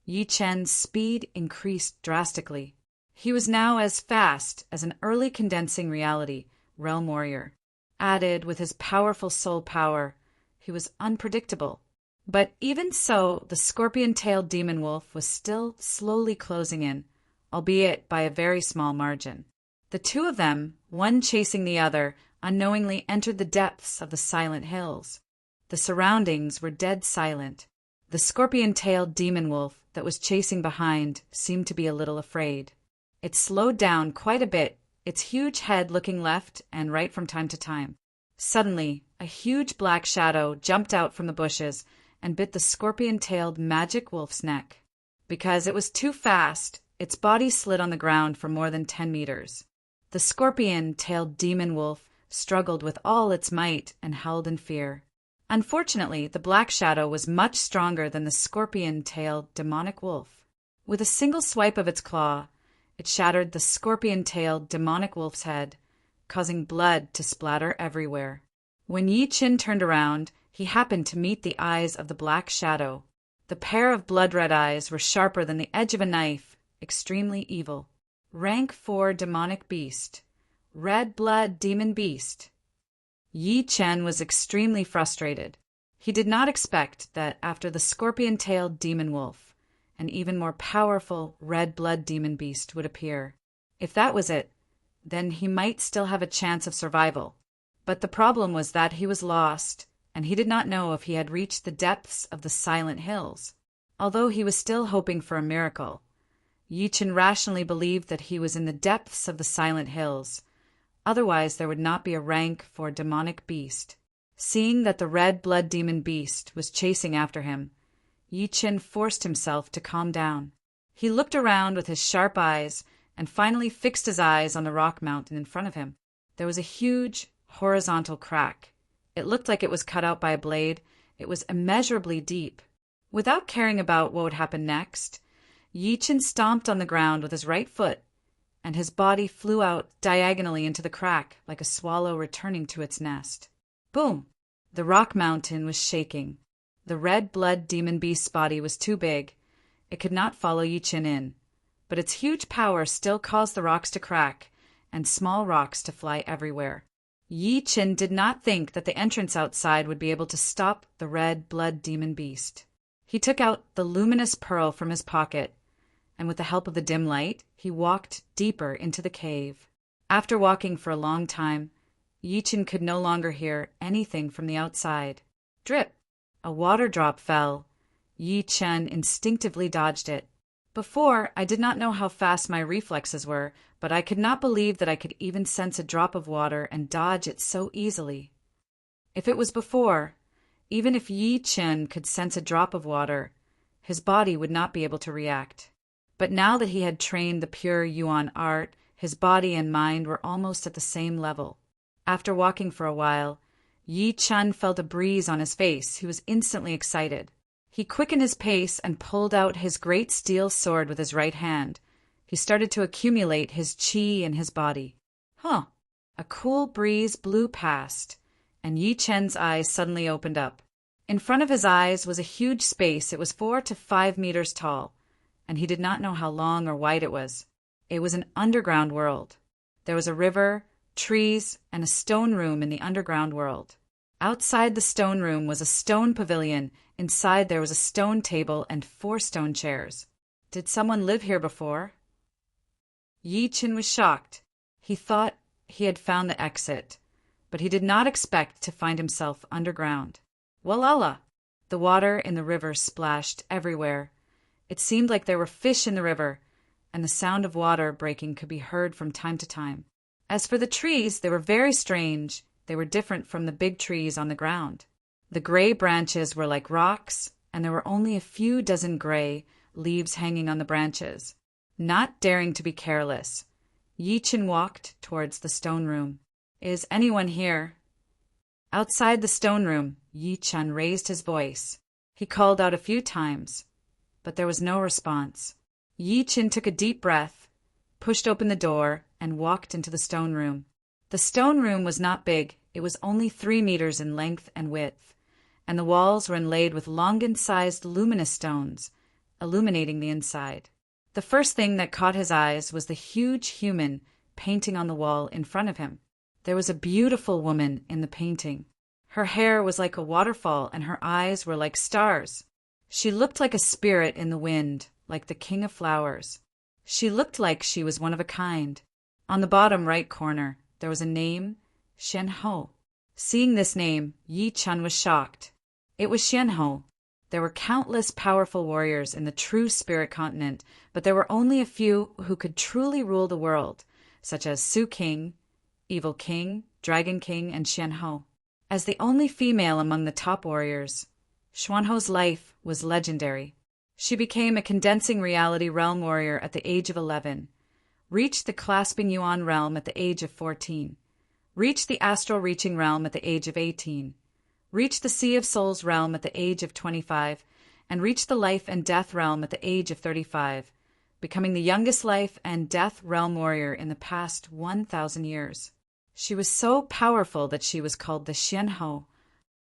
A: Yi Chen's speed increased drastically. He was now as fast as an early condensing reality realm warrior. Added with his powerful soul power, he was unpredictable. But even so, the scorpion-tailed demon wolf was still slowly closing in, albeit by a very small margin. The two of them, one chasing the other, unknowingly entered the depths of the silent hills. The surroundings were dead silent. The scorpion-tailed demon wolf that was chasing behind seemed to be a little afraid. It slowed down quite a bit, its huge head looking left and right from time to time. Suddenly, a huge black shadow jumped out from the bushes and bit the scorpion-tailed magic wolf's neck. Because it was too fast, its body slid on the ground for more than 10 meters. The scorpion-tailed demon wolf struggled with all its might and howled in fear. Unfortunately, the black shadow was much stronger than the scorpion-tailed demonic wolf. With a single swipe of its claw, it shattered the scorpion-tailed demonic wolf's head, causing blood to splatter everywhere. When Yi Qin turned around, he happened to meet the eyes of the black shadow. The pair of blood-red eyes were sharper than the edge of a knife, extremely evil. Rank 4 demonic beast. Red blood demon beast. Yi Chen was extremely frustrated. He did not expect that after the scorpion-tailed demon wolf, an even more powerful red blood demon beast would appear. If that was it, then he might still have a chance of survival. But the problem was that he was lost, and he did not know if he had reached the depths of the Silent Hills. Although he was still hoping for a miracle, Yi Chen rationally believed that he was in the depths of the Silent Hills. Otherwise, there would not be a rank for demonic beast. Seeing that the red blood demon beast was chasing after him, Yi Chen forced himself to calm down. He looked around with his sharp eyes and finally fixed his eyes on the rock mountain in front of him. There was a huge, horizontal crack. It looked like it was cut out by a blade. It was immeasurably deep. Without caring about what would happen next, Yi Chen stomped on the ground with his right foot, and his body flew out diagonally into the crack like a swallow returning to its nest. Boom! The rock mountain was shaking. The red blood demon beast's body was too big. It could not follow Yi Chen in, but its huge power still caused the rocks to crack and small rocks to fly everywhere. Yi Chen did not think that the entrance outside would be able to stop the red blood demon beast. He took out the luminous pearl from his pocket, and with the help of the dim light, he walked deeper into the cave. After walking for a long time, Yi Chen could no longer hear anything from the outside. Drip! A water drop fell. Yi Chen instinctively dodged it. Before, I did not know how fast my reflexes were, but I could not believe that I could even sense a drop of water and dodge it so easily. If it was before, even if Yi Chen could sense a drop of water, his body would not be able to react. But now that he had trained the pure Yuan art, his body and mind were almost at the same level. After walking for a while, Yi Chen felt a breeze on his face. He was instantly excited. He quickened his pace and pulled out his great steel sword with his right hand. He started to accumulate his qi in his body. A cool breeze blew past, and Yi Chen's eyes suddenly opened up. In front of his eyes was a huge space. It was 4 to 5 meters tall, and he did not know how long or wide it was. It was an underground world. There was a river, trees, and a stone room in the underground world. Outside the stone room was a stone pavilion. Inside there was a stone table and 4 stone chairs. Did someone live here before? Yi Chen was shocked. He thought he had found the exit, but he did not expect to find himself underground. Walala! The water in the river splashed everywhere. It seemed like there were fish in the river, and the sound of water breaking could be heard from time to time. As for the trees, they were very strange. They were different from the big trees on the ground. The gray branches were like rocks, and there were only a few dozen gray leaves hanging on the branches. Not daring to be careless, Yi Chen walked towards the stone room. Is anyone here? Outside the stone room, Yi Chen raised his voice. He called out a few times, but there was no response. Yi Chen took a deep breath, pushed open the door, and walked into the stone room. The stone room was not big. It was only 3 meters in length and width, and the walls were inlaid with longan-sized luminous stones, illuminating the inside. The first thing that caught his eyes was the huge human painting on the wall in front of him. There was a beautiful woman in the painting. Her hair was like a waterfall, and her eyes were like stars. She looked like a spirit in the wind, like the king of flowers. She looked like she was one of a kind. On the bottom right corner, there was a name, Xianhou. Seeing this name, Yi Chen was shocked. It was Xianhou, There were countless powerful warriors in the true spirit continent, but there were only a few who could truly rule the world, such as Su King, Evil King, Dragon King, and Xianhou. As the only female among the top warriors, Xuanho's life was legendary. She became a condensing reality realm warrior at the age of 11, reached the clasping yuan realm at the age of 14, reached the astral reaching realm at the age of 18, reached the Sea of Souls realm at the age of 25, and reached the life and death realm at the age of 35, becoming the youngest life and death realm warrior in the past 1,000 years. She was so powerful that she was called the Xianhou,